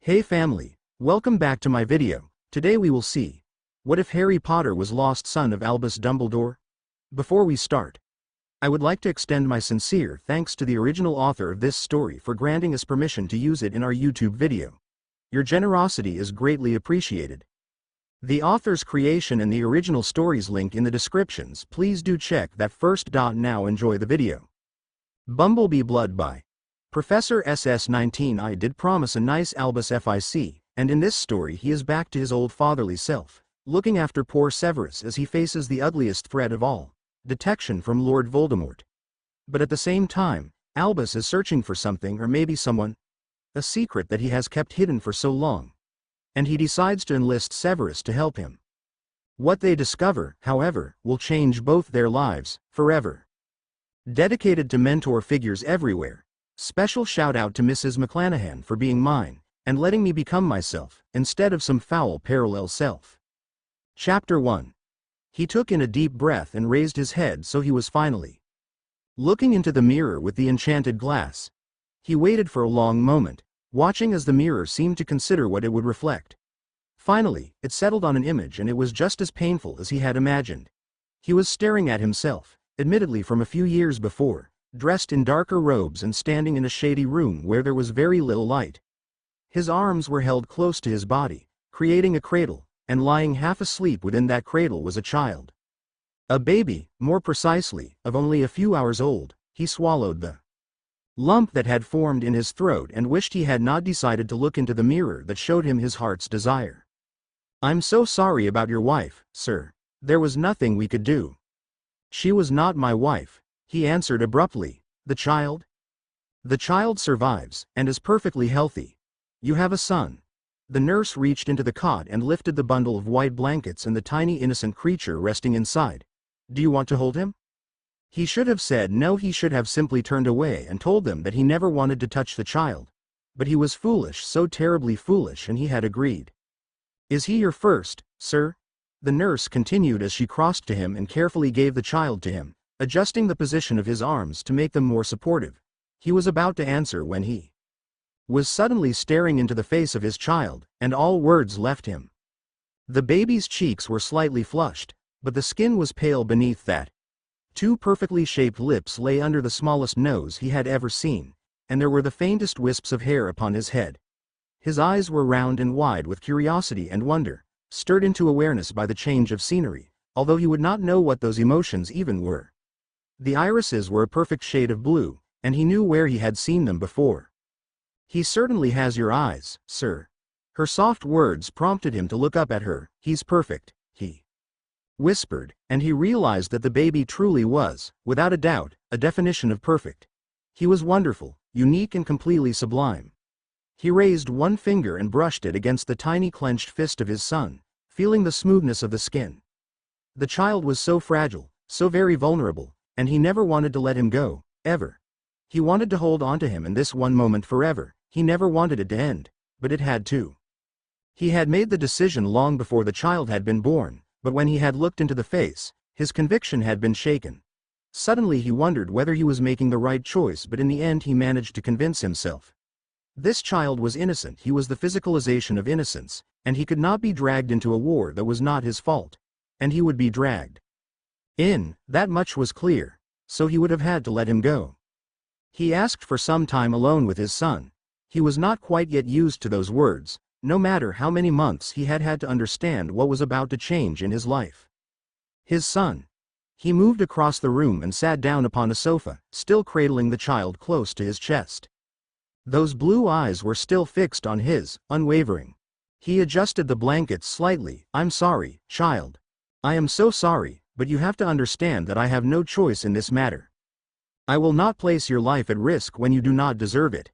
Hey family, welcome back to my video. Today we will see, what if Harry Potter was lost son of Albus Dumbledore? Before we start, I would like to extend my sincere thanks to the original author of this story for granting us permission to use it in our YouTube video. Your generosity is greatly appreciated. The author's creation and the original stories link in the descriptions. Please do check that first. Now enjoy the video. Bumblebee Blood by Professor SS19. I did promise a nice Albus FIC, and in this story he is back to his old fatherly self, looking after poor Severus as he faces the ugliest threat of all, detection from Lord Voldemort. But at the same time, Albus is searching for something or maybe someone, a secret that he has kept hidden for so long, and he decides to enlist Severus to help him. What they discover, however, will change both their lives, forever. Dedicated to mentor figures everywhere. Special shout out to Mrs. McClanahan for being mine, and letting me become myself, instead of some foul parallel self. Chapter 1. He took in a deep breath and raised his head, so he was finally looking into the mirror with the enchanted glass. He waited for a long moment, watching as the mirror seemed to consider what it would reflect. Finally, it settled on an image, and it was just as painful as he had imagined. He was staring at himself, admittedly from a few years before, dressed in darker robes and standing in a shady room where there was very little light. His arms were held close to his body, creating a cradle, and lying half asleep within that cradle was a child. A baby, more precisely, of only a few hours old. He swallowed the lump that had formed in his throat and wished he had not decided to look into the mirror that showed him his heart's desire. "I'm so sorry about your wife, sir. There was nothing we could do." "She was not my wife," he answered abruptly. "The child?" "The child survives, and is perfectly healthy. You have a son." The nurse reached into the cot and lifted the bundle of white blankets and the tiny innocent creature resting inside. "Do you want to hold him?" He should have said no. He should have simply turned away and told them that he never wanted to touch the child. But he was foolish, so terribly foolish, and he had agreed. "Is he your first, sir?" The nurse continued as she crossed to him and carefully gave the child to him, adjusting the position of his arms to make them more supportive. He was about to answer when he was suddenly staring into the face of his child, and all words left him. The baby's cheeks were slightly flushed, but the skin was pale beneath that. Two perfectly shaped lips lay under the smallest nose he had ever seen, and there were the faintest wisps of hair upon his head. His eyes were round and wide with curiosity and wonder, stirred into awareness by the change of scenery, although he would not know what those emotions even were. The irises were a perfect shade of blue, and he knew where he had seen them before. "He certainly has your eyes, sir." Her soft words prompted him to look up at her. "He's perfect," he whispered, and he realized that the baby truly was, without a doubt, a definition of perfect. He was wonderful, unique, and completely sublime. He raised one finger and brushed it against the tiny clenched fist of his son, feeling the smoothness of the skin. The child was so fragile, so very vulnerable, and he never wanted to let him go, ever. He wanted to hold on to him in this one moment forever. He never wanted it to end, but it had to. He had made the decision long before the child had been born, but when he had looked into the face, his conviction had been shaken. Suddenly he wondered whether he was making the right choice, but in the end he managed to convince himself. This child was innocent. He was the physicalization of innocence, and he could not be dragged into a war that was not his fault. And he would be dragged in, that much was clear, so he would have had to let him go. He asked for some time alone with his son. He was not quite yet used to those words, no matter how many months he had had to understand what was about to change in his life. His son. He moved across the room and sat down upon a sofa, still cradling the child close to his chest. Those blue eyes were still fixed on his, unwavering. He adjusted the blankets slightly. "I'm sorry, child. I am so sorry, but you have to understand that I have no choice in this matter. I will not place your life at risk when you do not deserve it.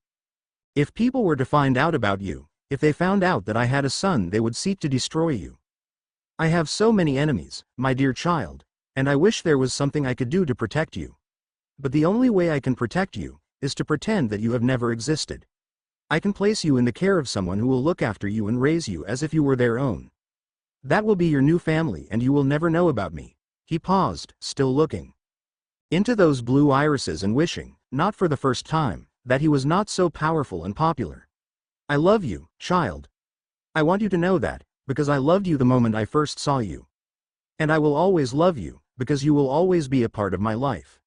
If people were to find out about you, if they found out that I had a son, they would seek to destroy you. I have so many enemies, my dear child, and I wish there was something I could do to protect you. But the only way I can protect you is to pretend that you have never existed. I can place you in the care of someone who will look after you and raise you as if you were their own. That will be your new family, and you will never know about me." He paused, still looking into those blue irises and wishing, not for the first time, that he was not so powerful and popular. I love you, child. I want you to know that, because I loved you the moment I first saw you. And I will always love you, because you will always be a part of my life.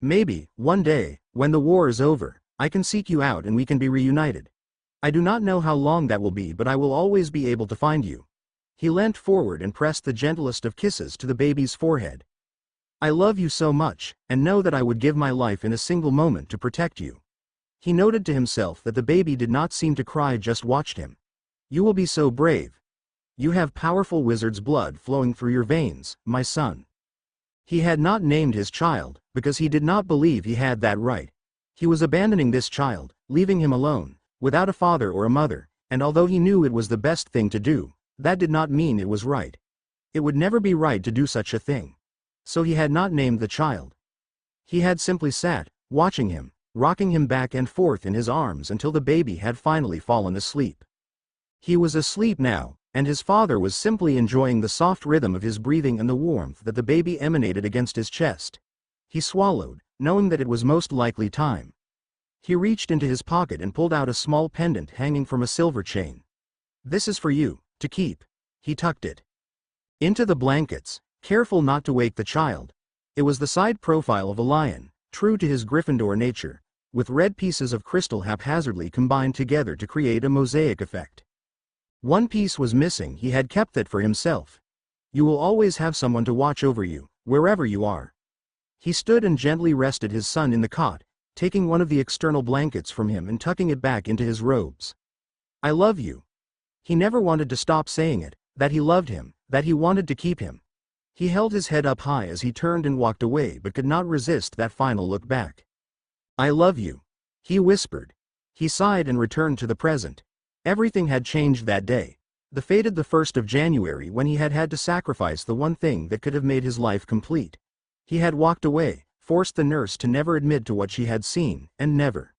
Maybe, one day, when the war is over, I can seek you out and we can be reunited. I do not know how long that will be, but I will always be able to find you. He leant forward and pressed the gentlest of kisses to the baby's forehead. I love you so much, and know that I would give my life in a single moment to protect you. He noted to himself that the baby did not seem to cry, just watched him. You will be so brave. You have powerful wizard's blood flowing through your veins, my son. He had not named his child, because he did not believe he had that right. He was abandoning this child, leaving him alone, without a father or a mother, and although he knew it was the best thing to do, that did not mean it was right. It would never be right to do such a thing. So he had not named the child. He had simply sat, watching him, rocking him back and forth in his arms until the baby had finally fallen asleep. He was asleep now, and his father was simply enjoying the soft rhythm of his breathing and the warmth that the baby emanated against his chest. He swallowed, knowing that it was most likely time. He reached into his pocket and pulled out a small pendant hanging from a silver chain. This is for you, to keep. He tucked it into the blankets, careful not to wake the child. It was the side profile of a lion, true to his Gryffindor nature, with red pieces of crystal haphazardly combined together to create a mosaic effect. One piece was missing. He had kept that for himself. You will always have someone to watch over you, wherever you are. He stood and gently rested his son in the cot, taking one of the external blankets from him and tucking it back into his robes. I love you. He never wanted to stop saying it, that he loved him, that he wanted to keep him. He held his head up high as he turned and walked away, but could not resist that final look back. I love you, he whispered. He sighed and returned to the present. Everything had changed that day. The fated the 1st of January, when he had had to sacrifice the one thing that could have made his life complete. He had walked away, forced the nurse to never admit to what she had seen, and never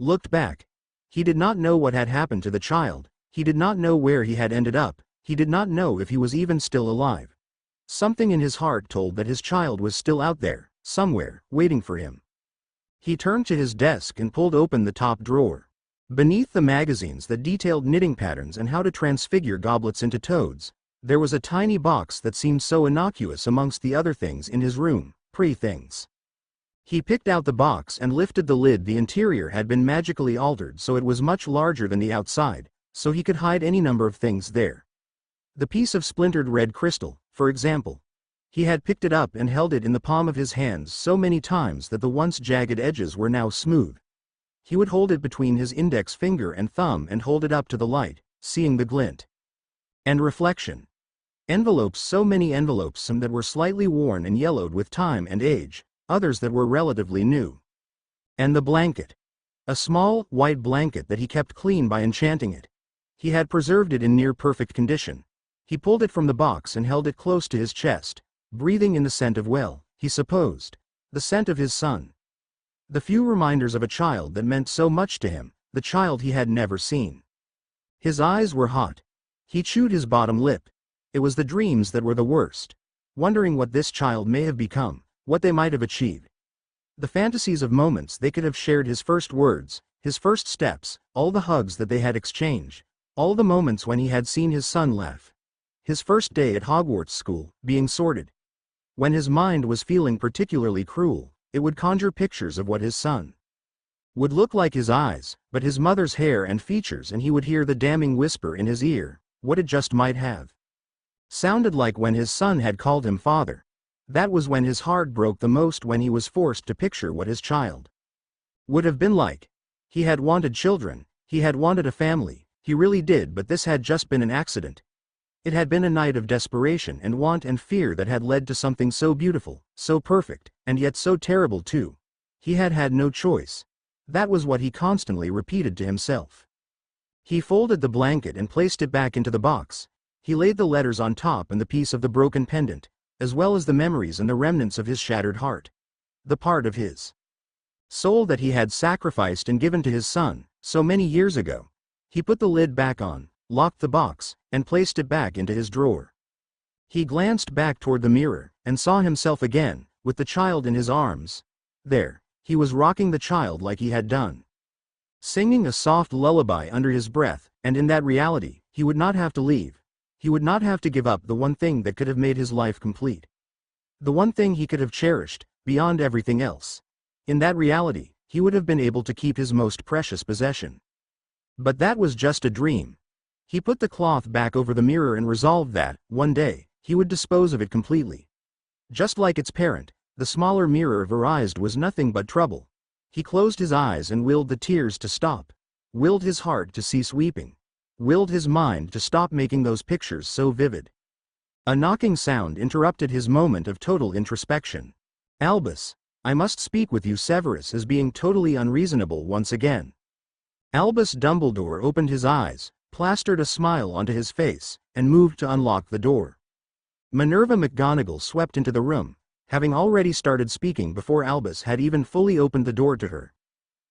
looked back. He did not know what had happened to the child. He did not know where he had ended up. He did not know if he was even still alive. Something in his heart told that his child was still out there, somewhere, waiting for him. He turned to his desk and pulled open the top drawer. Beneath the magazines that detailed knitting patterns and how to transfigure goblets into toads, there was a tiny box that seemed so innocuous amongst the other things in his room, things. He picked out the box and lifted the lid. The interior had been magically altered so it was much larger than the outside, so he could hide any number of things there. The piece of splintered red crystal, for example. He had picked it up and held it in the palm of his hands so many times that the once jagged edges were now smooth. He would hold it between his index finger and thumb and hold it up to the light, seeing the glint and reflection. Envelopes, so many envelopes, some that were slightly worn and yellowed with time and age, others that were relatively new. And the blanket. A small, white blanket that he kept clean by enchanting it. He had preserved it in near perfect condition. He pulled it from the box and held it close to his chest, breathing in the scent of, well, he supposed, the scent of his son. The few reminders of a child that meant so much to him, the child he had never seen. His eyes were hot. He chewed his bottom lip. It was the dreams that were the worst. Wondering what this child may have become, what they might have achieved. The fantasies of moments they could have shared, his first words, his first steps, all the hugs that they had exchanged, all the moments when he had seen his son laugh. His first day at Hogwarts school, being sorted. When his mind was feeling particularly cruel, it would conjure pictures of what his son would look like, his eyes, but his mother's hair and features, and he would hear the damning whisper in his ear, what it just might have sounded like when his son had called him father. That was when his heart broke the most, when he was forced to picture what his child would have been like. He had wanted children, he had wanted a family, he really did, but this had just been an accident. It had been a night of desperation and want and fear that had led to something so beautiful, so perfect, and yet so terrible too. He had had no choice. That was what he constantly repeated to himself. He folded the blanket and placed it back into the box. He laid the letters on top and the piece of the broken pendant, as well as the memories and the remnants of his shattered heart. The part of his soul that he had sacrificed and given to his son, so many years ago. He put the lid back on, locked the box, and placed it back into his drawer. He glanced back toward the mirror, and saw himself again, with the child in his arms. There, he was rocking the child like he had done singing a soft lullaby under his breath, and in that reality, he would not have to leave. He would not have to give up the one thing that could have made his life complete. The one thing he could have cherished, beyond everything else. In that reality, he would have been able to keep his most precious possession. But that was just a dream. He put the cloth back over the mirror and resolved that, one day, he would dispose of it completely. Just like its parent, the smaller mirror verized was nothing but trouble. He closed his eyes and willed the tears to stop. Willed his heart to cease weeping. Willed his mind to stop making those pictures so vivid. A knocking sound interrupted his moment of total introspection. Albus, I must speak with you. Severus is being totally unreasonable once again. Albus Dumbledore opened his eyes, plastered a smile onto his face, and moved to unlock the door. Minerva McGonagall swept into the room, having already started speaking before Albus had even fully opened the door to her.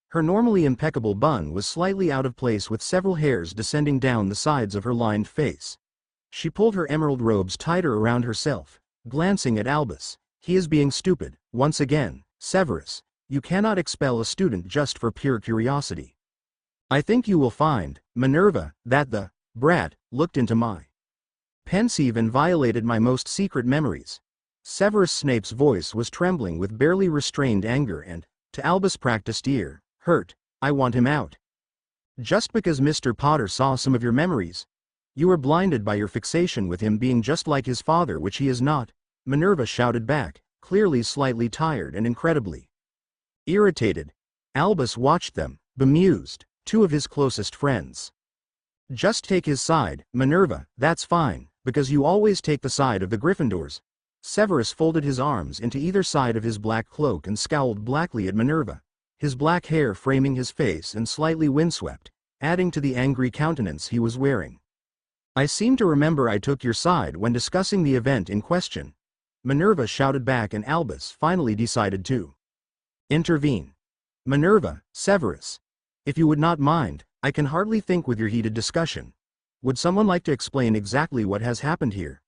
Her normally impeccable bun was slightly out of place with several hairs descending down the sides of her lined face. She pulled her emerald robes tighter around herself, glancing at Albus. He is being stupid, once again. Severus, you cannot expel a student just for pure curiosity. I think you will find, Minerva, that the brat looked into my pensive and violated my most secret memories. Severus Snape's voice was trembling with barely restrained anger and, to Albus' practiced ear, hurt. I want him out. Just because Mr. Potter saw some of your memories? You were blinded by your fixation with him being just like his father, which he is not, Minerva shouted back, clearly slightly tired and incredibly irritated. Albus watched them, bemused, two of his closest friends. Just take his side, Minerva, that's fine, because you always take the side of the Gryffindors. Severus folded his arms into either side of his black cloak and scowled blackly at Minerva, his black hair framing his face and slightly windswept, adding to the angry countenance he was wearing. I seem to remember I took your side when discussing the event in question, Minerva shouted back, and Albus finally decided to intervene. Minerva, Severus, if you would not mind, I can hardly think with your heated discussion. Would someone like to explain exactly what has happened here?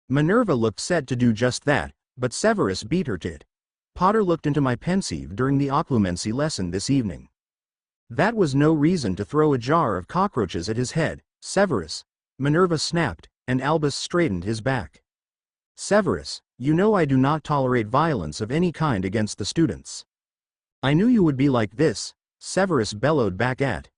Minerva looked set to do just that, but Severus beat her to it. Potter looked into my pensive during the occlumency lesson this evening. That was no reason to throw a jar of cockroaches at his head, Severus, Minerva snapped, and Albus straightened his back. Severus, you know I do not tolerate violence of any kind against the students. I knew you would be like this, Severus bellowed back at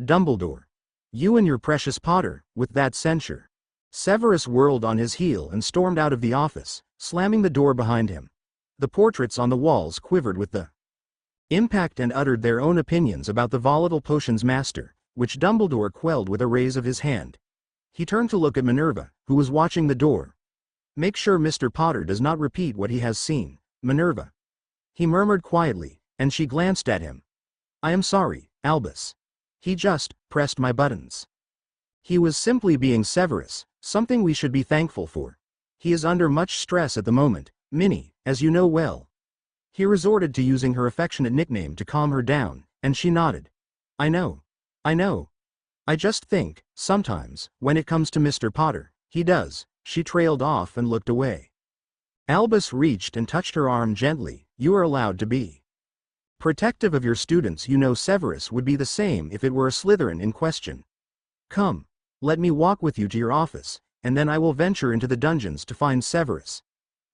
Dumbledore. You and your precious Potter, with that censure. Severus whirled on his heel and stormed out of the office, slamming the door behind him. The portraits on the walls quivered with the impact and uttered their own opinions about the volatile potions master, which Dumbledore quelled with a raise of his hand. He turned to look at Minerva, who was watching the door. Make sure Mr. Potter does not repeat what he has seen, Minerva. He murmured quietly, and she glanced at him. I am sorry, Albus. He just pressed my buttons. He was simply being Severus, something we should be thankful for. He is under much stress at the moment, Minnie, as you know well. He resorted to using her affectionate nickname to calm her down, and she nodded. I know. I just think, sometimes, when it comes to Mr. Potter, he does. She trailed off and looked away. Albus reached and touched her arm gently. You are allowed to be protective of your students. You know Severus would be the same if it were a Slytherin in question. Come, let me walk with you to your office, and then I will venture into the dungeons to find Severus.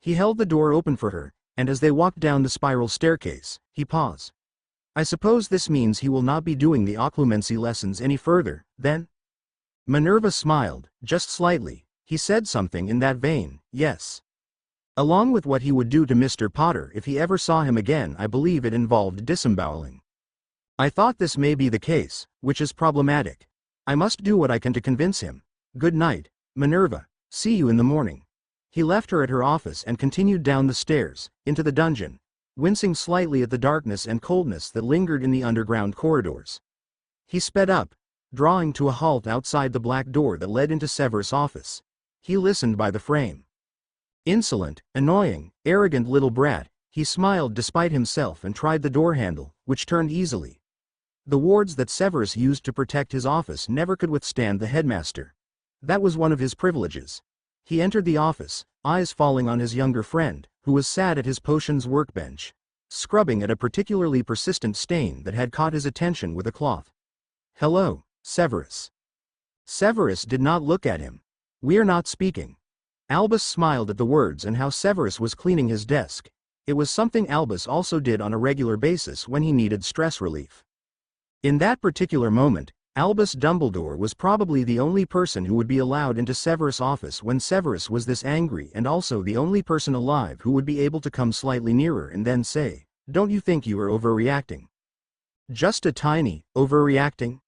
He held the door open for her, and as they walked down the spiral staircase, he paused. I suppose this means he will not be doing the occlumency lessons any further, then? Minerva smiled, just slightly. He said something in that vein, yes. Along with what he would do to Mr. Potter if he ever saw him again. I believe it involved disemboweling. I thought this may be the case, which is problematic. I must do what I can to convince him. Good night, Minerva. See you in the morning. He left her at her office and continued down the stairs, into the dungeon, wincing slightly at the darkness and coldness that lingered in the underground corridors. He sped up, drawing to a halt outside the black door that led into Severus' office. He listened by the frame. Insolent, annoying, arrogant little brat, he smiled despite himself and tried the door handle, which turned easily. The wards that Severus used to protect his office never could withstand the headmaster. That was one of his privileges. He entered the office, eyes falling on his younger friend, who was sat at his potions workbench. scrubbing at a particularly persistent stain that had caught his attention with a cloth. "Hello, Severus." Severus did not look at him. "We are not speaking." Albus smiled at the words and how Severus was cleaning his desk. It was something Albus also did on a regular basis when he needed stress relief. In that particular moment, Albus Dumbledore was probably the only person who would be allowed into Severus' office when Severus was this angry, and also the only person alive who would be able to come slightly nearer and then say, "Don't you think you are overreacting?" Just a tiny, overreacting?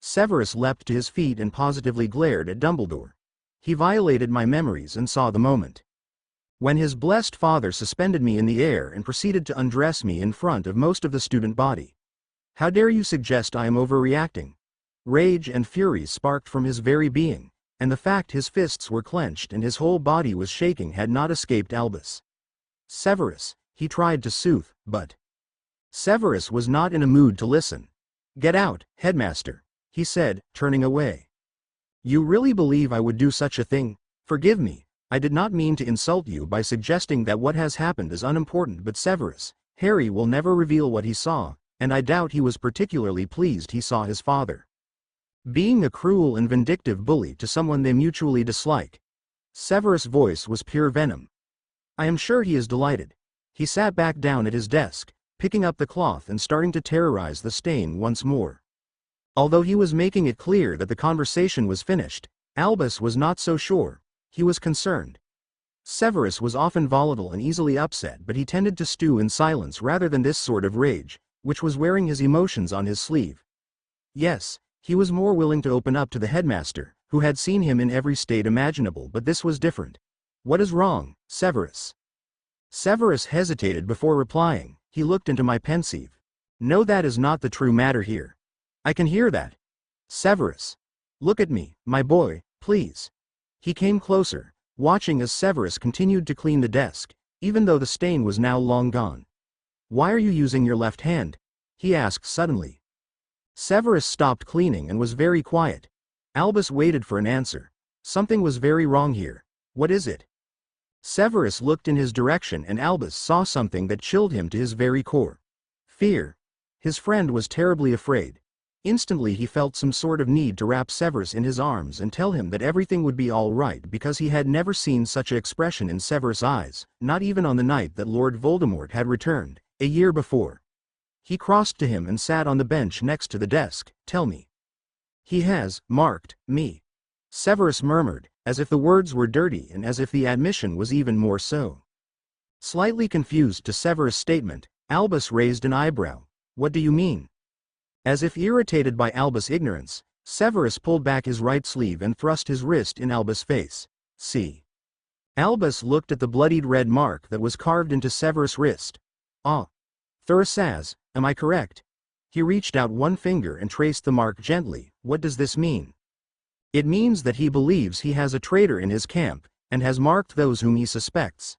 Severus leapt to his feet and positively glared at Dumbledore. He violated my memories and saw the moment when his blessed father suspended me in the air and proceeded to undress me in front of most of the student body. "How dare you suggest I am overreacting?" Rage and fury sparked from his very being, and the fact his fists were clenched and his whole body was shaking had not escaped Albus. "Severus," he tried to soothe, but Severus was not in a mood to listen. "Get out, headmaster," he said, turning away. "You really believe I would do such a thing? Forgive me, I did not mean to insult you by suggesting that what has happened is unimportant, but Severus, Harry will never reveal what he saw, and I doubt he was particularly pleased he saw his father being a cruel and vindictive bully to someone they mutually dislike." Severus' voice was pure venom. "I am sure he is delighted." He sat back down at his desk, picking up the cloth and starting to terrorize the stain once more. Although he was making it clear that the conversation was finished, Albus was not so sure. He was concerned. Severus was often volatile and easily upset, but he tended to stew in silence rather than this sort of rage, which was wearing his emotions on his sleeve. Yes, he was more willing to open up to the headmaster, who had seen him in every state imaginable, but this was different. "What is wrong, Severus?" Severus hesitated before replying. He looked into my pensieve. "No, that is not the true matter here." "I can hear that." "Severus, look at me, my boy, please." He came closer, watching as Severus continued to clean the desk, even though the stain was now long gone. "Why are you using your left hand?" he asked suddenly. Severus stopped cleaning and was very quiet. Albus waited for an answer. Something was very wrong here. "What is it?" Severus looked in his direction and Albus saw something that chilled him to his very core. Fear. His friend was terribly afraid. Instantly he felt some sort of need to wrap Severus in his arms and tell him that everything would be all right, because he had never seen such an expression in Severus' eyes, not even on the night that Lord Voldemort had returned, a year before. He crossed to him and sat on the bench next to the desk. "Tell me." "He has marked me," Severus murmured, as if the words were dirty and as if the admission was even more so. Slightly confused to Severus' statement, Albus raised an eyebrow. "What do you mean?" As if irritated by Albus' ignorance, Severus pulled back his right sleeve and thrust his wrist in Albus' face. "See." Albus looked at the bloodied red mark that was carved into Severus' wrist. "Ah. Thurisaz, am I correct?" He reached out one finger and traced the mark gently. "What does this mean?" "It means that he believes he has a traitor in his camp, and has marked those whom he suspects."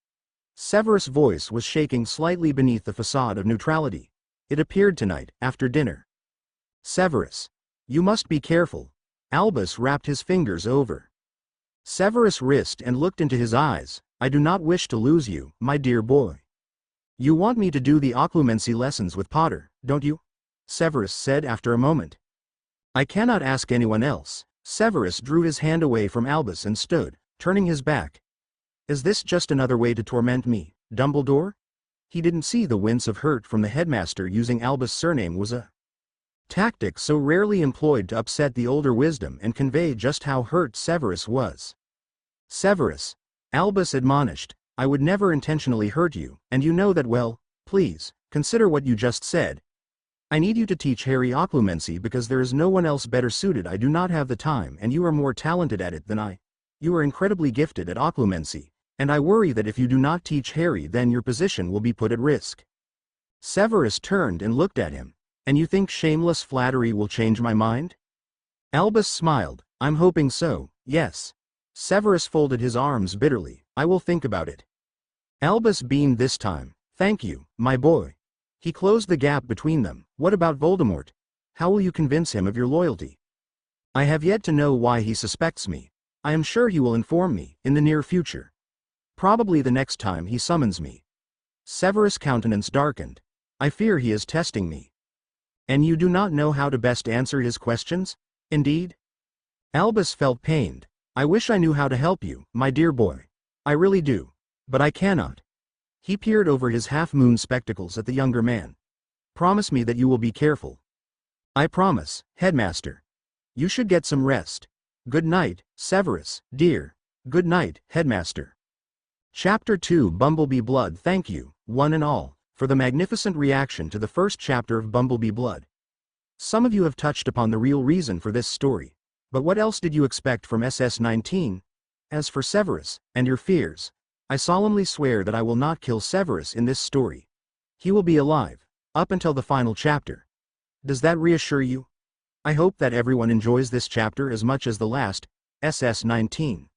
Severus' voice was shaking slightly beneath the facade of neutrality. "It appeared tonight, after dinner." "Severus, you must be careful." Albus wrapped his fingers over Severus' wrist and looked into his eyes. "I do not wish to lose you, my dear boy." "You want me to do the occlumency lessons with Potter, don't you?" Severus said after a moment. "I cannot ask anyone else." Severus drew his hand away from Albus and stood, turning his back. "Is this just another way to torment me, Dumbledore?" He didn't see the wince of hurt from the headmaster. Using Albus' surname was a tactic so rarely employed to upset the older wisdom and convey just how hurt Severus was. "Severus," Albus admonished, "I would never intentionally hurt you, and you know that well. Please, consider what you just said. I need you to teach Harry occlumency because there is no one else better suited. I do not have the time, and you are more talented at it than I. You are incredibly gifted at occlumency, and I worry that if you do not teach Harry, then your position will be put at risk." Severus turned and looked at him. "And you think shameless flattery will change my mind?" Albus smiled. "I'm hoping so, yes." Severus folded his arms bitterly. "I will think about it." Albus beamed this time. "Thank you, my boy." He closed the gap between them. "What about Voldemort? How will you convince him of your loyalty?" "I have yet to know why he suspects me. I am sure he will inform me, in the near future. Probably the next time he summons me." Severus' countenance darkened. I fear he is testing me. And you do not know how to best answer his questions? Indeed? Albus felt pained. I wish I knew how to help you, my dear boy. I really do. But I cannot. He peered over his half-moon spectacles at the younger man. Promise me that you will be careful. I promise, Headmaster. You should get some rest. Good night, Severus, dear. Good night, Headmaster. Chapter 2 Bumblebee Blood. Thank you, one and all, for the magnificent reaction to the first chapter of Bumblebee Blood. Some of you have touched upon the real reason for this story. But what else did you expect from SS-19? As for Severus, and your fears, I solemnly swear that I will not kill Severus in this story. He will be alive, up until the final chapter. Does that reassure you? I hope that everyone enjoys this chapter as much as the last, SS-19.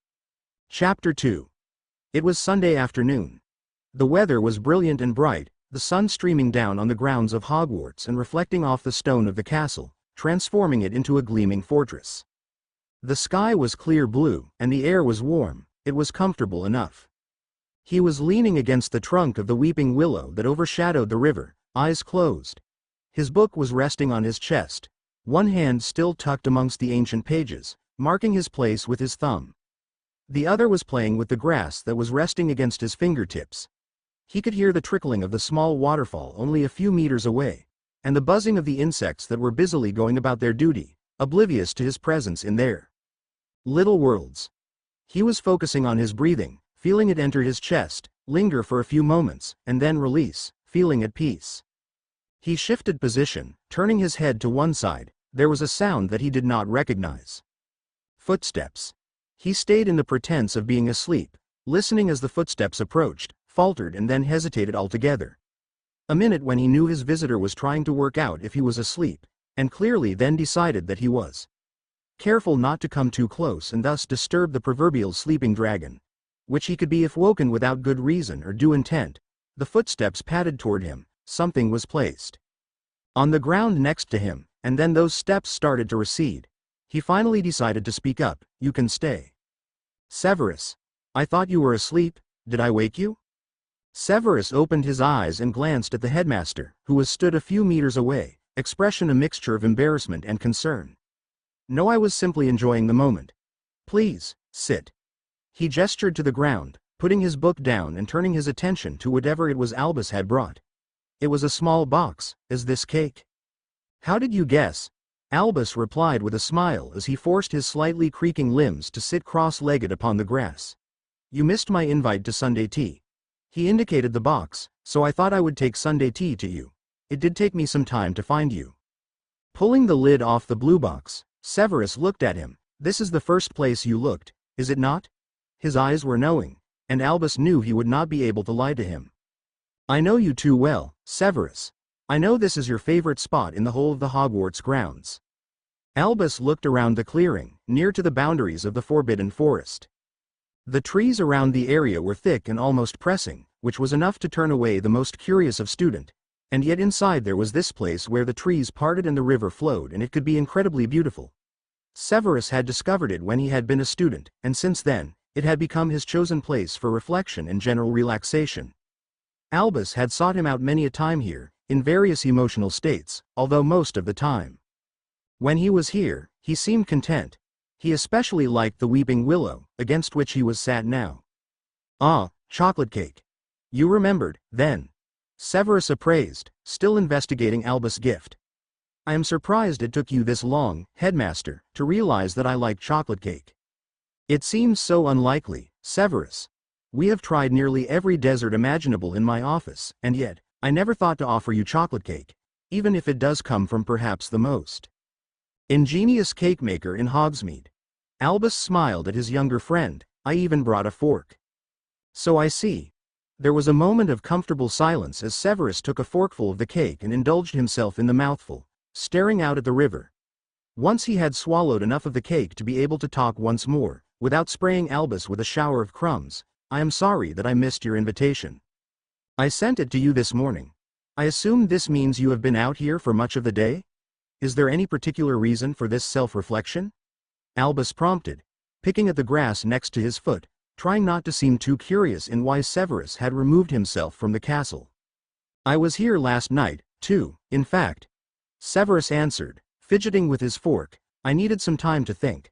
Chapter 2. It was Sunday afternoon. The weather was brilliant and bright, the sun streaming down on the grounds of Hogwarts and reflecting off the stone of the castle, transforming it into a gleaming fortress. The sky was clear blue, and the air was warm. It was comfortable enough. He was leaning against the trunk of the weeping willow that overshadowed the river, eyes closed. His book was resting on his chest, one hand still tucked amongst the ancient pages, marking his place with his thumb. The other was playing with the grass that was resting against his fingertips. He could hear the trickling of the small waterfall only a few meters away, and the buzzing of the insects that were busily going about their duty, oblivious to his presence in their little worlds. He was focusing on his breathing, feeling it enter his chest, linger for a few moments, and then release, feeling at peace. He shifted position, turning his head to one side. There was a sound that he did not recognize. Footsteps. He stayed in the pretense of being asleep, listening as the footsteps approached, faltered and then hesitated altogether. A minute when he knew his visitor was trying to work out if he was asleep, and clearly then decided that he was. Careful not to come too close and thus disturb the proverbial sleeping dragon, which he could be if woken without good reason or due intent. The footsteps padded toward him. Something was placed on the ground next to him, and then those steps started to recede. He finally decided to speak up. You can stay. Severus. I thought you were asleep. Did I wake you? Severus opened his eyes and glanced at the headmaster, who was stood a few meters away, expression a mixture of embarrassment and concern. No, I was simply enjoying the moment. Please, sit. He gestured to the ground, putting his book down and turning his attention to whatever it was Albus had brought. It was a small box. Is this cake? How did you guess? Albus replied with a smile as he forced his slightly creaking limbs to sit cross-legged upon the grass. You missed my invite to Sunday tea. He indicated the box, so I thought I would take Sunday tea to you. It did take me some time to find you. Pulling the lid off the blue box, Severus looked at him. This is the first place you looked, is it not? His eyes were knowing, and Albus knew he would not be able to lie to him. I know you too well, Severus. I know this is your favorite spot in the whole of the Hogwarts grounds. Albus looked around the clearing, near to the boundaries of the Forbidden Forest. The trees around the area were thick and almost pressing, which was enough to turn away the most curious of student. And yet inside there was this place where the trees parted and the river flowed, and it could be incredibly beautiful. Severus had discovered it when he had been a student, and since then, it had become his chosen place for reflection and general relaxation. Albus had sought him out many a time here, in various emotional states, although most of the time, when he was here, he seemed content. He especially liked the weeping willow, against which he was sat now. Ah, chocolate cake. You remembered, then. Severus appraised, still investigating Albus' gift. I am surprised it took you this long, headmaster, to realize that I like chocolate cake. It seems so unlikely, Severus. We have tried nearly every dessert imaginable in my office, and yet, I never thought to offer you chocolate cake, even if it does come from perhaps the most ingenious cake maker in Hogsmeade. Albus smiled at his younger friend. I even brought a fork. So I see. There was a moment of comfortable silence as Severus took a forkful of the cake and indulged himself in the mouthful, staring out at the river. Once he had swallowed enough of the cake to be able to talk once more, without spraying Albus with a shower of crumbs. I am sorry that I missed your invitation. I sent it to you this morning. I assume this means you have been out here for much of the day? Is there any particular reason for this self-reflection? Albus prompted, picking at the grass next to his foot, trying not to seem too curious in why Severus had removed himself from the castle. I was here last night, too, in fact. Severus answered, fidgeting with his fork. I needed some time to think.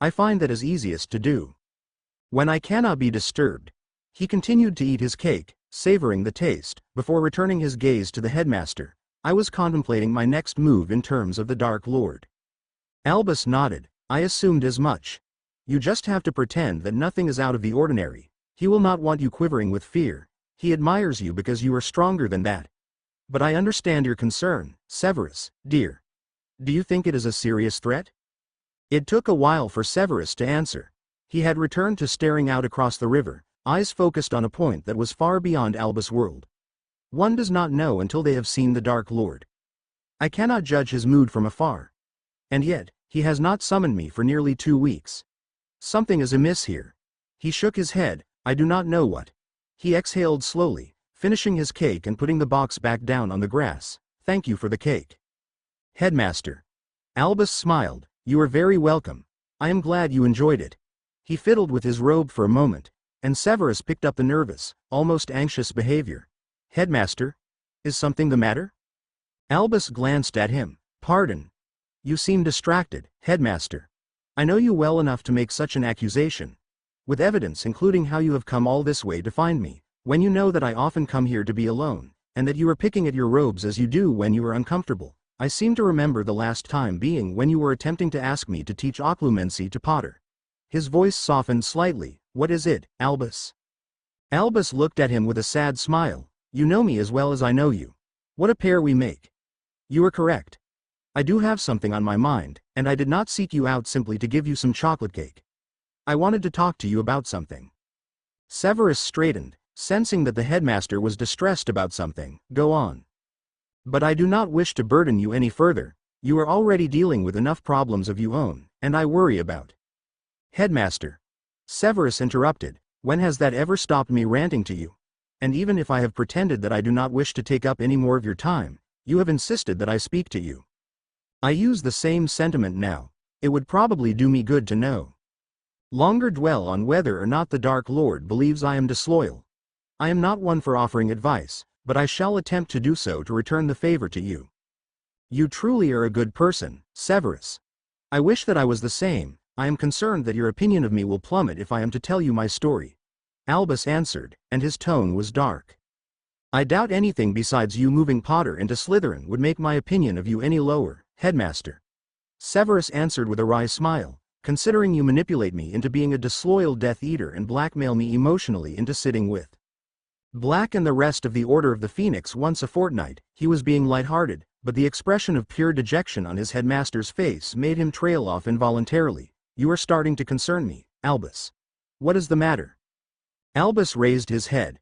I find that is easiest to do when I cannot be disturbed. He continued to eat his cake, savoring the taste, before returning his gaze to the headmaster. I was contemplating my next move in terms of the Dark Lord. Albus nodded. I assumed as much. You just have to pretend that nothing is out of the ordinary. He will not want you quivering with fear. He admires you because you are stronger than that. But I understand your concern, Severus, dear. Do you think it is a serious threat? It took a while for Severus to answer. He had returned to staring out across the river, eyes focused on a point that was far beyond Albus' world. One does not know until they have seen the Dark Lord. I cannot judge his mood from afar. And yet, he has not summoned me for nearly 2 weeks. Something is amiss here. He shook his head. I do not know what. He exhaled slowly, finishing his cake and putting the box back down on the grass. Thank you for the cake, Headmaster. Albus smiled. You are very welcome. I am glad you enjoyed it. He fiddled with his robe for a moment, and Severus picked up the nervous, almost anxious behavior. Headmaster? Is something the matter? Albus glanced at him. Pardon. You seem distracted, Headmaster. I know you well enough to make such an accusation. With evidence including how you have come all this way to find me, when you know that I often come here to be alone, and that you are picking at your robes as you do when you are uncomfortable. I seem to remember the last time being when you were attempting to ask me to teach occlumency to Potter. His voice softened slightly. What is it, Albus? Albus looked at him with a sad smile. You know me as well as I know you. What a pair we make. You are correct. I do have something on my mind, and I did not seek you out simply to give you some chocolate cake. I wanted to talk to you about something. Severus straightened, sensing that the headmaster was distressed about something. Go on. But I do not wish to burden you any further. You are already dealing with enough problems of your own, and I worry about. Headmaster. Severus interrupted. When has that ever stopped me ranting to you? And even if I have pretended that I do not wish to take up any more of your time, you have insisted that I speak to you. I use the same sentiment now. It would probably do me good to know longer dwell on whether or not the Dark Lord believes I am disloyal. I am not one for offering advice, but I shall attempt to do so to return the favor to you. You truly are a good person, Severus. I wish that I was the same. I am concerned that your opinion of me will plummet if I am to tell you my story. Albus answered, and his tone was dark. I doubt anything besides you moving Potter into Slytherin would make my opinion of you any lower, Headmaster. Severus answered with a wry smile. Considering you manipulate me into being a disloyal Death Eater and blackmail me emotionally into sitting with Black and the rest of the Order of the Phoenix once a fortnight, he was being lighthearted, but the expression of pure dejection on his headmaster's face made him trail off involuntarily. You are starting to concern me, Albus. What is the matter? Albus raised his head.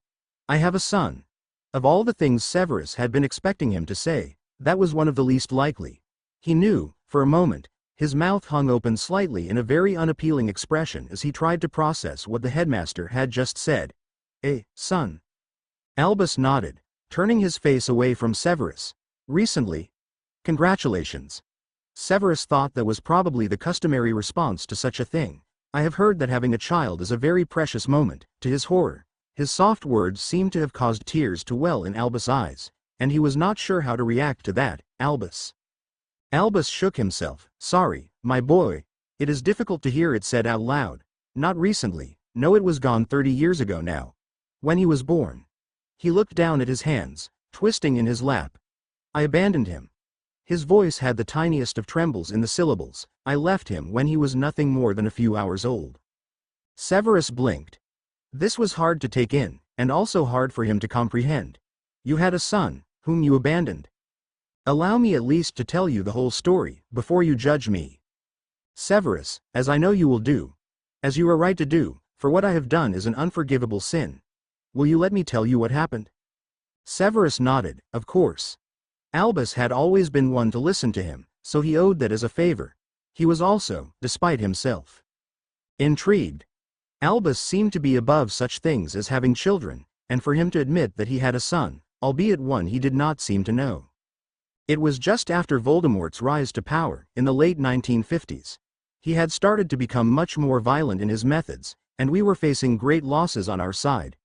I have a son. Of all the things Severus had been expecting him to say, that was one of the least likely. He knew, for a moment. His mouth hung open slightly in a very unappealing expression as he tried to process what the headmaster had just said. Son. Albus nodded, turning his face away from Severus. Recently? Congratulations. Severus thought that was probably the customary response to such a thing. I have heard that having a child is a very precious moment. To his horror, his soft words seemed to have caused tears to well in Albus' eyes, and he was not sure how to react to that. Albus. Albus shook himself. Sorry, my boy. It is difficult to hear it said out loud. Not recently. No, it was gone 30 years ago now. When he was born. He looked down at his hands, twisting in his lap. I abandoned him. His voice had the tiniest of trembles in the syllables. I left him when he was nothing more than a few hours old. Severus blinked. This was hard to take in, and also hard for him to comprehend. You had a son, whom you abandoned. Allow me at least to tell you the whole story, before you judge me. Severus, as I know you will do. As you are right to do, for what I have done is an unforgivable sin. Will you let me tell you what happened? Severus nodded, of course. Albus had always been one to listen to him, so he owed that as a favor. He was also, despite himself, intrigued. Albus seemed to be above such things as having children, and for him to admit that he had a son, albeit one he did not seem to know. It was just after Voldemort's rise to power, in the late 1950s. He had started to become much more violent in his methods, and we were facing great losses on our side.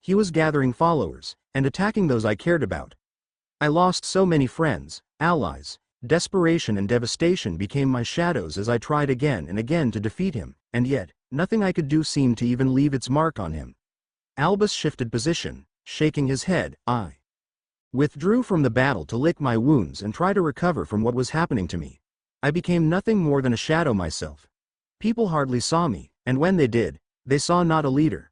He was gathering followers, and attacking those I cared about. I lost so many friends, allies. Desperation and devastation became my shadows as I tried again and again to defeat him, and yet, nothing I could do seemed to even leave its mark on him. Albus shifted position, shaking his head. I withdrew from the battle to lick my wounds and try to recover from what was happening to me. I became nothing more than a shadow myself. People hardly saw me, and when they did, they saw not a leader.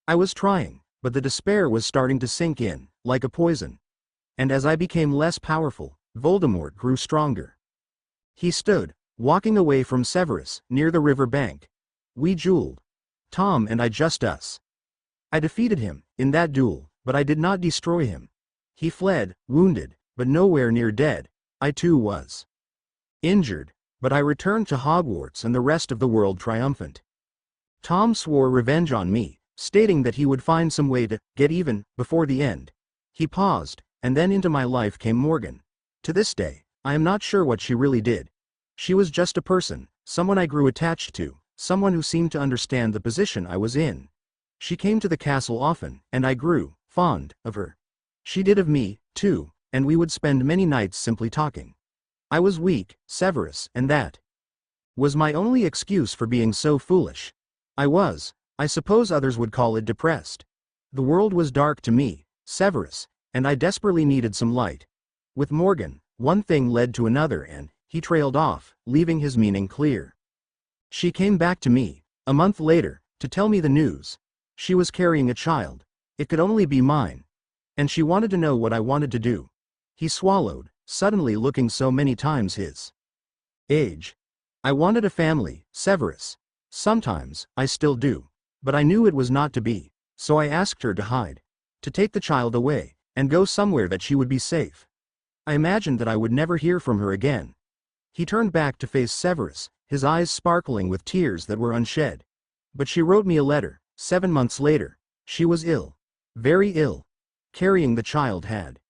I was trying, but the despair was starting to sink in, like a poison. And as I became less powerful, Voldemort grew stronger. He stood, walking away from Severus, near the river bank. We dueled. Tom and I, just us. I defeated him, in that duel, but I did not destroy him. He fled, wounded, but nowhere near dead. I too was injured, but I returned to Hogwarts and the rest of the world triumphant. Tom swore revenge on me, stating that he would find some way to get even before the end. He paused, and then into my life came Morgan. To this day, I am not sure what she really did. She was just a person, someone I grew attached to, someone who seemed to understand the position I was in. She came to the castle often, and I grew fond of her. She did of me, too, and we would spend many nights simply talking. I was weak, Severus, and that was my only excuse for being so foolish. I suppose others would call it depressed. The world was dark to me, Severus, and I desperately needed some light. With Morgan, one thing led to another and he trailed off, leaving his meaning clear. She came back to me, a month later, to tell me the news. She was carrying a child. It could only be mine. And she wanted to know what I wanted to do. He swallowed, suddenly looking so many times his age. I wanted a family, Severus. Sometimes, I still do. But I knew it was not to be, so I asked her to hide. To take the child away, and go somewhere that she would be safe. I imagined that I would never hear from her again. He turned back to face Severus, his eyes sparkling with tears that were unshed. But she wrote me a letter, 7 months later. She was ill. Very ill. Carrying the child had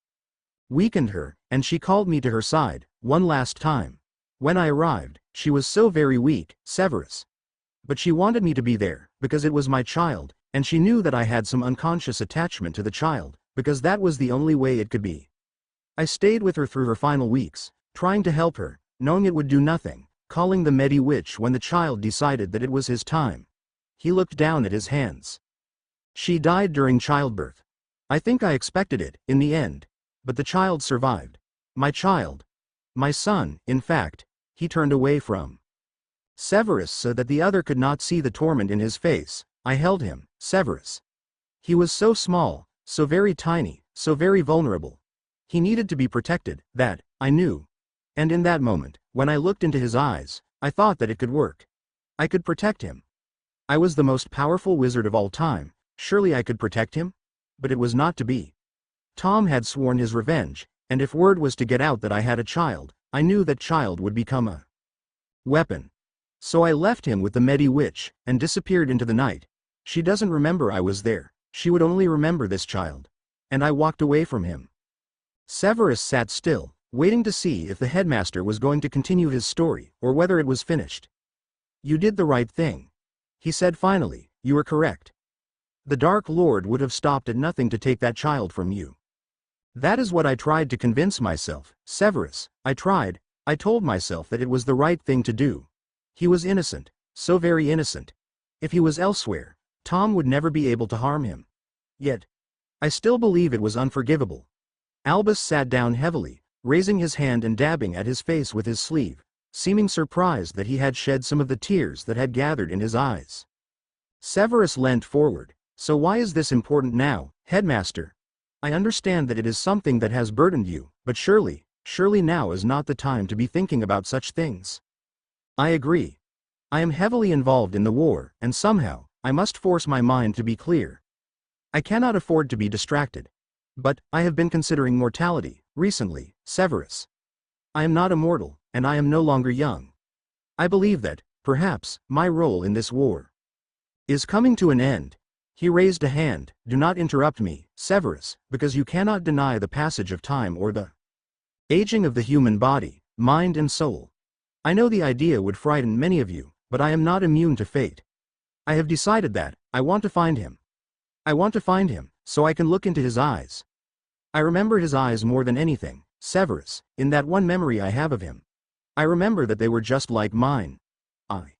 weakened her, and she called me to her side, one last time. When I arrived, she was so very weak, Severus. But she wanted me to be there, because it was my child, and she knew that I had some unconscious attachment to the child, because that was the only way it could be. I stayed with her through her final weeks, trying to help her, knowing it would do nothing, calling the Medi Witch when the child decided that it was his time. He looked down at his hands. She died during childbirth. I think I expected it, in the end. But the child survived. My child. My son, in fact. He turned away from Severus so that the other could not see the torment in his face. I held him, Severus. He was so small, so very tiny, so very vulnerable. He needed to be protected, that, I knew. And in that moment, when I looked into his eyes, I thought that it could work. I could protect him. I was the most powerful wizard of all time, surely I could protect him? But it was not to be. Tom had sworn his revenge, and if word was to get out that I had a child, I knew that child would become a weapon. So I left him with the Medi Witch, and disappeared into the night. She doesn't remember I was there, she would only remember this child. And I walked away from him. Severus sat still, waiting to see if the headmaster was going to continue his story, or whether it was finished. You did the right thing. He said finally, you were correct. The Dark Lord would have stopped at nothing to take that child from you. That is what I tried to convince myself, Severus, I told myself that it was the right thing to do. He was innocent, so very innocent. If he was elsewhere, Tom would never be able to harm him. Yet, I still believe it was unforgivable. Albus sat down heavily, raising his hand and dabbing at his face with his sleeve, seeming surprised that he had shed some of the tears that had gathered in his eyes. Severus leant forward. So why is this important now, headmaster? I understand that it is something that has burdened you, but surely now is not the time to be thinking about such things. I agree. I am heavily involved in the war, and somehow, I must force my mind to be clear. I cannot afford to be distracted. But, I have been considering mortality, recently, Severus. I am not immortal, and I am no longer young. I believe that, perhaps, my role in this war is coming to an end. He raised a hand. Do not interrupt me, Severus, because you cannot deny the passage of time or the aging of the human body, mind and soul. I know the idea would frighten many of you, but I am not immune to fate. I have decided that, I want to find him. I want to find him, so I can look into his eyes, I remember his eyes more than anything, Severus, in that one memory I have of him. I remember that they were just like mine. I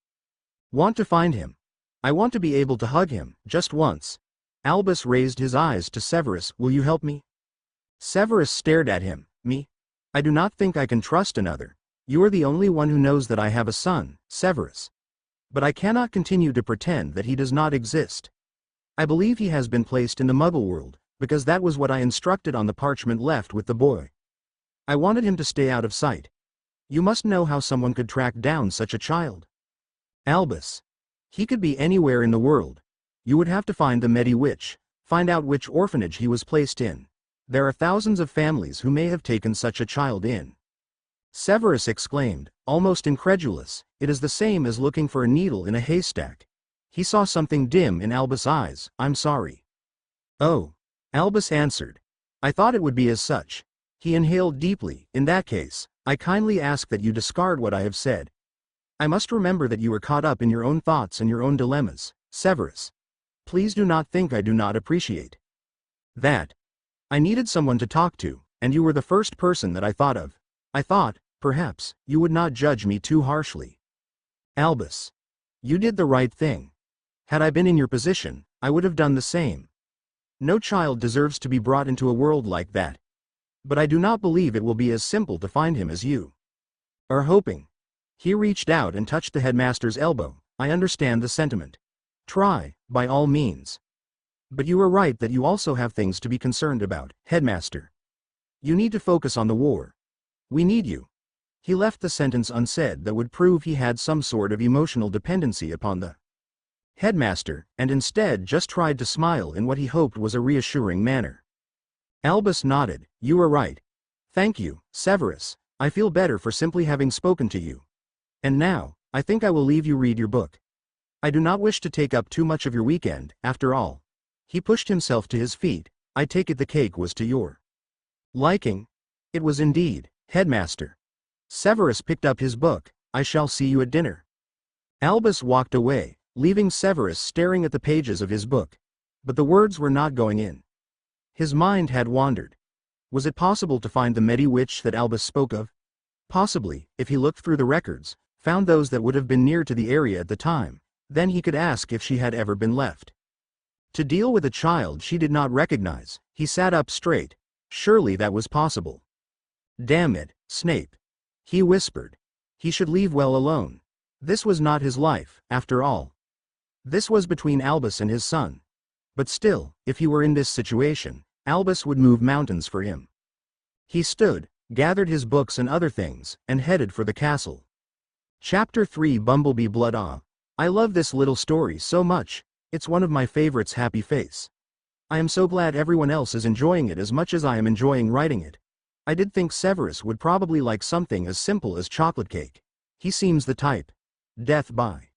want to find him. I want to be able to hug him, just once. Albus raised his eyes to Severus. Will you help me? Severus stared at him. Me? I do not think I can trust another. You are the only one who knows that I have a son, Severus. But I cannot continue to pretend that he does not exist. I believe he has been placed in the Muggle world, because that was what I instructed on the parchment left with the boy. I wanted him to stay out of sight. You must know how someone could track down such a child. Albus. He could be anywhere in the world. You would have to find the Medi Witch, find out which orphanage he was placed in. There are thousands of families who may have taken such a child in. Severus exclaimed, almost incredulous. It is the same as looking for a needle in a haystack. He saw something dim in Albus' eyes. I'm sorry. Oh. Albus answered. I thought it would be as such. He inhaled deeply. In that case, I kindly ask that you discard what I have said. I must remember that you are caught up in your own thoughts and your own dilemmas, Severus. Please do not think I do not appreciate that. I needed someone to talk to, and you were the first person that I thought of. I thought, perhaps, you would not judge me too harshly. Albus. You did the right thing. Had I been in your position, I would have done the same. No child deserves to be brought into a world like that. But I do not believe it will be as simple to find him as you are hoping. He reached out and touched the headmaster's elbow. I understand the sentiment. Try, by all means. But you are right that you also have things to be concerned about, headmaster. You need to focus on the war. We need you. He left the sentence unsaid that would prove he had some sort of emotional dependency upon the headmaster, and instead just tried to smile in what he hoped was a reassuring manner. Albus nodded. You are right. Thank you, Severus. I feel better for simply having spoken to you. And now, I think I will leave you read your book. I do not wish to take up too much of your weekend, after all. He pushed himself to his feet. I take it the cake was to your liking? It was indeed, headmaster. Severus picked up his book. I shall see you at dinner. Albus walked away, leaving Severus staring at the pages of his book. But the words were not going in. His mind had wandered. Was it possible to find the Medi Witch that Albus spoke of? Possibly, if he looked through the records, found those that would have been near to the area at the time, then he could ask if she had ever been left to deal with a child she did not recognize. He sat up straight. Surely that was possible. Damn it, Snape. He whispered. He should leave well alone. This was not his life, after all. This was between Albus and his son. But still, if he were in this situation, Albus would move mountains for him. He stood, gathered his books and other things, and headed for the castle. Chapter 3 Bumblebee Blood. I love this little story so much. It's one of my favorites. Happy face. I am so glad everyone else is enjoying it as much as I am enjoying writing it. I did think Severus would probably like something as simple as chocolate cake. He seems the type. Death by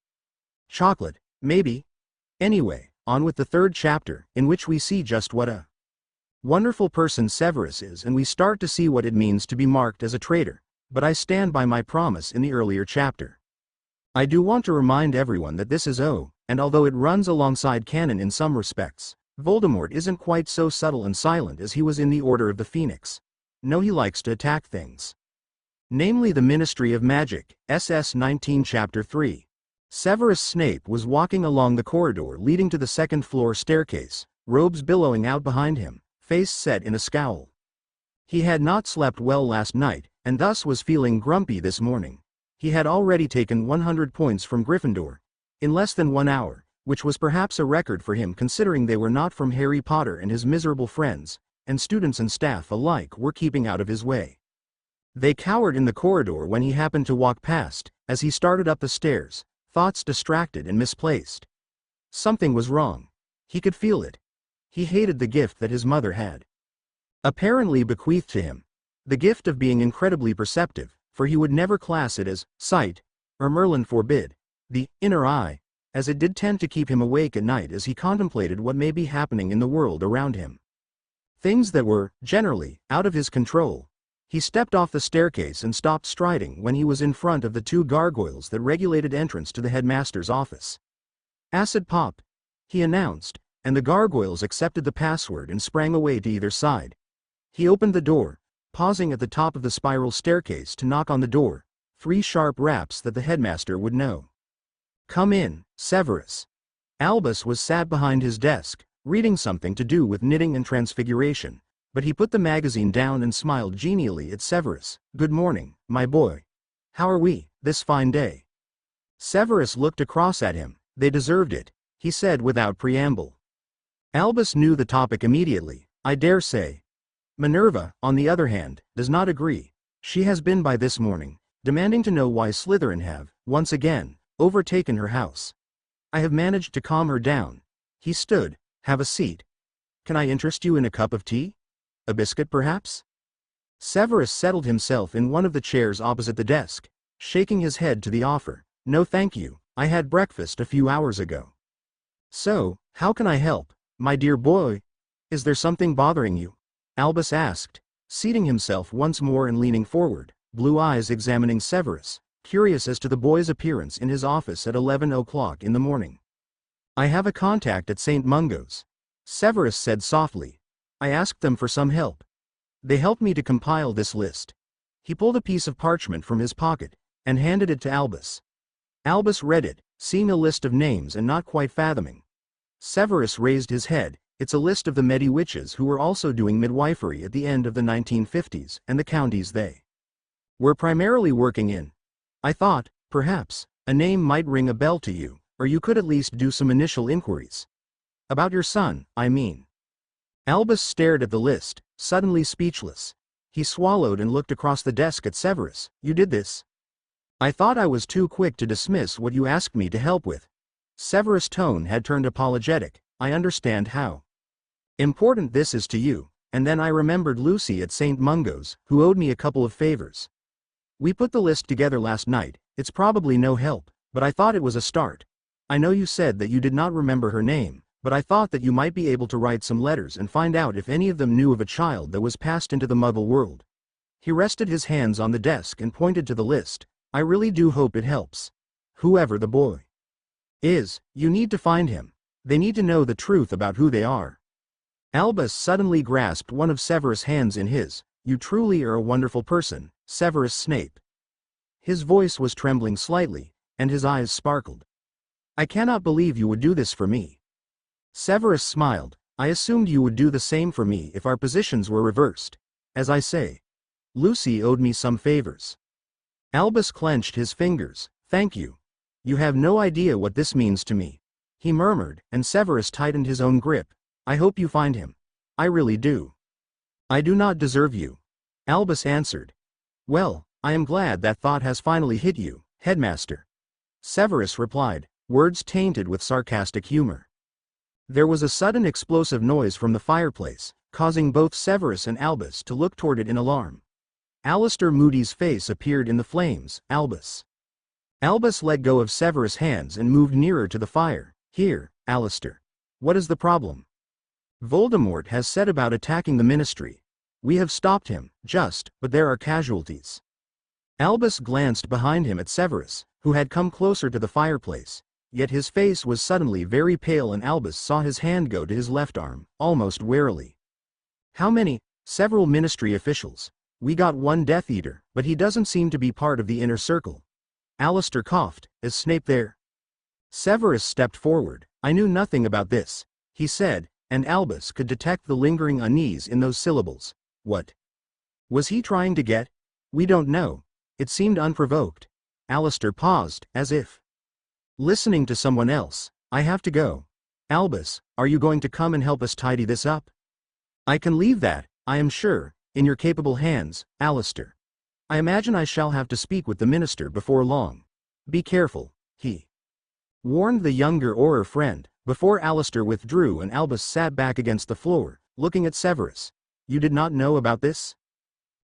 chocolate, maybe. Anyway, on with the third chapter, in which we see just what a wonderful person Severus is, and we start to see what it means to be marked as a traitor. But I stand by my promise in the earlier chapter. I do want to remind everyone that this is and although it runs alongside canon in some respects, Voldemort isn't quite so subtle and silent as he was in the Order of the Phoenix. No, he likes to attack things. Namely the Ministry of Magic, SS 19 Chapter 3. Severus Snape was walking along the corridor leading to the second-floor staircase, robes billowing out behind him, face set in a scowl. He had not slept well last night, and thus was feeling grumpy this morning. He had already taken 100 points from Gryffindor in less than 1 hour, which was perhaps a record for him considering they were not from Harry Potter and his miserable friends, and students and staff alike were keeping out of his way. They cowered in the corridor when he happened to walk past. As he started up the stairs, thoughts distracted and misplaced. Something was wrong. He could feel it. He hated the gift that his mother had apparently bequeathed to him. The gift of being incredibly perceptive, for he would never class it as sight, or Merlin forbid, the inner eye, as it did tend to keep him awake at night as he contemplated what may be happening in the world around him. Things that were, generally, out of his control. He stepped off the staircase and stopped striding when he was in front of the 2 gargoyles that regulated entrance to the headmaster's office. Acid pop, he announced, and the gargoyles accepted the password and sprang away to either side. He opened the door, pausing at the top of the spiral staircase to knock on the door, 3 sharp raps that the headmaster would know. "Come in, Severus." Albus was sat behind his desk, reading something to do with knitting and transfiguration, but he put the magazine down and smiled genially at Severus. "Good morning, my boy. How are we, this fine day?" Severus looked across at him. "They deserved it," he said without preamble. Albus knew the topic immediately. "I dare say." Minerva, on the other hand, does not agree. She has been by this morning, demanding to know why Slytherin have, once again, overtaken her house. I have managed to calm her down. He stood. "Have a seat. Can I interest you in a cup of tea? A biscuit, perhaps?" Severus settled himself in one of the chairs opposite the desk, shaking his head to the offer. "No thank you, I had breakfast a few hours ago." "So, how can I help, my dear boy? Is there something bothering you?" Albus asked, seating himself once more and leaning forward, blue eyes examining Severus, curious as to the boy's appearance in his office at 11 o'clock in the morning. "I have a contact at St. Mungo's," Severus said softly. "I asked them for some help. They helped me to compile this list." He pulled a piece of parchment from his pocket, and handed it to Albus. Albus read it, seeing a list of names and not quite fathoming. Severus raised his head. "It's a list of the Medi witches who were also doing midwifery at the end of the 1950s, and the counties they were primarily working in. I thought, perhaps, a name might ring a bell to you, or you could at least do some initial inquiries. About your son, I mean." Albus stared at the list, suddenly speechless. He swallowed and looked across the desk at Severus. "You did this?" "I thought I was too quick to dismiss what you asked me to help with." Severus' tone had turned apologetic. "I understand how important this is to you, and then I remembered Lucy at St. Mungo's, who owed me a couple of favors. We put the list together last night. It's probably no help, but I thought it was a start. I know you said that you did not remember her name, but I thought that you might be able to write some letters and find out if any of them knew of a child that was passed into the Muggle world." He rested his hands on the desk and pointed to the list. "I really do hope it helps. Whoever the boy is, you need to find him. They need to know the truth about who they are." Albus suddenly grasped one of Severus' hands in his. "You truly are a wonderful person, Severus Snape." His voice was trembling slightly, and his eyes sparkled. "I cannot believe you would do this for me." Severus smiled. "I assumed you would do the same for me if our positions were reversed. As I say, Lucy owed me some favors." Albus clenched his fingers. "Thank you. You have no idea what this means to me," he murmured, and Severus tightened his own grip. "I hope you find him. I really do." "I do not deserve you," Albus answered. "Well, I am glad that thought has finally hit you, headmaster," Severus replied, words tainted with sarcastic humor. There was a sudden explosive noise from the fireplace, causing both Severus and Albus to look toward it in alarm. Alistair Moody's face appeared in the flames. "Albus." Albus let go of Severus' hands and moved nearer to the fire. "Here, Alistair. What is the problem?" "Voldemort has set about attacking the ministry. We have stopped him, but there are casualties." Albus glanced behind him at Severus, who had come closer to the fireplace, yet his face was suddenly very pale and Albus saw his hand go to his left arm, almost warily. "How many?" "Several ministry officials. We got one Death Eater, but he doesn't seem to be part of the inner circle." Alistair coughed. "Is Snape there?" Severus stepped forward. "I knew nothing about this," he said, and Albus could detect the lingering unease in those syllables. "What was he trying to get?" "We don't know." It seemed unprovoked. Alistair paused, as if listening to someone else. "I have to go. Albus, are you going to come and help us tidy this up?" "I can leave that, I am sure, in your capable hands, Alistair. I imagine I shall have to speak with the minister before long. Be careful," he warned the younger Auror friend, before Alistair withdrew and Albus sat back against the floor, looking at Severus. "You did not know about this?"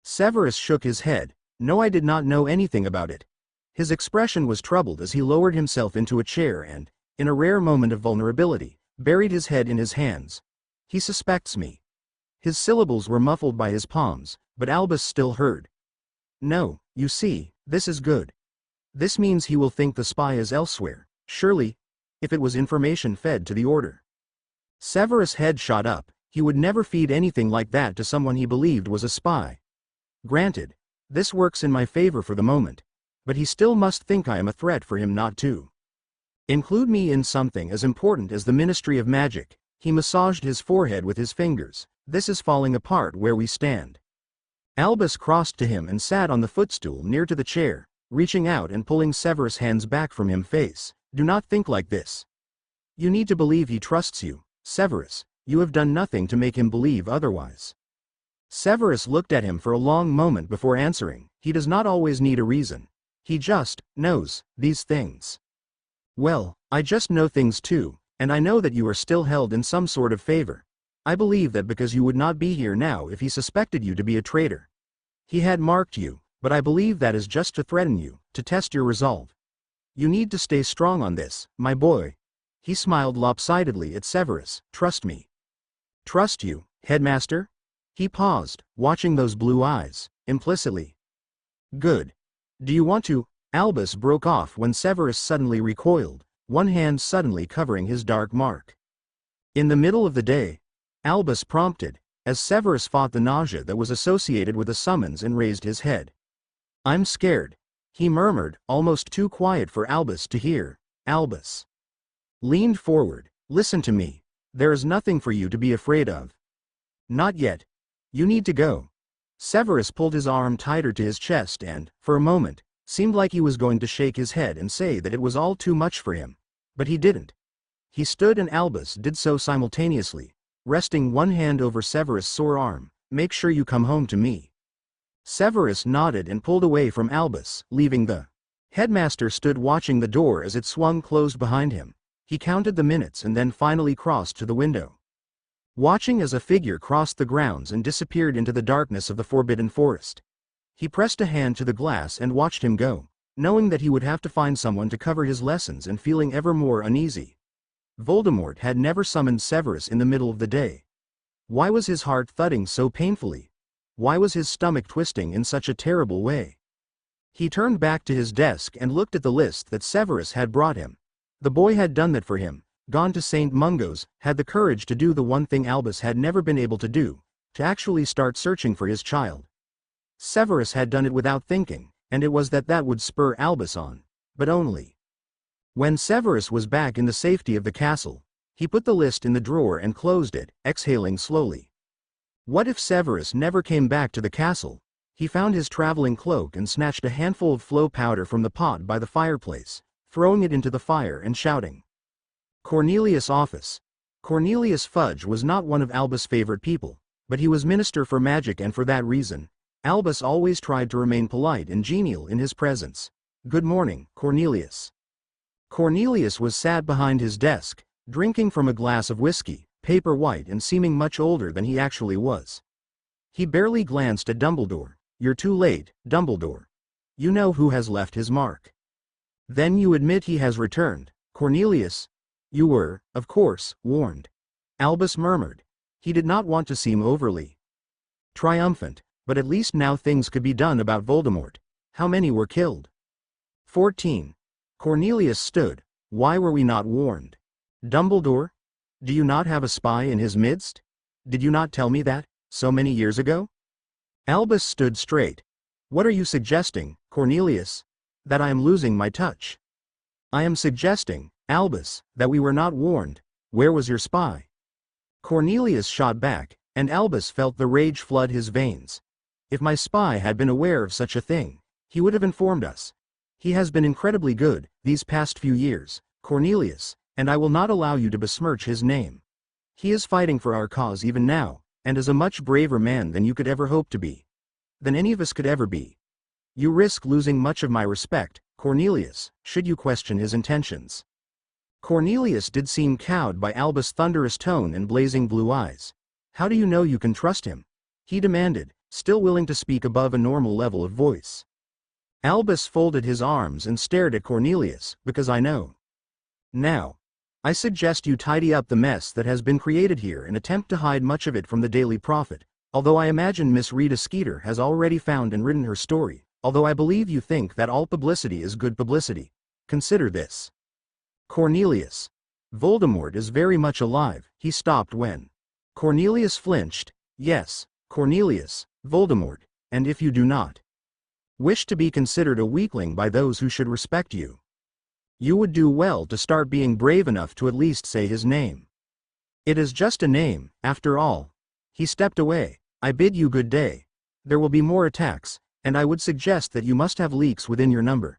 Severus shook his head. "No, I did not know anything about it." His expression was troubled as he lowered himself into a chair and, in a rare moment of vulnerability, buried his head in his hands. "He suspects me." His syllables were muffled by his palms, but Albus still heard. "No, you see, this is good. This means he will think the spy is elsewhere, surely, if it was information fed to the Order." Severus' head shot up. He would never feed anything like that to someone he believed was a spy. Granted, this works in my favor for the moment, but he still must think I am a threat for him not to include me in something as important as the Ministry of Magic. He massaged his forehead with his fingers. This is falling apart where we stand. Albus crossed to him and sat on the footstool near to the chair, reaching out and pulling Severus' hands back from him. Face, do not think like this. You need to believe he trusts you, Severus. You have done nothing to make him believe otherwise. Severus looked at him for a long moment before answering. He does not always need a reason. He just knows these things. Well, I just know things too, and I know that you are still held in some sort of favor. I believe that because you would not be here now if he suspected you to be a traitor. He had marked you, but I believe that is just to threaten you, to test your resolve. You need to stay strong on this, my boy. He smiled lopsidedly at Severus. Trust me. Trust you, headmaster? He paused, watching those blue eyes, implicitly. Good. Do you want to? Albus broke off when Severus suddenly recoiled, one hand suddenly covering his dark mark. In the middle of the day, Albus prompted, as Severus fought the nausea that was associated with the summons and raised his head. I'm scared, he murmured, almost too quiet for Albus to hear. Albus leaned forward. Listen to me. There is nothing for you to be afraid of. Not yet. You need to go. Severus pulled his arm tighter to his chest and, for a moment, seemed like he was going to shake his head and say that it was all too much for him. But he didn't. He stood and Albus did so simultaneously, resting one hand over Severus' sore arm. Make sure you come home to me. Severus nodded and pulled away from Albus, leaving the headmaster stood watching the door as it swung closed behind him. He counted the minutes and then finally crossed to the window, watching as a figure crossed the grounds and disappeared into the darkness of the forbidden forest. He pressed a hand to the glass and watched him go, knowing that he would have to find someone to cover his lessons and feeling ever more uneasy. Voldemort had never summoned Severus in the middle of the day. Why was his heart thudding so painfully? Why was his stomach twisting in such a terrible way? He turned back to his desk and looked at the list that Severus had brought him. The boy had done that for him, gone to St. Mungo's, had the courage to do the one thing Albus had never been able to do, to actually start searching for his child. Severus had done it without thinking, and it was that would spur Albus on, but only. When Severus was back in the safety of the castle, he put the list in the drawer and closed it, exhaling slowly. What if Severus never came back to the castle? He found his traveling cloak and snatched a handful of flow powder from the pot by the fireplace, throwing it into the fire and shouting. Cornelius' office. Cornelius Fudge was not one of Albus' favorite people, but he was Minister for Magic and for that reason, Albus always tried to remain polite and genial in his presence. Good morning, Cornelius. Cornelius was sat behind his desk, drinking from a glass of whiskey, paper white and seeming much older than he actually was. He barely glanced at Dumbledore. You're too late, Dumbledore. You know who has left his mark. Then you admit he has returned, Cornelius. You were, of course, warned. Albus murmured. He did not want to seem overly triumphant, but at least now things could be done about Voldemort. How many were killed? 14. Cornelius stood. Why were we not warned? Dumbledore? Do you not have a spy in his midst? Did you not tell me that, so many years ago? Albus stood straight. What are you suggesting, Cornelius? That I am losing my touch. I am suggesting, Albus, that we were not warned. Where was your spy? Cornelius shot back, and Albus felt the rage flood his veins. If my spy had been aware of such a thing, he would have informed us. He has been incredibly good, these past few years, Cornelius, and I will not allow you to besmirch his name. He is fighting for our cause even now, and is a much braver man than you could ever hope to be. Than any of us could ever be. You risk losing much of my respect, Cornelius, should you question his intentions. Cornelius did seem cowed by Albus' thunderous tone and blazing blue eyes. How do you know you can trust him? He demanded, still willing to speak above a normal level of voice. Albus folded his arms and stared at Cornelius. Because I know. Now, I suggest you tidy up the mess that has been created here and attempt to hide much of it from the Daily Prophet, although I imagine Miss Rita Skeeter has already found and written her story, although I believe you think that all publicity is good publicity. Consider this. Cornelius. Voldemort is very much alive. He stopped when Cornelius flinched. Yes, Cornelius, Voldemort, and if you do not wish to be considered a weakling by those who should respect you, you would do well to start being brave enough to at least say his name. It is just a name, after all. He stepped away. I bid you good day. There will be more attacks, and I would suggest that you must have leaks within your number.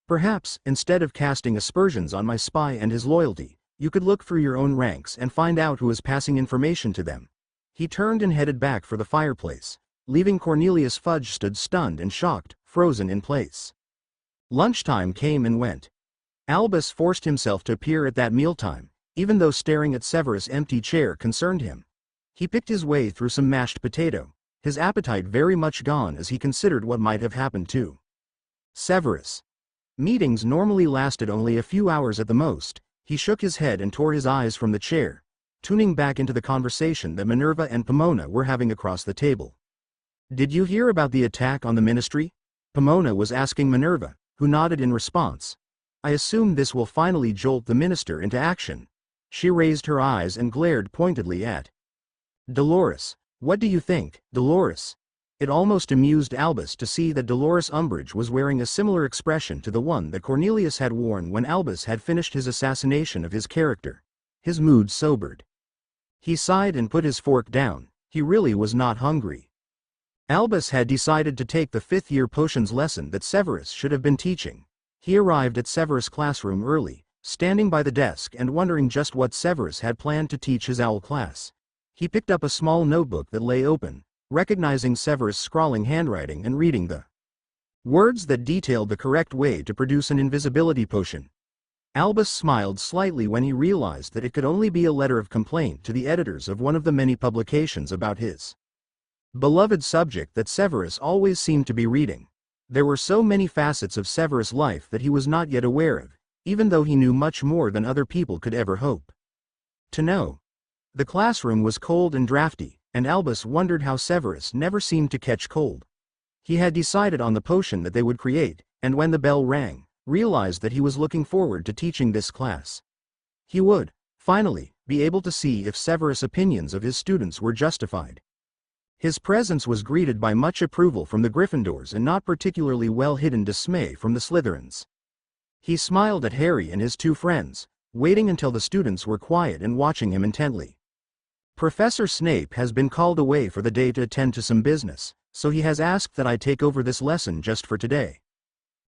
Perhaps, instead of casting aspersions on my spy and his loyalty, you could look through your own ranks and find out who is passing information to them. He turned and headed back for the fireplace, leaving Cornelius Fudge stood stunned and shocked, frozen in place. Lunchtime came and went. Albus forced himself to appear at that mealtime, even though staring at Severus' empty chair concerned him. He picked his way through some mashed potato, his appetite very much gone as he considered what might have happened to Severus. Meetings normally lasted only a few hours at the most. He shook his head and tore his eyes from the chair, tuning back into the conversation that Minerva and Pomona were having across the table. Did you hear about the attack on the ministry? Pomona was asking Minerva, who nodded in response. I assume this will finally jolt the minister into action. She raised her eyes and glared pointedly at Dolores. What do you think, Dolores? It almost amused Albus to see that Dolores Umbridge was wearing a similar expression to the one that Cornelius had worn when Albus had finished his assassination of his character. His mood sobered. He sighed and put his fork down. He really was not hungry. Albus had decided to take the fifth-year potions lesson that Severus should have been teaching. He arrived at Severus' classroom early, standing by the desk and wondering just what Severus had planned to teach his owl class. He picked up a small notebook that lay open, recognizing Severus' scrawling handwriting and reading the words that detailed the correct way to produce an invisibility potion. Albus smiled slightly when he realized that it could only be a letter of complaint to the editors of one of the many publications about his beloved subject that Severus always seemed to be reading. There were so many facets of Severus' life that he was not yet aware of, even though he knew much more than other people could ever hope to know. The classroom was cold and drafty, and Albus wondered how Severus never seemed to catch cold. He had decided on the potion that they would create, and when the bell rang, realized that he was looking forward to teaching this class. He would, finally, be able to see if Severus' opinions of his students were justified. His presence was greeted by much approval from the Gryffindors and not particularly well-hidden dismay from the Slytherins. He smiled at Harry and his two friends, waiting until the students were quiet and watching him intently. Professor Snape has been called away for the day to attend to some business, so he has asked that I take over this lesson just for today.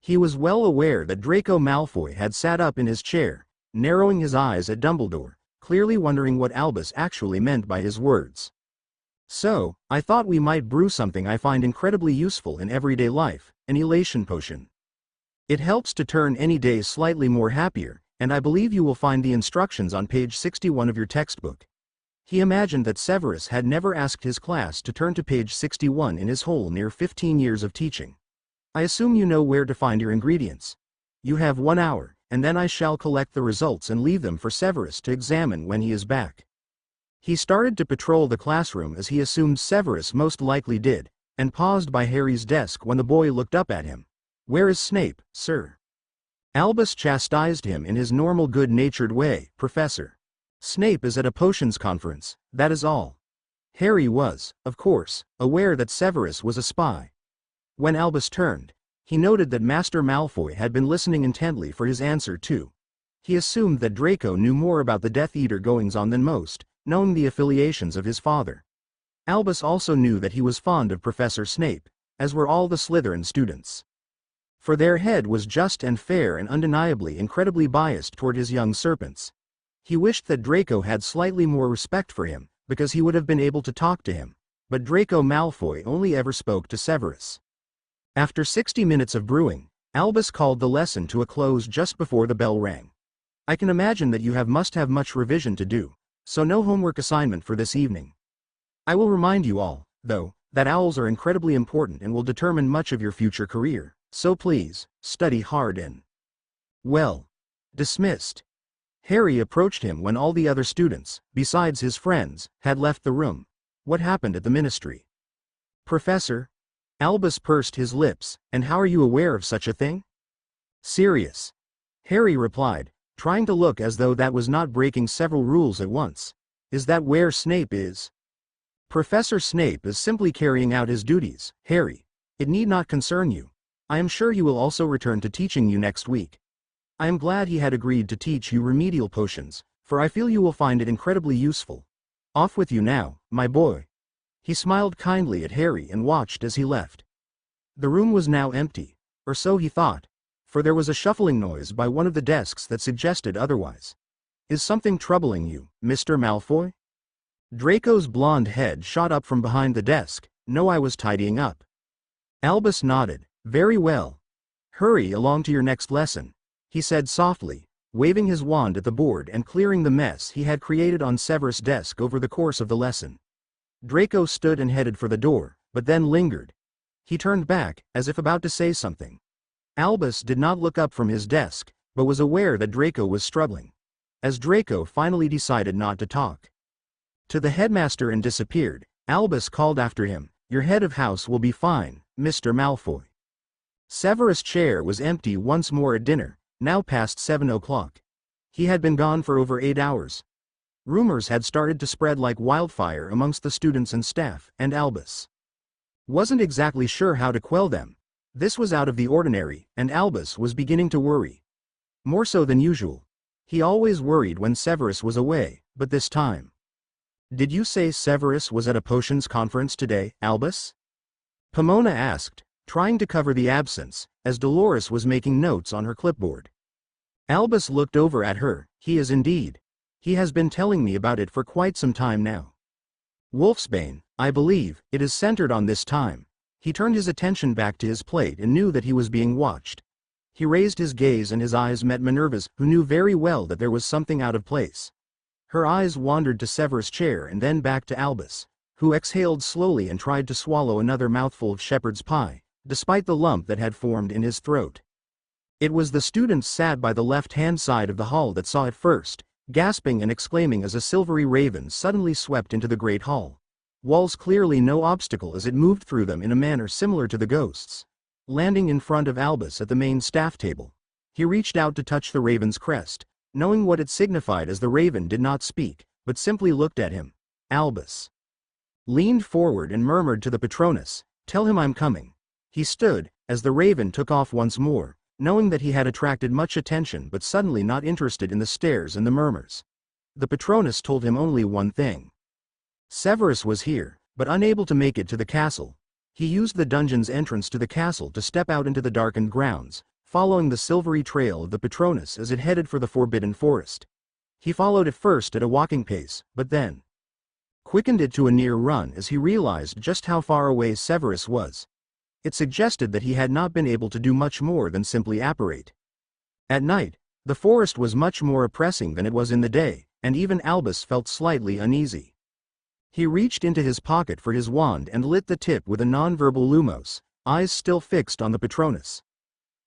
He was well aware that Draco Malfoy had sat up in his chair, narrowing his eyes at Dumbledore, clearly wondering what Albus actually meant by his words. So, I thought we might brew something I find incredibly useful in everyday life, an elation potion. It helps to turn any day slightly more happier, and I believe you will find the instructions on page 61 of your textbook. He imagined that Severus had never asked his class to turn to page 61 in his whole near 15 years of teaching. I assume you know where to find your ingredients. You have 1 hour, and then I shall collect the results and leave them for Severus to examine when he is back. He started to patrol the classroom as he assumed Severus most likely did, and paused by Harry's desk when the boy looked up at him. Where is Snape, sir? Albus chastised him in his normal good-natured way. Professor. Snape is at a potions conference, that is all. Harry was, of course, aware that Severus was a spy. When Albus turned, he noted that Master Malfoy had been listening intently for his answer too. He assumed that Draco knew more about the Death Eater goings-on than most, knowing the affiliations of his father. Albus also knew that he was fond of Professor Snape, as were all the Slytherin students. For their head was just and fair and undeniably incredibly biased toward his young serpents. He wished that Draco had slightly more respect for him, because he would have been able to talk to him, but Draco Malfoy only ever spoke to Severus. After 60 minutes of brewing, Albus called the lesson to a close just before the bell rang. I can imagine that you must have much revision to do, so no homework assignment for this evening. I will remind you all, though, that owls are incredibly important and will determine much of your future career, so please, study hard and well. Dismissed. Harry approached him when all the other students, besides his friends, had left the room. What happened at the ministry? Professor? Albus pursed his lips, and how are you aware of such a thing? Serious. Harry replied, trying to look as though that was not breaking several rules at once. Is that where Snape is? Professor Snape is simply carrying out his duties, Harry. It need not concern you. I am sure he will also return to teaching you next week. I am glad he had agreed to teach you remedial potions, for I feel you will find it incredibly useful. Off with you now, my boy. He smiled kindly at Harry and watched as he left. The room was now empty, or so he thought, for there was a shuffling noise by one of the desks that suggested otherwise. Is something troubling you, Mr. Malfoy? Draco's blonde head shot up from behind the desk. No, I was tidying up. Albus nodded. Very well. Hurry along to your next lesson, he said softly, waving his wand at the board and clearing the mess he had created on Severus' desk over the course of the lesson. Draco stood and headed for the door, but then lingered. He turned back, as if about to say something. Albus did not look up from his desk, but was aware that Draco was struggling. As Draco finally decided not to talk to the headmaster and disappeared, Albus called after him, Your head of house will be fine, Mr. Malfoy. Severus' chair was empty once more at dinner, now past 7 o'clock. He had been gone for over 8 hours. Rumors had started to spread like wildfire amongst the students and staff, and Albus wasn't exactly sure how to quell them. This was out of the ordinary, and Albus was beginning to worry. More so than usual. He always worried when Severus was away, but this time. Did you say Severus was at a potions conference today, Albus? Pomona asked, trying to cover the absence, as Dolores was making notes on her clipboard. Albus looked over at her. He is indeed. He has been telling me about it for quite some time now. Wolfsbane, I believe, it is centered on this time. He turned his attention back to his plate and knew that he was being watched. He raised his gaze and his eyes met Minerva's, who knew very well that there was something out of place. Her eyes wandered to Severus' chair and then back to Albus, who exhaled slowly and tried to swallow another mouthful of shepherd's pie, despite the lump that had formed in his throat. It was the students sat by the left-hand side of the hall that saw it first, gasping and exclaiming as a silvery raven suddenly swept into the great hall. Walls clearly no obstacle as it moved through them in a manner similar to the ghosts. Landing in front of Albus at the main staff table, he reached out to touch the raven's crest, knowing what it signified as the raven did not speak, but simply looked at him. Albus leaned forward and murmured to the patronus, Tell him I'm coming. He stood, as the raven took off once more, knowing that he had attracted much attention but suddenly not interested in the stares and the murmurs. The patronus told him only one thing. Severus was here, but unable to make it to the castle. He used the dungeon's entrance to the castle to step out into the darkened grounds, following the silvery trail of the patronus as it headed for the forbidden forest. He followed it first at a walking pace, but then quickened it to a near run as he realized just how far away Severus was. It suggested that he had not been able to do much more than simply apparate. At night, the forest was much more oppressing than it was in the day, and even Albus felt slightly uneasy. He reached into his pocket for his wand and lit the tip with a non-verbal lumos, eyes still fixed on the patronus.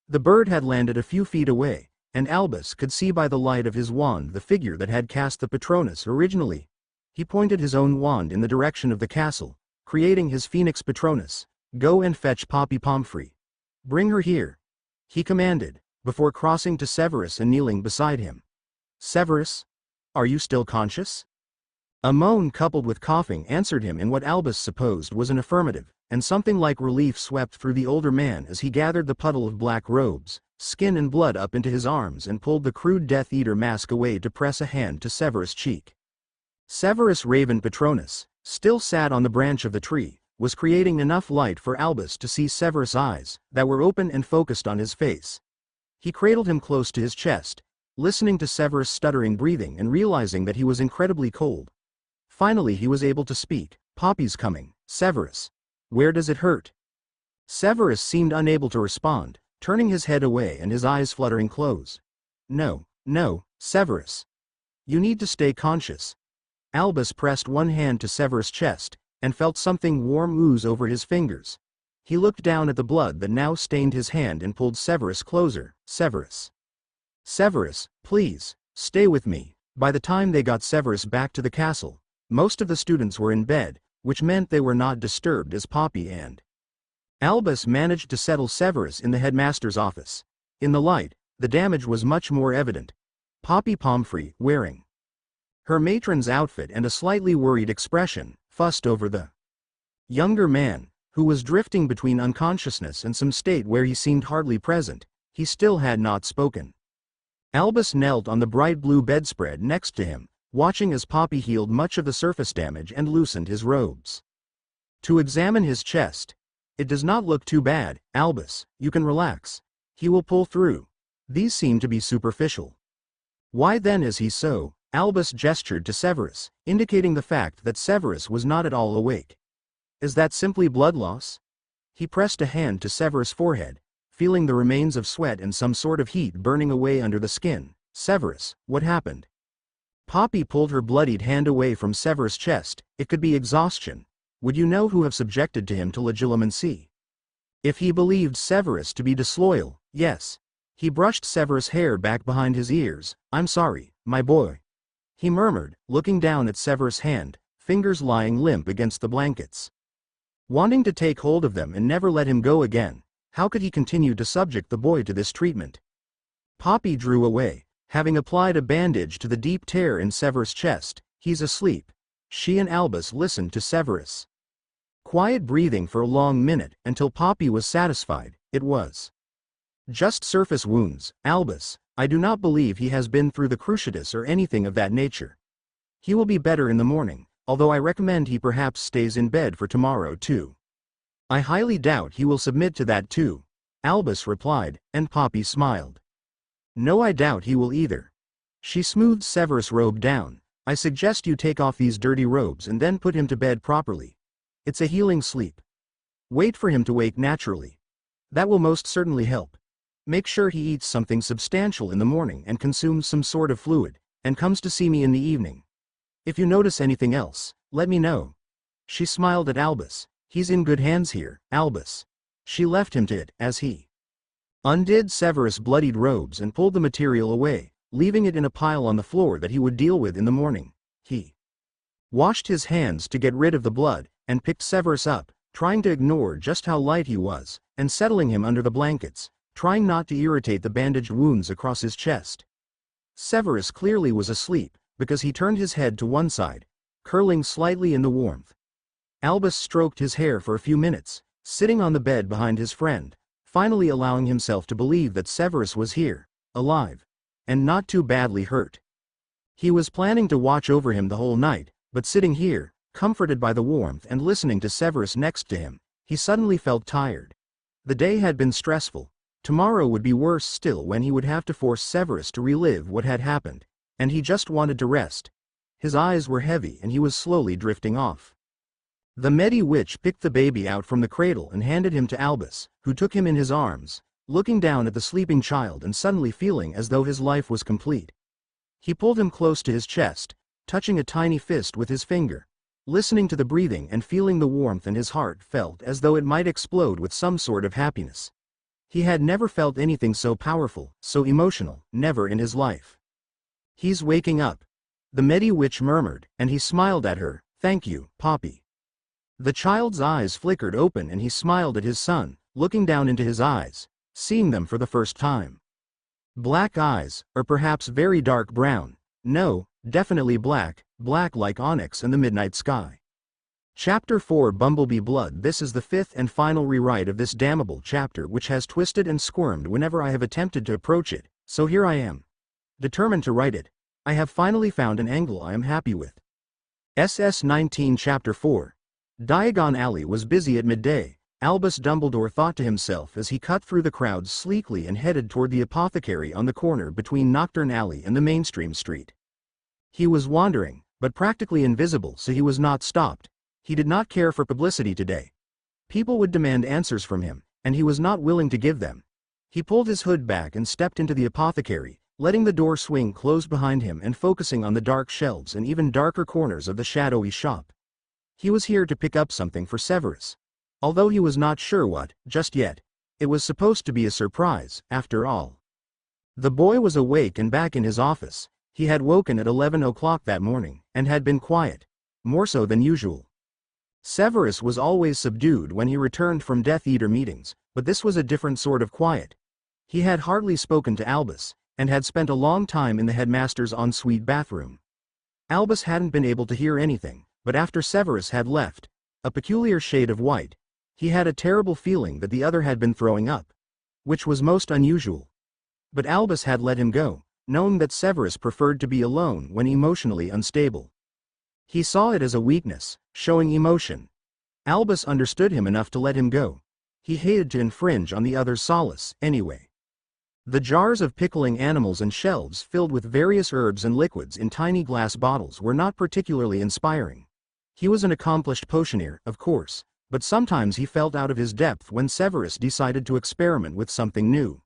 The bird had landed a few feet away, and Albus could see by the light of his wand the figure that had cast the patronus originally. He pointed his own wand in the direction of the castle, creating his phoenix patronus. Go and fetch Poppy Pomfrey. Bring her here, he commanded, before crossing to Severus and kneeling beside him. Severus? Are you still conscious? A moan coupled with coughing answered him in what Albus supposed was an affirmative, and something like relief swept through the older man as he gathered the puddle of black robes, skin and blood up into his arms and pulled the crude Death Eater mask away to press a hand to Severus' cheek. Severus Raven Patronus, still sat on the branch of the tree, was creating enough light for Albus to see Severus' eyes, that were open and focused on his face. He cradled him close to his chest, listening to Severus' stuttering breathing and realizing that he was incredibly cold. Finally he was able to speak. Poppy's coming, Severus. Where does it hurt? Severus seemed unable to respond, turning his head away and his eyes fluttering close. No, Severus. You need to stay conscious. Albus pressed one hand to Severus' chest, and felt something warm ooze over his fingers. He looked down at the blood that now stained his hand and pulled Severus closer. Severus. Severus, please, stay with me. By the time they got Severus back to the castle, most of the students were in bed, which meant they were not disturbed as Poppy and Albus managed to settle Severus in the headmaster's office. In the light, the damage was much more evident. Poppy Pomfrey, wearing Her matron's outfit and a slightly worried expression fussed over the younger man, who was drifting between unconsciousness and some state where he seemed hardly present. He still had not spoken. Albus knelt on the bright blue bedspread next to him, watching as Poppy healed much of the surface damage and loosened his robes. To examine his chest. It does not look too bad, Albus, you can relax. He will pull through. These seem to be superficial. Why then is he so? Albus gestured to Severus, indicating the fact that Severus was not at all awake. Is that simply blood loss? He pressed a hand to Severus' forehead, feeling the remains of sweat and some sort of heat burning away under the skin. Severus, what happened? Poppy pulled her bloodied hand away from Severus' chest. It could be exhaustion. Would you know who have subjected to him to legilimency? If he believed Severus to be disloyal, yes. He brushed Severus' hair back behind his ears. I'm sorry, my boy. He murmured, looking down at Severus' hand, fingers lying limp against the blankets. Wanting to take hold of them and never let him go again, how could he continue to subject the boy to this treatment? Poppy drew away, having applied a bandage to the deep tear in Severus' chest. He's asleep. She and Albus listened to Severus. Quiet breathing for a long minute, until Poppy was satisfied. It was just surface wounds, Albus. I do not believe he has been through the cruciatus or anything of that nature. He will be better in the morning, although I recommend he perhaps stays in bed for tomorrow too. I highly doubt he will submit to that too, Albus replied, and Poppy smiled. No, I doubt he will either. She smoothed Severus' robe down. I suggest you take off these dirty robes and then put him to bed properly. It's a healing sleep. Wait for him to wake naturally. That will most certainly help. Make sure he eats something substantial in the morning and consumes some sort of fluid, and comes to see me in the evening. If you notice anything else, let me know. She smiled at Albus. He's in good hands here, Albus. She left him to it, as he undid Severus' bloodied robes and pulled the material away, leaving it in a pile on the floor that he would deal with in the morning. He washed his hands to get rid of the blood, and picked Severus up, trying to ignore just how light he was, and settling him under the blankets, trying not to irritate the bandaged wounds across his chest. Severus clearly was asleep, because he turned his head to one side, curling slightly in the warmth. Albus stroked his hair for a few minutes, sitting on the bed behind his friend, finally allowing himself to believe that Severus was here, alive, and not too badly hurt. He was planning to watch over him the whole night, but sitting here, comforted by the warmth and listening to Severus next to him, he suddenly felt tired. The day had been stressful. Tomorrow would be worse still when he would have to force Severus to relive what had happened, and he just wanted to rest. His eyes were heavy and he was slowly drifting off. The Medi witch picked the baby out from the cradle and handed him to Albus, who took him in his arms, looking down at the sleeping child and suddenly feeling as though his life was complete. He pulled him close to his chest, touching a tiny fist with his finger, listening to the breathing and feeling the warmth, and his heart felt as though it might explode with some sort of happiness. He had never felt anything so powerful, so emotional, never in his life. He's waking up, the Medi witch murmured, and he smiled at her. Thank you, Poppy. The child's eyes flickered open and he smiled at his son, looking down into his eyes, seeing them for the first time. Black eyes, or perhaps very dark brown. No, definitely black, black like onyx in the midnight sky. Chapter 4 Bumblebee Blood. This is the fifth and final rewrite of this damnable chapter, which has twisted and squirmed whenever I have attempted to approach it, so here I am, determined to write it. I have finally found an angle I am happy with. SS19 Chapter 4. Diagon Alley was busy at midday, Albus Dumbledore thought to himself as he cut through the crowd sleekly and headed toward the apothecary on the corner between Nocturne Alley and the mainstream street. He was wandering, but practically invisible, so he was not stopped. He did not care for publicity today. People would demand answers from him, and he was not willing to give them. He pulled his hood back and stepped into the apothecary, letting the door swing closed behind him and focusing on the dark shelves and even darker corners of the shadowy shop. He was here to pick up something for Severus. Although he was not sure what, just yet. It was supposed to be a surprise, after all. The boy was awake and back in his office. He had woken at 11 o'clock that morning, and had been quiet. More so than usual. Severus was always subdued when he returned from Death Eater meetings, but this was a different sort of quiet. He had hardly spoken to Albus, and had spent a long time in the headmaster's ensuite bathroom. Albus hadn't been able to hear anything, but after Severus had left, a peculiar shade of white, he had a terrible feeling that the other had been throwing up, which was most unusual. But Albus had let him go, knowing that Severus preferred to be alone when emotionally unstable. He saw it as a weakness, showing emotion. Albus understood him enough to let him go. He hated to infringe on the other's solace, anyway. The jars of pickling animals and shelves filled with various herbs and liquids in tiny glass bottles were not particularly inspiring. He was an accomplished potioneer, of course, but sometimes he felt out of his depth when Severus decided to experiment with something new.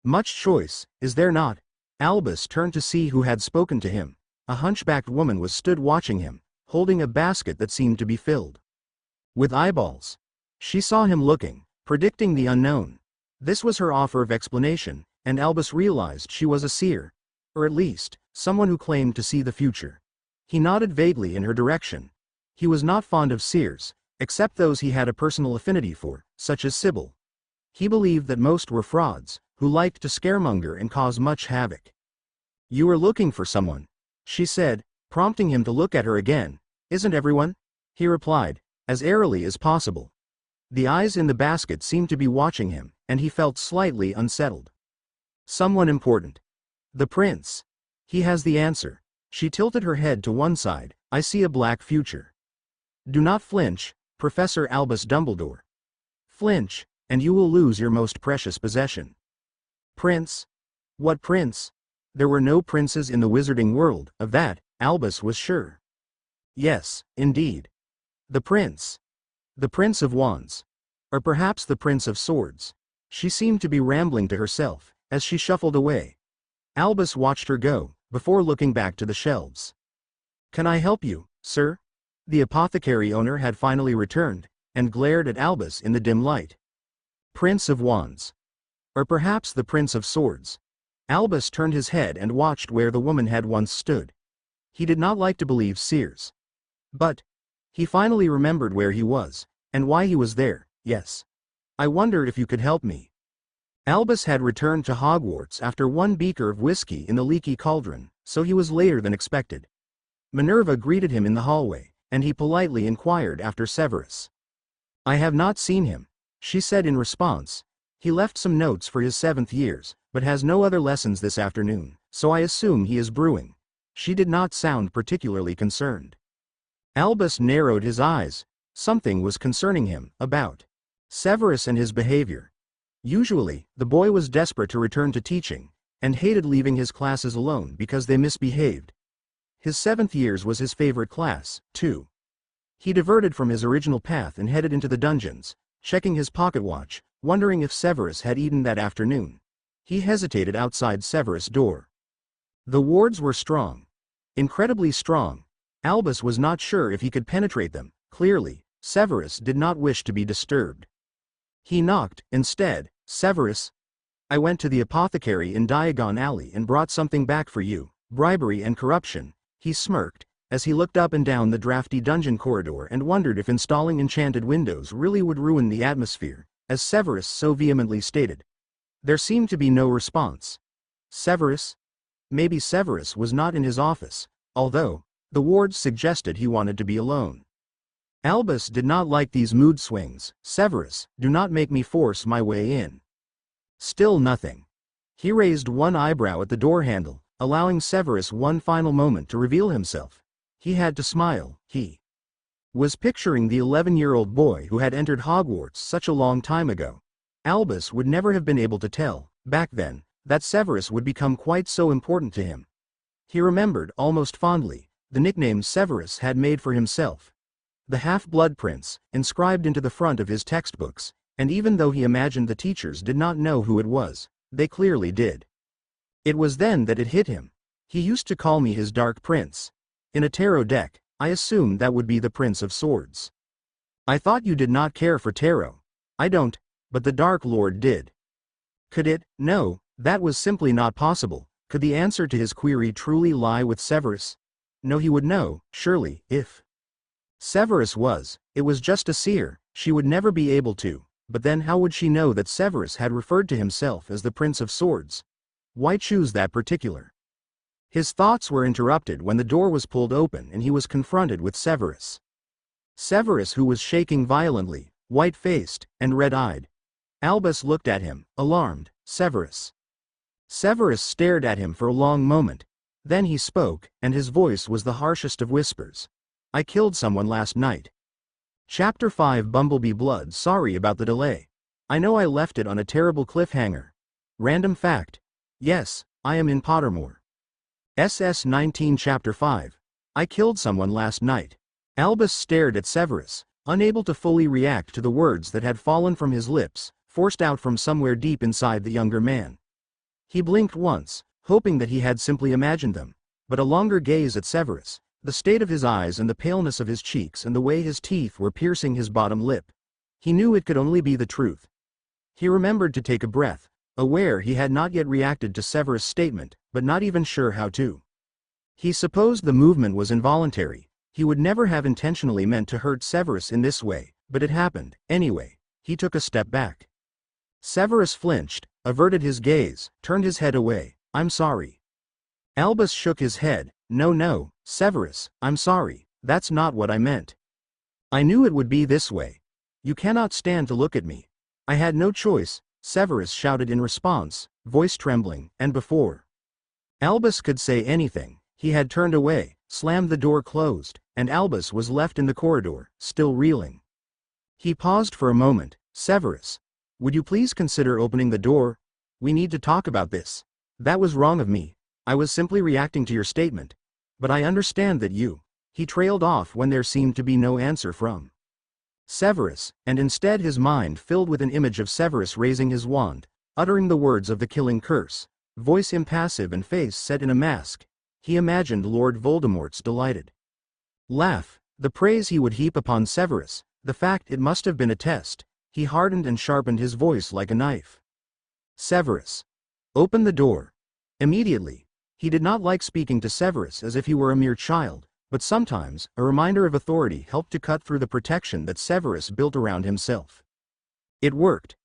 Much choice, is there not? Albus turned to see who had spoken to him. A hunchbacked woman was stood watching him, holding a basket that seemed to be filled with eyeballs. She saw him looking, predicting the unknown. This was her offer of explanation, and Albus realized she was a seer, or at least, someone who claimed to see the future. He nodded vaguely in her direction. He was not fond of seers, except those he had a personal affinity for, such as Sybil. He believed that most were frauds, who liked to scaremonger and cause much havoc. "You are looking for someone," she said, prompting him to look at her again. "Isn't everyone?" he replied, as airily as possible. The eyes in the basket seemed to be watching him, and he felt slightly unsettled. "Someone important. The prince. He has the answer." She tilted her head to one side. "I see a black future. Do not flinch, Professor Albus Dumbledore. Flinch, and you will lose your most precious possession." Prince? What prince? There were no princes in the wizarding world, of that, Albus was sure. Yes, indeed. The prince. The Prince of Wands. Or perhaps the Prince of Swords. She seemed to be rambling to herself, as she shuffled away. Albus watched her go, before looking back to the shelves. "Can I help you, sir?" The apothecary owner had finally returned, and glared at Albus in the dim light. Prince of Wands. Or perhaps the Prince of Swords. Albus turned his head and watched where the woman had once stood. He did not like to believe seers. But he finally remembered where he was, and why he was there. "Yes. I wonder if you could help me." Albus had returned to Hogwarts after one beaker of whiskey in the leaky cauldron, so he was later than expected. Minerva greeted him in the hallway, and he politely inquired after Severus. "I have not seen him," she said in response. "He left some notes for his 7th years, but has no other lessons this afternoon, so I assume he is brewing." She did not sound particularly concerned. Albus narrowed his eyes. Something was concerning him, about Severus and his behavior. Usually, the boy was desperate to return to teaching, and hated leaving his classes alone because they misbehaved. His 7th years was his favorite class, too. He diverted from his original path and headed into the dungeons, checking his pocket watch, wondering if Severus had eaten that afternoon. He hesitated outside Severus' door. The wards were strong. Incredibly strong. Albus was not sure if he could penetrate them. Clearly, Severus did not wish to be disturbed. He knocked, instead. "Severus? I went to the apothecary in Diagon Alley and brought something back for you. Bribery and corruption." He smirked, as he looked up and down the drafty dungeon corridor and wondered if installing enchanted windows really would ruin the atmosphere, as Severus so vehemently stated. There seemed to be no response. Severus? Maybe Severus was not in his office, although the wards suggested he wanted to be alone. Albus did not like these mood swings. "Severus, do not make me force my way in." Still nothing. He raised one eyebrow at the door handle, allowing Severus one final moment to reveal himself. He had to smile. He was picturing the 11-year-old boy who had entered Hogwarts such a long time ago. Albus would never have been able to tell, back then, that Severus would become quite so important to him. He remembered, almost fondly, the nickname Severus had made for himself. The Half-Blood Prince, inscribed into the front of his textbooks, and even though he imagined the teachers did not know who it was, they clearly did. It was then that it hit him. "He used to call me his Dark Prince. In a tarot deck, I assumed that would be the Prince of Swords. I thought you did not care for tarot." "I don't, but the Dark Lord did." Could it? No, that was simply not possible. Could the answer to his query truly lie with Severus? No, he would know, surely, if Severus was. It was just a seer. She would never be able to. But then how would she know that Severus had referred to himself as the Prince of Swords? Why choose that particular His thoughts were interrupted when the door was pulled open and he was confronted with Severus. Severus, who was shaking violently, white-faced, and red-eyed. Albus looked at him, alarmed. Severus. Severus stared at him for a long moment. Then he spoke, and his voice was the harshest of whispers. I killed someone last night. Chapter 5 Bumblebee Blood. Sorry about the delay. I know I left it on a terrible cliffhanger. Random fact. Yes, I am in Pottermore. SS19 Chapter 5. I killed someone last night. Albus stared at Severus, unable to fully react to the words that had fallen from his lips, forced out from somewhere deep inside the younger man. He blinked once, hoping that he had simply imagined them, but a longer gaze at Severus, the state of his eyes and the paleness of his cheeks and the way his teeth were piercing his bottom lip. He knew it could only be the truth. He remembered to take a breath, aware he had not yet reacted to Severus' statement, but not even sure how to. He supposed the movement was involuntary. He would never have intentionally meant to hurt Severus in this way, but it happened. Anyway, he took a step back. Severus flinched, averted his gaze, turned his head away. I'm sorry. Albus shook his head. No, Severus, I'm sorry, that's not what I meant. I knew it would be this way. You cannot stand to look at me. I had no choice, Severus shouted in response, voice trembling, and before Albus could say anything, he had turned away, slammed the door closed, and Albus was left in the corridor, still reeling. He paused for a moment. Severus, would you please consider opening the door? We need to talk about this. That was wrong of me. I was simply reacting to your statement. But I understand that you. He trailed off when there seemed to be no answer from Severus, and instead his mind filled with an image of Severus raising his wand, uttering the words of the killing curse, voice impassive and face set in a mask. He imagined Lord Voldemort's delighted laugh, the praise he would heap upon Severus, the fact it must have been a test. He hardened and sharpened his voice like a knife. Severus. Open the door. Immediately. He did not like speaking to Severus as if he were a mere child, but sometimes, a reminder of authority helped to cut through the protection that Severus built around himself. It worked.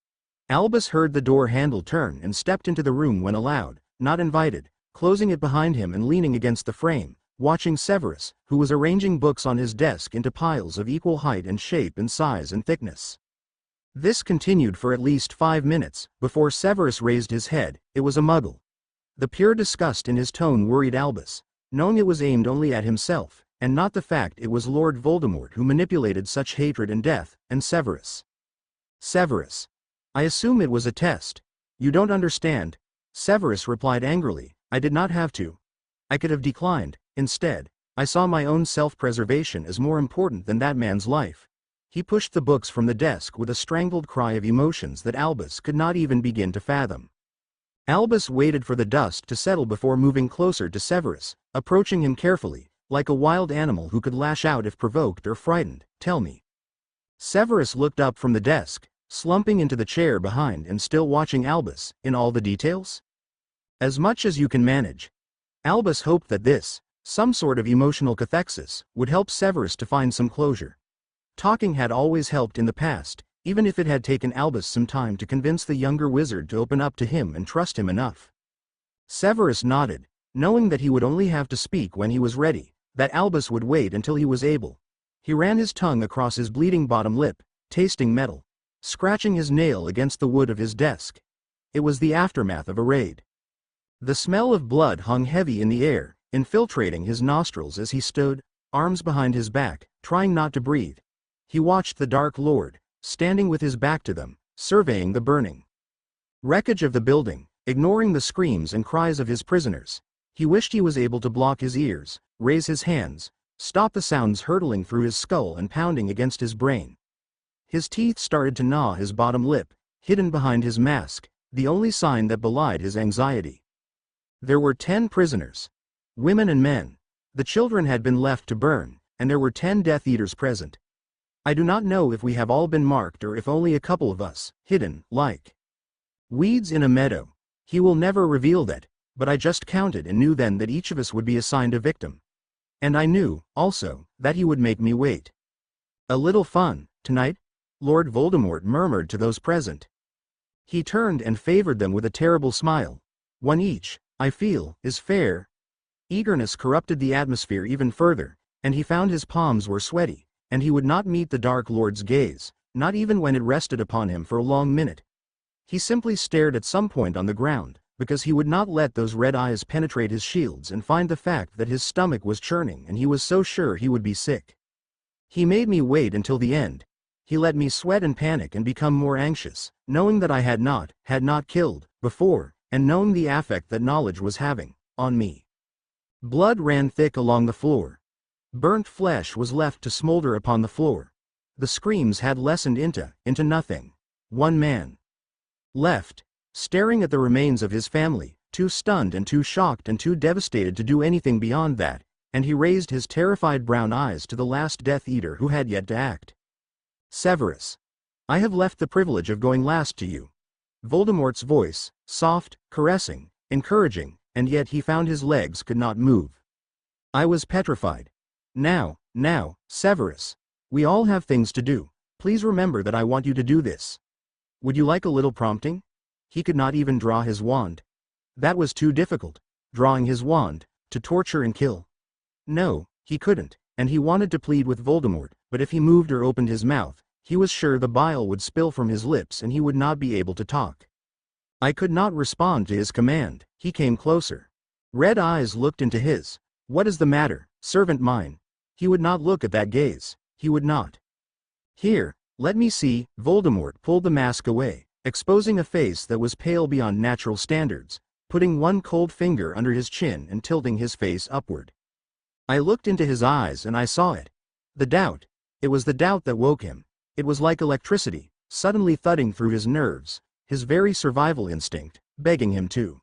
Albus heard the door handle turn and stepped into the room when allowed, not invited, closing it behind him and leaning against the frame, watching Severus, who was arranging books on his desk into piles of equal height and shape and size and thickness. This continued for at least 5 minutes, before Severus raised his head. It was a muggle. The pure disgust in his tone worried Albus, knowing it was aimed only at himself, and not the fact it was Lord Voldemort who manipulated such hatred and death, and Severus. Severus. I assume it was a test. You don't understand. Severus replied angrily, I did not have to. I could have declined. Instead, I saw my own self-preservation as more important than that man's life. He pushed the books from the desk with a strangled cry of emotions that Albus could not even begin to fathom. Albus waited for the dust to settle before moving closer to Severus, approaching him carefully, like a wild animal who could lash out if provoked or frightened. Tell me. Severus looked up from the desk, slumping into the chair behind and still watching Albus. In all the details? As much as you can manage. Albus hoped that this, some sort of emotional cathexis, would help Severus to find some closure. Talking had always helped in the past, even if it had taken Albus some time to convince the younger wizard to open up to him and trust him enough. Severus nodded, knowing that he would only have to speak when he was ready, that Albus would wait until he was able. He ran his tongue across his bleeding bottom lip, tasting metal, scratching his nail against the wood of his desk. It was the aftermath of a raid. The smell of blood hung heavy in the air, infiltrating his nostrils as he stood, arms behind his back, trying not to breathe. He watched the Dark Lord, standing with his back to them, surveying the burning wreckage of the building, ignoring the screams and cries of his prisoners. He wished he was able to block his ears, raise his hands, stop the sounds hurtling through his skull and pounding against his brain. His teeth started to gnaw his bottom lip, hidden behind his mask, the only sign that belied his anxiety. There were 10 prisoners. Women and men. The children had been left to burn, and there were 10 Death Eaters present. I do not know if we have all been marked or if only a couple of us, hidden, like weeds in a meadow. He will never reveal that, but I just counted and knew then that each of us would be assigned a victim. And I knew, also, that he would make me wait. A little fun, tonight? Lord Voldemort murmured to those present. He turned and favored them with a terrible smile. One each, I feel, is fair. Eagerness corrupted the atmosphere even further, and he found his palms were sweaty, and he would not meet the Dark Lord's gaze, not even when it rested upon him for a long minute. He simply stared at some point on the ground, because he would not let those red eyes penetrate his shields and find the fact that his stomach was churning and he was so sure he would be sick. He made me wait until the end. He let me sweat and panic and become more anxious, knowing that I had not killed, before, and knowing the affect that knowledge was having, on me. Blood ran thick along the floor. Burnt flesh was left to smolder upon the floor. The screams had lessened into nothing. One man left, staring at the remains of his family, too stunned and too shocked and too devastated to do anything beyond that, and he raised his terrified brown eyes to the last Death Eater who had yet to act. Severus. I have left the privilege of going last to you. Voldemort's voice, soft, caressing, encouraging, and yet he found his legs could not move. I was petrified. Now, Severus. We all have things to do. Please remember that I want you to do this. Would you like a little prompting? He could not even draw his wand. That was too difficult. Drawing his wand, to torture and kill. No, he couldn't, and he wanted to plead with Voldemort, but if he moved or opened his mouth, he was sure the bile would spill from his lips and he would not be able to talk. I could not respond to his command. He came closer. Red eyes looked into his. What is the matter, servant mine? He would not look at that gaze. He would not. Here, let me see. Voldemort pulled the mask away, exposing a face that was pale beyond natural standards, putting one cold finger under his chin and tilting his face upward. I looked into his eyes and I saw it. The doubt. It was the doubt that woke him. It was like electricity, suddenly thudding through his nerves, his very survival instinct, begging him to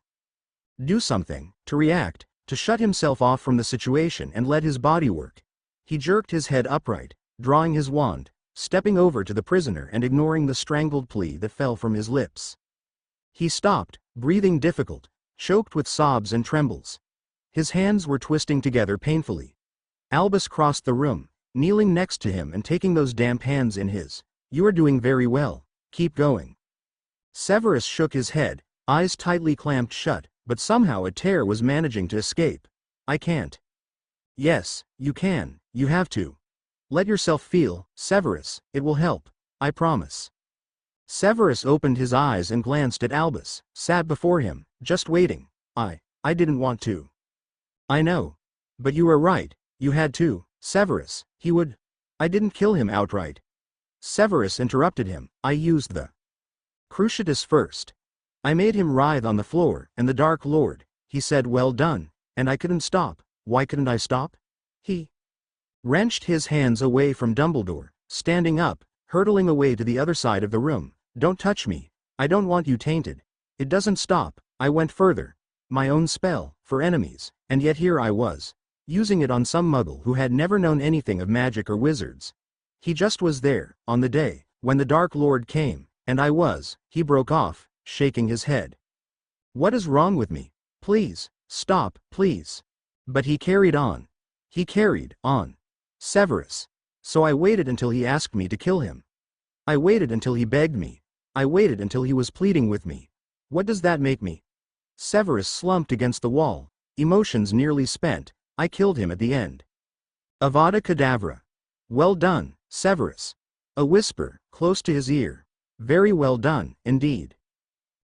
do something, to react, to shut himself off from the situation and let his body work. He jerked his head upright, drawing his wand, stepping over to the prisoner and ignoring the strangled plea that fell from his lips. He stopped, breathing difficult, choked with sobs and trembles. His hands were twisting together painfully. Albus crossed the room, kneeling next to him and taking those damp hands in his. You are doing very well. Keep going. Severus shook his head, eyes tightly clamped shut, but somehow a tear was managing to escape. I can't. Yes, you can. You have to. Let yourself feel, Severus, it will help. I promise. Severus opened his eyes and glanced at Albus, sat before him, just waiting. I didn't want to. I know. But you are right, you had to, Severus, he would. I didn't kill him outright. Severus interrupted him. I used the cruciatus first. I made him writhe on the floor, and the Dark Lord, he said well done, and I couldn't stop. Why couldn't I stop? He wrenched his hands away from Dumbledore, standing up, hurtling away to the other side of the room. Don't touch me. I don't want you tainted. It doesn't stop. I went further. My own spell, for enemies, and yet here I was, using it on some muggle who had never known anything of magic or wizards. He just was there, on the day, when the Dark Lord came, and I was. He broke off, shaking his head. What is wrong with me? Please, stop, please. But he carried on. He carried on. Severus. So I waited until he asked me to kill him. I waited until he begged me. I waited until he was pleading with me. What does that make me? Severus slumped against the wall, emotions nearly spent. I killed him at the end. Avada Kedavra. Well done, Severus. A whisper, close to his ear. Very well done, indeed.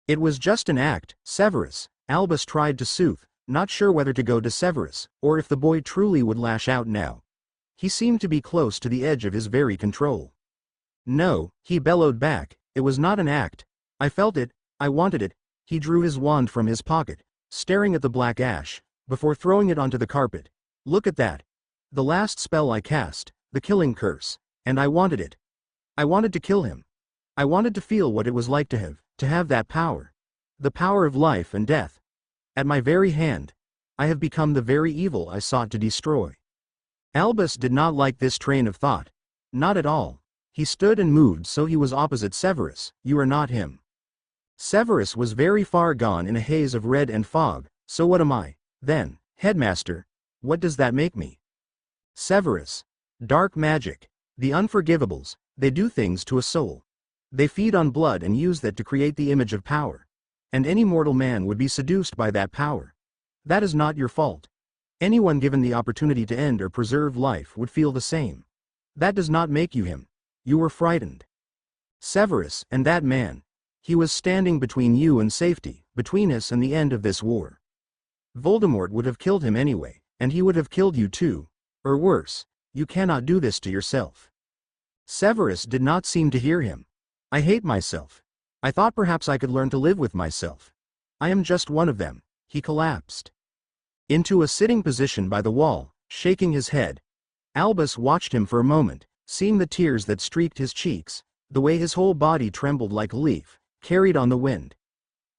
It was just an act, Severus. Albus tried to soothe, not sure whether to go to Severus, or if the boy truly would lash out now. He seemed to be close to the edge of his very control. No, he bellowed back, it was not an act. I felt it, I wanted it. He drew his wand from his pocket, staring at the black ash, before throwing it onto the carpet. Look at that. The last spell I cast, the killing curse, and I wanted it. I wanted to kill him. I wanted to feel what it was like to have that power. The power of life and death. At my very hand. I have become the very evil I sought to destroy. Albus did not like this train of thought. Not at all. He stood and moved so he was opposite Severus. You are not him. Severus was very far gone in a haze of red and fog. So what am I, then, headmaster? What does that make me? Severus. Dark magic. The unforgivables, they do things to a soul. They feed on blood and use that to create the image of power. And any mortal man would be seduced by that power. That is not your fault. Anyone given the opportunity to end or preserve life would feel the same. That does not make you him. You were frightened. Severus, and that man. He was standing between you and safety, between us and the end of this war. Voldemort would have killed him anyway, and he would have killed you too. Or worse, you cannot do this to yourself. Severus did not seem to hear him. I hate myself. I thought perhaps I could learn to live with myself. I am just one of them. He collapsed into a sitting position by the wall, shaking his head. Albus watched him for a moment, seeing the tears that streaked his cheeks, the way his whole body trembled like a leaf, carried on the wind.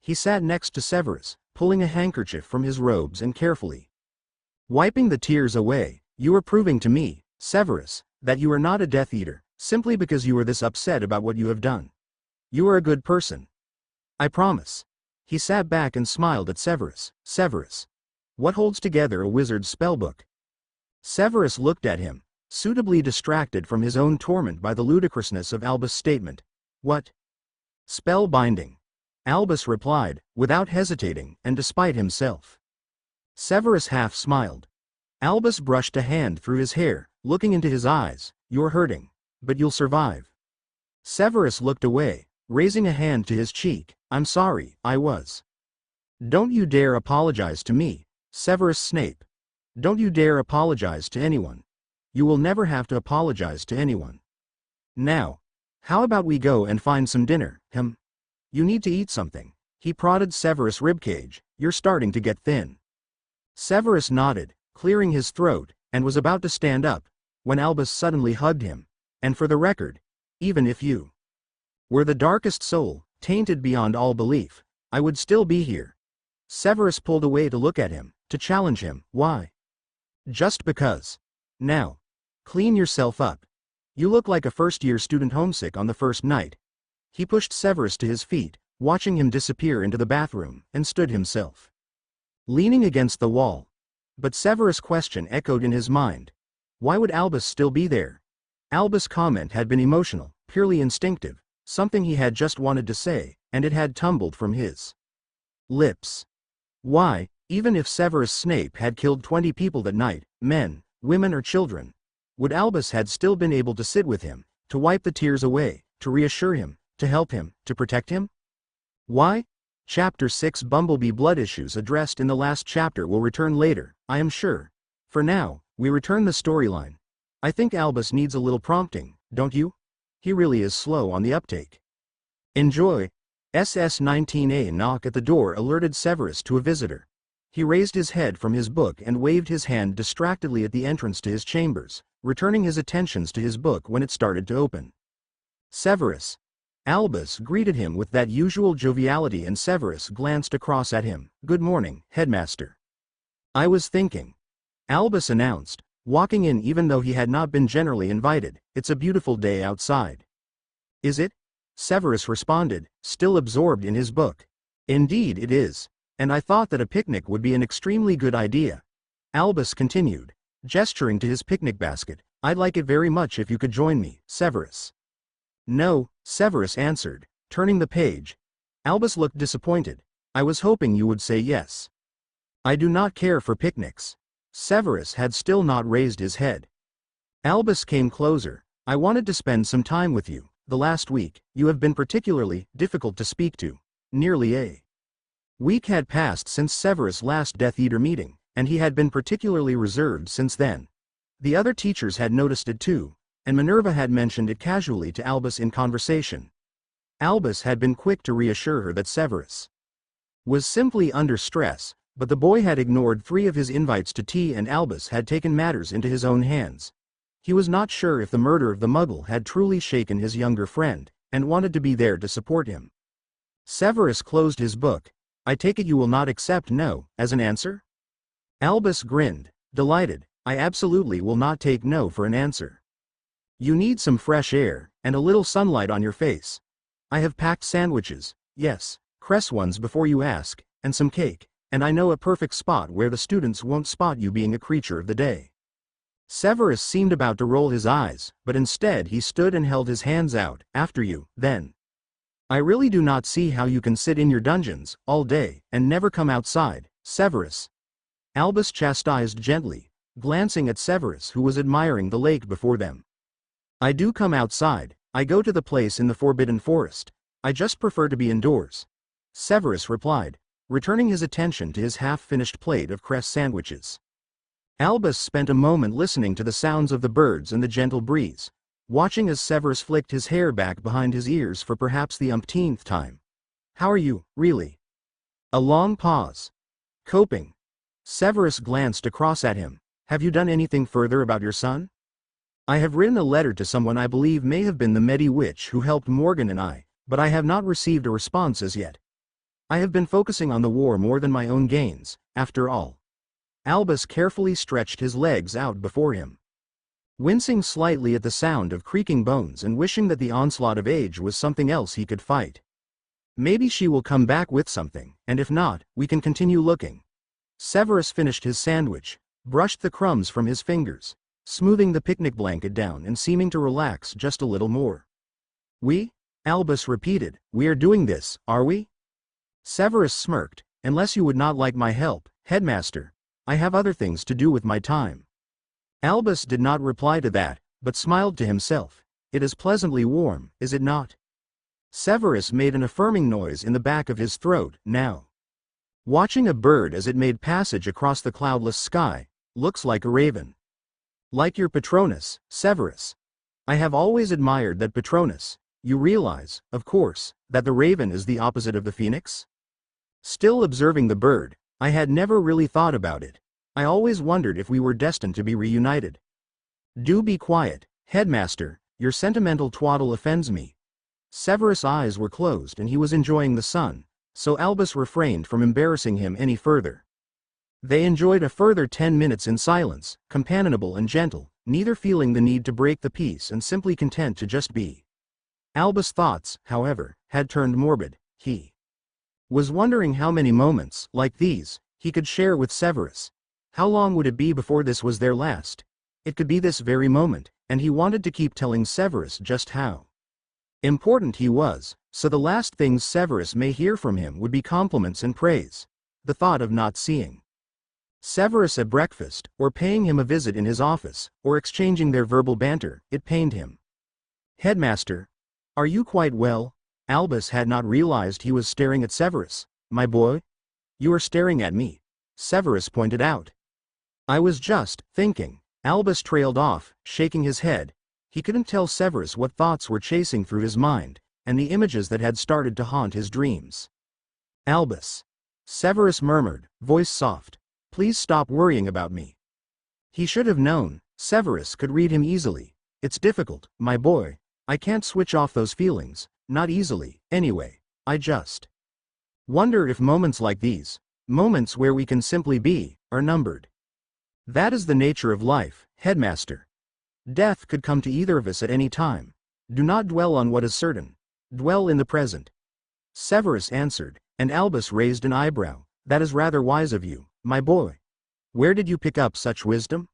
He sat next to Severus, pulling a handkerchief from his robes and carefully wiping the tears away. You are proving to me, Severus, that you are not a Death Eater, simply because you are this upset about what you have done. You are a good person. I promise. He sat back and smiled at Severus. Severus. What holds together a wizard's spellbook? Severus looked at him, suitably distracted from his own torment by the ludicrousness of Albus' statement. What? Spell binding. Albus replied, without hesitating, and despite himself. Severus half smiled. Albus brushed a hand through his hair, looking into his eyes. You're hurting. But you'll survive. Severus looked away, raising a hand to his cheek. I'm sorry, I was. Don't you dare apologize to me, Severus Snape. Don't you dare apologize to anyone. You will never have to apologize to anyone. Now, how about we go and find some dinner, You need to eat something. He prodded Severus' ribcage. You're starting to get thin. Severus nodded, clearing his throat, and was about to stand up, when Albus suddenly hugged him. And for the record, even if you were the darkest soul, tainted beyond all belief, I would still be here. Severus pulled away to look at him, to challenge him. Why? Just because. Now, clean yourself up. You look like a first-year student homesick on the first night. He pushed Severus to his feet, watching him disappear into the bathroom, and stood himself leaning against the wall. But Severus' question echoed in his mind. Why would Albus still be there? Albus' comment had been emotional, purely instinctive, something he had just wanted to say, and it had tumbled from his lips. Why, even if Severus Snape had killed 20 people that night, men, women or children, would Albus had still been able to sit with him, to wipe the tears away, to reassure him, to help him, to protect him? Why? Chapter 6 Bumblebee Blood issues addressed in the last chapter will return later, I am sure. For now, we return the storyline. I think Albus needs a little prompting, don't you? He really is slow on the uptake. Enjoy. SS-19A knock at the door alerted Severus to a visitor. He raised his head from his book and waved his hand distractedly at the entrance to his chambers, returning his attentions to his book when it started to open. Severus. Albus greeted him with that usual joviality and Severus glanced across at him. Good morning, headmaster. I was thinking. Albus announced, walking in even though he had not been generally invited. It's a beautiful day outside. Is it? Severus responded, still absorbed in his book. Indeed it is. And I thought that a picnic would be an extremely good idea. Albus continued, gesturing to his picnic basket. I'd like it very much if you could join me, Severus. No, Severus answered, turning the page. Albus looked disappointed. I was hoping you would say yes. I do not care for picnics. Severus had still not raised his head. Albus came closer. I wanted to spend some time with you. The last week, you have been particularly difficult to speak to. Nearly a week had passed since Severus' last Death Eater meeting, and he had been particularly reserved since then. The other teachers had noticed it too, and Minerva had mentioned it casually to Albus in conversation. Albus had been quick to reassure her that Severus was simply under stress, but the boy had ignored 3 of his invites to tea and Albus had taken matters into his own hands. He was not sure if the murder of the Muggle had truly shaken his younger friend, and wanted to be there to support him. Severus closed his book. I take it you will not accept no, as an answer? Albus grinned, delighted. I absolutely will not take no for an answer. You need some fresh air, and a little sunlight on your face. I have packed sandwiches, yes, cress ones before you ask, and some cake, and I know a perfect spot where the students won't spot you being a creature of the day. Severus seemed about to roll his eyes, but instead he stood and held his hands out. After you, then. I really do not see how you can sit in your dungeons, all day, and never come outside, Severus. Albus chastised gently, glancing at Severus, who was admiring the lake before them. "I do come outside, I go to the place in the Forbidden Forest. I just prefer to be indoors," Severus replied, returning his attention to his half-finished plate of cress sandwiches. Albus spent a moment listening to the sounds of the birds and the gentle breeze, watching as Severus flicked his hair back behind his ears for perhaps the umpteenth time. "How are you, really?" A long pause. "Coping." Severus glanced across at him. "Have you done anything further about your son?" "I have written a letter to someone I believe may have been the Medi witch who helped Morgan and I, but I have not received a response as yet. I have been focusing on the war more than my own gains, after all." Albus carefully stretched his legs out before him, wincing slightly at the sound of creaking bones and wishing that the onslaught of age was something else he could fight. "Maybe she will come back with something, and if not, we can continue looking." Severus finished his sandwich, brushed the crumbs from his fingers, smoothing the picnic blanket down and seeming to relax just a little more. "We?" Albus repeated. "We are doing this, are we?" Severus smirked. "Unless you would not like my help, headmaster. I have other things to do with my time." Albus did not reply to that, but smiled to himself. "It is pleasantly warm, is it not?" Severus made an affirming noise in the back of his throat. "Now, watching a bird as it made passage across the cloudless sky, looks like a raven." "Like your patronus, Severus. I have always admired that patronus. You realize, of course, that the raven is the opposite of the phoenix?" Still observing the bird, "I had never really thought about it. I always wondered if we were destined to be reunited." "Do be quiet, headmaster, your sentimental twaddle offends me." Severus' eyes were closed and he was enjoying the sun, so Albus refrained from embarrassing him any further. They enjoyed a further 10 minutes in silence, companionable and gentle, neither feeling the need to break the peace and simply content to just be. Albus' thoughts, however, had turned morbid. He was wondering how many moments, like these, he could share with Severus. How long would it be before this was their last? It could be this very moment, and he wanted to keep telling Severus just how important he was, so the last things Severus may hear from him would be compliments and praise. The thought of not seeing Severus at breakfast, or paying him a visit in his office, or exchanging their verbal banter, it pained him. "Headmaster, are you quite well?" Albus had not realized he was staring at Severus. "My boy? You are staring at me," Severus pointed out. "I was just thinking." Albus trailed off, shaking his head. He couldn't tell Severus what thoughts were chasing through his mind, and the images that had started to haunt his dreams. "Albus," Severus murmured, voice soft, "please stop worrying about me." He should have known. Severus could read him easily. "It's difficult, my boy. I can't switch off those feelings, not easily, anyway. I just wonder if moments like these, moments where we can simply be, are numbered. That is the nature of life, headmaster. Death could come to either of us at any time. Do not dwell on what is certain. Dwell in the present." Severus answered, and Albus raised an eyebrow. "That is rather wise of you, my boy. Where did you pick up such wisdom?"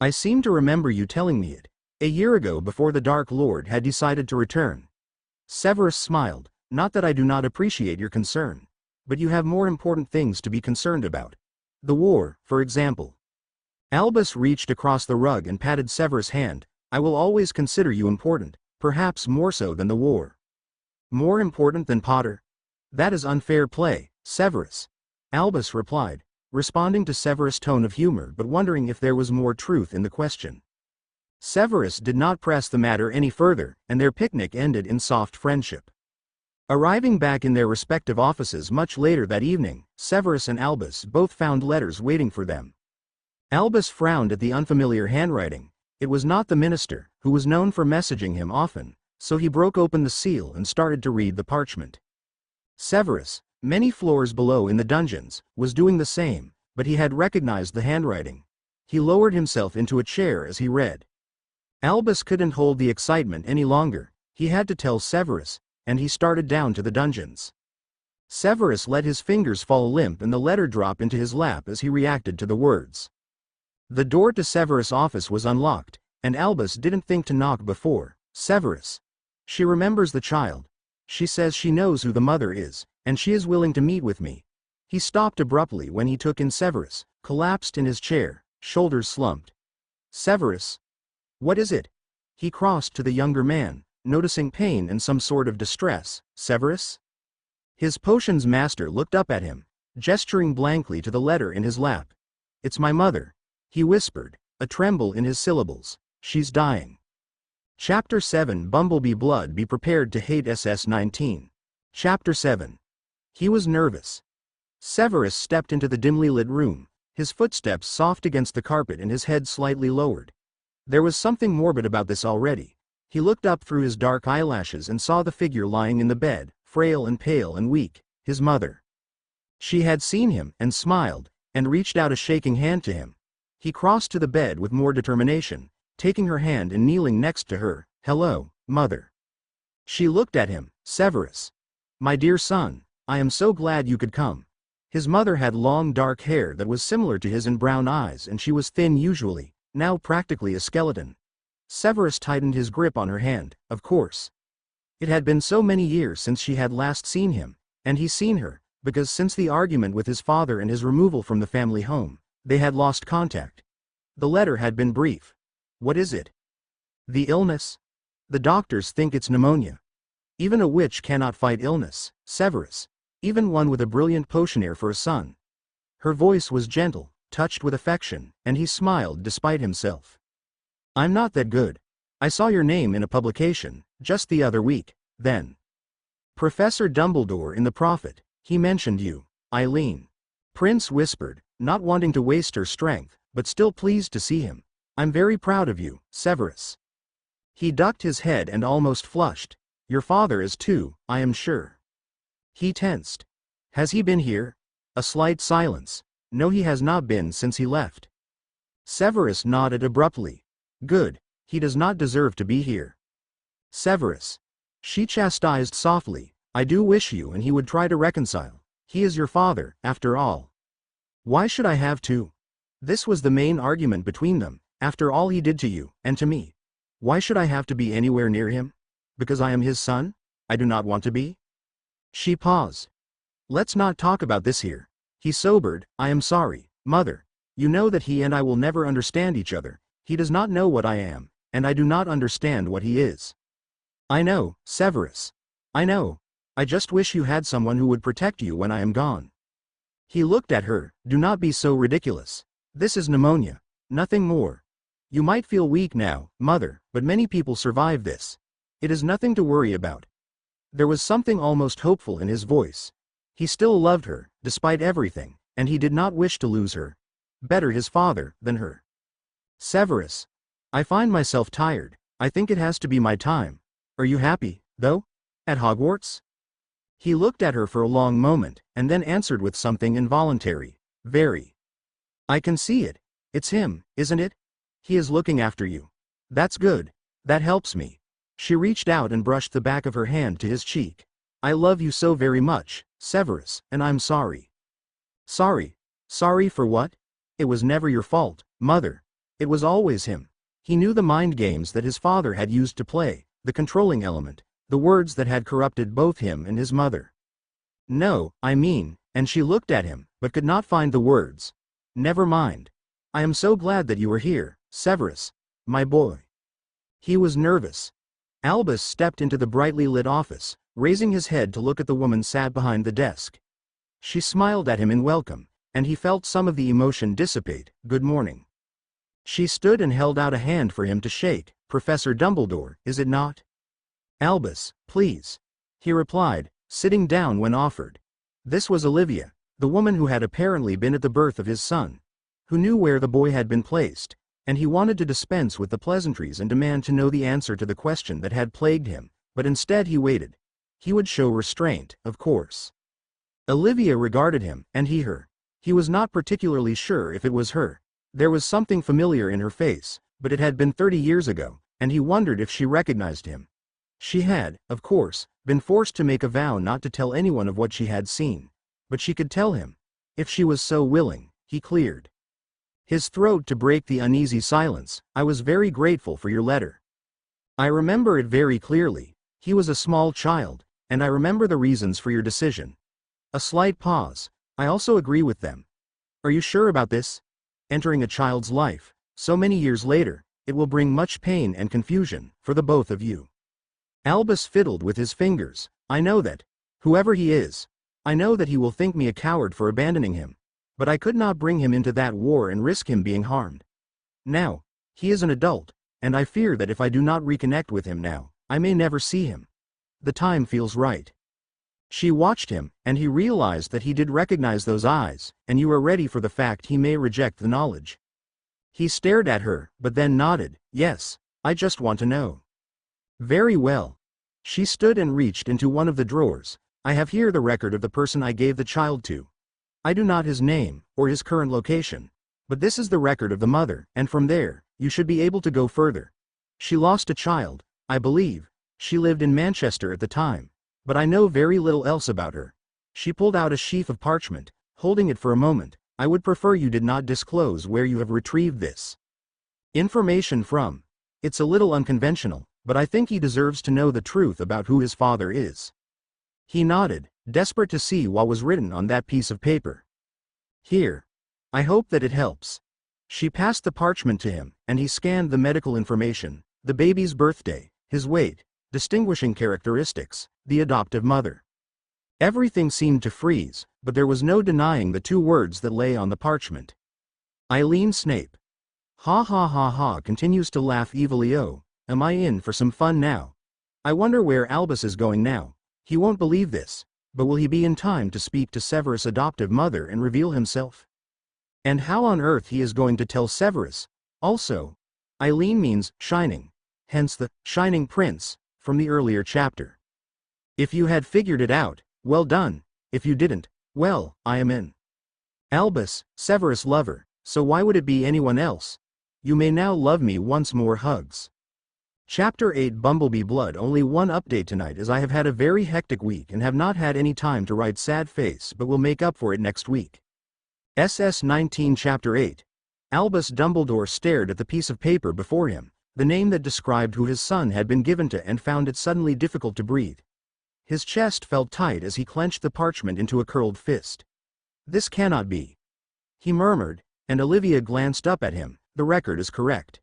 "I seem to remember you telling me it. A year ago, before the Dark Lord had decided to return." Severus smiled. "Not that I do not appreciate your concern. But you have more important things to be concerned about. The war, for example." Albus reached across the rug and patted Severus' hand. "I will always consider you important, perhaps more so than the war." "More important than Potter? That is unfair play, Severus," Albus replied, responding to Severus' tone of humor but wondering if there was more truth in the question. Severus did not press the matter any further, and their picnic ended in soft friendship. Arriving back in their respective offices much later that evening, Severus and Albus both found letters waiting for them. Albus frowned at the unfamiliar handwriting. It was not the minister, who was known for messaging him often, so he broke open the seal and started to read the parchment. Severus, many floors below in the dungeons, was doing the same, but he had recognized the handwriting. He lowered himself into a chair as he read. Albus couldn't hold the excitement any longer. He had to tell Severus, and he started down to the dungeons. Severus let his fingers fall limp and the letter drop into his lap as he reacted to the words. The door to Severus' office was unlocked, and Albus didn't think to knock before. "Severus. She remembers the child. She says she knows who the mother is, and she is willing to meet with me." He stopped abruptly when he took in Severus, collapsed in his chair, shoulders slumped. Severus. What is it? He crossed to the younger man, noticing pain and some sort of distress. Severus? His potions master looked up at him, gesturing blankly to the letter in his lap. It's my mother, he whispered, a tremble in his syllables. She's dying. Chapter 7 Bumblebee Blood Be Prepared to Hate SS-19. Chapter 7. He was nervous. Severus stepped into the dimly lit room, his footsteps soft against the carpet and his head slightly lowered. There was something morbid about this already. He looked up through his dark eyelashes and saw the figure lying in the bed, frail and pale and weak, his mother. She had seen him and smiled, and reached out a shaking hand to him. He crossed to the bed with more determination, taking her hand and kneeling next to her. Hello, mother. She looked at him. Severus. My dear son, I am so glad you could come. His mother had long dark hair that was similar to his and brown eyes, and she was thin usually, now practically a skeleton. Severus tightened his grip on her hand. Of course. It had been so many years since she had last seen him, and he seen her, because since the argument with his father and his removal from the family home, they had lost contact. The letter had been brief. What is it? The illness? The doctors think it's pneumonia. Even a witch cannot fight illness, Severus, even one with a brilliant potioneer for a son. Her voice was gentle, touched with affection, and he smiled despite himself. I'm not that good. I saw your name in a publication, just the other week, then. Professor Dumbledore in The Prophet, he mentioned you, Eileen. Prince whispered, not wanting to waste her strength, but still pleased to see him. I'm very proud of you, Severus. He ducked his head and almost flushed. Your father is too, I am sure. He tensed. Has he been here? A slight silence. No, he has not been since he left. Severus nodded abruptly. Good, he does not deserve to be here. Severus. She chastised softly, I do wish you and he would try to reconcile. He is your father, after all. Why should I have to? This was the main argument between them, after all he did to you, and to me. Why should I have to be anywhere near him? Because I am his son? I do not want to be? She paused. Let's not talk about this here. He sobered. I am sorry, mother. You know that he and I will never understand each other. He does not know what I am, and I do not understand what he is. I know, Severus. I know. I just wish you had someone who would protect you when I am gone. He looked at her. Do not be so ridiculous. This is pneumonia. Nothing more. You might feel weak now, mother, but many people survive this. It is nothing to worry about. There was something almost hopeful in his voice. He still loved her, despite everything, and he did not wish to lose her. Better his father than her. Severus. I find myself tired. I think it has to be my time. Are you happy, though? At Hogwarts? He looked at her for a long moment, and then answered with something involuntary. Very. I can see it. It's him, isn't it? He is looking after you. That's good. That helps me. She reached out and brushed the back of her hand to his cheek. I love you so very much, Severus, and I'm sorry. Sorry? Sorry for what? It was never your fault, mother. It was always him. He knew the mind games that his father had used to play, the controlling element, the words that had corrupted both him and his mother. No, I mean, and she looked at him, but could not find the words. Never mind. I am so glad that you are here, Severus, my boy. He was nervous. Albus stepped into the brightly lit office, raising his head to look at the woman sat behind the desk. She smiled at him in welcome, and he felt some of the emotion dissipate. Good morning. She stood and held out a hand for him to shake. Professor Dumbledore, is it not? Albus, please. He replied, sitting down when offered. This was Olivia, the woman who had apparently been at the birth of his son, who knew where the boy had been placed, and he wanted to dispense with the pleasantries and demand to know the answer to the question that had plagued him, but instead he waited. He would show restraint, of course. Olivia regarded him, and he her. He was not particularly sure if it was her. There was something familiar in her face, but it had been 30 years ago, and he wondered if she recognized him. She had, of course, been forced to make a vow not to tell anyone of what she had seen. But she could tell him. If she was so willing, he cleared his throat to break the uneasy silence. I was very grateful for your letter. I remember it very clearly. He was a small child, and I remember the reasons for your decision. A slight pause. I also agree with them. Are you sure about this? Entering a child's life, so many years later, it will bring much pain and confusion, for the both of you. Albus fiddled with his fingers. I know that. Whoever he is. I know that he will think me a coward for abandoning him. But I could not bring him into that war and risk him being harmed. Now, he is an adult, and I fear that if I do not reconnect with him now, I may never see him. The time feels right. She watched him, and he realized that he did recognize those eyes, and you are ready for the fact he may reject the knowledge. He stared at her, but then nodded. Yes, I just want to know. Very well. She stood and reached into one of the drawers. I have here the record of the person I gave the child to. I do not his name, or his current location. But this is the record of the mother, and from there, you should be able to go further. She lost a child, I believe. She lived in Manchester at the time. But I know very little else about her. She pulled out a sheaf of parchment, holding it for a moment. I would prefer you did not disclose where you have retrieved this information from. It's a little unconventional, but I think he deserves to know the truth about who his father is. He nodded, desperate to see what was written on that piece of paper. Here. I hope that it helps. She passed the parchment to him, and he scanned the medical information, the baby's birthday, his weight, distinguishing characteristics, the adoptive mother. Everything seemed to freeze, but there was no denying the two words that lay on the parchment. Eileen Snape. Ha ha ha ha, continues to laugh evilly. Oh, am I in for some fun now? I wonder where Albus is going now. He won't believe this, but will he be in time to speak to Severus' adoptive mother and reveal himself? And how on earth he is going to tell Severus? Also, Eileen means shining, hence the shining prince from the earlier chapter. If you had figured it out, well done. If you didn't, well, I am in. Albus, Severus' lover, so why would it be anyone else? You may now love me once more. Hugs. Chapter 8 Bumblebee Blood. Only one update tonight, as I have had a very hectic week and have not had any time to write sad face, but will make up for it next week. SS19 Chapter 8. Albus Dumbledore stared at the piece of paper before him, the name that described who his son had been given to, and found it suddenly difficult to breathe. His chest felt tight as he clenched the parchment into a curled fist. This cannot be. He murmured, and Olivia glanced up at him. The record is correct.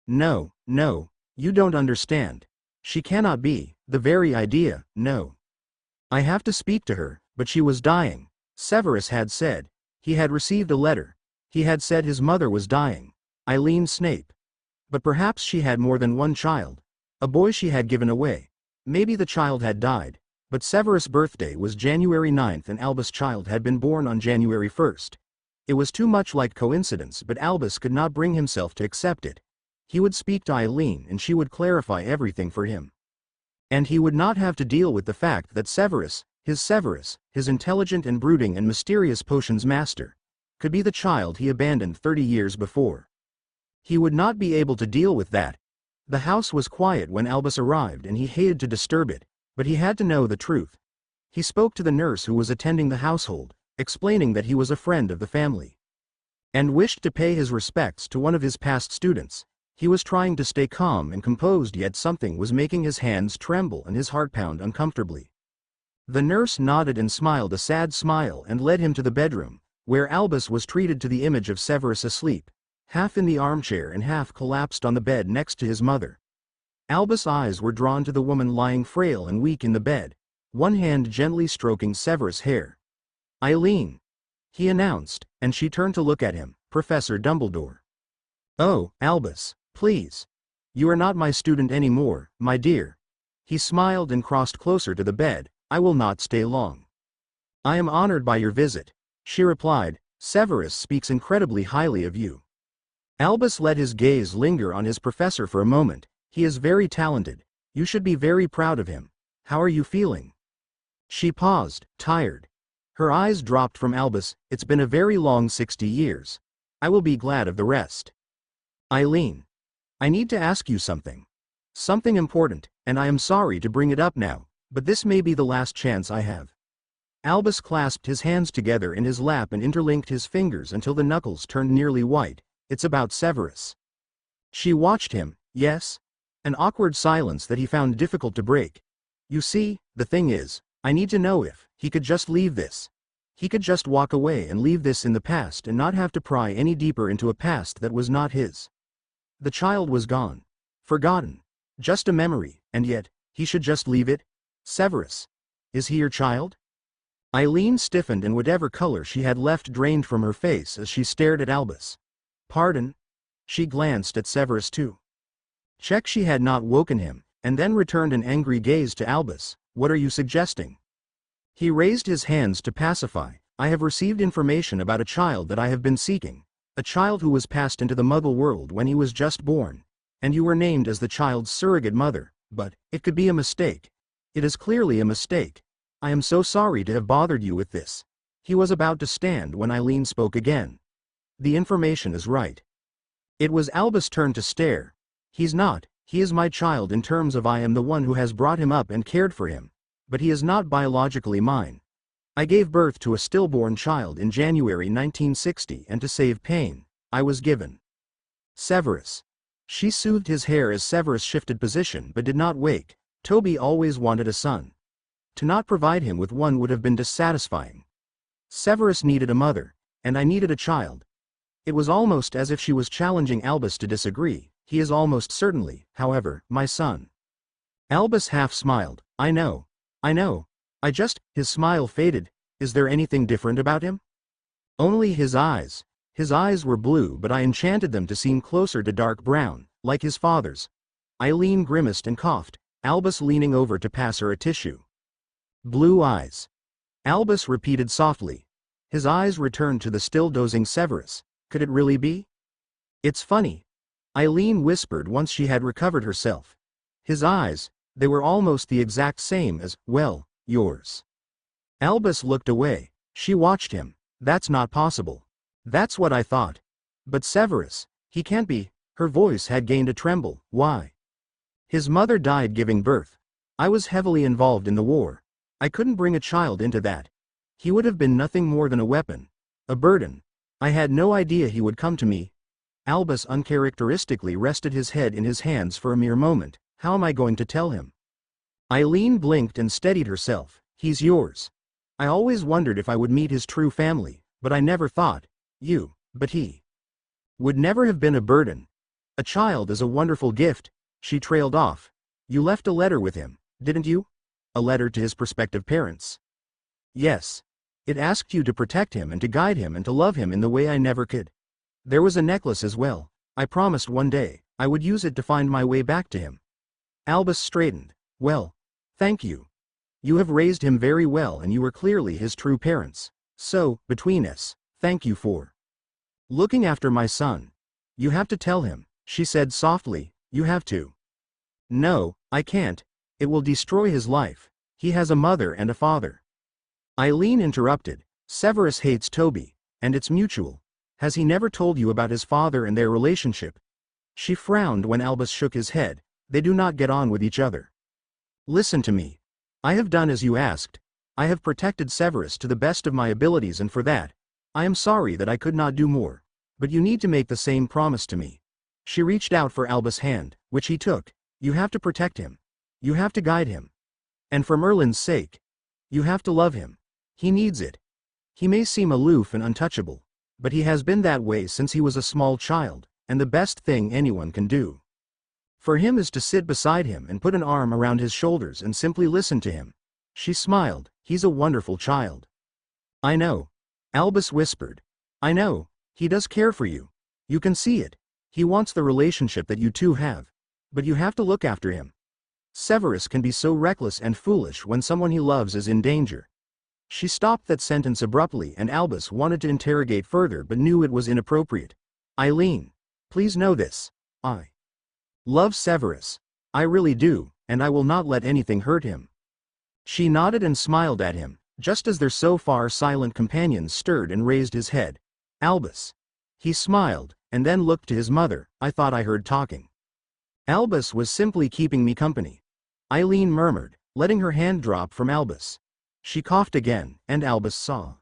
No, no, you don't understand. She cannot be. The very idea, no. I have to speak to her, but she was dying. Severus had said. He had received a letter. He had said his mother was dying. Eileen Snape. But perhaps she had more than one child. A boy she had given away. Maybe the child had died, but Severus' birthday was January 9th and Albus' child had been born on January 1st. It was too much like coincidence, but Albus could not bring himself to accept it. He would speak to Eileen and she would clarify everything for him. And he would not have to deal with the fact that Severus, his intelligent and brooding and mysterious potions master, could be the child he abandoned 30 years before. He would not be able to deal with that. The house was quiet when Albus arrived and he hated to disturb it, but he had to know the truth. He spoke to the nurse who was attending the household, explaining that he was a friend of the family and wished to pay his respects to one of his past students. He was trying to stay calm and composed, yet something was making his hands tremble and his heart pound uncomfortably. The nurse nodded and smiled a sad smile and led him to the bedroom, where Albus was treated to the image of Severus asleep, half in the armchair and half collapsed on the bed next to his mother. Albus' eyes were drawn to the woman lying frail and weak in the bed, one hand gently stroking Severus' hair. Eileen, he announced, and she turned to look at him. Professor Dumbledore. Oh, Albus, please. You are not my student anymore, my dear. He smiled and crossed closer to the bed. I will not stay long. I am honored by your visit, she replied. Severus speaks incredibly highly of you. Albus let his gaze linger on his professor for a moment. He is very talented. You should be very proud of him. How are you feeling? She paused, tired. Her eyes dropped from Albus. It's been a very long 60 years. I will be glad of the rest. Eileen. I need to ask you something. Something important, and I am sorry to bring it up now, but this may be the last chance I have. Albus clasped his hands together in his lap and interlinked his fingers until the knuckles turned nearly white. It's about Severus. She watched him. Yes? An awkward silence that he found difficult to break. You see, the thing is, I need to know if he could just leave this. He could just walk away and leave this in the past and not have to pry any deeper into a past that was not his. The child was gone. Forgotten. Just a memory, and yet, he should just leave it? Severus. Is he your child? Eileen stiffened and whatever color she had left drained from her face as she stared at Albus. Pardon? She glanced at Severus too. Check she had not woken him, and then returned an angry gaze to Albus. What are you suggesting? He raised his hands to pacify. I have received information about a child that I have been seeking. A child who was passed into the Muggle world when he was just born. And you were named as the child's surrogate mother, but it could be a mistake. It is clearly a mistake. I am so sorry to have bothered you with this. He was about to stand when Eileen spoke again. The information is right. It was Albus' turn to stare. He's not. He is my child in terms of I am the one who has brought him up and cared for him. But he is not biologically mine. I gave birth to a stillborn child in January 1960 and to save pain, I was given. Severus. She soothed his hair as Severus shifted position but did not wake. Toby always wanted a son. To not provide him with one would have been dissatisfying. Severus needed a mother, and I needed a child. It was almost as if she was challenging Albus to disagree. He is almost certainly, however, my son. Albus half smiled. I know. His smile faded. Is there anything different about him? Only his eyes. His eyes were blue but I enchanted them to seem closer to dark brown, like his father's. Eileen grimaced and coughed, Albus leaning over to pass her a tissue. Blue eyes. Albus repeated softly. His eyes returned to the still dozing Severus. Could it really be? It's funny. Eileen whispered once she had recovered herself. His eyes, they were almost the exact same as, well, yours. Albus looked away. She watched him. That's not possible. That's what I thought. But Severus, he can't be. Her voice had gained a tremble. Why? His mother died giving birth. I was heavily involved in the war. I couldn't bring a child into that. He would have been nothing more than a weapon. A burden. I had no idea he would come to me. Albus uncharacteristically rested his head in his hands for a mere moment. How am I going to tell him? Eileen blinked and steadied herself. He's yours. I always wondered if I would meet his true family, but I never thought, but he would never have been a burden. A child is a wonderful gift. She trailed off. You left a letter with him, didn't you? A letter to his prospective parents. Yes. It asked you to protect him and to guide him and to love him in the way I never could. There was a necklace as well. I promised one day I would use it to find my way back to him. Albus straightened. Well, thank you. You have raised him very well and you were clearly his true parents. So, between us, thank you for looking after my son. You have to tell him, she said softly, you have to. No, I can't. It will destroy his life. He has a mother and a father. Eileen interrupted. Severus hates Toby, and it's mutual. Has he never told you about his father and their relationship? She frowned when Albus shook his head. They do not get on with each other. Listen to me. I have done as you asked. I have protected Severus to the best of my abilities and for that, I am sorry that I could not do more. But you need to make the same promise to me. She reached out for Albus' hand, which he took. You have to protect him. You have to guide him. And for Merlin's sake, you have to love him. He needs it. He may seem aloof and untouchable, but he has been that way since he was a small child, and the best thing anyone can do for him is to sit beside him and put an arm around his shoulders and simply listen to him. She smiled. He's a wonderful child. I know. Albus whispered. I know. He does care for you. You can see it. He wants the relationship that you two have. But you have to look after him. Severus can be so reckless and foolish when someone he loves is in danger. She stopped that sentence abruptly and Albus wanted to interrogate further but knew it was inappropriate. Eileen, please know this. I love Severus. I really do, and I will not let anything hurt him. She nodded and smiled at him, just as their so far silent companion stirred and raised his head. Albus. He smiled, and then looked to his mother. I thought I heard talking. Albus was simply keeping me company. Eileen murmured, letting her hand drop from Albus. She coughed again, and Albus saw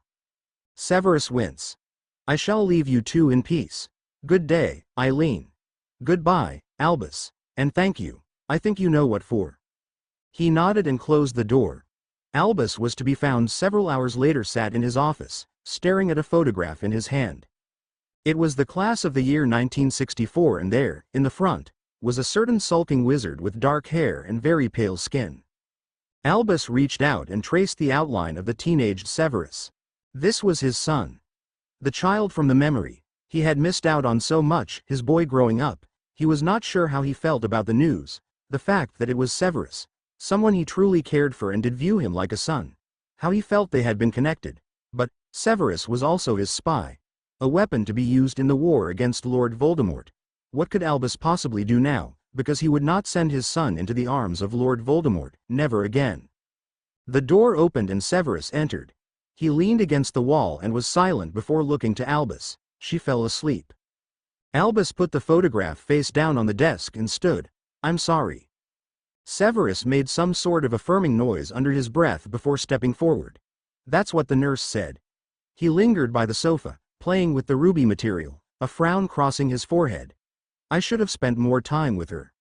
Severus wince. I shall leave you two in peace. Good day, Eileen. Goodbye, Albus. And thank you. I think you know what for. He nodded and closed the door. Albus was to be found several hours later sat in his office, staring at a photograph in his hand. It was the class of the year 1964 and there, in the front, was a certain sulking wizard with dark hair and very pale skin. Albus reached out and traced the outline of the teenaged Severus. This was his son. The child from the memory. He had missed out on so much, his boy growing up. He was not sure how he felt about the news, the fact that it was Severus, someone he truly cared for and did view him like a son. How he felt they had been connected. But Severus was also his spy. A weapon to be used in the war against Lord Voldemort. What could Albus possibly do now, because he would not send his son into the arms of Lord Voldemort, never again. The door opened and Severus entered. He leaned against the wall and was silent before looking to Albus. She fell asleep. Albus put the photograph face down on the desk and stood. "I'm sorry." Severus made some sort of affirming noise under his breath before stepping forward. "That's what the nurse said." He lingered by the sofa, playing with the ruby material, a frown crossing his forehead. "I should have spent more time with her."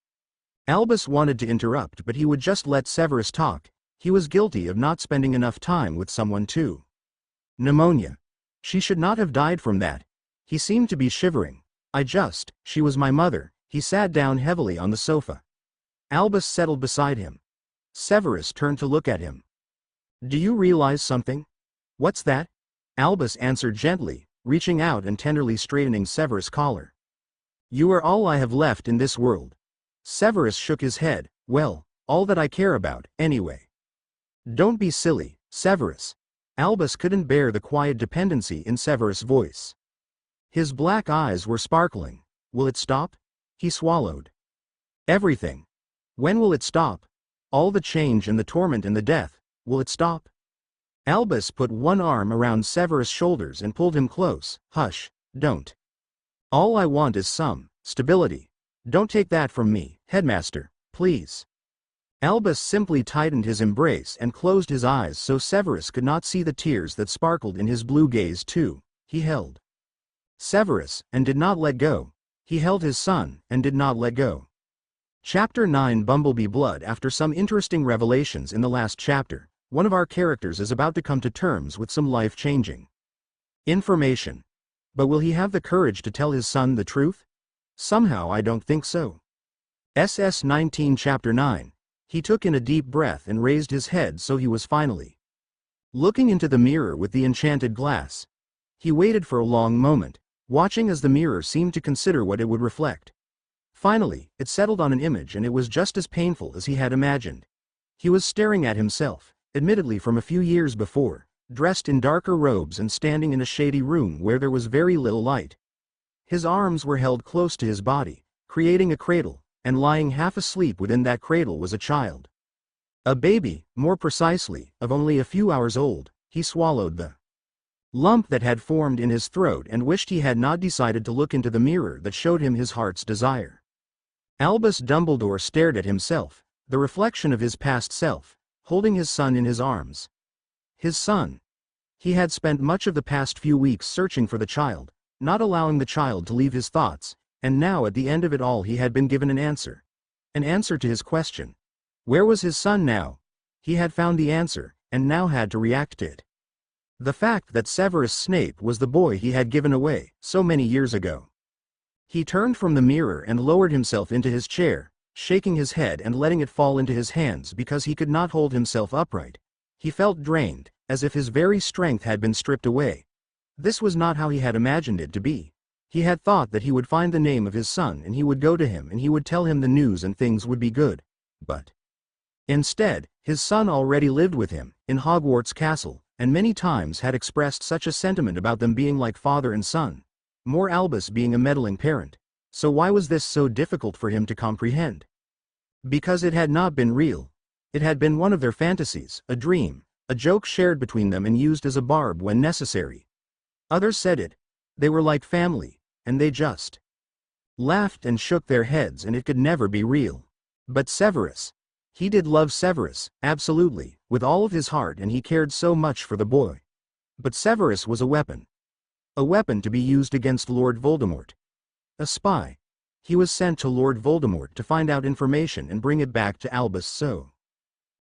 Albus wanted to interrupt, but he would just let Severus talk. He was guilty of not spending enough time with someone too. Pneumonia. She should not have died from that. He seemed to be shivering. She was my mother." He sat down heavily on the sofa. Albus settled beside him. Severus turned to look at him. "Do you realize something?" "What's that?" Albus answered gently, reaching out and tenderly straightening Severus' collar. "You are all I have left in this world." Severus shook his head. "Well, all that I care about, anyway." "Don't be silly, Severus." Albus couldn't bear the quiet dependency in Severus' voice. His black eyes were sparkling. "Will it stop?" He swallowed. "Everything. When will it stop? All the change and the torment and the death, will it stop?" Albus put one arm around Severus' shoulders and pulled him close. "Hush, don't. All I want is some stability. Don't take that from me, headmaster, please." Albus simply tightened his embrace and closed his eyes so Severus could not see the tears that sparkled in his blue gaze too. He held Severus, and did not let go. He held his son, and did not let go. Chapter 9 Bumblebee Blood. After some interesting revelations in the last chapter, one of our characters is about to come to terms with some life-changing information. But will he have the courage to tell his son the truth? Somehow I don't think so. SS19 Chapter 9. He took in a deep breath and raised his head so he was finally looking into the mirror with the enchanted glass. He waited for a long moment, watching as the mirror seemed to consider what it would reflect. Finally, it settled on an image and it was just as painful as he had imagined. He was staring at himself, admittedly from a few years before, dressed in darker robes and standing in a shady room where there was very little light. His arms were held close to his body, creating a cradle, and lying half asleep within that cradle was a child. A baby, more precisely, of only a few hours old. He swallowed the lump that had formed in his throat and wished he had not decided to look into the mirror that showed him his heart's desire. Albus Dumbledore stared at himself, the reflection of his past self, holding his son in his arms. His son. He had spent much of the past few weeks searching for the child, not allowing the child to leave his thoughts, and now at the end of it all he had been given an answer. An answer to his question. Where was his son now? He had found the answer, and now had to react to it. The fact that Severus Snape was the boy he had given away so many years ago. He turned from the mirror and lowered himself into his chair, shaking his head and letting it fall into his hands because he could not hold himself upright. He felt drained, as if his very strength had been stripped away. This was not how he had imagined it to be. He had thought that he would find the name of his son and he would go to him and he would tell him the news and things would be good. But instead, his son already lived with him, in Hogwarts Castle, and many times had expressed such a sentiment about them being like father and son. More Albus being a meddling parent. So why was this so difficult for him to comprehend? Because it had not been real. It had been one of their fantasies, a dream, a joke shared between them and used as a barb when necessary. Others said it. They were like family, and they just laughed and shook their heads and it could never be real. But Severus. He did love Severus, absolutely, with all of his heart, and he cared so much for the boy. But Severus was a weapon. A weapon to be used against Lord Voldemort. A spy. He was sent to Lord Voldemort to find out information and bring it back to Albus so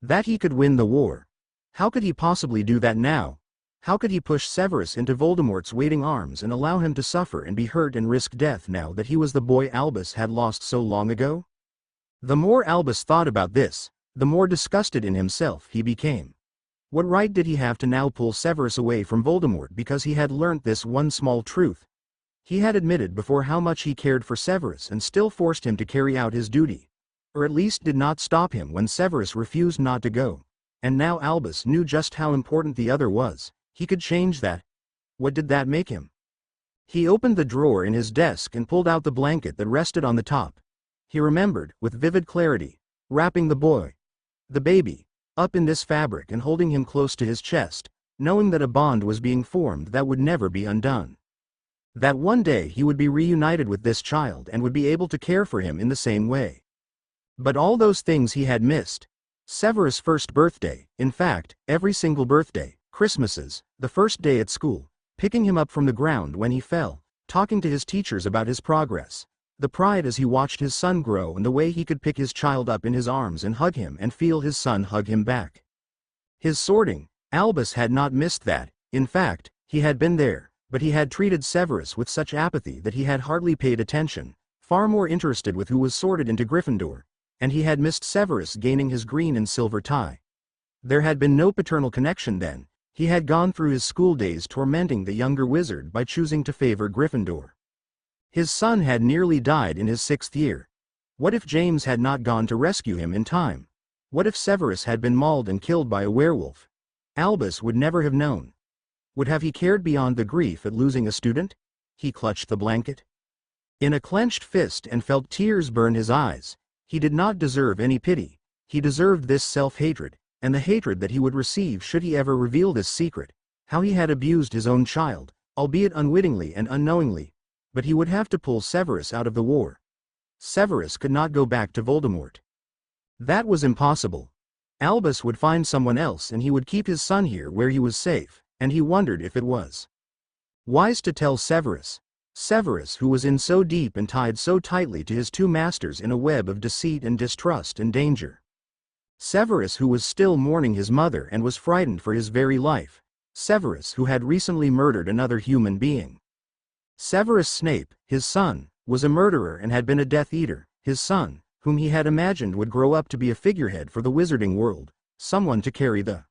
that he could win the war. How could he possibly do that now? How could he push Severus into Voldemort's waiting arms and allow him to suffer and be hurt and risk death now that he was the boy Albus had lost so long ago? The more Albus thought about this, the more disgusted in himself he became. What right did he have to now pull Severus away from Voldemort because he had learnt this one small truth? He had admitted before how much he cared for Severus and still forced him to carry out his duty. Or at least did not stop him when Severus refused not to go. And now Albus knew just how important the other was. He could change that. What did that make him? He opened the drawer in his desk and pulled out the blanket that rested on the top. He remembered, with vivid clarity, wrapping the baby, up in this fabric and holding him close to his chest, knowing that a bond was being formed that would never be undone. That one day he would be reunited with this child and would be able to care for him in the same way. But all those things he had missed. Severus' first birthday, in fact, every single birthday, Christmases, the first day at school, picking him up from the ground when he fell, talking to his teachers about his progress, the pride as he watched his son grow and the way he could pick his child up in his arms and hug him and feel his son hug him back. His sorting, Albus had not missed that. In fact, he had been there, but he had treated Severus with such apathy that he had hardly paid attention, far more interested with who was sorted into Gryffindor, and he had missed Severus gaining his green and silver tie. There had been no paternal connection then. He had gone through his school days tormenting the younger wizard by choosing to favor Gryffindor. His son had nearly died in his 6th year. What if James had not gone to rescue him in time? What if Severus had been mauled and killed by a werewolf? Albus would never have known. Would have he cared beyond the grief at losing a student? He clutched the blanket in a clenched fist and felt tears burn his eyes. He did not deserve any pity. He deserved this self-hatred, and the hatred that he would receive should he ever reveal this secret, how he had abused his own child, albeit unwittingly and unknowingly, but he would have to pull Severus out of the war. Severus could not go back to Voldemort. That was impossible. Albus would find someone else and he would keep his son here where he was safe, and he wondered if it was wise to tell Severus. Severus, who was in so deep and tied so tightly to his two masters in a web of deceit and distrust and danger. Severus, who was still mourning his mother and was frightened for his very life. Severus, who had recently murdered another human being. Severus Snape, his son, was a murderer and had been a Death Eater. His son, whom he had imagined would grow up to be a figurehead for the wizarding world, someone to carry the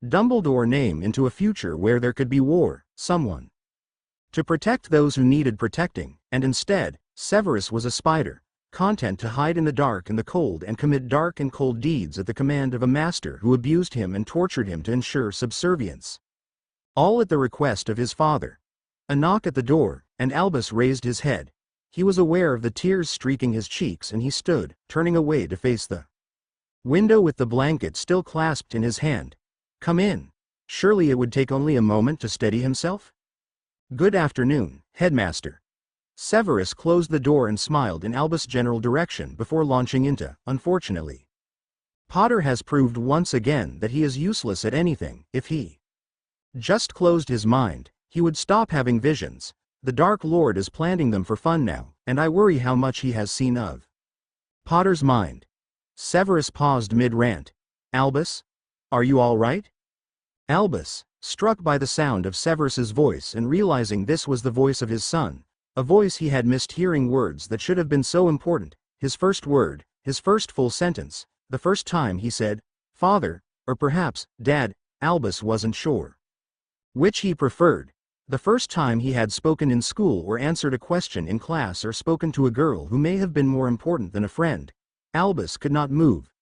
Dumbledore name into a future where there could be war, someone to protect those who needed protecting, and instead, Severus was a spider, content to hide in the dark and the cold and commit dark and cold deeds at the command of a master who abused him and tortured him to ensure subservience. All at the request of his father. A knock at the door, and Albus raised his head. He was aware of the tears streaking his cheeks and he stood, turning away to face the window with the blanket still clasped in his hand. Come in. Surely it would take only a moment to steady himself? Good afternoon, Headmaster. Severus closed the door and smiled in Albus' general direction before launching into, unfortunately. Potter has proved once again that he is useless at anything. If he just closed his mind, he would stop having visions. The Dark Lord is planting them for fun now, and I worry how much he has seen of Potter's mind. Severus paused mid-rant. Albus? Are you all right? Albus, struck by the sound of Severus's voice and realizing this was the voice of his son, a voice he had missed hearing words that should have been so important, his first word, his first full sentence, the first time he said, Father, or perhaps, Dad, Albus wasn't sure which he preferred. The first time he had spoken in school or answered a question in class or spoken to a girl who may have been more important than a friend. Albus could not move.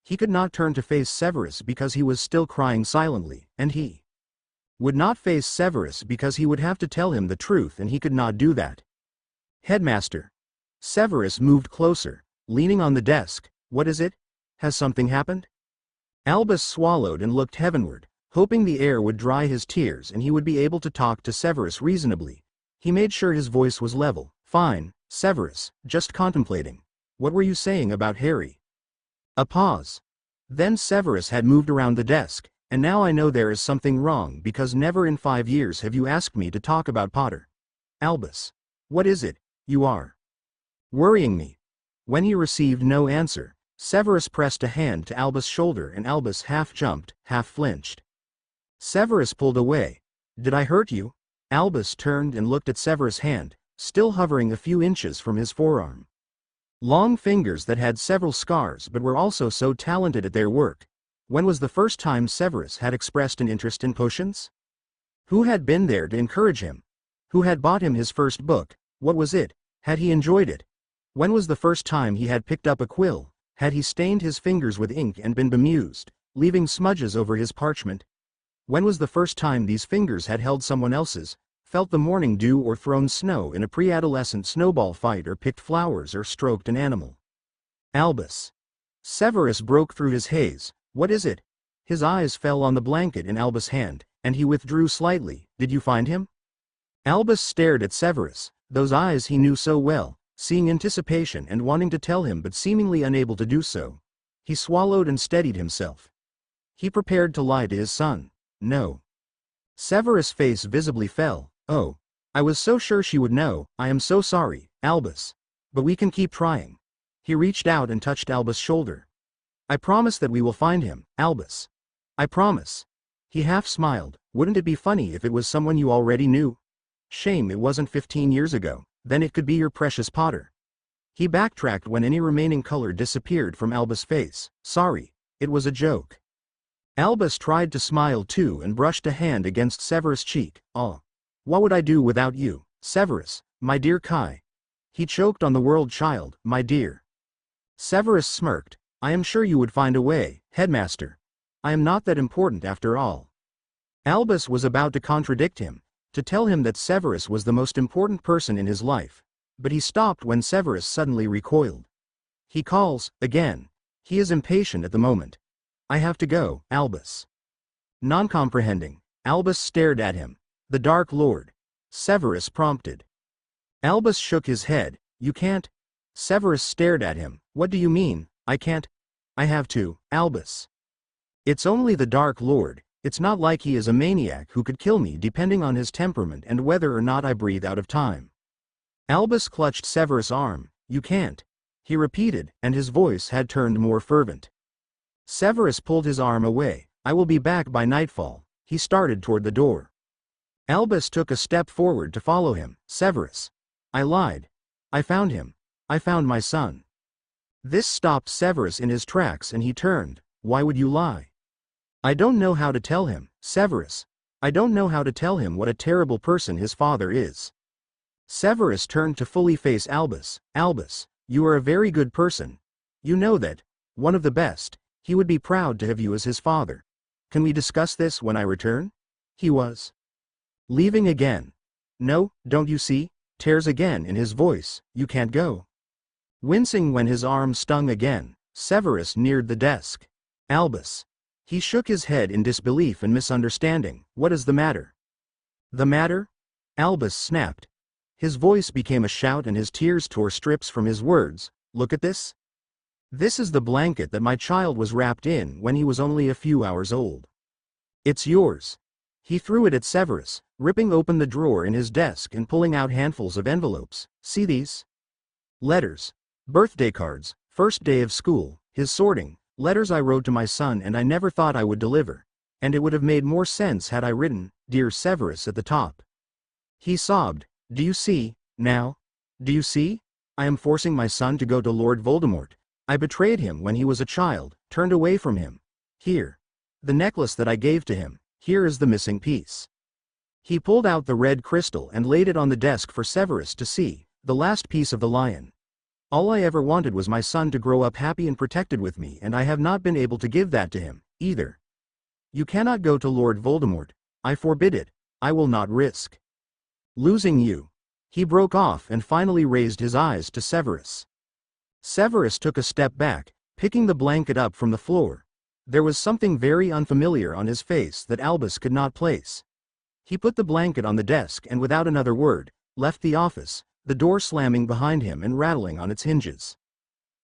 He could not turn to face Severus because he was still crying silently, and he would not face Severus because he would have to tell him the truth and he could not do that. Headmaster. Severus moved closer, leaning on the desk. What is it? Has something happened? Albus swallowed and looked heavenward, hoping the air would dry his tears and he would be able to talk to Severus reasonably. He made sure his voice was level. Fine, Severus, just contemplating. What were you saying about Harry? A pause. Then Severus had moved around the desk. And now I know there is something wrong because never in 5 years have you asked me to talk about Potter. Albus. What is it? You are worrying me. When he received no answer, Severus pressed a hand to Albus' shoulder and Albus half jumped, half flinched. Severus pulled away. "Did I hurt you?" Albus turned and looked at Severus' hand, still hovering a few inches from his forearm. Long fingers that had several scars but were also so talented at their work. When was the first time Severus had expressed an interest in potions? Who had been there to encourage him? Who had bought him his first book? What was it? Had he enjoyed it? When was the first time he had picked up a quill? Had he stained his fingers with ink and been bemused, leaving smudges over his parchment? When was the first time these fingers had held someone else's, felt the morning dew or thrown snow in a pre-adolescent snowball fight or picked flowers or stroked an animal? Albus. Severus broke through his haze. "What is it?" His eyes fell on the blanket in Albus' hand, and he withdrew slightly. "Did you find him?" Albus stared at Severus, those eyes he knew so well, seeing anticipation and wanting to tell him but seemingly unable to do so. He swallowed and steadied himself. He prepared to lie to his son. "No." Severus' face visibly fell. "Oh. I was so sure she would know. I am so sorry, Albus. But we can keep trying." He reached out and touched Albus' shoulder. "I promise that we will find him, Albus. I promise." He half smiled. "Wouldn't it be funny if it was someone you already knew? Shame it wasn't 15 years ago, then it could be your precious Potter." He backtracked when any remaining color disappeared from Albus' face. "Sorry, it was a joke." Albus tried to smile too and brushed a hand against Severus' cheek. "Oh. What would I do without you, Severus, my dear Kai?" He choked on the word child, "my dear." Severus smirked. "I am sure you would find a way, headmaster. I am not that important after all." Albus was about to contradict him, to tell him that Severus was the most important person in his life, but he stopped when Severus suddenly recoiled. "He calls, again. He is impatient at the moment. I have to go, Albus." Non-comprehending, Albus stared at him. "The Dark Lord." Severus prompted. Albus shook his head. "You can't." Severus stared at him. "What do you mean, I can't?" "I have to, Albus. It's only the Dark Lord. It's not like he is a maniac who could kill me depending on his temperament and whether or not I breathe out of time." Albus clutched Severus' arm. "You can't," he repeated, and his voice had turned more fervent. Severus pulled his arm away. "I will be back by nightfall." He started toward the door. Albus took a step forward to follow him. "Severus. I lied. I found him. I found my son." This stopped Severus in his tracks and he turned. "Why would you lie?" "I don't know how to tell him, Severus. I don't know how to tell him what a terrible person his father is." Severus turned to fully face Albus. "Albus, you are a very good person. You know that. One of the best. He would be proud to have you as his father. Can we discuss this when I return?" He was leaving again. "No, don't you see?" Tears again in his voice. "You can't go." Wincing when his arm stung again, Severus neared the desk. "Albus." He shook his head in disbelief and misunderstanding. "What is the matter?" "The matter?" Albus snapped. His voice became a shout and his tears tore strips from his words. "Look at this. This is the blanket that my child was wrapped in when he was only a few hours old. It's yours." He threw it at Severus, ripping open the drawer in his desk and pulling out handfuls of envelopes. "See these? Letters. Birthday cards, first day of school, his sorting, letters I wrote to my son and I never thought I would deliver. And it would have made more sense had I written, 'Dear Severus' at the top." He sobbed. "Do you see, now? Do you see? I am forcing my son to go to Lord Voldemort. I betrayed him when he was a child, turned away from him. Here. The necklace that I gave to him. Here is the missing piece." He pulled out the red crystal and laid it on the desk for Severus to see, the last piece of the lion. "All I ever wanted was my son to grow up happy and protected with me, and I have not been able to give that to him, either. You cannot go to Lord Voldemort. I forbid it. I will not risk losing you." He broke off and finally raised his eyes to Severus. Severus took a step back, picking the blanket up from the floor. There was something very unfamiliar on his face that Albus could not place. He put the blanket on the desk and without another word, left the office, the door slamming behind him and rattling on its hinges.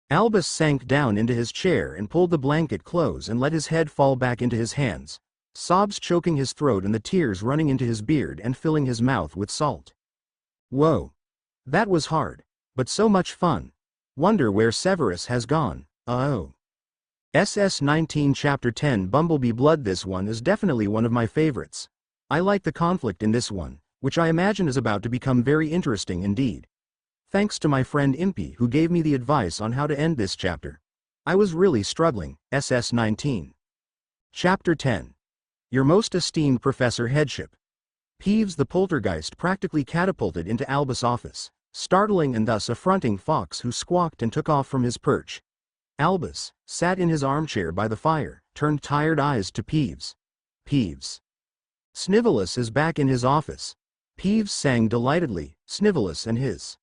Albus sank down into his chair and pulled the blanket close and let his head fall back into his hands, sobs choking his throat and the tears running into his beard and filling his mouth with salt. Whoa. That was hard. But so much fun. Wonder where Severus has gone. Oh. SS-19 Chapter 10 Bumblebee Blood. This one is definitely one of my favorites. I like the conflict in this one, which I imagine is about to become very interesting indeed. Thanks to my friend Impy who gave me the advice on how to end this chapter. I was really struggling. SS-19. Chapter 10. Your Most Esteemed Professor Headship. Peeves the poltergeist practically catapulted into Albus' office, startling and thus affronting Fawkes, who squawked and took off from his perch. Albus sat in his armchair by the fire, turned tired eyes to Peeves. Peeves. Snivellus is back in his office. Peeves sang delightedly, Snivellus and his.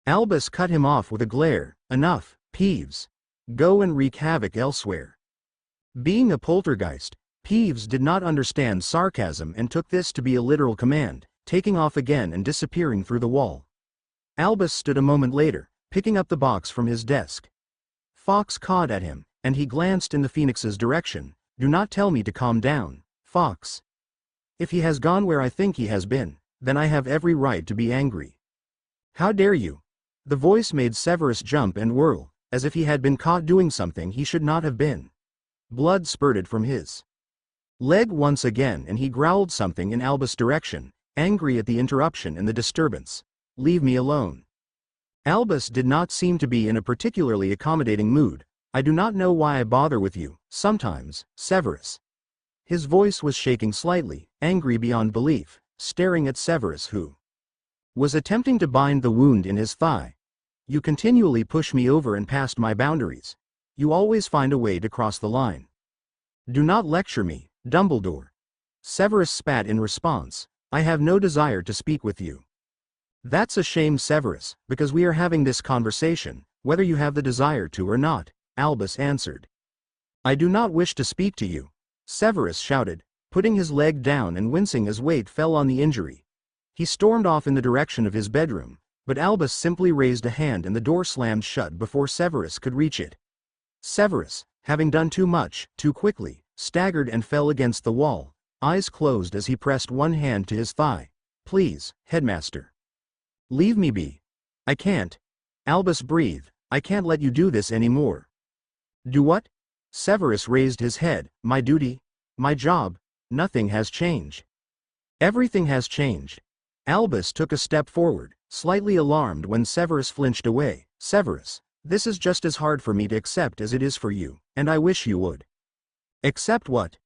Albus cut him off with a glare. Enough, Peeves. Go and wreak havoc elsewhere. Being a poltergeist, Peeves did not understand sarcasm and took this to be a literal command, taking off again and disappearing through the wall. Albus stood a moment later, picking up the box from his desk. Fawkes cawed at him, and he glanced in the Phoenix's direction. Do not tell me to calm down, Fawkes. If he has gone where I think he has been, then I have every right to be angry. How dare you? The voice made Severus jump and whirl, as if he had been caught doing something he should not have been. Blood spurted from his leg once again, and he growled something in Albus' direction, angry at the interruption and the disturbance. Leave me alone. Albus did not seem to be in a particularly accommodating mood. I do not know why I bother with you, sometimes, Severus. His voice was shaking slightly, angry beyond belief, staring at Severus, who was attempting to bind the wound in his thigh. You continually push me over and past my boundaries. You always find a way to cross the line. Do not lecture me, Dumbledore. Severus spat in response. I have no desire to speak with you. That's a shame, Severus, because we are having this conversation, whether you have the desire to or not, Albus answered. I do not wish to speak to you, Severus shouted, putting his leg down and wincing as weight fell on the injury. He stormed off in the direction of his bedroom, but Albus simply raised a hand and the door slammed shut before Severus could reach it. Severus, having done too much, too quickly, staggered and fell against the wall, eyes closed as he pressed one hand to his thigh. Please, Headmaster. Leave me be. I can't. Albus breathed. I can't let you do this anymore. Do what? Severus raised his head. My duty? My job? Nothing has changed. Everything has changed. Albus took a step forward, slightly alarmed when Severus flinched away. Severus, this is just as hard for me to accept as it is for you, and I wish you would. Accept what?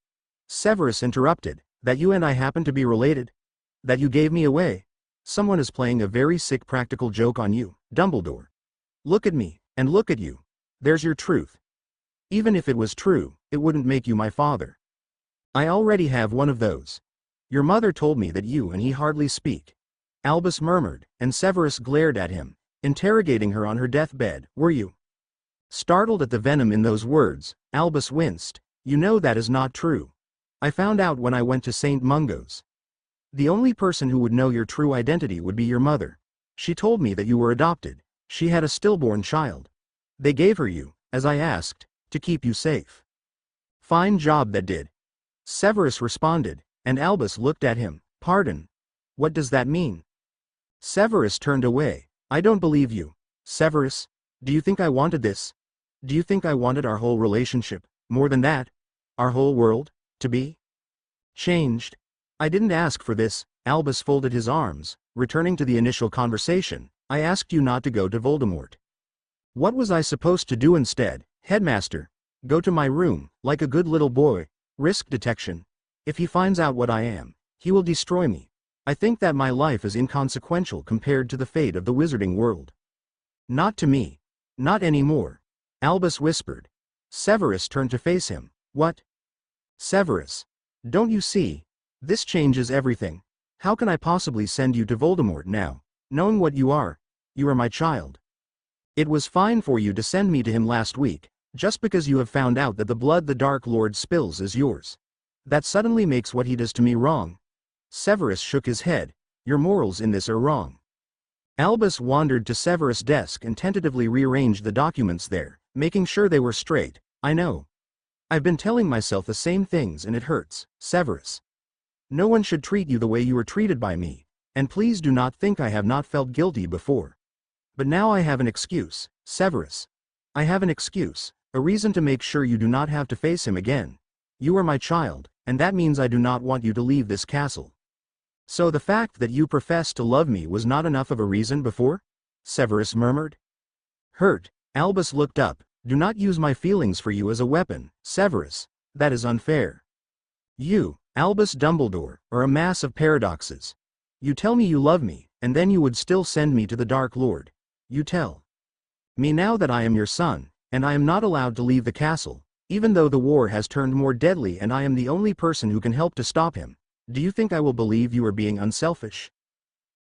Severus interrupted. That you and I happen to be related? That you gave me away? Someone is playing a very sick practical joke on you, Dumbledore. Look at me, and look at you. There's your truth. Even if it was true, it wouldn't make you my father. I already have one of those. Your mother told me that you and he hardly speak. Albus murmured, and Severus glared at him, interrogating her on her deathbed. Were you? Startled at the venom in those words, Albus winced. You know that is not true. I found out when I went to St. Mungo's. The only person who would know your true identity would be your mother. She told me that you were adopted. She had a stillborn child. They gave her you, as I asked, to keep you safe. Fine job that did. Severus responded, and Albus looked at him. Pardon? What does that mean? Severus turned away. I don't believe you. Severus, do you think I wanted this? Do you think I wanted our whole relationship, more than that? Our whole world, to be changed? I didn't ask for this. Albus folded his arms, returning to the initial conversation. I asked you not to go to Voldemort. What was I supposed to do instead, Headmaster? Go to my room, like a good little boy. Risk detection. If he finds out what I am, he will destroy me. I think that my life is inconsequential compared to the fate of the wizarding world. Not to me. Not anymore. Albus whispered. Severus turned to face him. What? Severus. Don't you see? This changes everything. How can I possibly send you to Voldemort now, knowing what you are? You are my child. It was fine for you to send me to him last week, just because you have found out that the blood the Dark Lord spills is yours. That suddenly makes what he does to me wrong. Severus shook his head. Your morals in this are wrong. Albus wandered to Severus' desk and tentatively rearranged the documents there, making sure they were straight. I know. I've been telling myself the same things and it hurts, Severus. No one should treat you the way you were treated by me, and please do not think I have not felt guilty before. But now I have an excuse, Severus. I have an excuse, A reason to make sure you do not have to face him again. You are my child, and that means I do not want you to leave this castle. So the fact that you professed to love me was not enough of a reason before? Severus murmured. Hurt, Albus looked up. Do not use my feelings for you as a weapon, Severus. That is unfair. You, Albus Dumbledore, are a mass of paradoxes. You tell me you love me, and then you would still send me to the Dark Lord. You tell me now that I am your son, and I am not allowed to leave the castle, even though the war has turned more deadly and I am the only person who can help to stop him. Do you think I will believe you are being unselfish?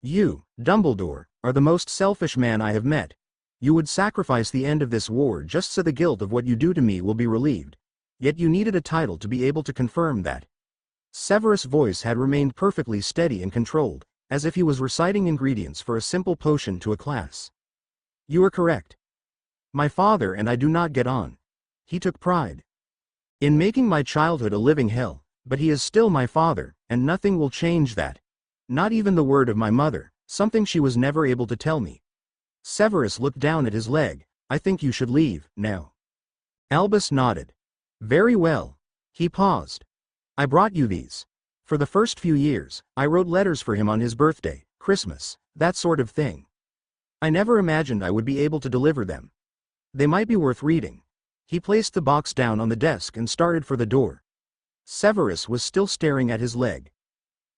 You, Dumbledore, are the most selfish man I have met. You would sacrifice the end of this war just so the guilt of what you do to me will be relieved. Yet you needed a title to be able to confirm that. Severus' voice had remained perfectly steady and controlled, as if he was reciting ingredients for a simple potion to a class. You are correct. My father and I do not get on. He took pride in making my childhood a living hell, but he is still my father, and nothing will change that. Not even the word of my mother, something she was never able to tell me. Severus looked down at his leg. I think you should leave, now. Albus nodded. Very well. He paused. I brought you these. For the first few years, I wrote letters for him on his birthday, Christmas, that sort of thing. I never imagined I would be able to deliver them. They might be worth reading. He placed the box down on the desk and started for the door. Severus was still staring at his leg.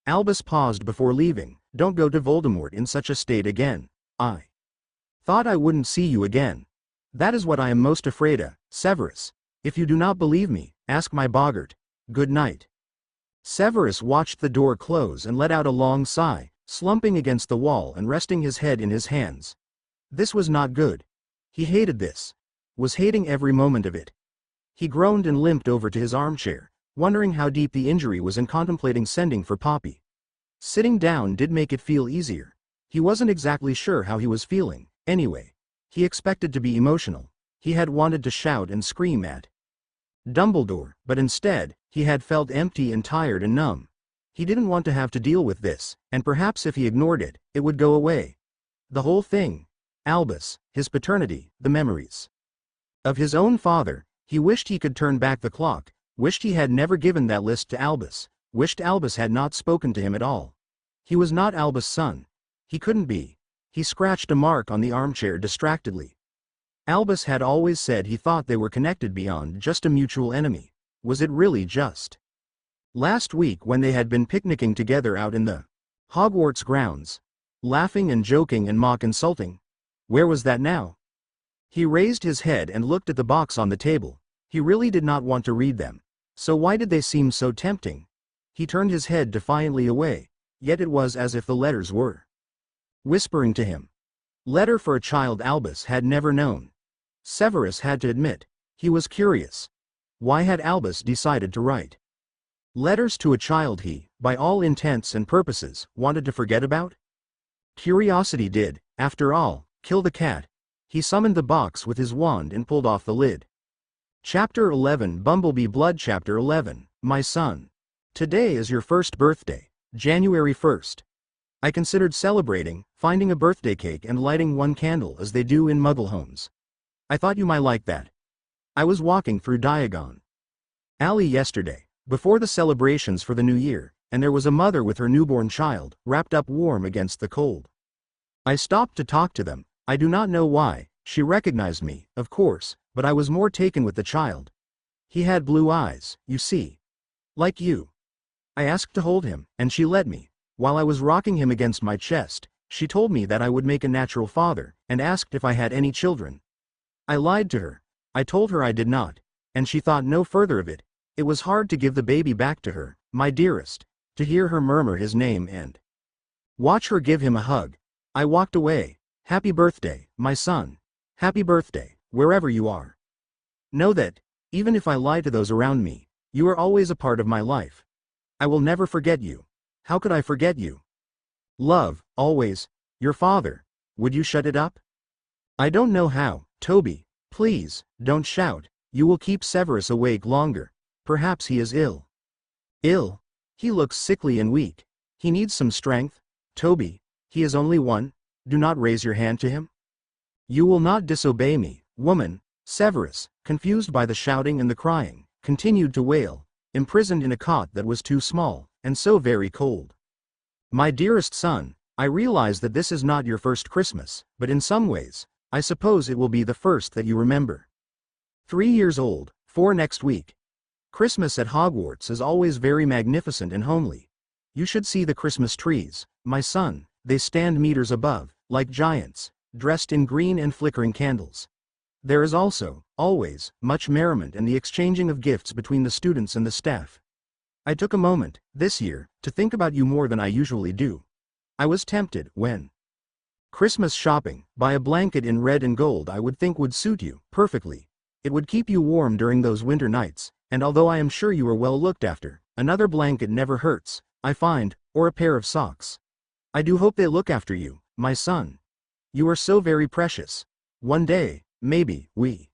Albus paused before leaving. Don't go to Voldemort in such a state again. I thought I wouldn't see you again. That is what I am most afraid of, Severus. If you do not believe me, ask my boggart. Good night. Severus watched the door close and let out a long sigh, slumping against the wall and resting his head in his hands. This was not good. He hated this. Was hating every moment of it. He groaned and limped over to his armchair, wondering how deep the injury was and contemplating sending for Poppy. Sitting down did make it feel easier. He wasn't exactly sure how he was feeling, anyway. He expected to be emotional. He had wanted to shout and scream at Dumbledore, but instead, he had felt empty and tired and numb. He didn't want to have to deal with this, and perhaps if he ignored it, it would go away. The whole thing. Albus, his paternity, the memories of his own father. He wished he could turn back the clock, wished he had never given that list to Albus, wished Albus had not spoken to him at all. He was not Albus' son. He couldn't be. He scratched a mark on the armchair distractedly. Albus had always said he thought they were connected beyond just a mutual enemy. Was it really just? Last week when they had been picnicking together out in the Hogwarts grounds, laughing and joking and mock insulting. Where was that now? He raised his head and looked at the box on the table. He really did not want to read them. So why did they seem so tempting? He turned his head defiantly away, yet it was as if the letters were whispering to him. Letter for a child Albus had never known. Severus had to admit, he was curious. Why had Albus decided to write letters to a child he, by all intents and purposes, wanted to forget about? Curiosity did, after all, kill the cat. He summoned the box with his wand and pulled off the lid. Chapter 11 Bumblebee Blood Chapter 11 My son. Today is your first birthday, January 1st. I considered celebrating, finding a birthday cake and lighting one candle as they do in Muggle homes. I thought you might like that. I was walking through Diagon Alley yesterday, before the celebrations for the new year, and there was a mother with her newborn child, wrapped up warm against the cold. I stopped to talk to them. I do not know why. She recognized me, of course, but I was more taken with the child. He had blue eyes, you see. Like you. I asked to hold him, and she let me. While I was rocking him against my chest, she told me that I would make a natural father, and asked if I had any children. I lied to her. I told her I did not, and she thought no further of it. It was hard to give the baby back to her, my dearest, to hear her murmur his name and watch her give him a hug. I walked away. Happy birthday, my son. Happy birthday, wherever you are. Know that, even if I lie to those around me, you are always a part of my life. I will never forget you. How could I forget you? Love, always, your father. Would you shut it up? I don't know how, Toby. Please, don't shout. You will keep Severus awake longer. Perhaps he is ill. Ill? He looks sickly and weak. He needs some strength. Toby, he is only one. Do not raise your hand to him. You will not disobey me, woman. Severus, confused by the shouting and the crying, continued to wail, imprisoned in a cot that was too small, and so very cold. My dearest son, I realize that this is not your first Christmas, but in some ways, I suppose it will be the first that you remember. 3 years old, 4 next week. Christmas at Hogwarts is always very magnificent and homely. You should see the Christmas trees, my son, they stand meters above, like giants, dressed in green and flickering candles. There is also, always, much merriment and the exchanging of gifts between the students and the staff. I took a moment, this year, to think about you more than I usually do. I was tempted, when Christmas shopping, buy a blanket in red and gold I would think would suit you perfectly. It would keep you warm during those winter nights, and although I am sure you are well looked after, another blanket never hurts, I find, or a pair of socks. I do hope they look after you, my son. You are so very precious. One day, maybe, we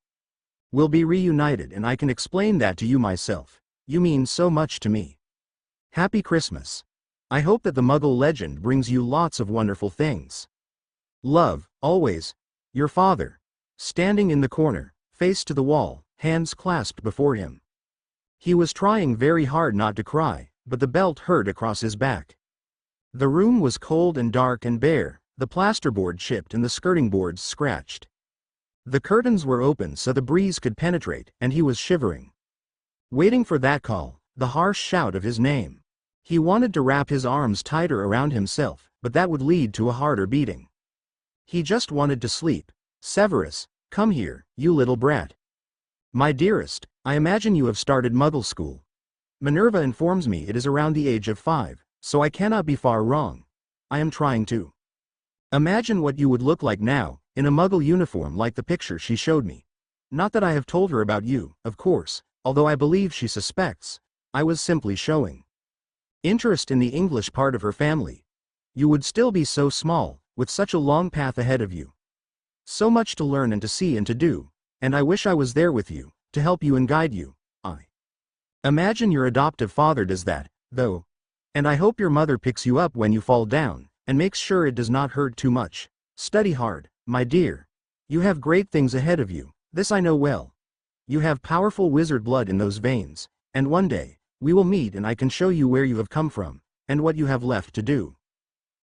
will be reunited and I can explain that to you myself. You mean so much to me. Happy Christmas. I hope that the Muggle legend brings you lots of wonderful things. Love, always, your father. Standing in the corner, face to the wall, hands clasped before him. He was trying very hard not to cry, but the belt hurt across his back. The room was cold and dark and bare, the plasterboard chipped and the skirting boards scratched. The curtains were open so the breeze could penetrate, and he was shivering. Waiting for that call, the harsh shout of his name. He wanted to wrap his arms tighter around himself, but that would lead to a harder beating. He just wanted to sleep. Severus, come here, you little brat. My dearest, I imagine you have started Muggle school. Minerva informs me it is around the age of 5, so I cannot be far wrong. I am trying to imagine what you would look like now, in a Muggle uniform like the picture she showed me. Not that I have told her about you, of course, although I believe she suspects. I was simply showing interest in the English part of her family. You would still be so small, with such a long path ahead of you. So much to learn and to see and to do, and I wish I was there with you, to help you and guide you. I imagine your adoptive father does that, though. And I hope your mother picks you up when you fall down, and makes sure it does not hurt too much. Study hard, my dear. You have great things ahead of you, this I know well. You have powerful wizard blood in those veins, and one day, we will meet and I can show you where you have come from, and what you have left to do.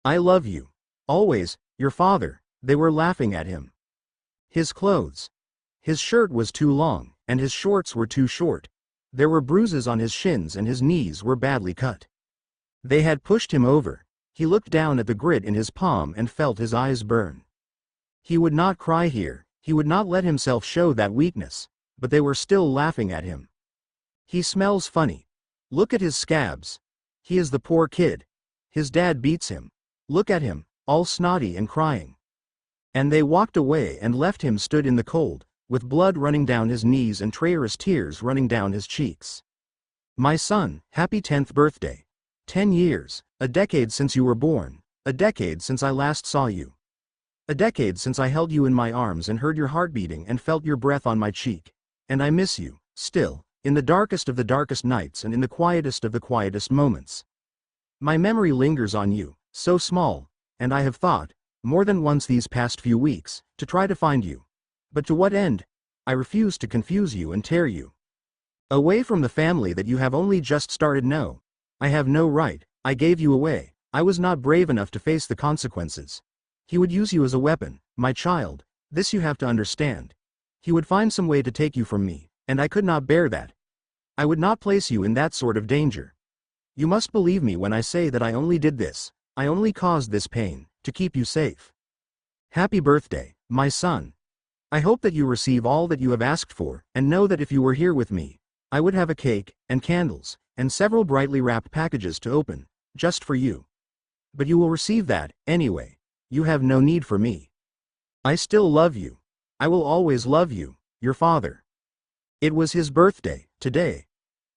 I love you. Always, your father. They were laughing at him. His clothes. His shirt was too long, and his shorts were too short. There were bruises on his shins and his knees were badly cut. They had pushed him over. He looked down at the grit in his palm and felt his eyes burn. He would not cry here, he would not let himself show that weakness, but they were still laughing at him. He smells funny. Look at his scabs. He is the poor kid. His dad beats him. Look at him, all snotty and crying. And they walked away and left him stood in the cold, with blood running down his knees and traitorous tears running down his cheeks. My son, happy 10th birthday. 10 years, a decade since you were born, a decade since I last saw you. A decade since I held you in my arms and heard your heart beating and felt your breath on my cheek. And I miss you, still, in the darkest of the darkest nights and in the quietest of the quietest moments. My memory lingers on you, so small, and I have thought, more than once these past few weeks, to try to find you. But to what end? I refuse to confuse you and tear you away from the family that you have only just started. No. I have no right. I gave you away. I was not brave enough to face the consequences. He would use you as a weapon, my child. This you have to understand. He would find some way to take you from me, and I could not bear that. I would not place you in that sort of danger. You must believe me when I say that I only did this. I only caused this pain, to keep you safe. Happy birthday, my son. I hope that you receive all that you have asked for, and know that if you were here with me, I would have a cake, and candles, and several brightly wrapped packages to open, just for you. But you will receive that, anyway. You have no need for me. I still love you. I will always love you, your father. It was his birthday, today.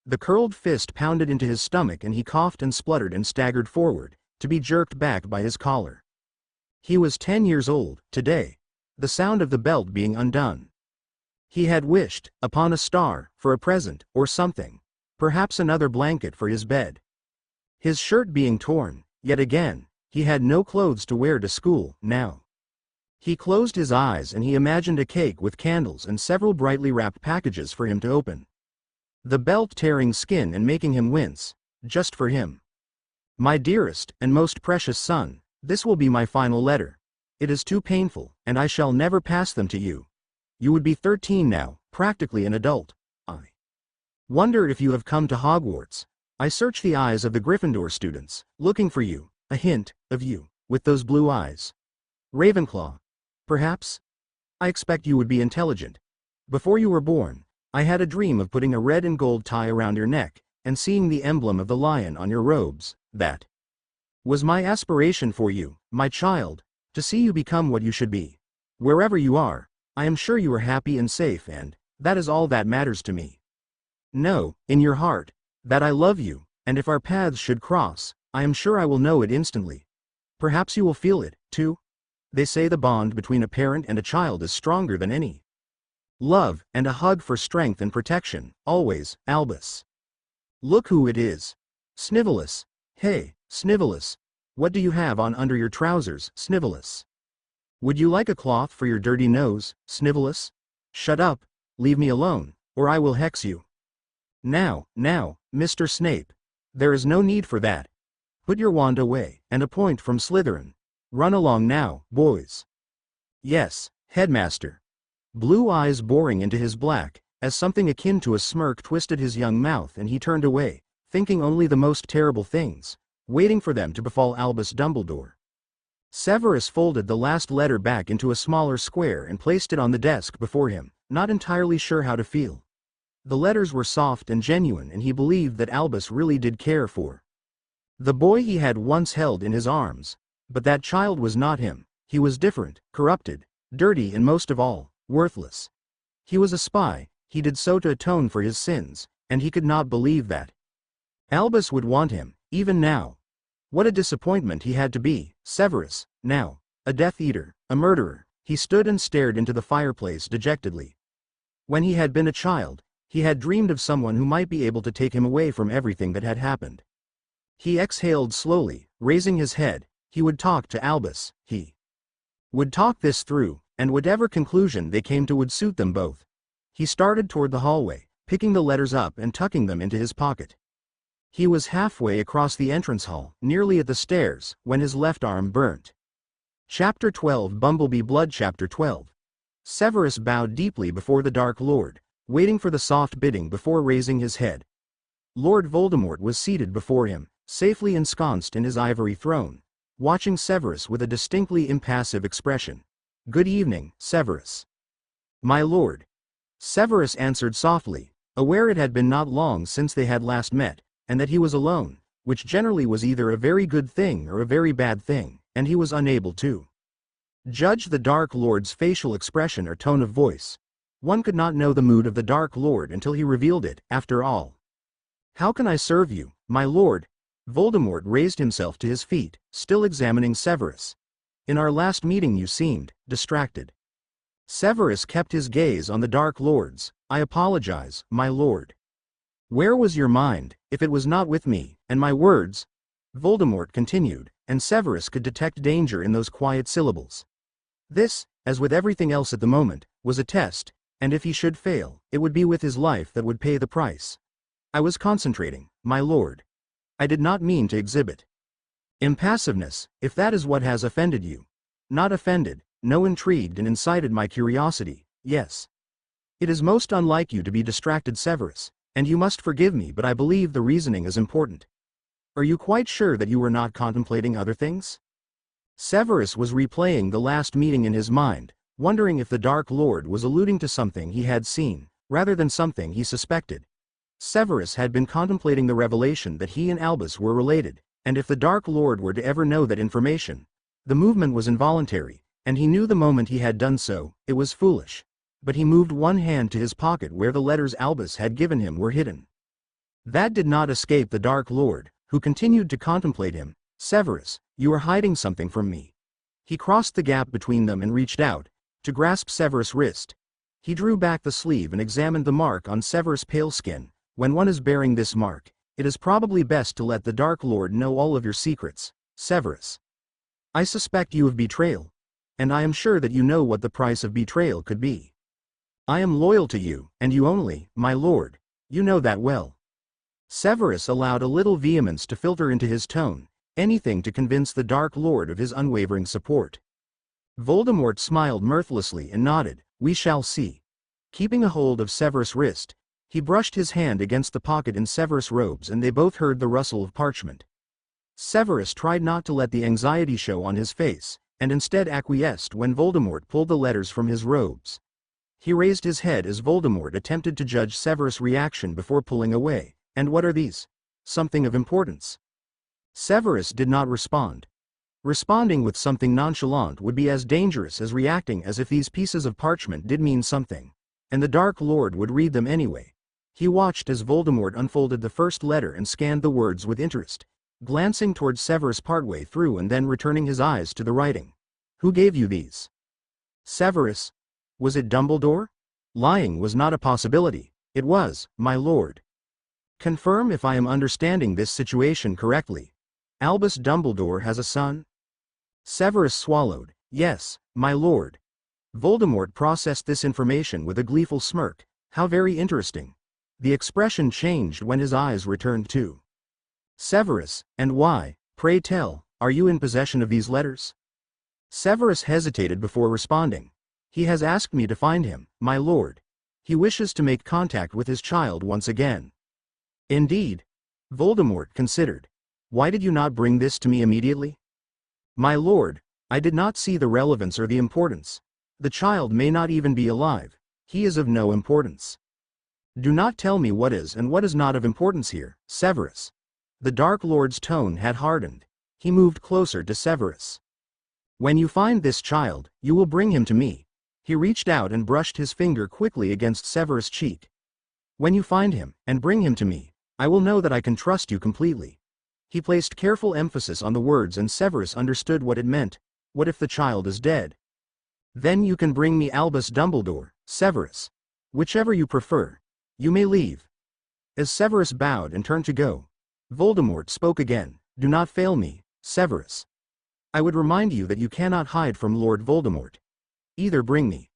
The curled fist pounded into his stomach and he coughed and spluttered and staggered forward, to be jerked back by his collar. He was 10 years old, today. The sound of the belt being undone. He had wished, upon a star, for a present, or something. Perhaps another blanket for his bed. His shirt being torn, yet again, he had no clothes to wear to school, now. He closed his eyes and he imagined a cake with candles and several brightly wrapped packages for him to open. The belt tearing skin and making him wince, just for him. My dearest and most precious son, this will be my final letter. It is too painful, and I shall never pass them to you. You would be 13 now, practically an adult. I wonder if you have come to Hogwarts. I search the eyes of the Gryffindor students, looking for you, a hint of you, with those blue eyes. Ravenclaw. Perhaps? I expect you would be intelligent. Before you were born, I had a dream of putting a red and gold tie around your neck, and seeing the emblem of the lion on your robes. That was my aspiration for you, my child, to see you become what you should be. Wherever you are, I am sure you are happy and safe, and that is all that matters to me. Know, in your heart, that I love you, and if our paths should cross, I am sure I will know it instantly. Perhaps you will feel it, too. They say the bond between a parent and a child is stronger than any love, and a hug for strength and protection, always, Albus. Look who it is. Snivellus. Hey, Snivellus. What do you have on under your trousers, Snivellus? Would you like a cloth for your dirty nose, Snivellus? Shut up, leave me alone, or I will hex you. Now, Mr. Snape. There is no need for that. Put your wand away, and a point from Slytherin. Run along now, boys. Yes, Headmaster. Blue eyes boring into his black, as something akin to a smirk twisted his young mouth and he turned away, thinking only the most terrible things, waiting for them to befall Albus Dumbledore. Severus folded the last letter back into a smaller square and placed it on the desk before him, not entirely sure how to feel. The letters were soft and genuine, and he believed that Albus really did care for the boy he had once held in his arms. But that child was not him. He was different, corrupted, dirty, and most of all, worthless. He was a spy. He did so to atone for his sins, and he could not believe that Albus would want him, even now. What a disappointment he had to be, Severus, now, a Death Eater, a murderer. He stood and stared into the fireplace dejectedly. When he had been a child, he had dreamed of someone who might be able to take him away from everything that had happened. He exhaled slowly, raising his head. He would talk to Albus, he would talk this through, and whatever conclusion they came to would suit them both. He started toward the hallway, picking the letters up and tucking them into his pocket. He was halfway across the entrance hall, nearly at the stairs, when his left arm burnt. Chapter 12 Bumblebee Blood. Chapter 12. Severus bowed deeply before the Dark Lord, waiting for the soft bidding before raising his head. Lord Voldemort was seated before him, safely ensconced in his ivory throne, watching Severus with a distinctly impassive expression. "Good evening, Severus." "My lord." Severus answered softly, aware it had been not long since they had last met, and that he was alone, which generally was either a very good thing or a very bad thing, and he was unable to judge the Dark Lord's facial expression or tone of voice. One could not know the mood of the Dark Lord until he revealed it, after all. "How can I serve you, my lord?" Voldemort raised himself to his feet, still examining Severus. "In our last meeting you seemed distracted." Severus kept his gaze on the Dark Lord's. "I apologize, my lord." "Where was your mind, if it was not with me, and my words?" Voldemort continued, and Severus could detect danger in those quiet syllables. This, as with everything else at the moment, was a test, and if he should fail, it would be with his life that would pay the price. "I was concentrating, my lord. I did not mean to exhibit impassiveness, if that is what has offended you." "Not offended, no, intrigued and incited my curiosity, yes." "It is most unlike you to be distracted, Severus, and you must forgive me, but I believe the reasoning is important. Are you quite sure that you were not contemplating other things?" Severus was replaying the last meeting in his mind, wondering if the Dark Lord was alluding to something he had seen, rather than something he suspected. Severus had been contemplating the revelation that he and Albus were related, and if the Dark Lord were to ever know that information, the movement was involuntary, and he knew the moment he had done so, it was foolish. But he moved one hand to his pocket where the letters Albus had given him were hidden. That did not escape the Dark Lord, who continued to contemplate him. "Severus, you are hiding something from me." He crossed the gap between them and reached out to grasp Severus' wrist. He drew back the sleeve and examined the mark on Severus' pale skin. "When one is bearing this mark, it is probably best to let the Dark Lord know all of your secrets, Severus. I suspect you of betrayal." and I am sure that you know what the price of betrayal could be. I am loyal to you, and you only, my lord. You know that well." Severus allowed a little vehemence to filter into his tone, anything to convince the Dark Lord of his unwavering support. Voldemort smiled mirthlessly and nodded. "We shall see." Keeping a hold of Severus' wrist, he brushed his hand against the pocket in Severus' robes and they both heard the rustle of parchment. Severus tried not to let the anxiety show on his face, and instead acquiesced when Voldemort pulled the letters from his robes. He raised his head as Voldemort attempted to judge Severus' reaction before pulling away. "And what are these? Something of importance?" Severus did not respond. Responding with something nonchalant would be as dangerous as reacting as if these pieces of parchment did mean something, and the Dark Lord would read them anyway. He watched as Voldemort unfolded the first letter and scanned the words with interest, glancing towards Severus partway through and then returning his eyes to the writing. "Who gave you these?" "Severus." "Was it Dumbledore?" Lying was not a possibility. "It was, my lord." "Confirm if I am understanding this situation correctly. Albus Dumbledore has a son?" Severus swallowed. "Yes, my lord." Voldemort processed this information with a gleeful smirk. "How very interesting." The expression changed when his eyes returned to Severus. "And why, pray tell, are you in possession of these letters?" Severus hesitated before responding. "He has asked me to find him, my lord. He wishes to make contact with his child once again." "Indeed?" Voldemort considered. "Why did you not bring this to me immediately?" "My lord, I did not see the relevance or the importance. The child may not even be alive. He is of no importance." "Do not tell me what is and what is not of importance here, Severus." The Dark Lord's tone had hardened. He moved closer to Severus. "When you find this child, you will bring him to me." He reached out and brushed his finger quickly against Severus' cheek. "When you find him, and bring him to me, I will know that I can trust you completely." He placed careful emphasis on the words and Severus understood what it meant. "What if the child is dead?" "Then you can bring me Albus Dumbledore, Severus. Whichever you prefer. You may leave." As Severus bowed and turned to go, Voldemort spoke again. "Do not fail me, Severus. I would remind you that you cannot hide from Lord Voldemort. Either bring me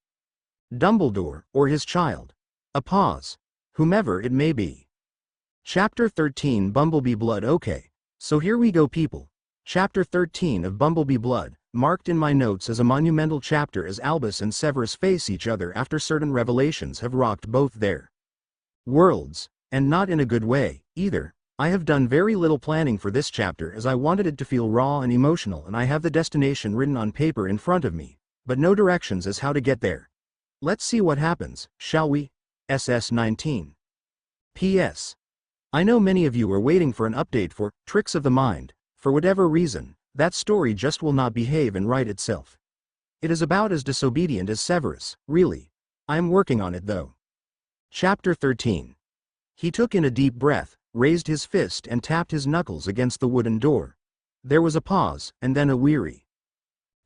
Dumbledore or his child." A pause. "Whomever it may be." Chapter 13 Bumblebee Blood. Okay, so here we go people. Chapter 13 of Bumblebee Blood, marked in my notes as a monumental chapter as Albus and Severus face each other after certain revelations have rocked both their worlds, and not in a good way, either. I have done very little planning for this chapter as I wanted it to feel raw and emotional and I have the destination written on paper in front of me, but no directions as how to get there. Let's see what happens, shall we? SS 19. P.S. I know many of you are waiting for an update for Tricks of the Mind. For whatever reason, that story just will not behave and write itself. It is about as disobedient as Severus, really. I am working on it though. Chapter 13. He took in a deep breath, raised his fist and tapped his knuckles against the wooden door. There was a pause, and then a weary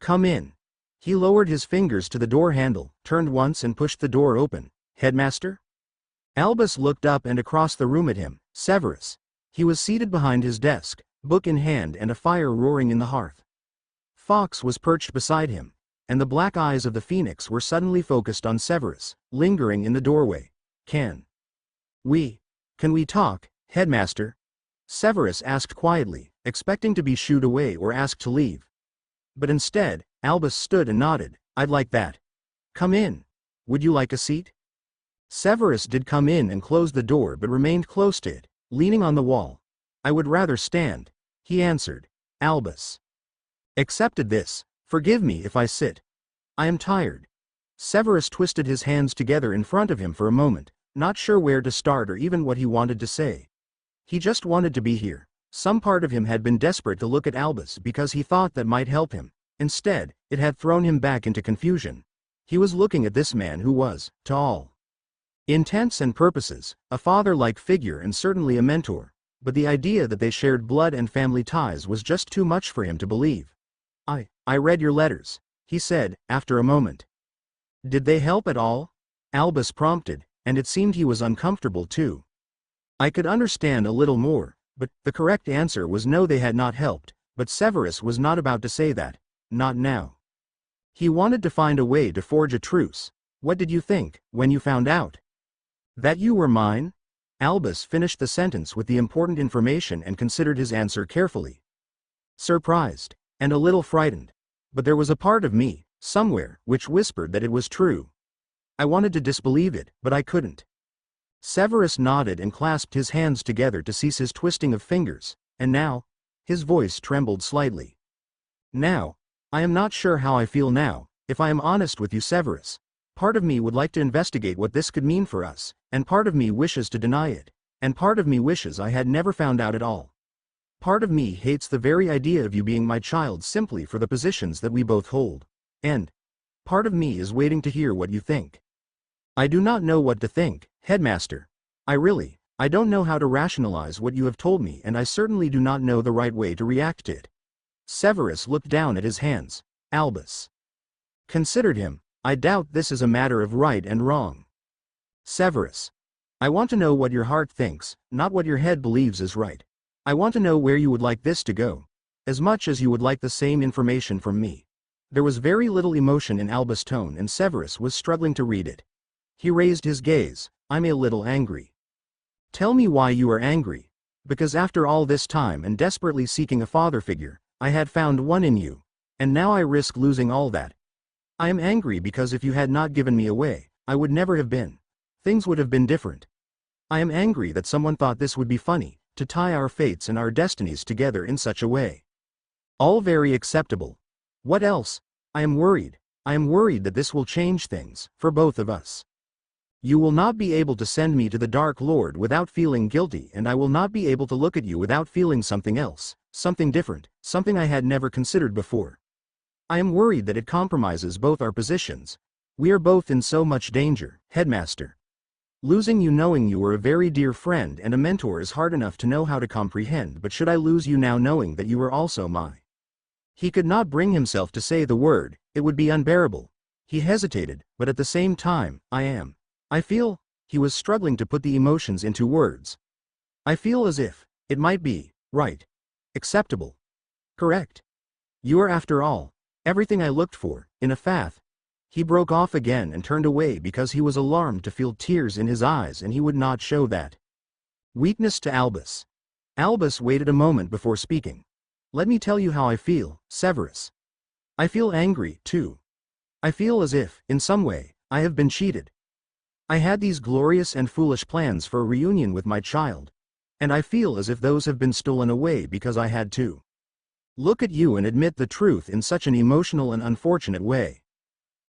"Come in." He lowered his fingers to the door handle, turned once and pushed the door open. "Headmaster?" Albus looked up and across the room at him. Severus. He was seated behind his desk, book in hand and a fire roaring in the hearth. Fawkes was perched beside him, and the black eyes of the phoenix were suddenly focused on Severus, lingering in the doorway. Can we talk, Headmaster?" Severus asked quietly, expecting to be shooed away or asked to leave. But instead, Albus stood and nodded. "I'd like that." "Come in. Would you like a seat?" Severus did come in and close the door but remained close to it, leaning on the wall. "I would rather stand," he answered. Albus accepted this. "Forgive me if I sit. I am tired." Severus twisted his hands together in front of him for a moment, not sure where to start or even what he wanted to say. He just wanted to be here. Some part of him had been desperate to look at Albus because he thought that might help him. Instead, it had thrown him back into confusion. He was looking at this man who was, to all intents and purposes, a father-like figure and certainly a mentor, but the idea that they shared blood and family ties was just too much for him to believe. I read your letters," he said, after a moment. "Did they help at all?" Albus prompted, and it seemed he was uncomfortable too. "I could understand a little more," but the correct answer was no, they had not helped, but Severus was not about to say that. Not now. He wanted to find a way to forge a truce. What did you think, when you found out that you were mine? Albus finished the sentence with the important information and considered his answer carefully. Surprised, and a little frightened. But there was a part of me, somewhere, which whispered that it was true. I wanted to disbelieve it, but I couldn't. Severus nodded and clasped his hands together to cease his twisting of fingers, and now, his voice trembled slightly. Now, I am not sure how I feel now, if I am honest with you, Severus. Part of me would like to investigate what this could mean for us, and part of me wishes to deny it, and part of me wishes I had never found out at all. Part of me hates the very idea of you being my child simply for the positions that we both hold, and part of me is waiting to hear what you think. I do not know what to think, Headmaster. I don't know how to rationalize what you have told me, and I certainly do not know the right way to react to it. Severus looked down at his hands. Albus considered him. I doubt this is a matter of right and wrong. Severus, I want to know what your heart thinks, not what your head believes is right. I want to know where you would like this to go, as much as you would like the same information from me. There was very little emotion in Albus' tone, and Severus was struggling to read it. He raised his gaze. I'm a little angry. Tell me why you are angry. Because after all this time and desperately seeking a father figure, I had found one in you, and now I risk losing all that. I am angry because if you had not given me away, I would never have been. Things would have been different. I am angry that someone thought this would be funny, to tie our fates and our destinies together in such a way. All very acceptable. What else? I am worried. I am worried that this will change things, for both of us. You will not be able to send me to the Dark Lord without feeling guilty, and I will not be able to look at you without feeling something else, something different, something I had never considered before. I am worried that it compromises both our positions. We are both in so much danger, Headmaster. Losing you knowing you were a very dear friend and a mentor is hard enough to know how to comprehend, but should I lose you now knowing that you were also mine? He could not bring himself to say the word, it would be unbearable. He hesitated, but at the same time, I feel, he was struggling to put the emotions into words. I feel as if, it might be, right, acceptable, correct. You are after all, everything I looked for, in a faith. He broke off again and turned away because he was alarmed to feel tears in his eyes, and he would not show that weakness to Albus. Albus waited a moment before speaking. Let me tell you how I feel, Severus. I feel angry, too. I feel as if, in some way, I have been cheated. I had these glorious and foolish plans for a reunion with my child, and I feel as if those have been stolen away because I had to look at you and admit the truth in such an emotional and unfortunate way.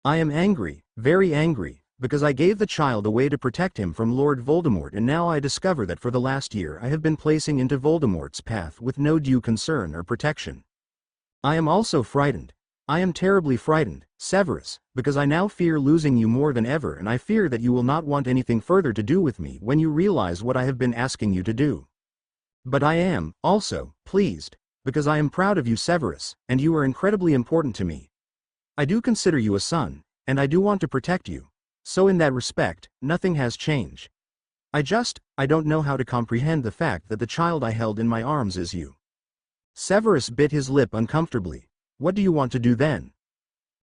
I am angry, very angry, because I gave the child away to protect him from Lord Voldemort, and now I discover that for the last year I have been placing into Voldemort's path with no due concern or protection. I am also frightened. I am terribly frightened, Severus, because I now fear losing you more than ever, and I fear that you will not want anything further to do with me when you realize what I have been asking you to do. But I am, also, pleased, because I am proud of you, Severus, and you are incredibly important to me. I do consider you a son, and I do want to protect you, so in that respect, nothing has changed. I don't know how to comprehend the fact that the child I held in my arms is you. Severus bit his lip uncomfortably. What do you want to do then?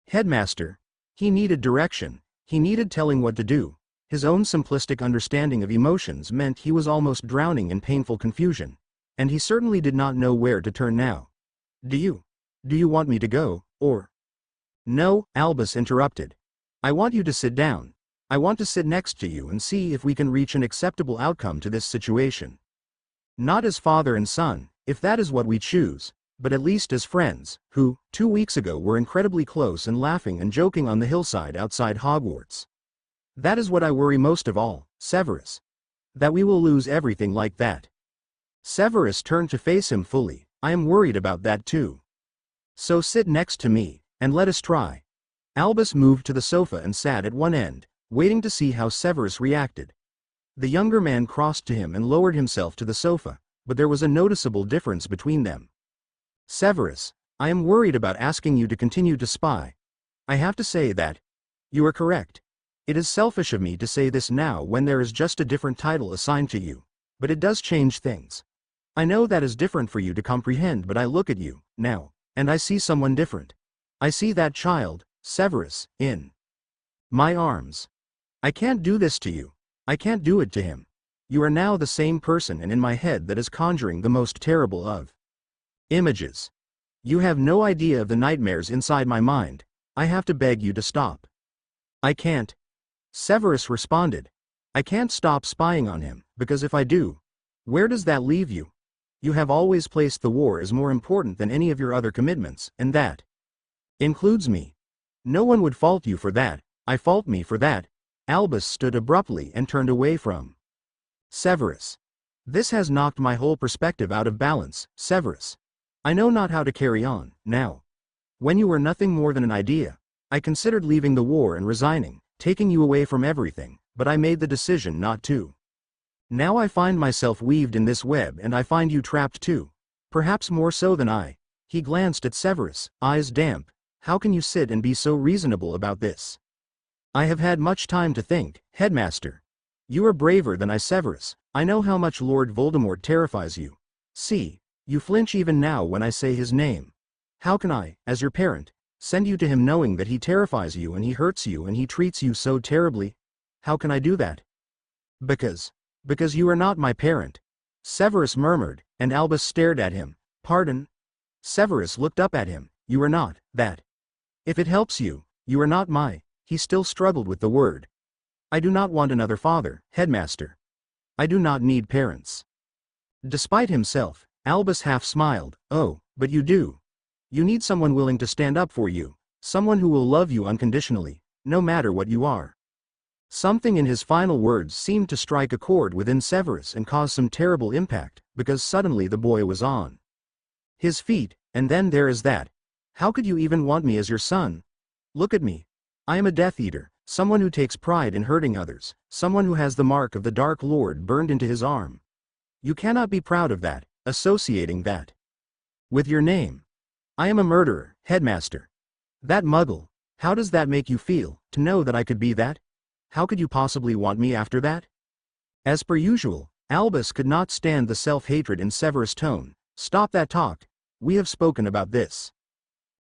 Headmaster. He needed direction, he needed telling what to do. His own simplistic understanding of emotions meant he was almost drowning in painful confusion, and he certainly did not know where to turn now. Do you want me to go, or? No, Albus interrupted. I want you to sit down. I want to sit next to you and see if we can reach an acceptable outcome to this situation. Not as father and son, if that is what we choose, but at least as friends, who, 2 weeks ago were incredibly close and laughing and joking on the hillside outside Hogwarts. That is what I worry most of all, Severus. That we will lose everything like that. Severus turned to face him fully. I am worried about that too. So sit next to me, and let us try. Albus moved to the sofa and sat at one end, waiting to see how Severus reacted. The younger man crossed to him and lowered himself to the sofa, but there was a noticeable difference between them. Severus, I am worried about asking you to continue to spy. I have to say that you are correct. It is selfish of me to say this now when there is just a different title assigned to you, but it does change things. I know that is different for you to comprehend, but I look at you, now, and I see someone different. I see that child, Severus, in my arms. I can't do this to you. I can't do it to him. You are now the same person and in my head that is conjuring the most terrible of images. You have no idea of the nightmares inside my mind. I have to beg you to stop. I can't. Severus responded. I can't stop spying on him, because if I do, where does that leave you? You have always placed the war as more important than any of your other commitments, and that includes me. No one would fault you for that. I fault me for that. Albus stood abruptly and turned away from Severus. This has knocked my whole perspective out of balance, Severus. I know not how to carry on, now. When you were nothing more than an idea, I considered leaving the war and resigning, taking you away from everything, but I made the decision not to. Now I find myself weaved in this web and I find you trapped too. Perhaps more so than I. He glanced at Severus, eyes damp. How can you sit and be so reasonable about this? I have had much time to think, Headmaster. You are braver than I, Severus. I know how much Lord Voldemort terrifies you. See, you flinch even now when I say his name. How can I, as your parent, send you to him knowing that he terrifies you and he hurts you and he treats you so terribly? How can I do that? Because you are not my parent. Severus murmured, and Albus stared at him. Pardon? Severus looked up at him. You are not, that. If it helps you, you are not my. He still struggled with the word. I do not want another father, Headmaster. I do not need parents. Despite himself, Albus half smiled. Oh, but you do. You need someone willing to stand up for you, someone who will love you unconditionally, no matter what you are. Something in his final words seemed to strike a chord within Severus and cause some terrible impact, because suddenly the boy was on his feet, and then there is that. How could you even want me as your son? Look at me. I am a Death Eater, someone who takes pride in hurting others, someone who has the mark of the Dark Lord burned into his arm. You cannot be proud of that, associating that with your name. I am a murderer, Headmaster. That Muggle. How does that make you feel, to know that I could be that? How could you possibly want me after that? As per usual, Albus could not stand the self-hatred in Severus' tone. Stop that talk. We have spoken about this.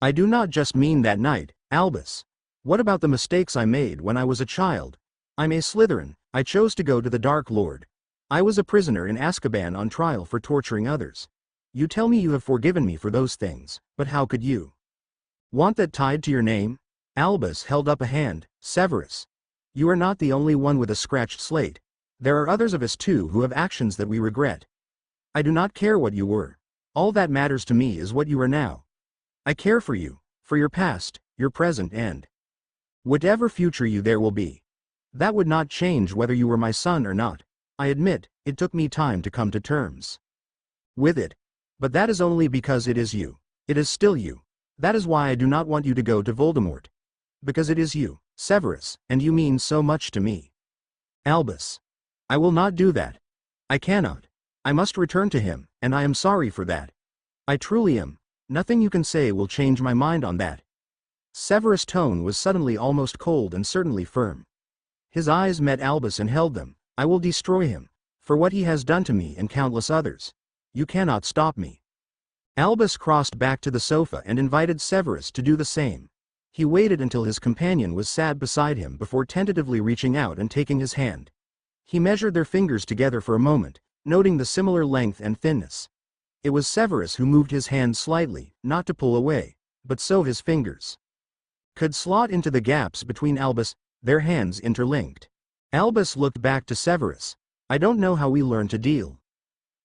I do not just mean that night, Albus. What about the mistakes I made when I was a child? I'm a Slytherin. I chose to go to the Dark Lord. I was a prisoner in Azkaban on trial for torturing others. You tell me you have forgiven me for those things, but how could you want that tied to your name? Albus held up a hand. Severus. You are not the only one with a scratched slate. There are others of us too who have actions that we regret. I do not care what you were. All that matters to me is what you are now. I care for you, for your past, your present and whatever future you there will be. That would not change whether you were my son or not. I admit, it took me time to come to terms with it. But that is only because it is you. It is still you. That is why I do not want you to go to Voldemort. Because it is you, Severus, and you mean so much to me. Albus. I will not do that. I cannot. I must return to him, and I am sorry for that. I truly am. Nothing you can say will change my mind on that. Severus' tone was suddenly almost cold and certainly firm. His eyes met Albus and held them. I will destroy him, for what he has done to me and countless others. You cannot stop me. Albus crossed back to the sofa and invited Severus to do the same. He waited until his companion was sat beside him before tentatively reaching out and taking his hand. He measured their fingers together for a moment, noting the similar length and thinness. It was Severus who moved his hand slightly, not to pull away, but so his fingers could slot into the gaps between Albus, their hands interlinked. Albus looked back to Severus. I don't know how we learn to deal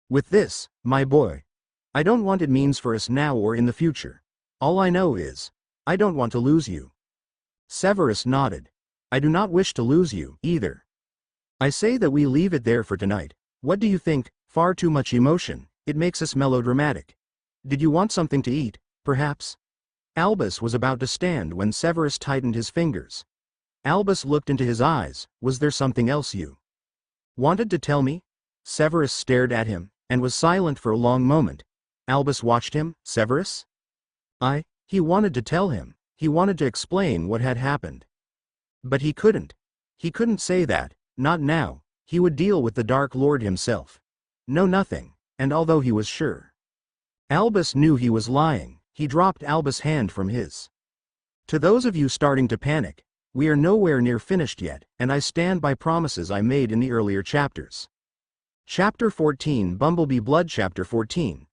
with this, my boy. I don't want it means for us now or in the future. All I know is, I don't want to lose you. Severus nodded. I do not wish to lose you, either. I say that we leave it there for tonight. What do you think? Far too much emotion. It makes us melodramatic. Did you want something to eat, perhaps? Albus was about to stand when Severus tightened his fingers. Albus looked into his eyes. Was there something else you wanted to tell me? Severus stared at him, and was silent for a long moment. Albus watched him. Severus? He wanted to tell him. He wanted to explain what had happened. But he couldn't. He couldn't say that, not now. He would deal with the Dark Lord himself. No, nothing, and although he was sure Albus knew he was lying, he dropped Albus' hand from his. To those of you starting to panic, we are nowhere near finished yet, and I stand by promises I made in the earlier chapters. Chapter 14, Bumblebee Blood. Chapter 14.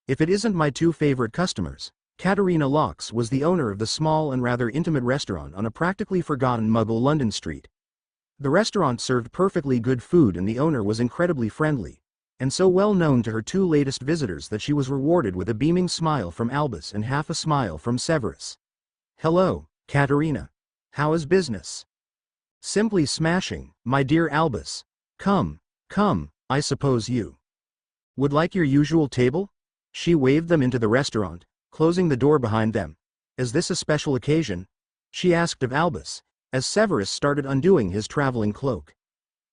If it isn't my two favorite customers. Katerina Laux was the owner of the small and rather intimate restaurant on a practically forgotten Muggle London street. The restaurant served perfectly good food and the owner was incredibly friendly, and so well known to her two latest visitors that she was rewarded with a beaming smile from Albus and half a smile from Severus. "Hello, Katerina. How is business?" "Simply smashing, my dear Albus. Come, I suppose you would like your usual table?" She waved them into the restaurant, closing the door behind them. "Is this a special occasion?" she asked of Albus, as Severus started undoing his traveling cloak.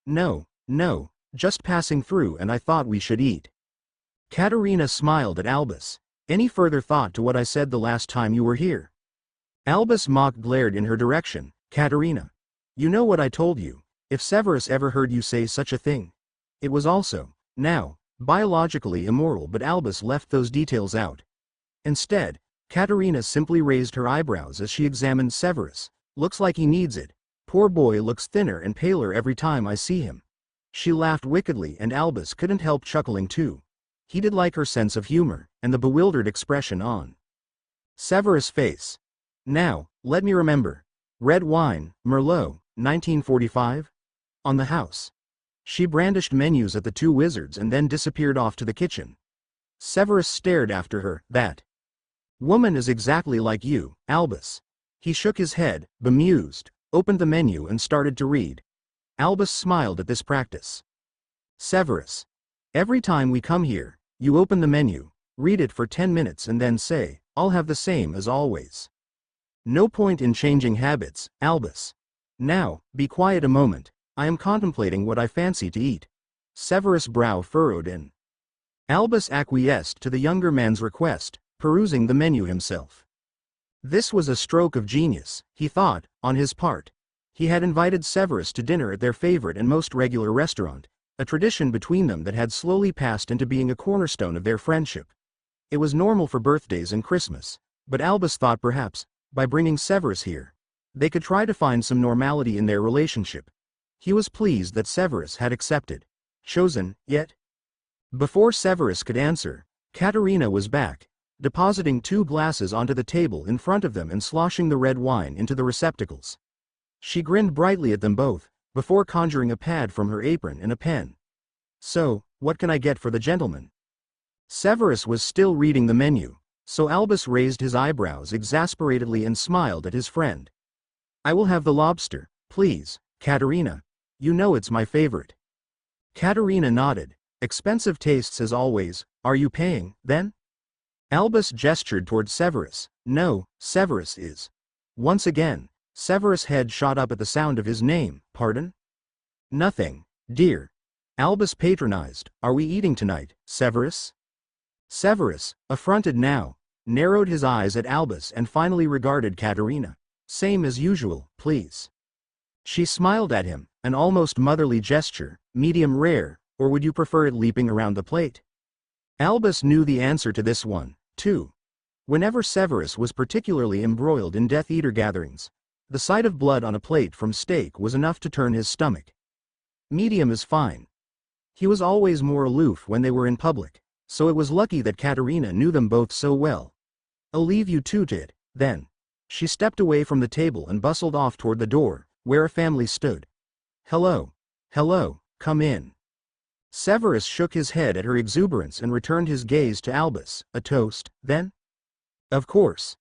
No, just passing through and I thought we should eat." Katerina smiled at Albus. "Any further thought to what I said the last time you were here?" Albus mock glared in her direction. "Katerina, you know what I told you, if Severus ever heard you say such a thing. It was also, now, biologically immoral, but Albus left those details out. Instead, Katerina simply raised her eyebrows as she examined Severus. "Looks like he needs it. Poor boy looks thinner and paler every time I see him." She laughed wickedly and Albus couldn't help chuckling too. He did like her sense of humor, and the bewildered expression on Severus' face. "Now, let me remember. Red wine, Merlot, 1945? On the house." She brandished menus at the two wizards and then disappeared off to the kitchen. Severus stared after her. "That woman is exactly like you, Albus." He shook his head, bemused, opened the menu and started to read. Albus smiled at this practice. "Severus, every time we come here, you open the menu, read it for 10 minutes and then say, 'I'll have the same as always.' No point in changing habits, Albus. Now, be quiet a moment. I am contemplating what I fancy to eat." Severus' brow furrowed in. Albus acquiesced to the younger man's request, perusing the menu himself. This was a stroke of genius, he thought, on his part. He had invited Severus to dinner at their favorite and most regular restaurant, a tradition between them that had slowly passed into being a cornerstone of their friendship. It was normal for birthdays and Christmas, but Albus thought perhaps, by bringing Severus here, they could try to find some normality in their relationship. He was pleased that Severus had accepted. "Chosen, yet?" Before Severus could answer, Katerina was back, depositing 2 glasses onto the table in front of them and sloshing the red wine into the receptacles. She grinned brightly at them both, before conjuring a pad from her apron and a pen. "So, what can I get for the gentleman?" Severus was still reading the menu, so Albus raised his eyebrows exasperatedly and smiled at his friend. "I will have the lobster, please, Katerina. You know it's my favorite." Katerina nodded. "Expensive tastes as always. Are you paying, then?" Albus gestured toward Severus. "No, Severus is." Once again, Severus' head shot up at the sound of his name. "Pardon?" "Nothing, dear." Albus patronized. "Are we eating tonight, Severus?" Severus, affronted now, narrowed his eyes at Albus and finally regarded Katerina. "Same as usual, please." She smiled at him, an almost motherly gesture. "Medium rare, or would you prefer it leaping around the plate?" Albus knew the answer to this one, too. Whenever Severus was particularly embroiled in Death Eater gatherings, the sight of blood on a plate from steak was enough to turn his stomach. Medium is fine. He was always more aloof when they were in public, so it was lucky that Katerina knew them both so well. "I'll leave you two to it, then." She stepped away from the table and bustled off toward the door, where a family stood. Hello, come in." Severus shook his head at her exuberance and returned his gaze to Albus. "A toast, then?" "Of course."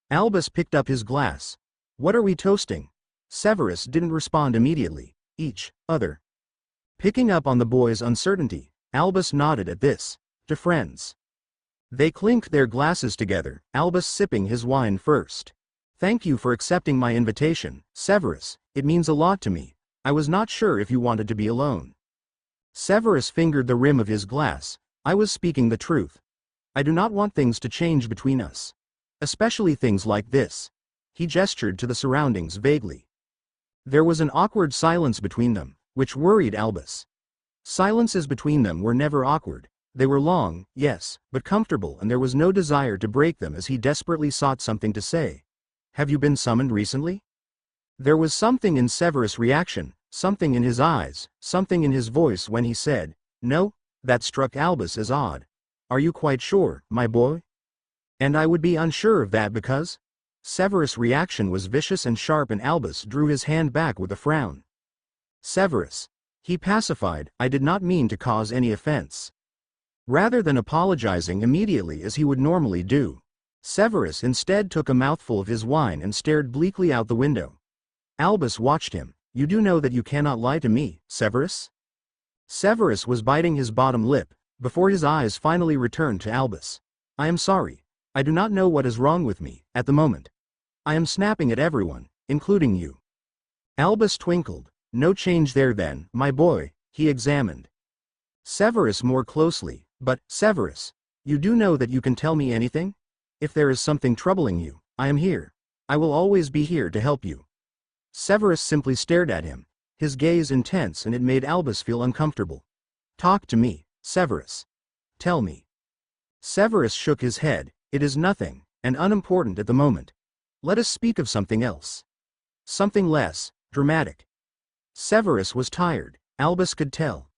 Albus picked up his glass. "What are we toasting?" Severus didn't respond immediately. "Each other." Picking up on the boy's uncertainty, Albus nodded at this. "To friends." They clinked their glasses together, Albus sipping his wine first. "Thank you for accepting my invitation, Severus. It means a lot to me. I was not sure if you wanted to be alone." Severus fingered the rim of his glass. "I was speaking the truth. I do not want things to change between us. Especially things like this." He gestured to the surroundings vaguely. There was an awkward silence between them, which worried Albus. Silences between them were never awkward. They were long, yes, but comfortable, and there was no desire to break them as he desperately sought something to say. Have you been summoned recently? There was something in Severus' reaction, something in his eyes, something in his voice when he said, "No," that struck Albus as odd. "Are you quite sure, my boy?" "And I would be unsure of that because?" Severus' reaction was vicious and sharp, and Albus drew his hand back with a frown. "Severus," he pacified, "I did not mean to cause any offense." Rather than apologizing immediately as he would normally do, Severus instead took a mouthful of his wine and stared bleakly out the window. Albus watched him. "You do know that you cannot lie to me, Severus?" Severus was biting his bottom lip, before his eyes finally returned to Albus. "I am sorry. I do not know what is wrong with me, at the moment. I am snapping at everyone, including you." Albus twinkled. "No change there then, my boy," he examined Severus more closely. "But, Severus, you do know that you can tell me anything? If there is something troubling you, I am here. I will always be here to help you." Severus simply stared at him, his gaze intense, and it made Albus feel uncomfortable. "Talk to me, Severus. Tell me." Severus shook his head. "It is nothing, and unimportant at the moment. Let us speak of something else. Something less dramatic." Severus was tired, Albus could tell.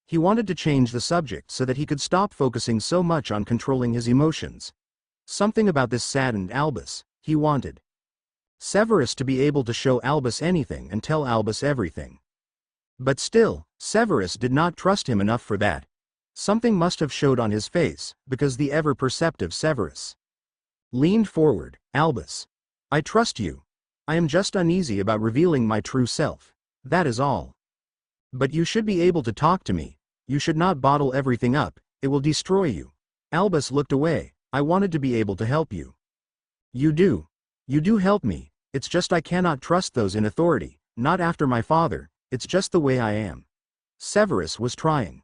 He wanted to change the subject so that he could stop focusing so much on controlling his emotions. Something about this saddened Albus. He wanted Severus to be able to show Albus anything and tell Albus everything. But still, Severus did not trust him enough for that. Something must have showed on his face, because the ever-perceptive Severus leaned forward. "Albus, I trust you. I am just uneasy about revealing my true self. That is all. But you should be able to talk to me. You should not bottle everything up, it will destroy you." Albus looked away. "I wanted to be able to help you." You do help me, it's just I cannot trust those in authority, not after my father, it's just the way I am." Severus was trying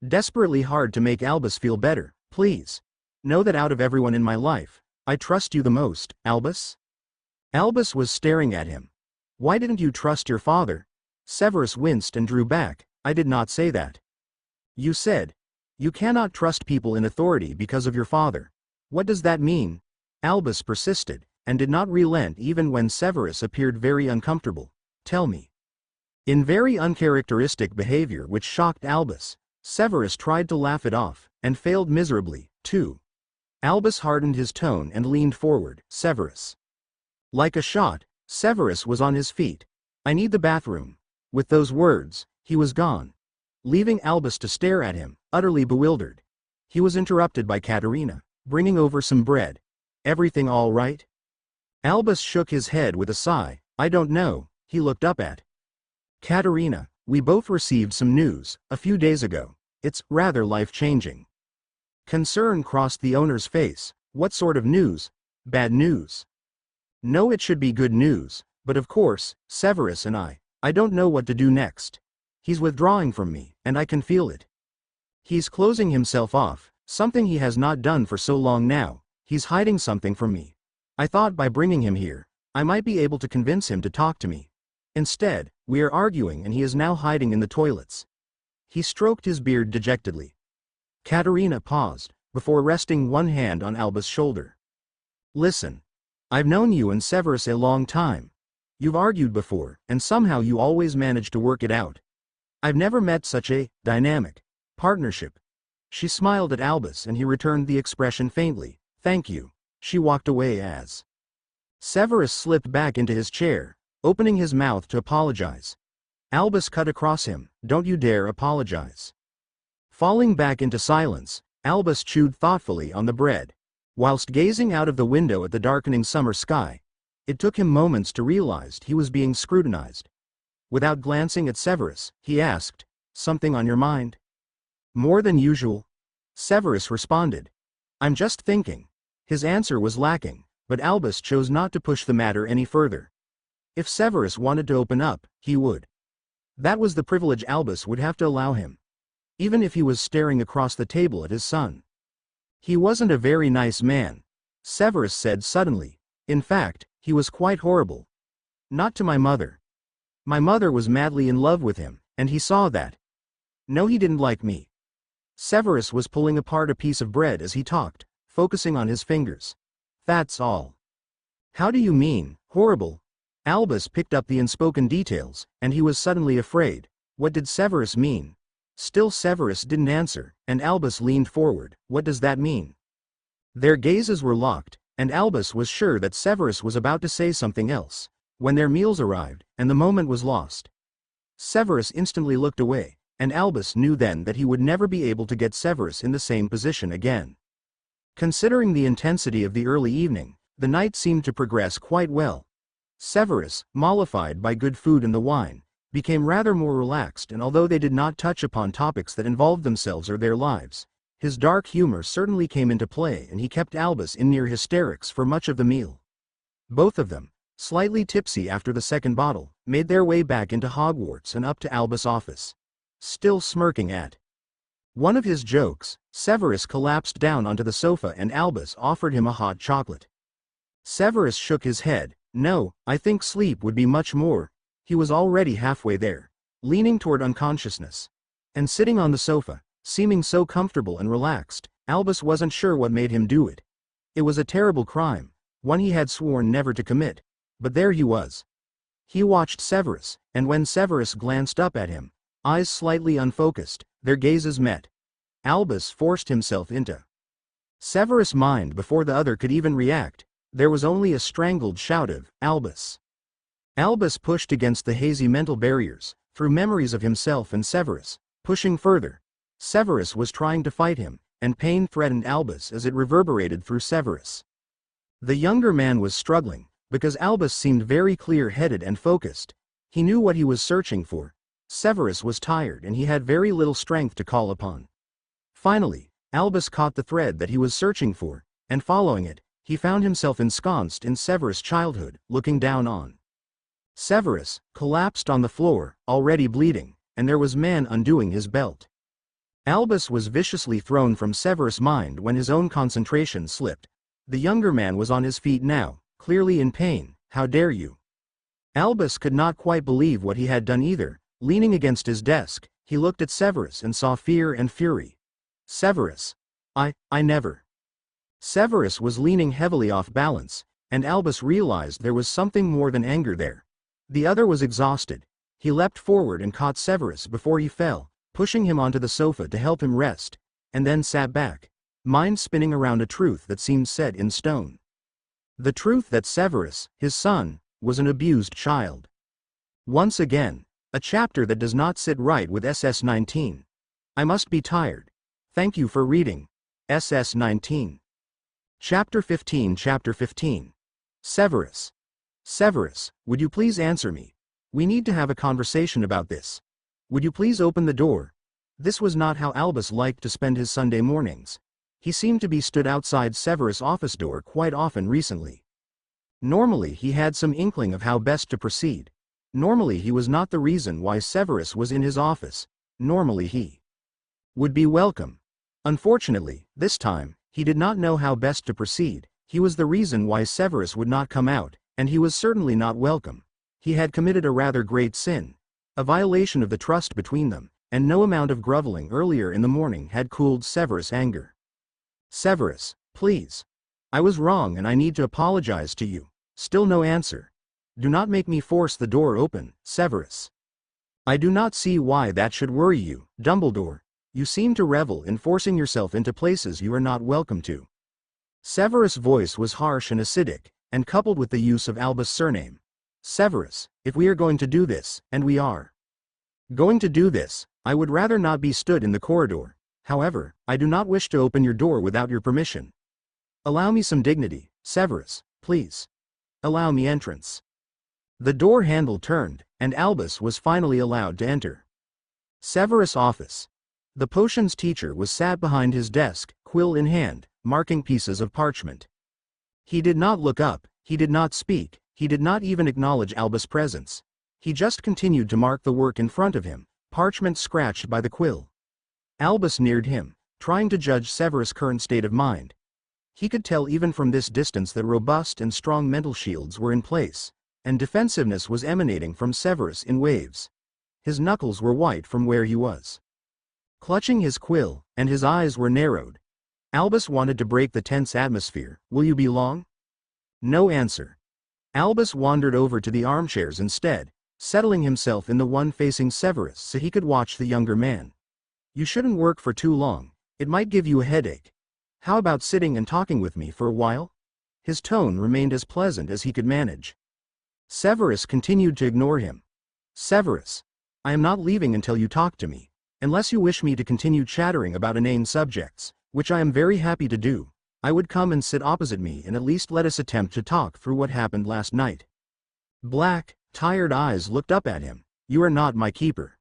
desperately hard to make Albus feel better. "Please. Know that out of everyone in my life, I trust you the most, Albus." Albus was staring at him. "Why didn't you trust your father?" Severus winced and drew back. "I did not say that. You said, you cannot trust people in authority because of your father. What does that mean?" Albus persisted, and did not relent even when Severus appeared very uncomfortable. "Tell me." In very uncharacteristic behavior which shocked Albus, Severus tried to laugh it off, and failed miserably, too. Albus hardened his tone and leaned forward. "Severus." Like a shot, Severus was on his feet. "I need the bathroom." With those words, he was gone, leaving Albus to stare at him, utterly bewildered. He was interrupted by Katerina, bringing over some bread. "Everything all right?" Albus shook his head with a sigh. "I don't know." He looked up at Katerina. "We both received some news, a few days ago. It's rather life-changing." Concern crossed the owner's face. "What sort of news? Bad news?" "No, it should be good news, but of course, Severus and I don't know what to do next. He's withdrawing from me, and I can feel it. He's closing himself off, something he has not done for so long now. He's hiding something from me. I thought by bringing him here, I might be able to convince him to talk to me. Instead, we are arguing and he is now hiding in the toilets." He stroked his beard dejectedly. Katerina paused, before resting one hand on Albus' shoulder. "Listen. I've known you and Severus a long time. You've argued before, and somehow you always manage to work it out. I've never met such a dynamic partnership." She smiled at Albus and he returned the expression faintly. "Thank you." She walked away as Severus slipped back into his chair, opening his mouth to apologize. Albus cut across him. "Don't you dare apologize." Falling back into silence, Albus chewed thoughtfully on the bread, whilst gazing out of the window at the darkening summer sky. It took him moments to realize he was being scrutinized. Without glancing at Severus, he asked, "Something on your mind?" "More than usual." Severus responded. "I'm just thinking." His answer was lacking, but Albus chose not to push the matter any further. If Severus wanted to open up, he would. That was the privilege Albus would have to allow him. Even if he was staring across the table at his son. "He wasn't a very nice man," Severus said suddenly. "In fact, he was quite horrible. Not to my mother. My mother was madly in love with him, and he saw that. No, he didn't like me." Severus was pulling apart a piece of bread as he talked, focusing on his fingers. "That's all." How do you mean, horrible? Albus picked up the unspoken details, and he was suddenly afraid. What did Severus mean? Still Severus didn't answer, and Albus leaned forward. What does that mean? Their gazes were locked, and Albus was sure that Severus was about to say something else, when their meals arrived, and the moment was lost. Severus instantly looked away, and Albus knew then that he would never be able to get Severus in the same position again. Considering the intensity of the early evening, the night seemed to progress quite well. Severus, mollified by good food and the wine, became rather more relaxed, and although they did not touch upon topics that involved themselves or their lives, his dark humor certainly came into play, and he kept Albus in near hysterics for much of the meal. Both of them, slightly tipsy after the second bottle, made their way back into Hogwarts and up to Albus' office. Still smirking at one of his jokes, Severus collapsed down onto the sofa and Albus offered him a hot chocolate. Severus shook his head. No, I think sleep would be much more. He was already halfway there, leaning toward unconsciousness. And sitting on the sofa, seeming so comfortable and relaxed, Albus wasn't sure what made him do it. It was a terrible crime, one he had sworn never to commit. But there he was. He watched Severus, and when Severus glanced up at him, eyes slightly unfocused, their gazes met. Albus forced himself into Severus' mind before the other could even react. There was only a strangled shout of, "Albus!" Albus pushed against the hazy mental barriers, through memories of himself and Severus, pushing further. Severus was trying to fight him, and pain threatened Albus as it reverberated through Severus. The younger man was struggling, because Albus seemed very clear-headed and focused. He knew what he was searching for. Severus was tired and he had very little strength to call upon. Finally, Albus caught the thread that he was searching for, and following it, he found himself ensconced in Severus' childhood, looking down on Severus, collapsed on the floor, already bleeding, and there was man undoing his belt. Albus was viciously thrown from Severus' mind when his own concentration slipped. The younger man was on his feet now, clearly in pain. How dare you? Albus could not quite believe what he had done either. Leaning against his desk, he looked at Severus and saw fear and fury. Severus. I never. Severus was leaning heavily off balance, and Albus realized there was something more than anger there. The other was exhausted. He leapt forward and caught Severus before he fell, pushing him onto the sofa to help him rest, and then sat back, mind spinning around a truth that seemed set in stone. The truth that Severus, his son, was an abused child. Once again, a chapter that does not sit right with SS-19. I must be tired. Thank you for reading. SS-19. Chapter 15. Chapter 15. Severus. Severus, would you please answer me? We need to have a conversation about this. Would you please open the door? This was not how Albus liked to spend his Sunday mornings. He seemed to be stood outside Severus' office door quite often recently. Normally he had some inkling of how best to proceed. Normally he was not the reason why Severus was in his office. Normally he would be welcome. Unfortunately, this time, he did not know how best to proceed. He was the reason why Severus would not come out, and he was certainly not welcome. He had committed a rather great sin, a violation of the trust between them, and no amount of groveling earlier in the morning had cooled Severus' anger. Severus, please. I was wrong and I need to apologize to you. Still no answer. Do not make me force the door open, Severus. I do not see why that should worry you, Dumbledore. You seem to revel in forcing yourself into places you are not welcome to. Severus' voice was harsh and acidic, and coupled with the use of Albus' surname. Severus, if we are going to do this, and we are going to do this, I would rather not be stood in the corridor. However, I do not wish to open your door without your permission. Allow me some dignity, Severus, please. Allow me entrance. The door handle turned, and Albus was finally allowed to enter Severus' office. The potions teacher was sat behind his desk, quill in hand, marking pieces of parchment. He did not look up, he did not speak, he did not even acknowledge Albus' presence. He just continued to mark the work in front of him, parchment scratched by the quill. Albus neared him, trying to judge Severus' current state of mind. He could tell even from this distance that robust and strong mental shields were in place, and defensiveness was emanating from Severus in waves. His knuckles were white from where he was clutching his quill, and his eyes were narrowed. Albus wanted to break the tense atmosphere. Will you be long? No answer. Albus wandered over to the armchairs instead, settling himself in the one facing Severus so he could watch the younger man. You shouldn't work for too long, it might give you a headache. How about sitting and talking with me for a while? His tone remained as pleasant as he could manage. Severus continued to ignore him. Severus, I am not leaving until you talk to me, unless you wish me to continue chattering about inane subjects, which I am very happy to do. I would come and sit opposite me and at least let us attempt to talk through what happened last night. Black, tired eyes looked up at him. You are not my keeper.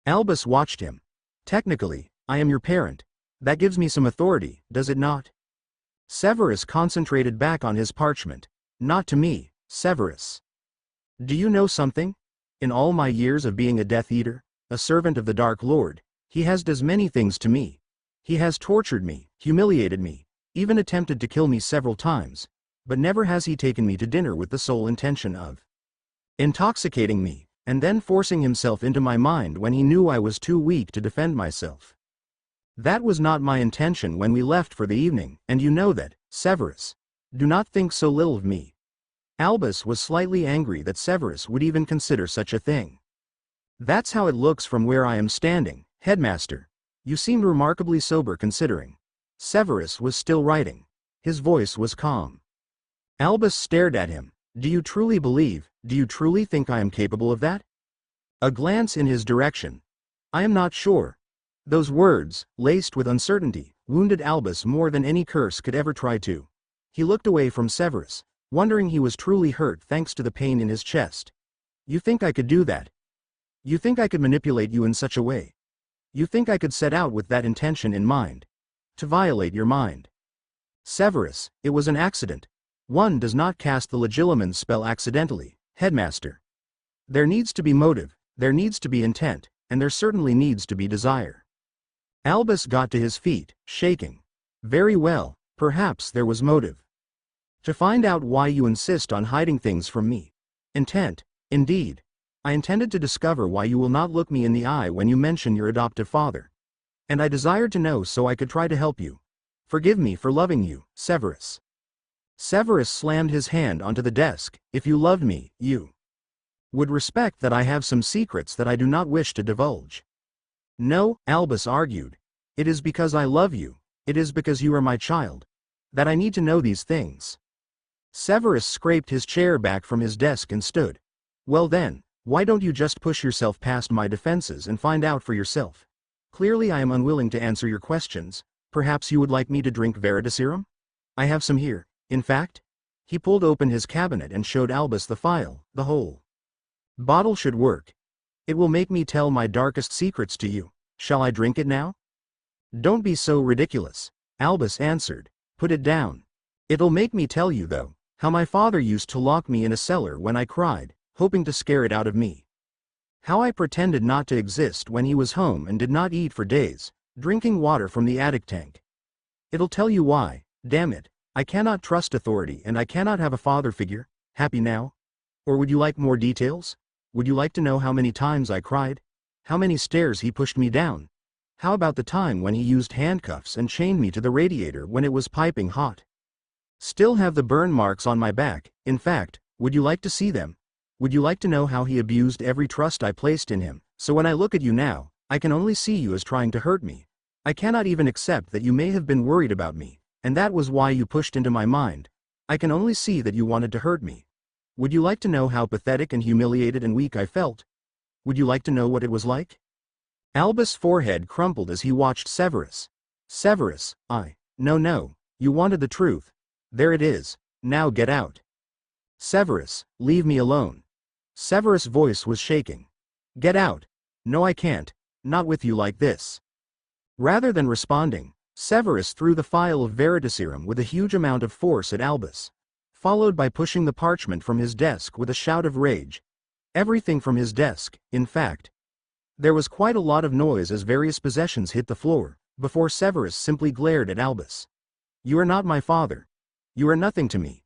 Albus watched him. Technically, I am your parent. That gives me some authority, does it not? Severus concentrated back on his parchment. Not to me, Severus. Do you know something? In all my years of being a Death Eater, a servant of the Dark Lord, he has done many things to me. He has tortured me, humiliated me, even attempted to kill me several times, but never has he taken me to dinner with the sole intention of intoxicating me, and then forcing himself into my mind when he knew I was too weak to defend myself. That was not my intention when we left for the evening, and you know that, Severus. Do not think so little of me. Albus was slightly angry that Severus would even consider such a thing. That's how it looks from where I am standing, headmaster. You seemed remarkably sober considering. Severus was still writing. His voice was calm. Albus stared at him. Do you truly think I am capable of that? A glance in his direction. I am not sure. Those words, laced with uncertainty, wounded Albus more than any curse could ever try to. He looked away from Severus, wondering he was truly hurt thanks to the pain in his chest. You think I could do that? You think I could manipulate you in such a way? You think I could set out with that intention in mind? To violate your mind? Severus, it was an accident. One does not cast the Legilimens spell accidentally, headmaster. There needs to be motive, there needs to be intent, and there certainly needs to be desire. Albus got to his feet, shaking. Very well, perhaps there was motive. To find out why you insist on hiding things from me. Intent, indeed. I intended to discover why you will not look me in the eye when you mention your adoptive father. And I desired to know so I could try to help you. Forgive me for loving you, Severus. Severus slammed his hand onto the desk. If you loved me, you would respect that I have some secrets that I do not wish to divulge. No, Albus argued. It is because I love you, it is because you are my child, that I need to know these things. Severus scraped his chair back from his desk and stood. Well then, why don't you just push yourself past my defenses and find out for yourself? Clearly I am unwilling to answer your questions. Perhaps you would like me to drink Veritaserum? I have some here. In fact, he pulled open his cabinet and showed Albus the phial. The whole bottle should work. It will make me tell my darkest secrets to you. Shall I drink it now? Don't be so ridiculous, Albus answered. Put it down. It'll make me tell you though, how my father used to lock me in a cellar when I cried, hoping to scare it out of me. How I pretended not to exist when he was home and did not eat for days, drinking water from the attic tank. It'll tell you why, damn it, I cannot trust authority and I cannot have a father figure. Happy now? Or would you like more details? Would you like to know how many times I cried? How many stairs he pushed me down? How about the time when he used handcuffs and chained me to the radiator when it was piping hot? Still have the burn marks on my back. In fact, would you like to see them? Would you like to know how he abused every trust I placed in him? So when I look at you now, I can only see you as trying to hurt me. I cannot even accept that you may have been worried about me, and that was why you pushed into my mind. I can only see that you wanted to hurt me. Would you like to know how pathetic and humiliated and weak I felt? Would you like to know what it was like? Albus' forehead crumpled as he watched Severus. Severus, No, you wanted the truth. There it is. Now get out. Severus, leave me alone. Severus' voice was shaking. Get out. No, I can't. Not with you like this. Rather than responding, Severus threw the phial of Veritaserum with a huge amount of force at Albus, followed by pushing the parchment from his desk with a shout of rage. Everything from his desk, in fact. There was quite a lot of noise as various possessions hit the floor, before Severus simply glared at Albus. You are not my father. You are nothing to me.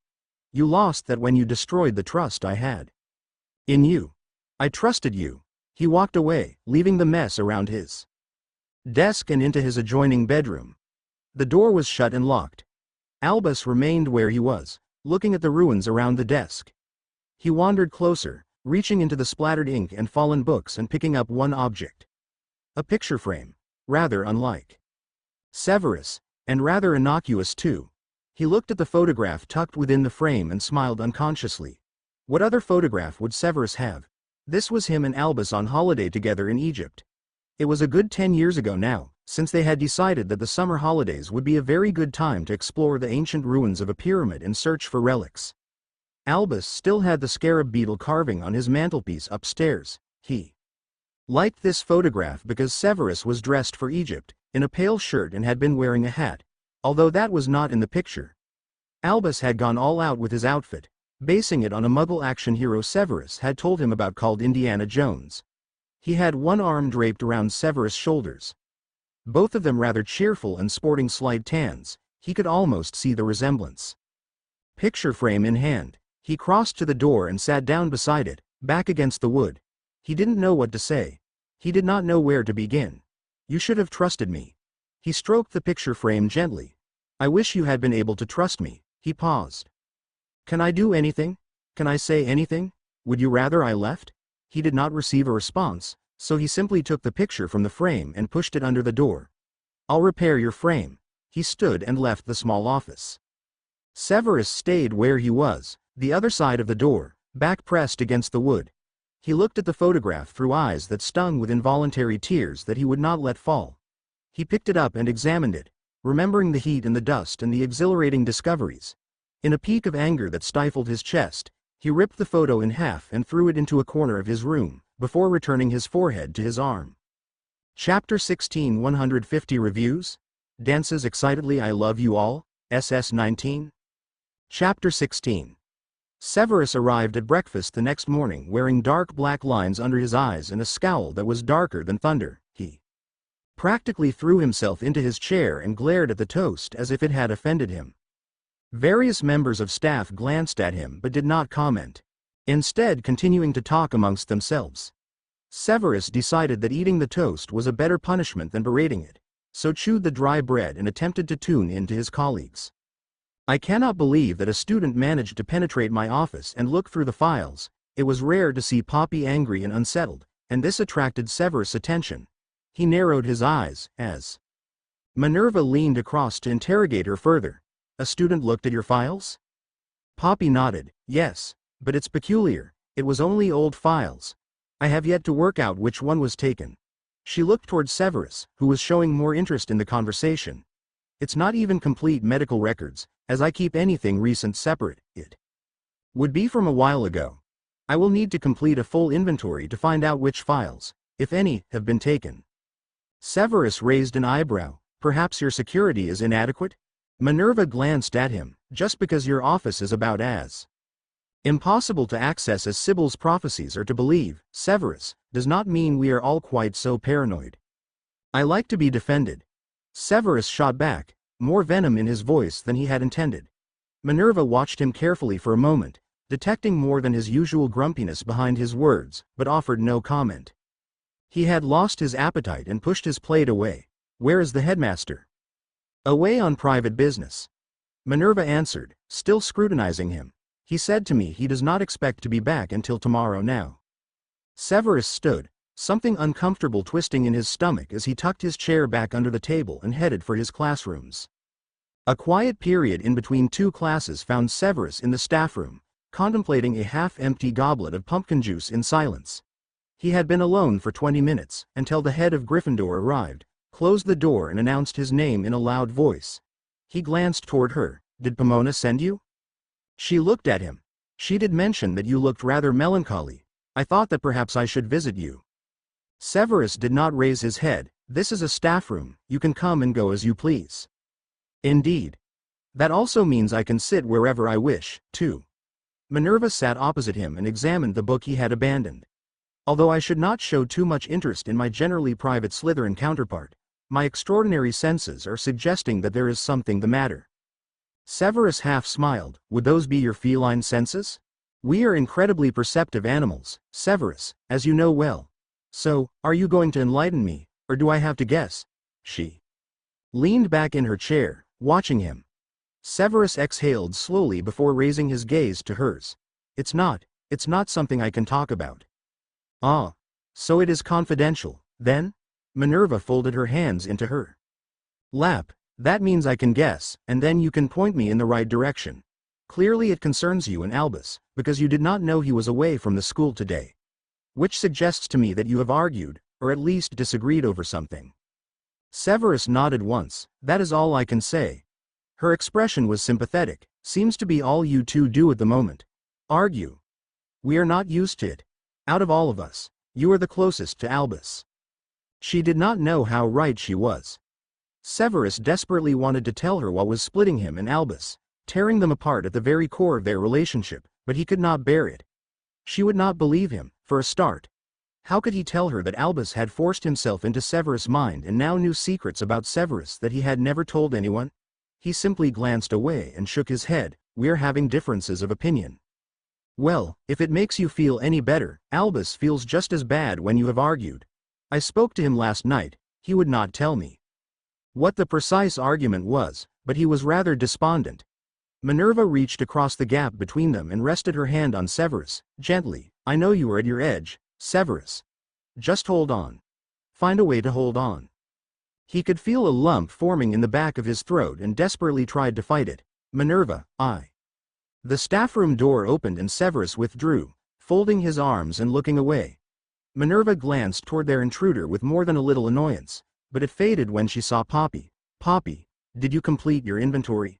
You lost that when you destroyed the trust I had in you. I trusted you. He walked away, leaving the mess around his desk and into his adjoining bedroom. The door was shut and locked. Albus remained where he was, looking at the ruins around the desk. He wandered closer, reaching into the splattered ink and fallen books and picking up one object. A picture frame. Rather unlike Severus, and rather innocuous too. He looked at the photograph tucked within the frame and smiled unconsciously. What other photograph would Severus have? This was him and Albus on holiday together in Egypt. It was a good 10 years ago now, since they had decided that the summer holidays would be a very good time to explore the ancient ruins of a pyramid and search for relics. Albus still had the scarab beetle carving on his mantelpiece upstairs. He liked this photograph because Severus was dressed for Egypt, in a pale shirt and had been wearing a hat, although that was not in the picture. Albus had gone all out with his outfit, basing it on a Muggle action hero Severus had told him about called Indiana Jones. He had one arm draped around Severus' shoulders. Both of them rather cheerful and sporting slight tans. He could almost see the resemblance. Picture frame in hand, he crossed to the door and sat down beside it, back against the wood. He didn't know what to say. He did not know where to begin. You should have trusted me. He stroked the picture frame gently. I wish you had been able to trust me. He paused. Can I do anything? Can I say anything? Would you rather I left? He did not receive a response, so he simply took the picture from the frame and pushed it under the door. I'll repair your frame. He stood and left the small office. Severus stayed where he was, the other side of the door, back pressed against the wood. He looked at the photograph through eyes that stung with involuntary tears that he would not let fall. He picked it up and examined it, remembering the heat and the dust and the exhilarating discoveries. In a peak of anger that stifled his chest, he ripped the photo in half and threw it into a corner of his room, before returning his forehead to his arm. Chapter 16 150 Reviews? Dances excitedly I love you all, SS 19? Chapter 16. Severus arrived at breakfast the next morning wearing dark black lines under his eyes and a scowl that was darker than thunder. He practically threw himself into his chair and glared at the toast as if it had offended him. Various members of staff glanced at him but did not comment, instead continuing to talk amongst themselves. Severus decided that eating the toast was a better punishment than berating it, so chewed the dry bread and attempted to tune in to his colleagues. I cannot believe that a student managed to penetrate my office and look through the files. It was rare to see Poppy angry and unsettled, and this attracted Severus' attention. He narrowed his eyes, as Minerva leaned across to interrogate her further. A student looked at your files? Poppy nodded. Yes, but it's peculiar. It was only old files. I have yet to work out which one was taken. She looked toward Severus, who was showing more interest in the conversation. It's not even complete medical records, as I keep anything recent separate. It would be from a while ago. I will need to complete a full inventory to find out which files, if any, have been taken. Severus raised an eyebrow. Perhaps your security is inadequate? Minerva glanced at him. Just because your office is about as impossible to access as Sybil's prophecies are to believe, Severus, does not mean we are all quite so paranoid. I like to be defended. Severus shot back, more venom in his voice than he had intended. Minerva watched him carefully for a moment, detecting more than his usual grumpiness behind his words, but offered no comment. He had lost his appetite and pushed his plate away. Where is the headmaster? Away on private business. Minerva answered, still scrutinizing him. He said to me he does not expect to be back until tomorrow now. Severus stood, something uncomfortable twisting in his stomach as he tucked his chair back under the table and headed for his classrooms. A quiet period in between two classes found Severus in the staff room, contemplating a half-empty goblet of pumpkin juice in silence. He had been alone for 20 minutes, until the head of Gryffindor arrived, closed the door and announced his name in a loud voice. He glanced toward her. Did Pomona send you? She looked at him. She did mention that you looked rather melancholy. I thought that perhaps I should visit you. Severus did not raise his head. This is a staff room. You can come and go as you please. Indeed. That also means I can sit wherever I wish, too. Minerva sat opposite him and examined the book he had abandoned. Although I should not show too much interest in my generally private Slytherin counterpart, my extraordinary senses are suggesting that there is something the matter. Severus half smiled. Would those be your feline senses? We are incredibly perceptive animals, Severus, as you know well. So, are you going to enlighten me, or do I have to guess? She leaned back in her chair, watching him. Severus exhaled slowly before raising his gaze to hers. It's not It's not something I can talk about. Ah. So it is confidential, then? Minerva folded her hands into her lap. That means I can guess, and then you can point me in the right direction. Clearly it concerns you and Albus, because you did not know he was away from the school today. Which suggests to me that you have argued, or at least disagreed over something. Severus nodded once. That is all I can say. Her expression was sympathetic. Seems to be all you two do at the moment. Argue. We are not used to it. Out of all of us, you are the closest to Albus. She did not know how right she was. Severus desperately wanted to tell her what was splitting him and Albus, tearing them apart at the very core of their relationship, but he could not bear it. She would not believe him, for a start. How could he tell her that Albus had forced himself into Severus' mind and now knew secrets about Severus that he had never told anyone? He simply glanced away and shook his head. We're having differences of opinion. Well, if it makes you feel any better, Albus feels just as bad when you have argued. I spoke to him last night. He would not tell me what the precise argument was, but he was rather despondent. Minerva reached across the gap between them and rested her hand on Severus, gently. I know you are at your edge, Severus. Just hold on. Find a way to hold on. He could feel a lump forming in the back of his throat and desperately tried to fight it. Minerva, I. The staffroom door opened and Severus withdrew, folding his arms and looking away. Minerva glanced toward their intruder with more than a little annoyance, but it faded when she saw Poppy. Poppy, did you complete your inventory?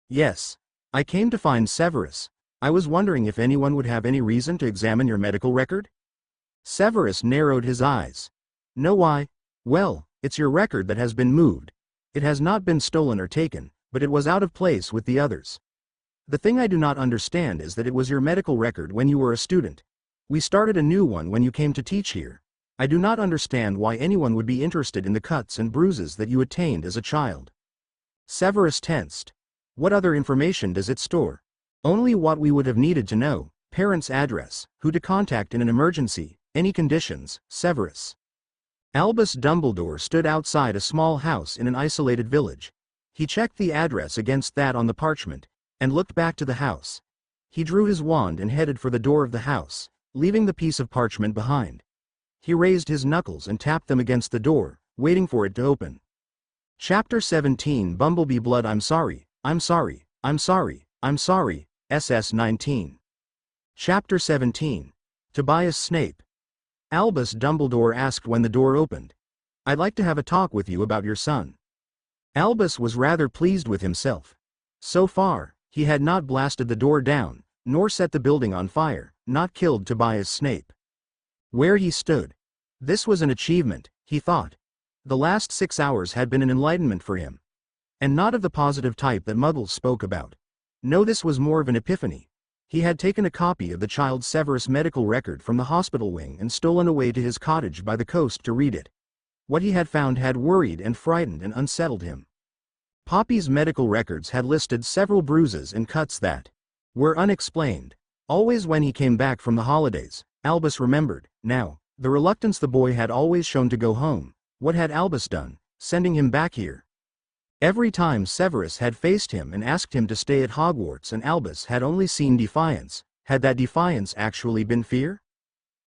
Yes. I came to find Severus. I was wondering if anyone would have any reason to examine your medical record? Severus narrowed his eyes. No, why? Well, it's your record that has been moved. It has not been stolen or taken, but it was out of place with the others. The thing I do not understand is that it was your medical record when you were a student. We started a new one when you came to teach here. I do not understand why anyone would be interested in the cuts and bruises that you attained as a child. Severus tensed. What other information does it store? Only what we would have needed to know: parents' address, who to contact in an emergency, any conditions. Severus. Albus Dumbledore stood outside a small house in an isolated village. He checked the address against that on the parchment, and looked back to the house. He drew his wand and headed for the door of the house, leaving the piece of parchment behind. He raised his knuckles and tapped them against the door, waiting for it to open. Chapter 17 Bumblebee Blood. I'm sorry, I'm sorry, I'm sorry, I'm sorry, SS 19. Chapter 17. Tobias Snape. Albus Dumbledore asked when the door opened. I'd like to have a talk with you about your son. Albus was rather pleased with himself. So far, he had not blasted the door down, nor set the building on fire, not killed Tobias Snape. Where he stood. This was an achievement, he thought. The last 6 hours had been an enlightenment for him. And not of the positive type that Muggles spoke about. No, this was more of an epiphany. He had taken a copy of the child Severus medical record from the hospital wing and stolen away to his cottage by the coast to read it. What he had found had worried and frightened and unsettled him. Poppy's medical records had listed several bruises and cuts that were unexplained. Always when he came back from the holidays, Albus remembered. Now, the reluctance the boy had always shown to go home. What had Albus done, sending him back here? Every time Severus had faced him and asked him to stay at Hogwarts and Albus had only seen defiance, had that defiance actually been fear?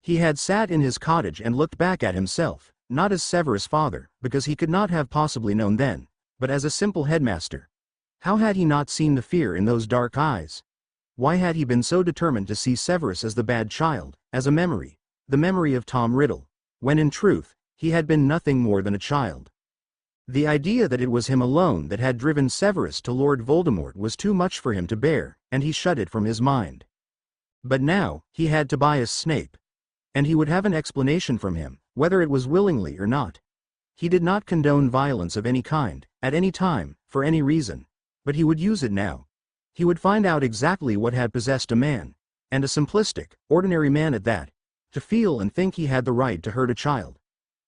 He had sat in his cottage and looked back at himself, not as Severus' father, because he could not have possibly known then, but as a simple headmaster. How had he not seen the fear in those dark eyes? Why had he been so determined to see Severus as the bad child, as a memory, the memory of Tom Riddle, when in truth, he had been nothing more than a child? The idea that it was him alone that had driven Severus to Lord Voldemort was too much for him to bear, and he shut it from his mind. But now, he had Tobias Snape. And he would have an explanation from him, whether it was willingly or not. He did not condone violence of any kind, at any time, for any reason. But he would use it now. He would find out exactly what had possessed a man, and a simplistic, ordinary man at that, to feel and think he had the right to hurt a child.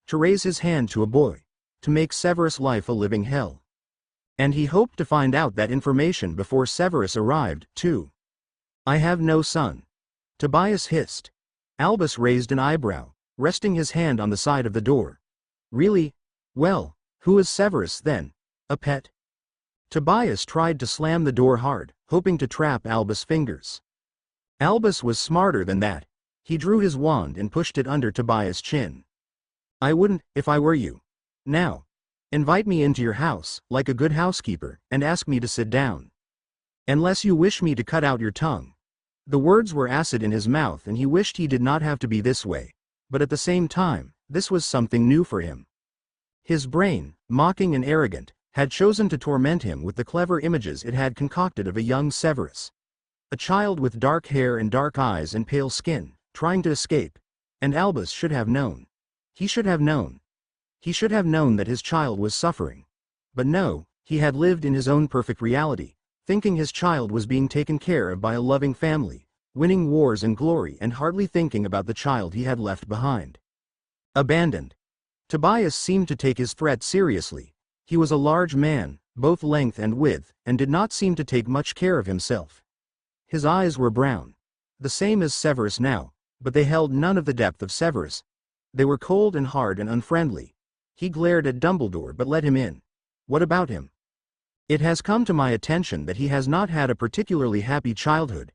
To raise his hand to a boy. To make Severus' life a living hell. And he hoped to find out that information before Severus arrived, too. I have no son. Tobias hissed. Albus raised an eyebrow, resting his hand on the side of the door. Really? Well, who is Severus then? A pet? Tobias tried to slam the door hard, hoping to trap Albus' fingers. Albus was smarter than that. He drew his wand and pushed it under Tobias' chin. I wouldn't, if I were you. Now, invite me into your house, like a good housekeeper, and ask me to sit down. Unless you wish me to cut out your tongue. The words were acid in his mouth and he wished he did not have to be this way, but at the same time, this was something new for him. His brain, mocking and arrogant, had chosen to torment him with the clever images it had concocted of a young Severus. A child with dark hair and dark eyes and pale skin, trying to escape. And Albus should have known. He should have known. He should have known that his child was suffering. But no, he had lived in his own perfect reality, thinking his child was being taken care of by a loving family, winning wars and glory, and hardly thinking about the child he had left behind. Abandoned. Tobias seemed to take his threat seriously. He was a large man, both length and width, and did not seem to take much care of himself. His eyes were brown, the same as Severus now, but they held none of the depth of Severus. They were cold and hard and unfriendly. He glared at Dumbledore but let him in. What about him? It has come to my attention that he has not had a particularly happy childhood.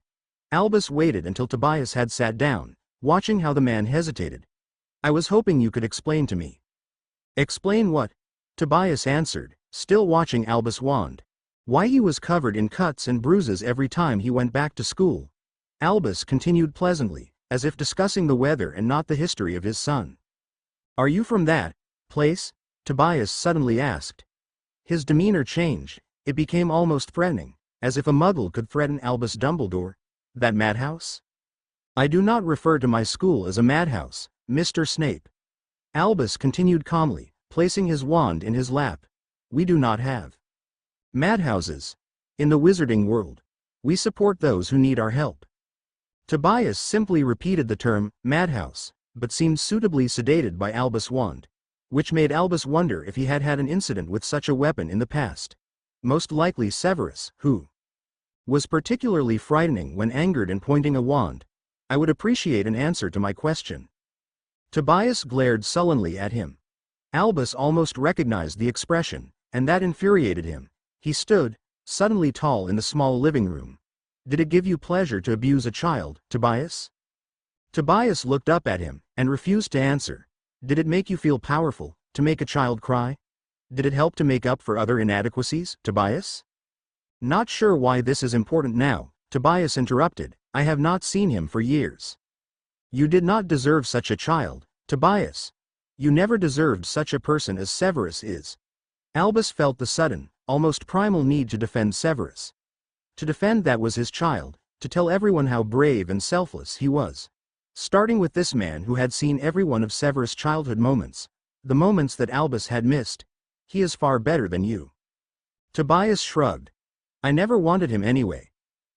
Albus waited until Tobias had sat down, watching how the man hesitated. I was hoping you could explain to me. Explain what? Tobias answered, still watching Albus' wand. Why he was covered in cuts and bruises every time he went back to school. Albus continued pleasantly, as if discussing the weather and not the history of his son. Are you from that place? Tobias suddenly asked. His demeanor changed. It became almost threatening, as if a muggle could threaten Albus Dumbledore. That madhouse? I do not refer to my school as a madhouse, Mr. Snape. Albus continued calmly, placing his wand in his lap. We do not have madhouses. In the wizarding world, we support those who need our help. Tobias simply repeated the term, madhouse, but seemed suitably sedated by Albus' wand, which made Albus wonder if he had had an incident with such a weapon in the past. Most likely Severus, who was particularly frightening when angered and pointing a wand. I would appreciate an answer to my question. Tobias glared sullenly at him. Albus almost recognized the expression, and that infuriated him. He stood, suddenly tall in the small living room. Did it give you pleasure to abuse a child, Tobias? Tobias looked up at him, and refused to answer. Did it make you feel powerful, to make a child cry? Did it help to make up for other inadequacies, Tobias? Not sure why this is important now, Tobias interrupted. I have not seen him for years. You did not deserve such a child, Tobias. You never deserved such a person as Severus is. Albus felt the sudden, almost primal need to defend Severus. To defend that was his child, to tell everyone how brave and selfless he was. Starting with this man who had seen every one of Severus' childhood moments, the moments that Albus had missed. He is far better than you. Tobias shrugged. I never wanted him anyway.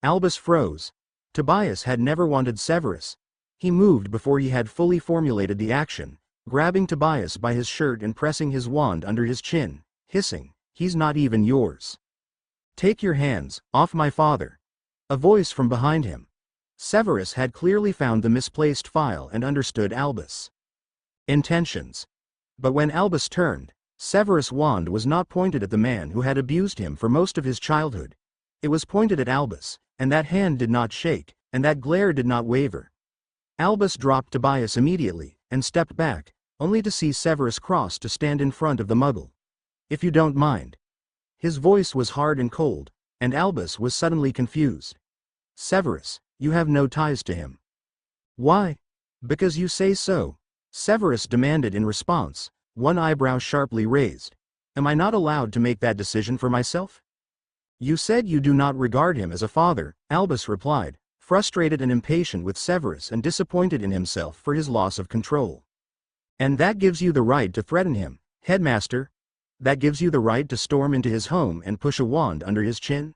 Albus froze. Tobias had never wanted Severus. He moved before he had fully formulated the action, grabbing Tobias by his shirt and pressing his wand under his chin, hissing, he's not even yours. Take your hands off my father. A voice from behind him. Severus had clearly found the misplaced file and understood Albus' intentions. But when Albus turned, Severus' wand was not pointed at the man who had abused him for most of his childhood. It was pointed at Albus, and that hand did not shake, and that glare did not waver. Albus dropped Tobias immediately, and stepped back, only to see Severus cross to stand in front of the muggle. If you don't mind. His voice was hard and cold, and Albus was suddenly confused. Severus, you have no ties to him. Why? Because you say so, Severus demanded in response, one eyebrow sharply raised. Am I not allowed to make that decision for myself? You said you do not regard him as a father, Albus replied, frustrated and impatient with Severus and disappointed in himself for his loss of control. And that gives you the right to threaten him, headmaster? That gives you the right to storm into his home and push a wand under his chin?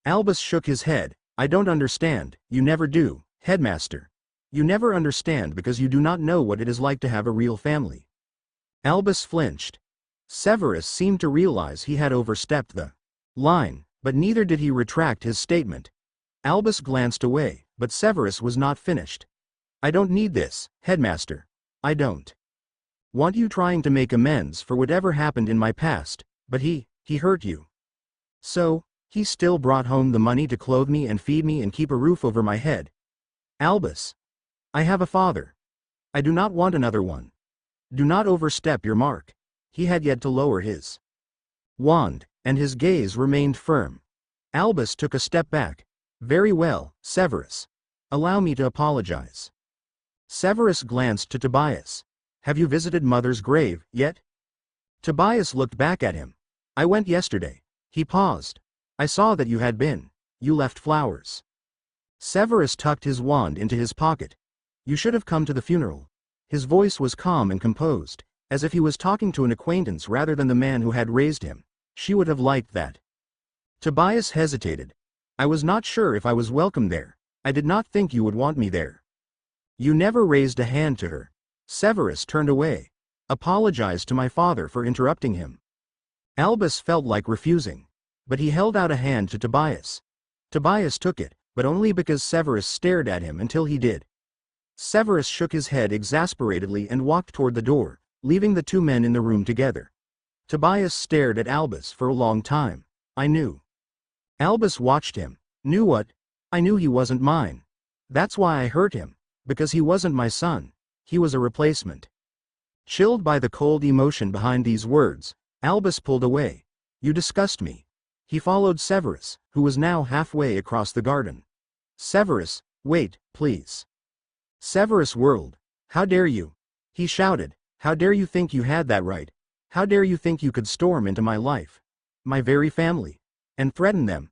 Albus shook his head. I don't understand. You never do, headmaster. You never understand because you do not know what it is like to have a real family. Albus flinched. Severus seemed to realize he had overstepped the line, but neither did he retract his statement. Albus glanced away, but Severus was not finished. I don't need this, headmaster. I don't want you trying to make amends for whatever happened in my past, but he hurt you. So, He still brought home the money to clothe me and feed me and keep a roof over my head. Albus. I have a father. I do not want another one. Do not overstep your mark. He had yet to lower his wand, and his gaze remained firm. Albus took a step back. Very well, Severus. Allow me to apologize. Severus glanced to Tobias. Have you visited Mother's grave yet? Tobias looked back at him. I went yesterday. He paused. I saw that you had been. You left flowers. Severus tucked his wand into his pocket. You should have come to the funeral. His voice was calm and composed, as if he was talking to an acquaintance rather than the man who had raised him. She would have liked that. Tobias hesitated. I was not sure if I was welcome there. I did not think you would want me there. You never raised a hand to her. Severus turned away. Apologized to my father for interrupting him. Albus felt like refusing, but he held out a hand to Tobias. Tobias took it, but only because Severus stared at him until he did. Severus shook his head exasperatedly and walked toward the door, leaving the two men in the room together. Tobias stared at Albus for a long time. I knew. Albus watched him. Knew what? I knew he wasn't mine. That's why I hurt him, because he wasn't my son. He was a replacement. Chilled by the cold emotion behind these words, Albus pulled away. You disgust me. He followed Severus, who was now halfway across the garden. Severus, wait, please. Severus whirled. How dare you? He shouted. How dare you think you had that right? How dare you think you could storm into my life, my very family, and threaten them?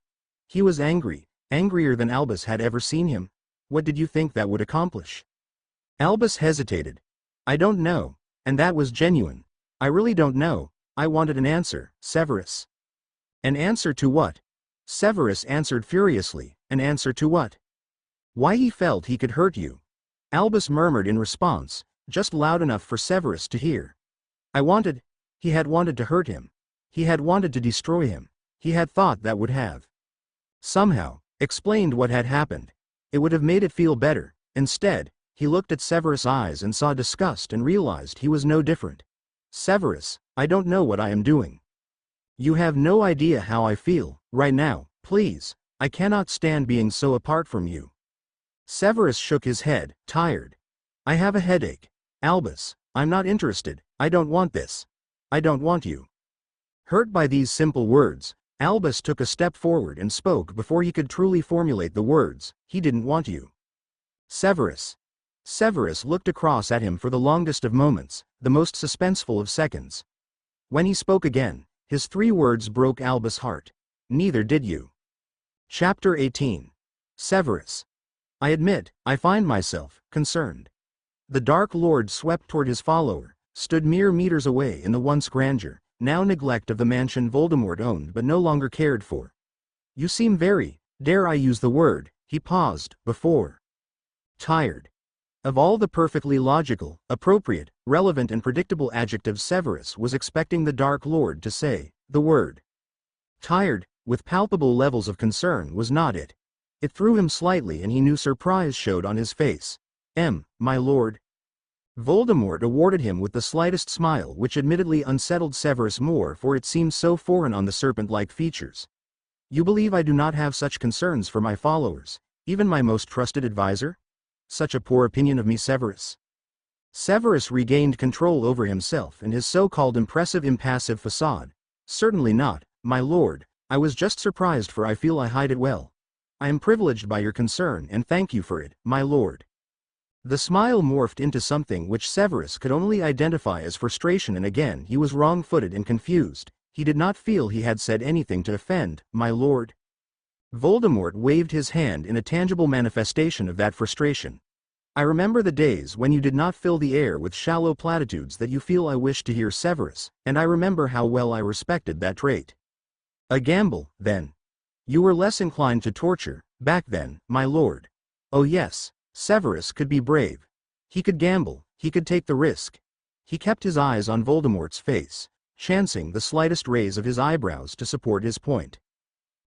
He was angry, angrier than Albus had ever seen him. What did you think that would accomplish? Albus hesitated. I don't know, and that was genuine. I really don't know. I wanted an answer, Severus. An answer to what? Severus answered furiously. An answer to what? Why he felt he could hurt you. Albus murmured in response, just loud enough for Severus to hear. He had wanted to hurt him. He had wanted to destroy him. He had thought that would have somehow explained what had happened. It would have made it feel better. Instead, he looked at Severus' eyes and saw disgust and realized he was no different. Severus, I don't know what I am doing. You have no idea how I feel, right now, please. I cannot stand being so apart from you. Severus shook his head, tired. I have a headache. Albus, I'm not interested. I don't want this. I don't want you. Hurt by these simple words, Albus took a step forward and spoke before he could truly formulate the words. He didn't want you. Severus. Severus looked across at him for the longest of moments, the most suspenseful of seconds. When he spoke again, his three words broke Albus' heart. Neither did you. Chapter 18. Severus. I admit, I find myself concerned. The Dark Lord swept toward his follower, stood mere meters away in the once grandeur, now neglect of the mansion Voldemort owned but no longer cared for. You seem very, dare I use the word, he paused, before. Tired. Of all the perfectly logical, appropriate, relevant and predictable adjectives Severus was expecting the Dark Lord to say, the word tired, with palpable levels of concern was not it. It threw him slightly and he knew surprise showed on his face. My lord. Voldemort awarded him with the slightest smile which admittedly unsettled Severus more for it seemed so foreign on the serpent-like features. You believe I do not have such concerns for my followers, even my most trusted advisor? Such a poor opinion of me, Severus. Severus regained control over himself and his so-called impressive impassive facade. Certainly not, my lord, I was just surprised for I feel I hide it well. I am privileged by your concern and thank you for it, my lord. The smile morphed into something which Severus could only identify as frustration and again he was wrong-footed and confused. He did not feel he had said anything to offend, my lord. Voldemort waved his hand in a tangible manifestation of that frustration. I remember the days when you did not fill the air with shallow platitudes that you feel I wish to hear, Severus, and I remember how well I respected that trait. A gamble, then. You were less inclined to torture, back then, my lord. Oh yes, Severus could be brave. He could gamble, he could take the risk. He kept his eyes on Voldemort's face, chancing the slightest raise of his eyebrows to support his point.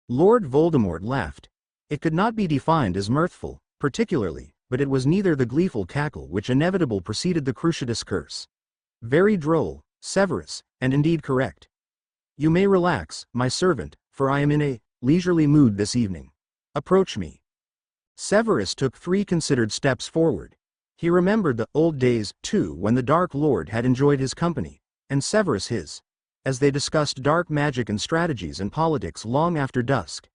Lord Voldemort laughed. It could not be defined as mirthful, particularly, but it was neither the gleeful cackle which inevitably preceded the Cruciatus curse. Very droll, Severus, and indeed correct. You may relax, my servant, for I am in a leisurely mood this evening. Approach me." Severus took 3 considered steps forward. He remembered the old days, too, when the Dark Lord had enjoyed his company, and Severus his, as they discussed dark magic and strategies and politics long after dusk.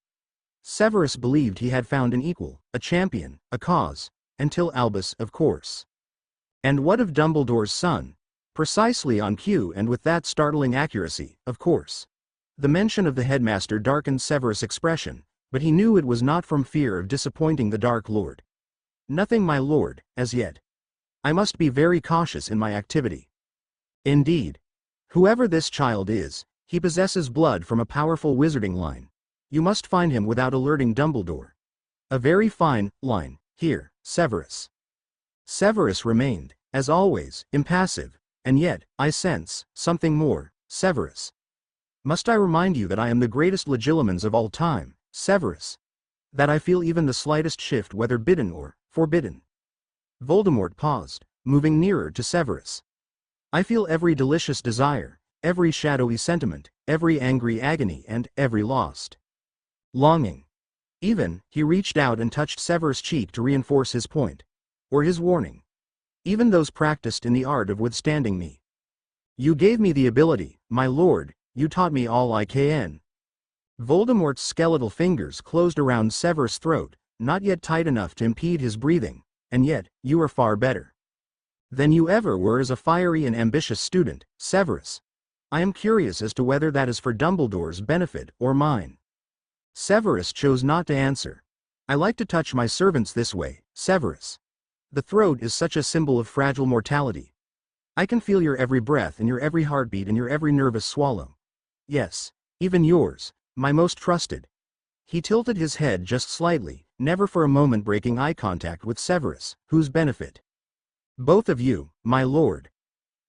Severus believed he had found an equal, a champion, a cause, until Albus, of course. And what of Dumbledore's son? Precisely on cue and with that startling accuracy, of course. The mention of the headmaster darkened Severus' expression, but he knew it was not from fear of disappointing the Dark Lord. "Nothing, my lord, as yet. I must be very cautious in my activity." "Indeed. Whoever this child is, he possesses blood from a powerful wizarding line. You must find him without alerting Dumbledore." "A very fine line, here, Severus." Severus remained, as always, impassive, and yet, I sense something more, Severus. "Must I remind you that I am the greatest legilimens of all time, Severus? That I feel even the slightest shift, whether bidden or forbidden?" Voldemort paused, moving nearer to Severus. "I feel every delicious desire, every shadowy sentiment, every angry agony and every lost longing." Even, he reached out and touched Severus' cheek to reinforce his point. Or his warning. "Even those practiced in the art of withstanding me. You gave me the ability, my lord, you taught me all I can." Voldemort's skeletal fingers closed around Severus' throat, not yet tight enough to impede his breathing, "and yet, you are far better than you ever were as a fiery and ambitious student, Severus. I am curious as to whether that is for Dumbledore's benefit or mine." Severus chose not to answer. "I like to touch my servants this way, Severus. The throat is such a symbol of fragile mortality. I can feel your every breath and your every heartbeat and your every nervous swallow. Yes, even yours, my most trusted." He tilted his head just slightly, never for a moment breaking eye contact with Severus, whose benefit. "Both of you, my lord.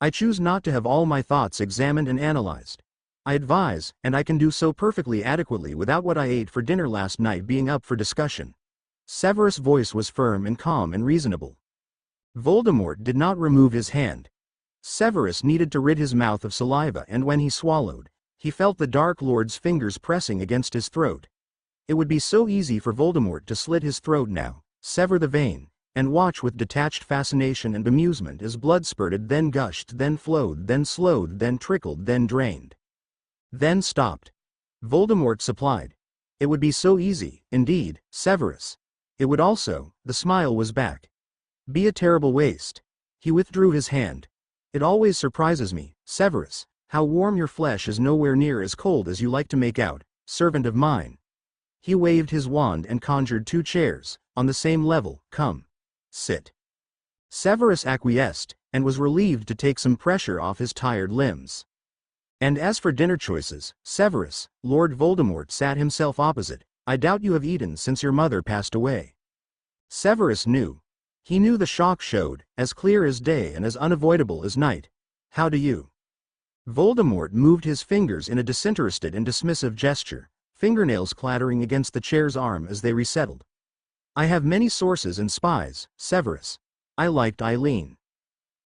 I choose not to have all my thoughts examined and analyzed. I advise, and I can do so perfectly adequately without what I ate for dinner last night being up for discussion." Severus' voice was firm and calm and reasonable. Voldemort did not remove his hand. Severus needed to rid his mouth of saliva, and when he swallowed, he felt the Dark Lord's fingers pressing against his throat. It would be so easy for Voldemort to slit his throat now, sever the vein, and watch with detached fascination and bemusement as blood spurted, then gushed, then flowed, then slowed, then trickled, then drained. Then stopped. Voldemort supplied. It would be so easy, indeed, Severus. It would also, the smile was back, be a terrible waste. He withdrew his hand. "It always surprises me, Severus, how warm your flesh is, nowhere near as cold as you like to make out, servant of mine." He waved his wand and conjured 2 chairs, on the same level. "Come. Sit." Severus acquiesced, and was relieved to take some pressure off his tired limbs. "And as for dinner choices, Severus," Lord Voldemort sat himself opposite, "I doubt you have eaten since your mother passed away." Severus knew. He knew the shock showed, as clear as day and as unavoidable as night. "How do you?" Voldemort moved his fingers in a disinterested and dismissive gesture, fingernails clattering against the chair's arm as they resettled. "I have many sources and spies, Severus. I liked Eileen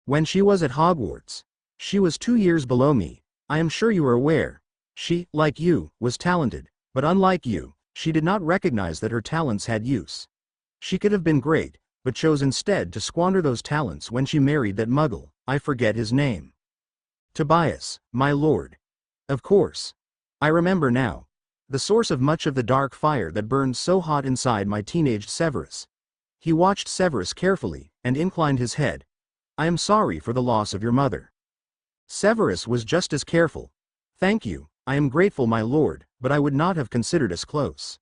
when she was at Hogwarts. She was 2 years below me, I am sure you are aware. She, like you, was talented, but unlike you, she did not recognize that her talents had use. She could have been great, but chose instead to squander those talents when she married that muggle, I forget his name." "Tobias, my lord. Of course. I remember now. The source of much of the dark fire that burned so hot inside my teenaged Severus." He watched Severus carefully, and inclined his head. "I am sorry for the loss of your mother." Severus was just as careful. "Thank you, I am grateful, my lord, but I would not have considered us close.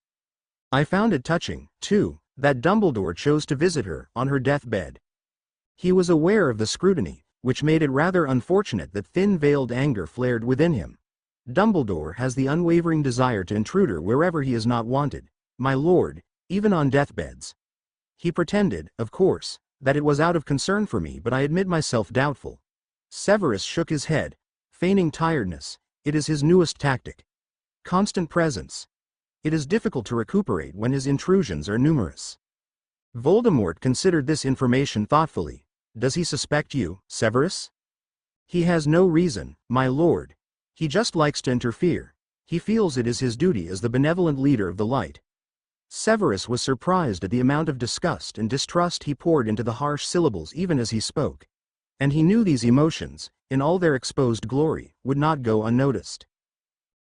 I found it touching, too, that Dumbledore chose to visit her on her deathbed." He was aware of the scrutiny, which made it rather unfortunate that thin-veiled anger flared within him. Dumbledore has the unwavering desire to intrude wherever he is not wanted, my lord, even on deathbeds. He pretended, of course, that it was out of concern for me, but I admit myself doubtful. Severus shook his head, feigning tiredness. It is his newest tactic. Constant presence. It is difficult to recuperate when his intrusions are numerous. Voldemort considered this information thoughtfully. "Does he suspect you, Severus?" "He has no reason, my lord. He just likes to interfere. He feels it is his duty as the benevolent leader of the light. Severus was surprised at the amount of disgust and distrust he poured into the harsh syllables even as he spoke. And he knew these emotions, in all their exposed glory, would not go unnoticed.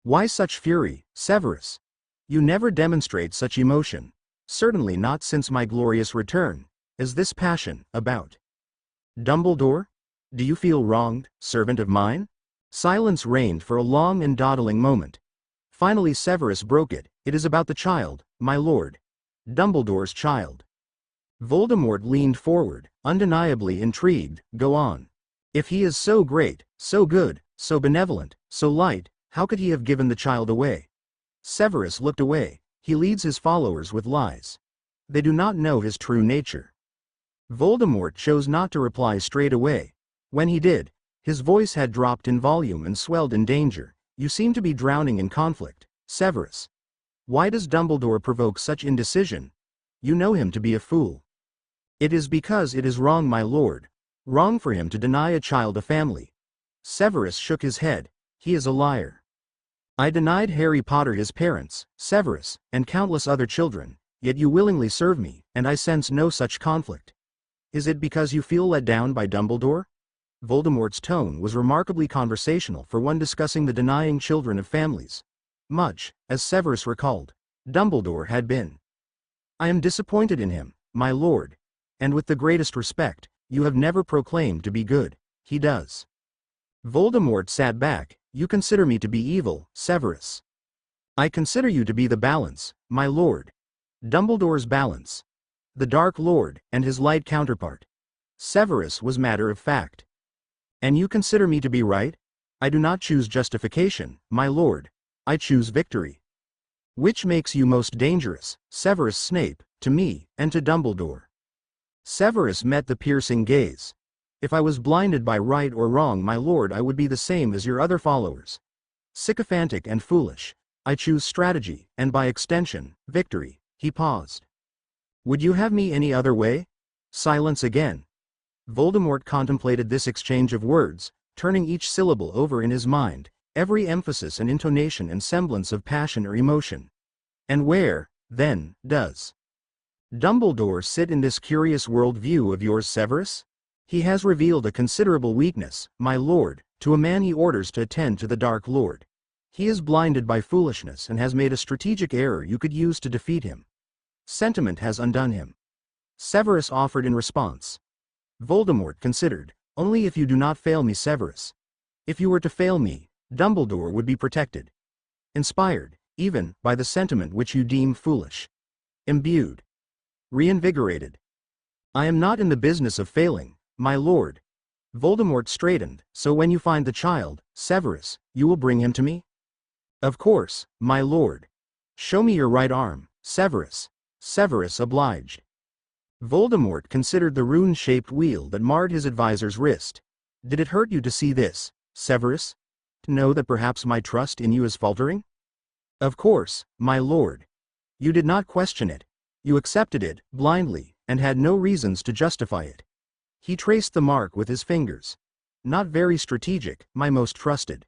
Why such fury, Severus? You never demonstrate such emotion, certainly not since my glorious return. Is this passion about Dumbledore? Do you feel wronged, servant of mine? Silence reigned for a long and dawdling moment. Finally Severus broke it. It is about the child, my lord. Dumbledore's child. Voldemort leaned forward, undeniably intrigued. Go on. If he is so great, so good, so benevolent, so light, how could he have given the child away? Severus looked away. He leads his followers with lies. They do not know his true nature. Voldemort chose not to reply straight away. When he did, his voice had dropped in volume and swelled in danger. You seem to be drowning in conflict, Severus. Why does Dumbledore provoke such indecision? You know him to be a fool. It is because it is wrong, my lord. Wrong for him to deny a child a family. Severus shook his head. He is a liar. I denied Harry Potter his parents, Severus, and countless other children, yet you willingly serve me, and I sense no such conflict. Is it because you feel let down by Dumbledore? Voldemort's tone was remarkably conversational for one discussing the denying children of families. Much, as Severus recalled, Dumbledore had been. I am disappointed in him, my lord. And with the greatest respect, you have never proclaimed to be good. He does. Voldemort sat back. You consider me to be evil, Severus. I consider you to be the balance, my lord. Dumbledore's balance. The Dark Lord, and his light counterpart. Severus was matter of fact. And you consider me to be right? I do not choose justification, my lord. I choose victory. Which makes you most dangerous, Severus Snape, to me, and to Dumbledore? Severus met the piercing gaze. If I was blinded by right or wrong, my lord, I would be the same as your other followers. Sycophantic and foolish. I choose strategy, and by extension, victory. He paused. Would you have me any other way? Silence again. Voldemort contemplated this exchange of words, turning each syllable over in his mind, every emphasis and intonation and semblance of passion or emotion. And where, then, does Dumbledore sit in this curious world view of yours, Severus? He has revealed a considerable weakness, my lord, to a man he orders to attend to the Dark Lord. He is blinded by foolishness and has made a strategic error you could use to defeat him. Sentiment has undone him. Severus offered in response. Voldemort considered, only if you do not fail me, Severus. If you were to fail me, Dumbledore would be protected. Inspired, even, by the sentiment which you deem foolish. Imbued. Reinvigorated. I am not in the business of failing, my lord. Voldemort straightened. So when you find the child, Severus, you will bring him to me? Of course, my lord. Show me your right arm, Severus. Severus obliged. Voldemort considered the rune-shaped wheal that marred his advisor's wrist. Did it hurt you to see this, Severus? To know that perhaps my trust in you is faltering? Of course, my lord. You did not question it. You accepted it, blindly, and had no reasons to justify it. He traced the mark with his fingers. Not very strategic, my most trusted.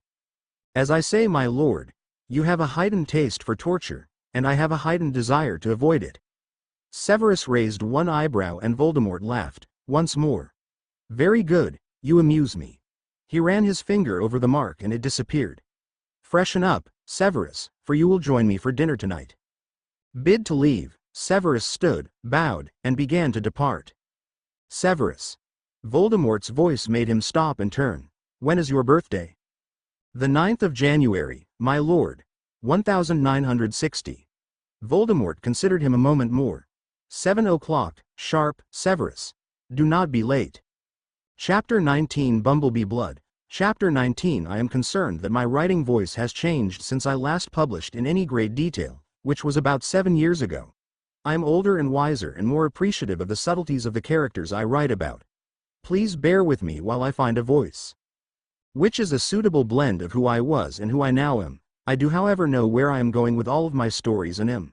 As I say, my lord, you have a heightened taste for torture, and I have a heightened desire to avoid it. Severus raised one eyebrow and Voldemort laughed, once more. Very good, you amuse me. He ran his finger over the mark and it disappeared. Freshen up, Severus, for you will join me for dinner tonight. Bid to leave, Severus stood, bowed, and began to depart. Severus. Voldemort's voice made him stop and turn. When is your birthday? The 9th of January, my lord. 1960. Voldemort considered him a moment more. 7 o'clock, sharp, Severus. Do not be late. Chapter 19 Bumblebee Blood. Chapter 19 I am concerned that my writing voice has changed since I last published in any great detail, which was about 7 years ago. I am older and wiser and more appreciative of the subtleties of the characters I write about. Please bear with me while I find a voice which is a suitable blend of who I was and who I now am. I do however know where I am going with all of my stories and am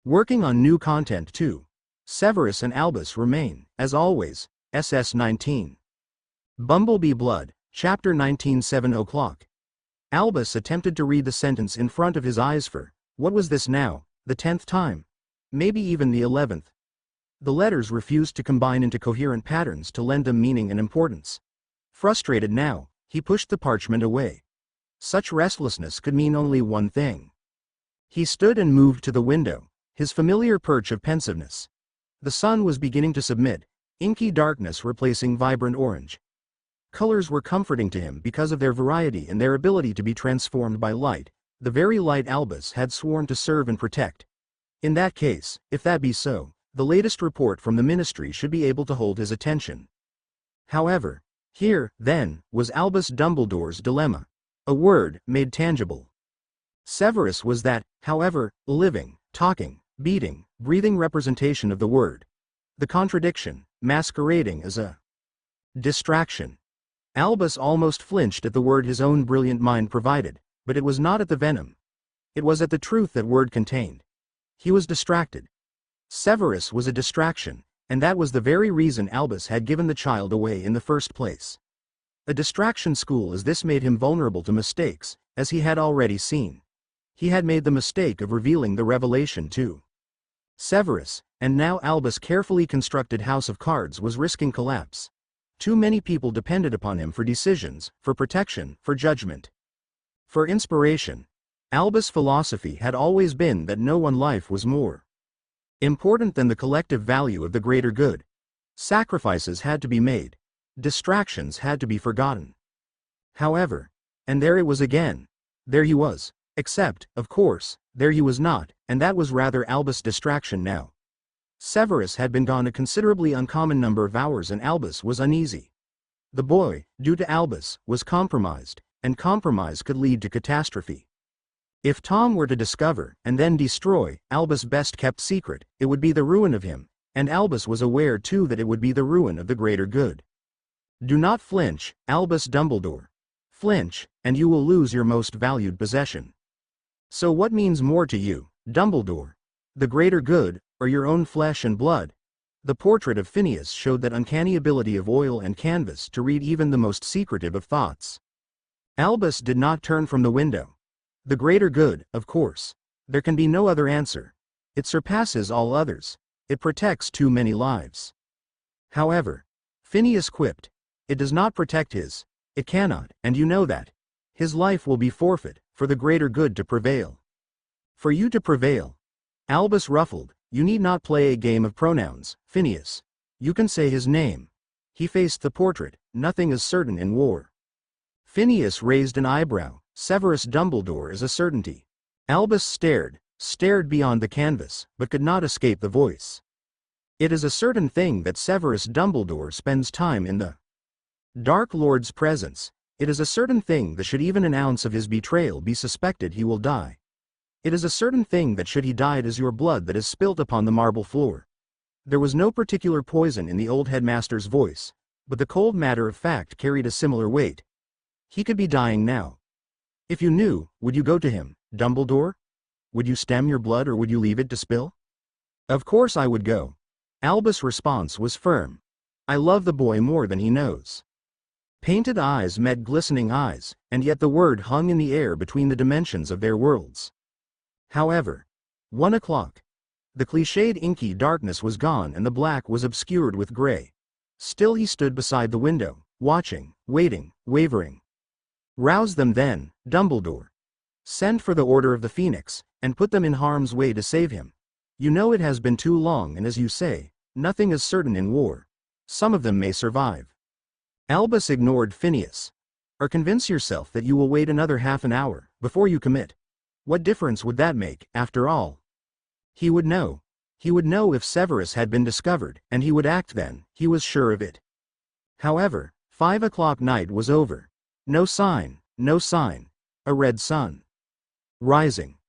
working on new content too. Severus and Albus remain, as always, SS 19. Bumblebee Blood, Chapter 19 7 o'clock. Albus attempted to read the sentence in front of his eyes for, what was this now, the 10th time? Maybe even the 11th. The letters refused to combine into coherent patterns to lend them meaning and importance. Frustrated now, he pushed the parchment away. Such restlessness could mean only one thing. He stood and moved to the window, his familiar perch of pensiveness. The sun was beginning to submit, inky darkness replacing vibrant orange. Colors were comforting to him because of their variety and their ability to be transformed by light, the very light Albus had sworn to serve and protect. In that case, if that be so, the latest report from the ministry should be able to hold his attention. However, here, then, was Albus Dumbledore's dilemma. A word, made tangible. Severus was that, however, living, talking, beating, breathing representation of the word. The contradiction, masquerading as a distraction. Albus almost flinched at the word his own brilliant mind provided, but it was not at the venom. It was at the truth that word contained. He was distracted. Severus was a distraction, and that was the very reason Albus had given the child away in the first place. A distraction school as this made him vulnerable to mistakes, as he had already seen. He had made the mistake of revealing the revelation to Severus, and now Albus' carefully constructed house of cards was risking collapse. Too many people depended upon him for decisions, for protection, for judgment. For inspiration. Albus' philosophy had always been that no one life was more important than the collective value of the greater good. Sacrifices had to be made. Distractions had to be forgotten. However, and there it was again. There he was. Except, of course, there he was not, and that was rather Albus' distraction now. Severus had been gone a considerably uncommon number of hours and Albus was uneasy. The boy, due to Albus, was compromised, and compromise could lead to catastrophe. If Tom were to discover, and then destroy, Albus' best-kept secret, it would be the ruin of him, and Albus was aware too that it would be the ruin of the greater good. Do not flinch, Albus Dumbledore. Flinch, and you will lose your most valued possession. So what means more to you, Dumbledore? The greater good, or your own flesh and blood? The portrait of Phineas showed that uncanny ability of oil and canvas to read even the most secretive of thoughts. Albus did not turn from the window. The greater good, of course. There can be no other answer. It surpasses all others. It protects too many lives. However, Phineas quipped, it does not protect his. It cannot, and you know that. His life will be forfeit, for the greater good to prevail. For you to prevail. Albus ruffled, you need not play a game of pronouns, Phineas. You can say his name. He faced the portrait, nothing is certain in war. Phineas raised an eyebrow, Severus Dumbledore is a certainty. Albus stared beyond the canvas, but could not escape the voice. It is a certain thing that Severus Dumbledore spends time in the Dark Lord's presence. It is a certain thing that should even an ounce of his betrayal be suspected he will die. It is a certain thing that should he die it is your blood that is spilt upon the marble floor. There was no particular poison in the old headmaster's voice, but the cold matter of fact carried a similar weight. He could be dying now. If you knew, would you go to him, Dumbledore? Would you stem your blood or would you leave it to spill? Of course I would go. Albus' response was firm. I love the boy more than he knows. Painted eyes met glistening eyes, and yet the word hung in the air between the dimensions of their worlds. However, 1 o'clock. The cliched inky darkness was gone and the black was obscured with gray. Still he stood beside the window, watching, waiting, wavering. Rouse them then, Dumbledore. Send for the Order of the Phoenix, and put them in harm's way to save him. You know it has been too long and as you say, nothing is certain in war. Some of them may survive. Albus ignored Phineas. Or convince yourself that you will wait another half an hour, before you commit. What difference would that make, after all? He would know. He would know if Severus had been discovered, and he would act then, he was sure of it. However, 5 o'clock night was over. No sign, no sign. A red sun. Rising.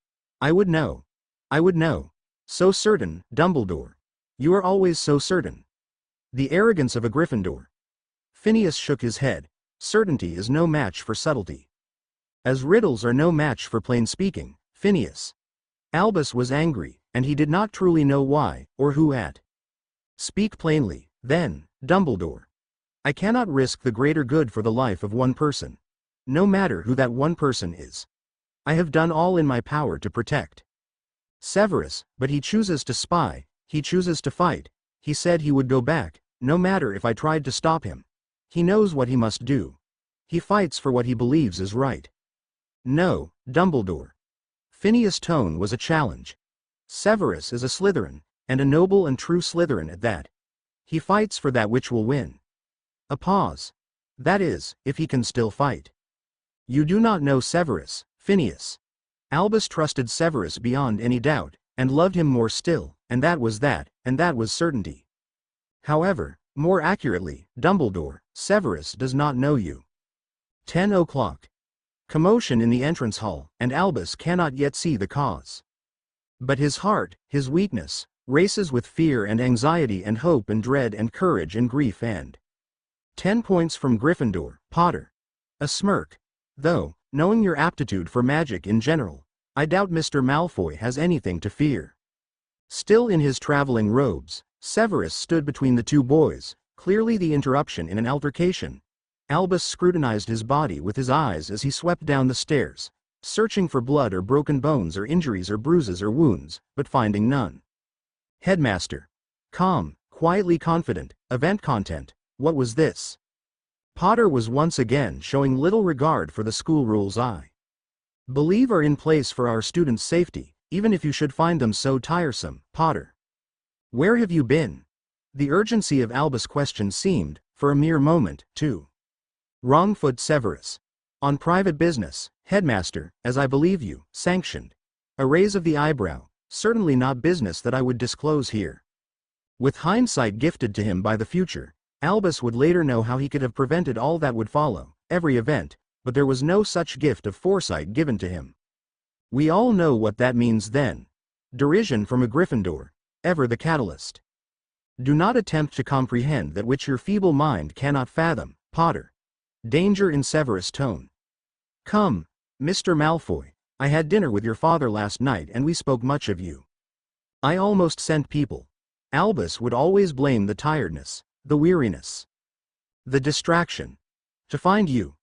I would know. I would know. So certain, Dumbledore. You are always so certain. The arrogance of a Gryffindor. Phineas shook his head. Certainty is no match for subtlety. As riddles are no match for plain speaking, Phineas. Albus was angry, and he did not truly know why, or who at. Speak plainly, then, Dumbledore. I cannot risk the greater good for the life of one person. no matter who that one person is. I have done all in my power to protect Severus, but he chooses to spy, he chooses to fight. He said he would go back, no matter if I tried to stop him. He knows what he must do. He fights for what he believes is right. No, Dumbledore. Phineas' tone was a challenge. Severus is a Slytherin, and a noble and true Slytherin at that. He fights for that which will win. A pause. That is, if he can still fight. You do not know Severus, Phineas. Albus trusted Severus beyond any doubt, and loved him more still, and that was certainty. However, more accurately, Dumbledore, Severus does not know you. 10 o'clock. Commotion in the entrance hall, and Albus cannot yet see the cause. But his heart, his weakness, races with fear and anxiety and hope and dread and courage and grief and 10 points from Gryffindor, Potter. A smirk. Though, knowing your aptitude for magic in general, I doubt Mr. Malfoy has anything to fear. Still in his traveling robes, Severus stood between the two boys, clearly the interruption in an altercation. Albus scrutinized his body with his eyes as he swept down the stairs, searching for blood or broken bones or injuries or bruises or wounds, but finding none. Headmaster. Calm, quietly confident, event content. What was this? Potter was once again showing little regard for the school rules I believe are in place for our students' safety, even if you should find them so tiresome, Potter. Where have you been? The urgency of Albus' question seemed, for a mere moment, to wrong-foot Severus. On private business, Headmaster, as I believe you sanctioned. A raise of the eyebrow, certainly not business that I would disclose here. With hindsight gifted to him by the future, Albus would later know how he could have prevented all that would follow, every event, but there was no such gift of foresight given to him. We all know what that means then. Derision from a Gryffindor, ever the catalyst. Do not attempt to comprehend that which your feeble mind cannot fathom, Potter. Danger in Severus' tone. Come, Mr. Malfoy, I had dinner with your father last night and we spoke much of you. I almost sent people. Albus would always blame the tiredness, the weariness, the distraction. To find you.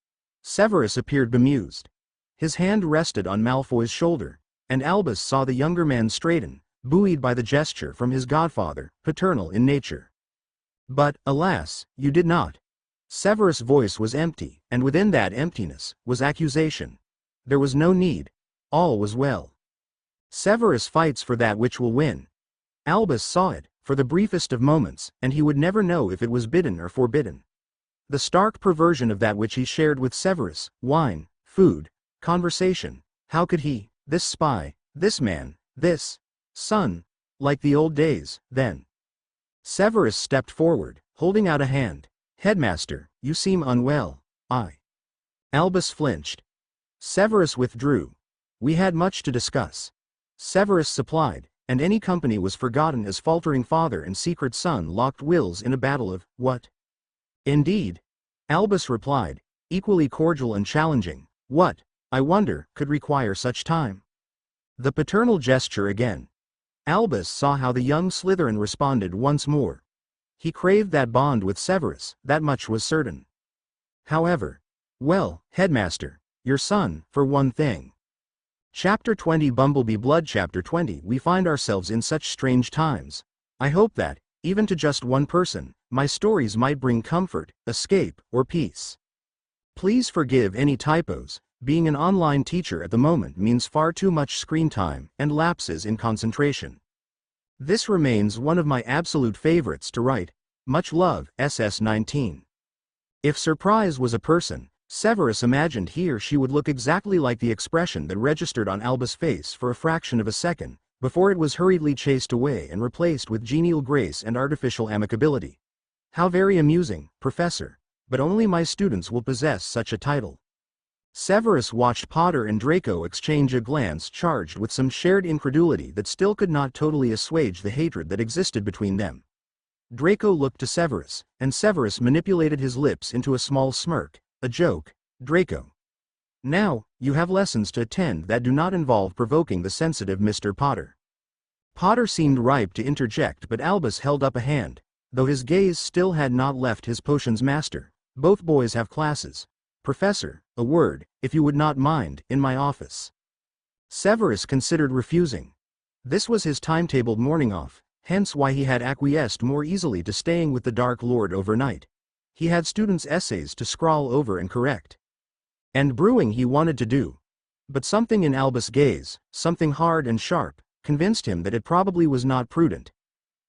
Severus appeared bemused. His hand rested on Malfoy's shoulder, and Albus saw the younger man straighten, buoyed by the gesture from his godfather, paternal in nature. But, alas, you did not. Severus' voice was empty, and within that emptiness was accusation. There was no need. All was well. Severus fights for that which will win. Albus saw it, for the briefest of moments, and he would never know if it was bidden or forbidden. The stark perversion of that which he shared with Severus, wine, food, conversation. How could he, this spy, this man, this son, like the old days, then? Severus stepped forward, holding out a hand. Headmaster, you seem unwell. Albus flinched. Severus withdrew. We had much to discuss. Severus supplied, and any company was forgotten as faltering father and secret son locked wills in a battle of, what? Indeed. Albus replied, equally cordial and challenging. What, I wonder, could require such time? The paternal gesture again. Albus saw how the young Slytherin responded once more. He craved that bond with Severus, that much was certain. However, well, Headmaster, your son, for one thing. Chapter 20 Bumblebee Blood. Chapter 20 We find ourselves in such strange times. I hope that, even to just one person, my stories might bring comfort, escape, or peace. Please forgive any typos. Being an online teacher at the moment means far too much screen time and lapses in concentration. This remains one of my absolute favorites to write. Much love, SS19. If surprise was a person, Severus imagined he or she would look exactly like the expression that registered on Albus' face for a fraction of a second, before it was hurriedly chased away and replaced with genial grace and artificial amicability. How very amusing, Professor, but only my students will possess such a title. Severus watched Potter and Draco exchange a glance charged with some shared incredulity that still could not totally assuage the hatred that existed between them. Draco looked to Severus, and Severus manipulated his lips into a small smirk, a joke. Draco. Now, you have lessons to attend that do not involve provoking the sensitive Mr. Potter. Potter seemed ripe to interject, but Albus held up a hand, though his gaze still had not left his potions master. Both boys have classes. "Professor, a word, if you would not mind, in my office." Severus considered refusing. This was his timetabled morning off, hence why he had acquiesced more easily to staying with the Dark Lord overnight. He had students' essays to scrawl over and correct. And brewing he wanted to do. But something in Albus' gaze, something hard and sharp, convinced him that it probably was not prudent.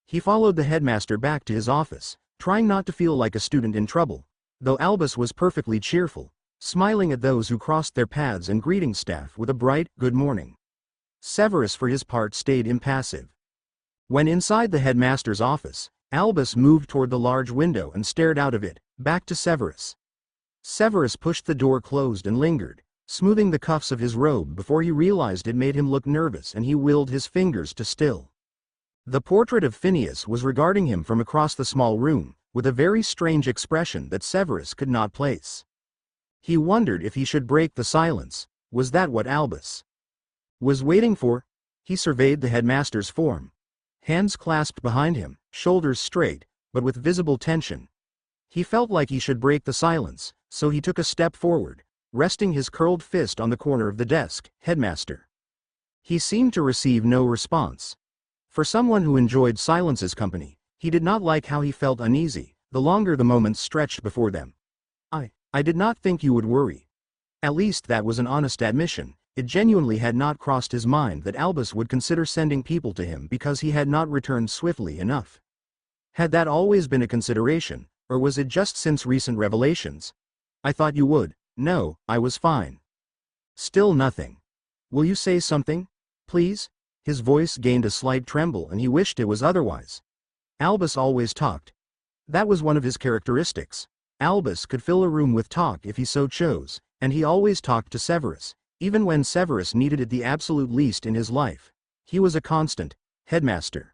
He followed the headmaster back to his office, trying not to feel like a student in trouble, though Albus was perfectly cheerful, smiling at those who crossed their paths and greeting staff with a bright, "Good morning." Severus for his part stayed impassive. When inside the headmaster's office, Albus moved toward the large window and stared out of it, back to Severus. Severus pushed the door closed and lingered, smoothing the cuffs of his robe before he realized it made him look nervous, and he willed his fingers to still. The portrait of Phineas was regarding him from across the small room, with a very strange expression that Severus could not place. He wondered if he should break the silence. Was that what Albus was waiting for? He surveyed the headmaster's form. Hands clasped behind him, shoulders straight, but with visible tension. He felt like he should break the silence, so he took a step forward, resting his curled fist on the corner of the desk. "Headmaster." He seemed to receive no response. For someone who enjoyed silence's company, he did not like how he felt uneasy, the longer the moments stretched before them. I did not think you would worry." At least that was an honest admission. It genuinely had not crossed his mind that Albus would consider sending people to him because he had not returned swiftly enough. Had that always been a consideration, or was it just since recent revelations? "I thought you would." "No, I was fine." Still nothing. "Will you say something? Please?" His voice gained a slight tremble and he wished it was otherwise. Albus always talked. That was one of his characteristics. Albus could fill a room with talk if he so chose, and he always talked to Severus, even when Severus needed it the absolute least in his life. He was a constant. "Headmaster."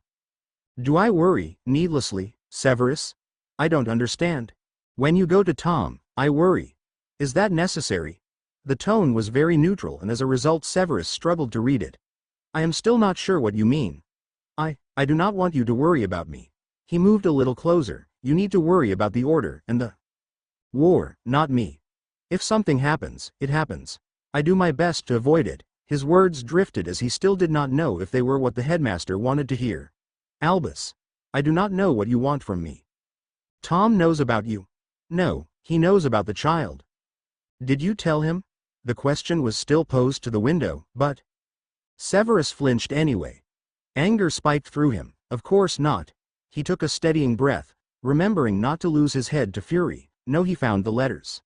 "Do I worry, needlessly, Severus? I don't understand. When you go to Tom, I worry. Is that necessary?" The tone was very neutral, and as a result Severus struggled to read it. "I am still not sure what you mean." I do not want you to worry about me." He moved a little closer. "You need to worry about the Order and the war, not me. If something happens, it happens. I do my best to avoid it." His words drifted as he still did not know if they were what the headmaster wanted to hear. "Albus, I do not know what you want from me." "Tom knows about you." "No, he knows about the child." "Did you tell him?" The question was still posed to the window, but Severus flinched anyway. Anger spiked through him. Of course not. He took a steadying breath, remembering not to lose his head to fury. No, he found the letters.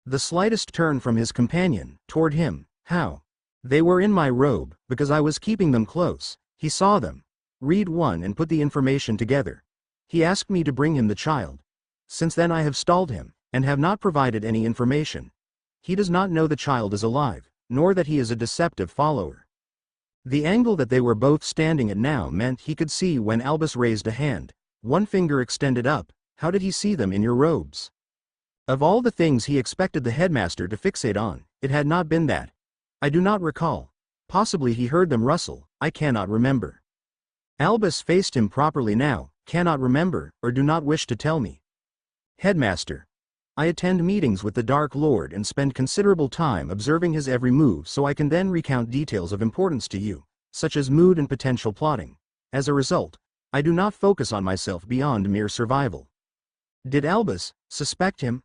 The slightest turn from his companion, toward him. "How?" "They were in my robe, because I was keeping them close." He saw them. "Read one and put the information together. He asked me to bring him the child. Since then I have stalled him, and have not provided any information. He does not know the child is alive, nor that he is a deceptive follower." The angle that they were both standing at now meant he could see when Albus raised a hand, one finger extended up. "How did he see them in your robes?" Of all the things he expected the headmaster to fixate on, it had not been that. "I do not recall. Possibly he heard them rustle. I cannot remember." Albus faced him properly now. "Cannot remember, or do not wish to tell me." "Headmaster, I attend meetings with the Dark Lord and spend considerable time observing his every move so I can then recount details of importance to you, such as mood and potential plotting. As a result, I do not focus on myself beyond mere survival." Did Albus suspect him?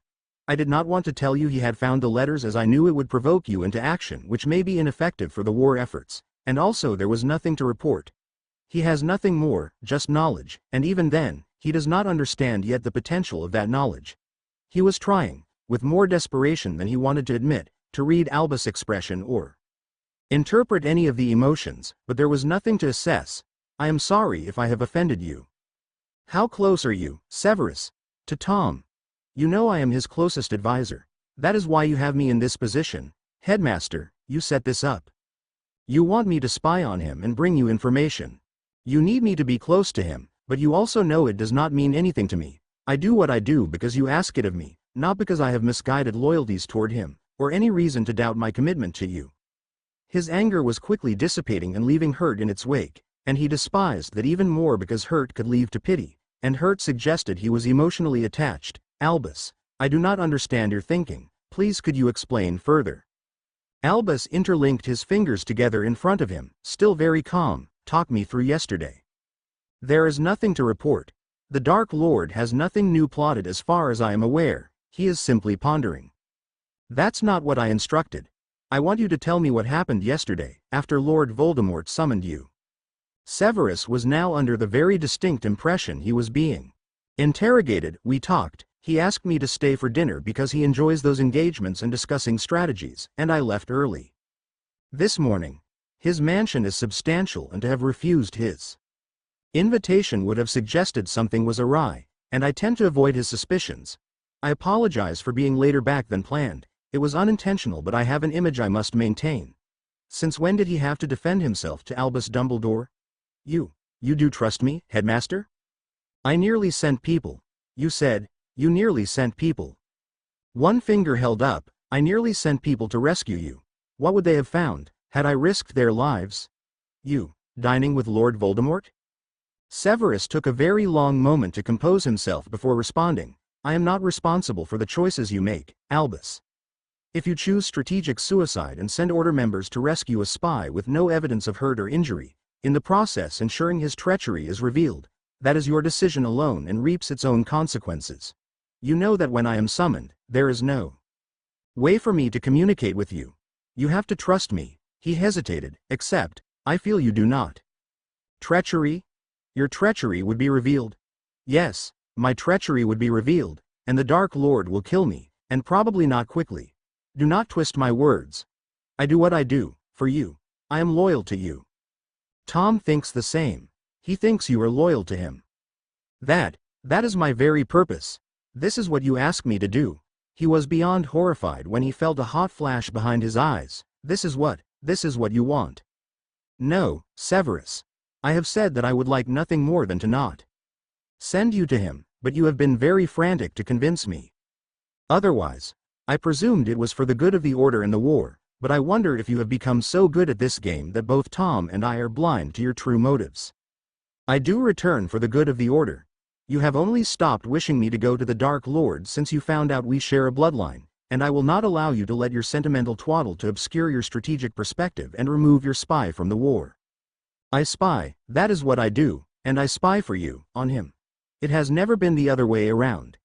"I did not want to tell you he had found the letters as I knew it would provoke you into action which may be ineffective for the war efforts, and also there was nothing to report. He has nothing more, just knowledge, and even then, he does not understand yet the potential of that knowledge." He was trying, with more desperation than he wanted to admit, to read Albus' expression or interpret any of the emotions, but there was nothing to assess. "I am sorry if I have offended you." "How close are you, Severus, to Tom?" "You know I am his closest advisor. That is why you have me in this position. Headmaster, you set this up. You want me to spy on him and bring you information. You need me to be close to him, but you also know it does not mean anything to me. I do what I do because you ask it of me, not because I have misguided loyalties toward him, or any reason to doubt my commitment to you." His anger was quickly dissipating and leaving hurt in its wake, and he despised that even more because hurt could lead to pity, and hurt suggested he was emotionally attached. "Albus, I do not understand your thinking. Please could you explain further? Albus interlinked his fingers together in front of him, still very calm. Talk me through yesterday. There is nothing to report. The Dark Lord has nothing new plotted as far as I am aware, he is simply pondering. That's not what I instructed. I want you to tell me what happened yesterday, after Lord Voldemort summoned you. Severus was now under the very distinct impression he was being interrogated. We talked, he asked me to stay for dinner because he enjoys those engagements and discussing strategies, and I left early. This morning. His mansion is substantial, and to have refused his invitation would have suggested something was awry, and I tend to avoid his suspicions. I apologize for being later back than planned. It was unintentional, but I have an image I must maintain. Since when did he have to defend himself to Albus Dumbledore? You do trust me, Headmaster? I nearly sent people. You said, you nearly sent people. One finger held up, I nearly sent people to rescue you. What would they have found, had I risked their lives? You, dining with Lord Voldemort? Severus took a very long moment to compose himself before responding. I am not responsible for the choices you make, Albus. If you choose strategic suicide and send order members to rescue a spy with no evidence of hurt or injury, in the process ensuring his treachery is revealed, that is your decision alone and reaps its own consequences. You know that when I am summoned, there is no way for me to communicate with you. You have to trust me. He hesitated, except, I feel you do not. Treachery? Your treachery would be revealed. Yes, my treachery would be revealed, and the Dark Lord will kill me, and probably not quickly. Do not twist my words. I do what I do, for you. I am loyal to you. Tom thinks the same. He thinks you are loyal to him. That is my very purpose. This is what you ask me to do. He was beyond horrified when he felt a hot flash behind his eyes. This is what you want. No, Severus. I have said that I would like nothing more than to not send you to him, but you have been very frantic to convince me. Otherwise, I presumed it was for the good of the Order and the war, but I wonder if you have become so good at this game that both Tom and I are blind to your true motives. I do return for the good of the Order. You have only stopped wishing me to go to the Dark Lord since you found out we share a bloodline, and I will not allow you to let your sentimental twaddle to obscure your strategic perspective and remove your spy from the war. I spy, that is what I do, and I spy for you, on him. It has never been the other way around.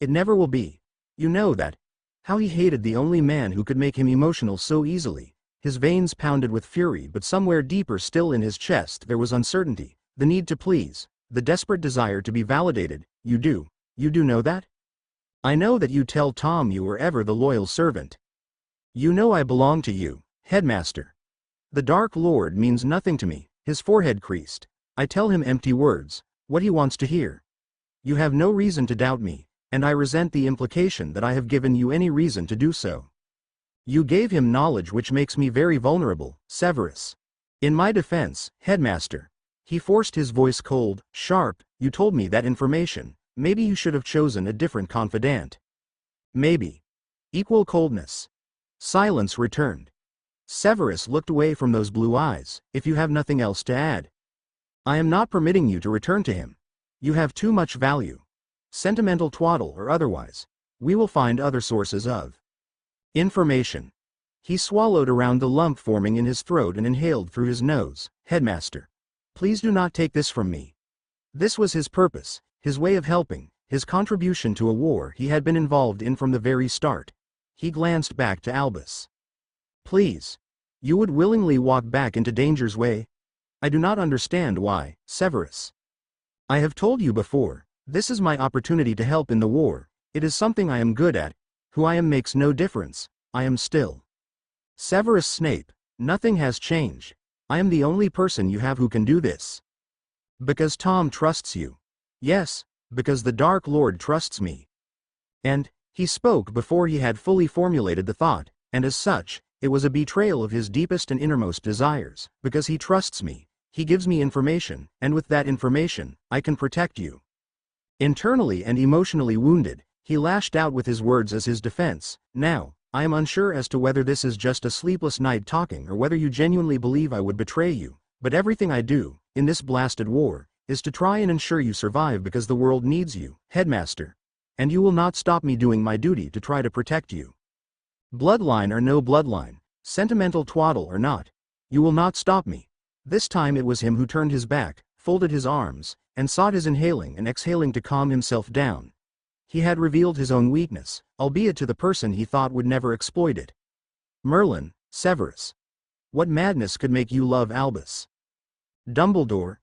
It never will be. You know that. How he hated the only man who could make him emotional so easily. His veins pounded with fury, but somewhere deeper still in his chest there was uncertainty, the need to please, the desperate desire to be validated. You do know that? I know that you tell Tom you were ever the loyal servant. You know I belong to you, Headmaster. The Dark Lord means nothing to me. His forehead creased. I tell him empty words, what he wants to hear. You have no reason to doubt me, and I resent the implication that I have given you any reason to do so. You gave him knowledge which makes me very vulnerable, Severus. In my defense, Headmaster. He forced his voice cold, sharp, you told me that information. Maybe you should have chosen a different confidant. Maybe. Equal coldness. Silence returned. Severus looked away from those blue eyes. If you have nothing else to add. I am not permitting you to return to him. You have too much value. Sentimental twaddle or otherwise. We will find other sources of information. He swallowed around the lump forming in his throat and inhaled through his nose. Headmaster. Please do not take this from me. This was his purpose, his way of helping, his contribution to a war he had been involved in from the very start. He glanced back to Albus. Please. You would willingly walk back into danger's way? I do not understand why, Severus. I have told you before, this is my opportunity to help in the war. It is something I am good at. Who I am makes no difference. I am still Severus Snape. Nothing has changed. I am the only person you have who can do this. Because Tom trusts you. Yes, because the Dark Lord trusts me. And, he spoke before he had fully formulated the thought, and as such, it was a betrayal of his deepest and innermost desires. Because he trusts me, he gives me information, and with that information, I can protect you. Internally and emotionally wounded, he lashed out with his words as his defense. Now, I am unsure as to whether this is just a sleepless night talking or whether you genuinely believe I would betray you, but everything I do, in this blasted war, is to try and ensure you survive because the world needs you, Headmaster. And you will not stop me doing my duty to try to protect you. Bloodline or no bloodline, sentimental twaddle or not, you will not stop me. This time it was him who turned his back, folded his arms, and sought his inhaling and exhaling to calm himself down. He had revealed his own weakness, albeit to the person he thought would never exploit it. Merlin, Severus. What madness could make you love Albus? Dumbledore.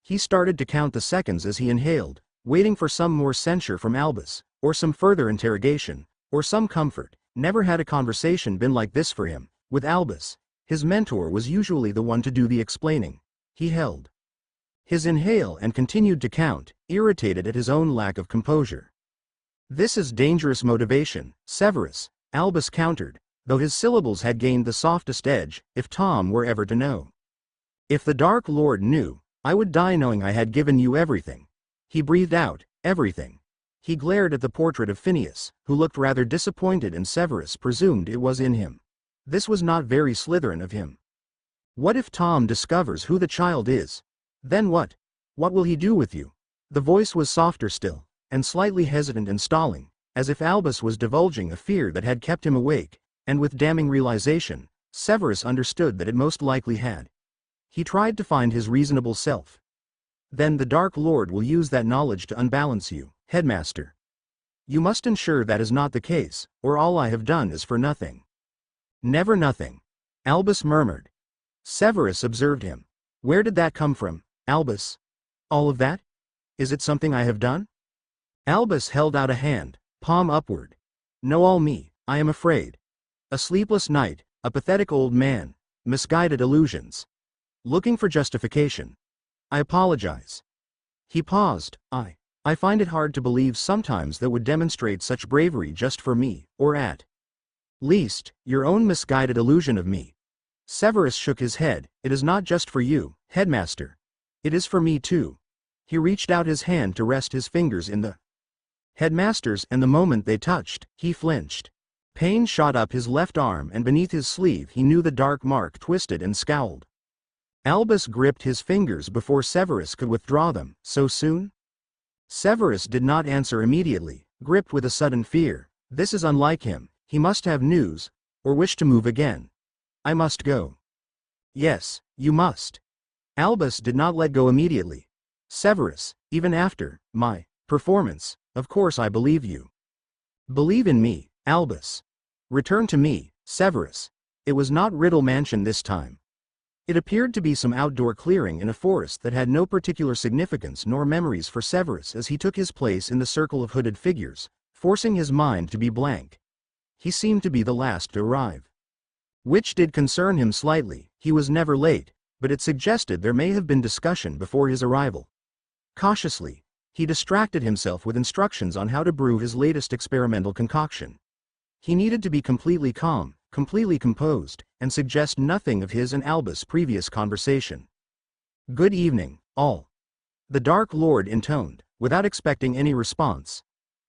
He started to count the seconds as he inhaled, waiting for some more censure from Albus, or some further interrogation, or some comfort. Never had a conversation been like this for him. With Albus, his mentor was usually the one to do the explaining. He held his inhale and continued to count, irritated at his own lack of composure. This is dangerous motivation, Severus, Albus countered, though his syllables had gained the softest edge. If Tom were ever to know. If the Dark Lord knew, I would die knowing I had given you everything. He breathed out, everything. He glared at the portrait of Phineas, who looked rather disappointed, and Severus presumed it was in him. This was not very Slytherin of him. What if Tom discovers who the child is? Then what? What will he do with you? The voice was softer still, and slightly hesitant and stalling, as if Albus was divulging a fear that had kept him awake, and with damning realization, Severus understood that it most likely had. He tried to find his reasonable self. Then the Dark Lord will use that knowledge to unbalance you, Headmaster. You must ensure that is not the case, or all I have done is for nothing. Never nothing. Albus murmured. Severus observed him. Where did that come from, Albus? All of that? Is it something I have done? Albus held out a hand, palm upward. No, all me, I am afraid. A sleepless night, a pathetic old man, misguided illusions. Looking for justification. I apologize. He paused. I find it hard to believe sometimes that would demonstrate such bravery just for me, or at least, your own misguided illusion of me. Severus shook his head. It is not just for you, Headmaster. It is for me too. He reached out his hand to rest his fingers in the Headmaster's, and the moment they touched, he flinched. Pain shot up his left arm, and beneath his sleeve he knew the dark mark twisted and scowled. Albus gripped his fingers before Severus could withdraw them. So soon? Severus did not answer immediately, gripped with a sudden fear. This is unlike him. He must have news, or wish to move again. I must go. Yes, you must. Albus did not let go immediately. Severus, even after my performance, of course I believe you. Believe in me, Albus. Return to me, Severus. It was not Riddle Mansion this time. It appeared to be some outdoor clearing in a forest that had no particular significance nor memories for Severus as he took his place in the circle of hooded figures, forcing his mind to be blank. He seemed to be the last to arrive. Which did concern him slightly. He was never late, but it suggested there may have been discussion before his arrival. Cautiously, he distracted himself with instructions on how to brew his latest experimental concoction. He needed to be completely calm, completely composed, and suggest nothing of his and Albus' previous conversation. Good evening, all. The Dark Lord intoned, without expecting any response.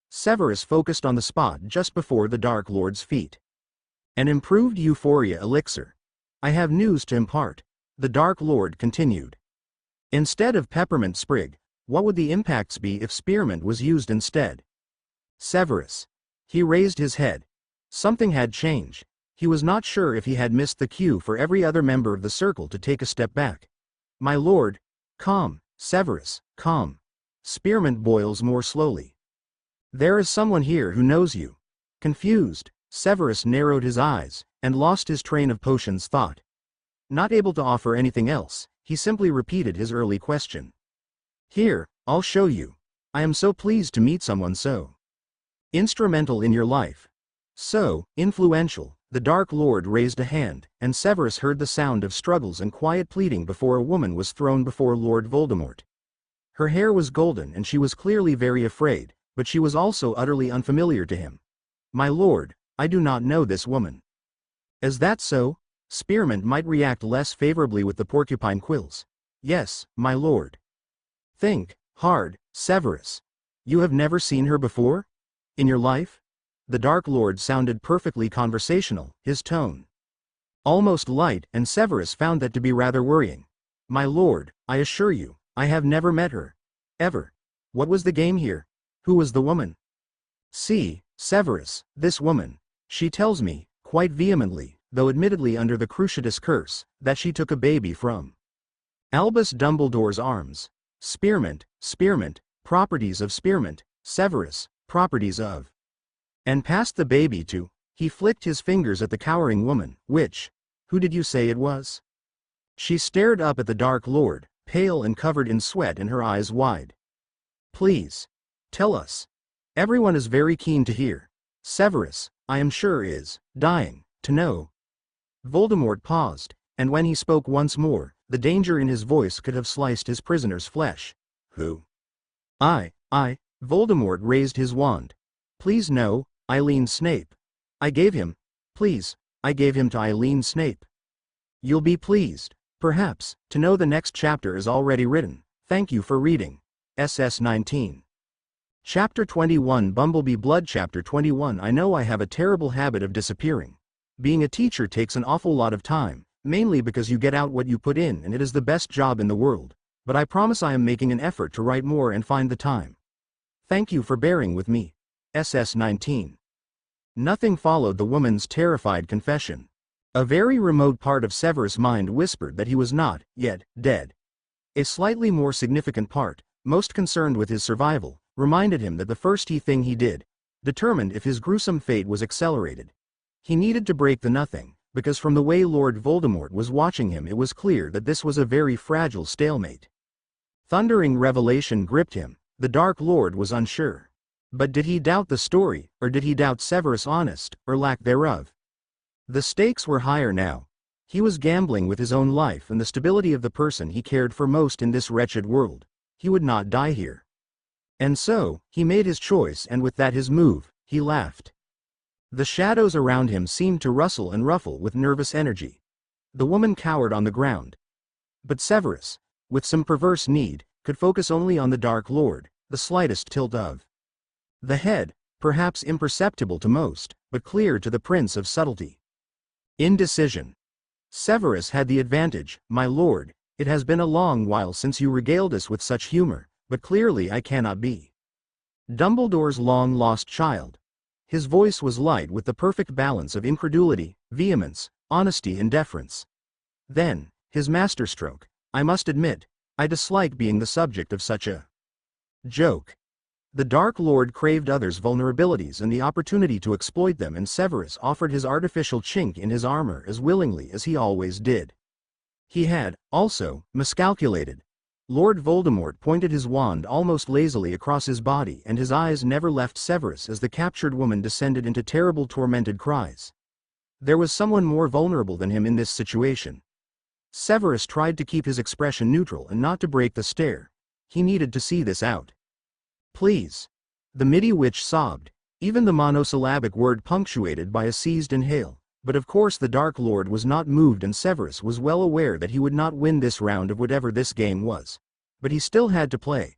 Severus focused on the spot just before the Dark Lord's feet. An improved euphoria elixir. I have news to impart, the Dark Lord continued. Instead of peppermint sprig, what would the impacts be if spearmint was used instead? Severus. He raised his head. Something had changed. He was not sure if he had missed the cue for every other member of the circle to take a step back. My lord. Calm, Severus, calm. Spearmint boils more slowly. There is someone here who knows you. Confused, Severus narrowed his eyes, and lost his train of potions thought. Not able to offer anything else, he simply repeated his early question. Here, I'll show you. I am so pleased to meet someone so instrumental in your life. So influential. The Dark Lord raised a hand, and Severus heard the sound of struggles and quiet pleading before a woman was thrown before Lord Voldemort. Her hair was golden and she was clearly very afraid, but she was also utterly unfamiliar to him. My lord, I do not know this woman. Is that so? Spearmint might react less favorably with the porcupine quills. Yes, my lord. Think hard, Severus. You have never seen her before? In your life? The Dark Lord sounded perfectly conversational, his tone almost light, and Severus found that to be rather worrying. My lord, I assure you, I have never met her. Ever. What was the game here? Who was the woman? See, Severus, this woman. She tells me, quite vehemently, though admittedly under the Cruciatus curse, that she took a baby from Albus Dumbledore's arms. Spearmint, spearmint, properties of spearmint, Severus, properties of, and passed the baby to, he flicked his fingers at the cowering woman, who did you say it was? She stared up at the Dark Lord, pale and covered in sweat and her eyes wide. Please. Tell us. Everyone is very keen to hear. Severus, I am sure is, dying, to know. Voldemort paused, and when he spoke once more, the danger in his voice could have sliced his prisoner's flesh. Who? I, Voldemort raised his wand. Please no, Eileen Snape. I gave him to Eileen Snape. You'll be pleased, perhaps, to know the next chapter is already written. Thank you for reading. SS 19. Chapter 21 Bumblebee Blood Chapter 21 I know I have a terrible habit of disappearing. Being a teacher takes an awful lot of time, mainly because you get out what you put in and it is the best job in the world, but I promise I am making an effort to write more and find the time. Thank you for bearing with me. SS 19. Nothing followed the woman's terrified confession. A very remote part of Severus' mind whispered that he was not, yet, dead. A slightly more significant part, most concerned with his survival, reminded him that the first thing he did, determined if his gruesome fate was accelerated. He needed to break the nothing, because from the way Lord Voldemort was watching him it was clear that this was a very fragile stalemate. Thundering revelation gripped him. The Dark Lord was unsure. But did he doubt the story, or did he doubt Severus' honest, or lack thereof? The stakes were higher now. He was gambling with his own life and the stability of the person he cared for most in this wretched world. He would not die here. And so, he made his choice, and with that his move, he laughed. The shadows around him seemed to rustle and ruffle with nervous energy. The woman cowered on the ground. But Severus, with some perverse need, could focus only on the Dark Lord, the slightest tilt of the head, perhaps imperceptible to most, but clear to the Prince of Subtlety. Indecision. Severus had the advantage. My lord, it has been a long while since you regaled us with such humor, but clearly I cannot be Dumbledore's long-lost child. His voice was light with the perfect balance of incredulity, vehemence, honesty and deference. Then, his masterstroke. I must admit, I dislike being the subject of such a joke. The Dark Lord craved others' vulnerabilities and the opportunity to exploit them, and Severus offered his artificial chink in his armor as willingly as he always did. He had, also, miscalculated. Lord Voldemort pointed his wand almost lazily across his body, and his eyes never left Severus as the captured woman descended into terrible tormented cries. There was someone more vulnerable than him in this situation. Severus tried to keep his expression neutral and not to break the stare. He needed to see this out. Please. The Midi Witch sobbed, even the monosyllabic word punctuated by a seized inhale, but of course the Dark Lord was not moved, and Severus was well aware that he would not win this round of whatever this game was. But he still had to play.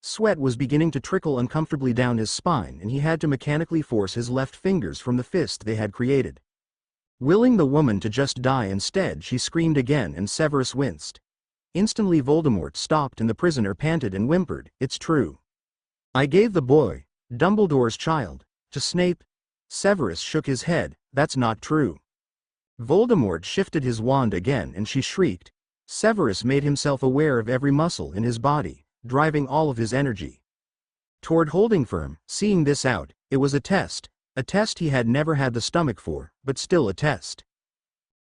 Sweat was beginning to trickle uncomfortably down his spine, and he had to mechanically force his left fingers from the fist they had created. Willing the woman to just die instead, she screamed again, and Severus winced. Instantly Voldemort stopped and the prisoner panted and whimpered, "It's true. I gave the boy, Dumbledore's child, to Snape." Severus shook his head. "That's not true." Voldemort shifted his wand again and she shrieked. Severus made himself aware of every muscle in his body, driving all of his energy toward holding firm. Seeing this out, it was a test he had never had the stomach for, but still a test.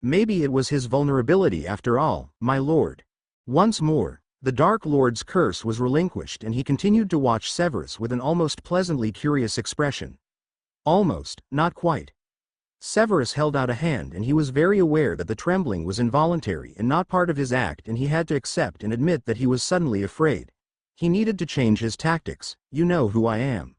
Maybe it was his vulnerability after all. My lord. Once more, the Dark Lord's curse was relinquished, and he continued to watch Severus with an almost pleasantly curious expression. Almost, not quite. Severus held out a hand, and he was very aware that the trembling was involuntary and not part of his act, and he had to accept and admit that he was suddenly afraid. He needed to change his tactics. You know who I am.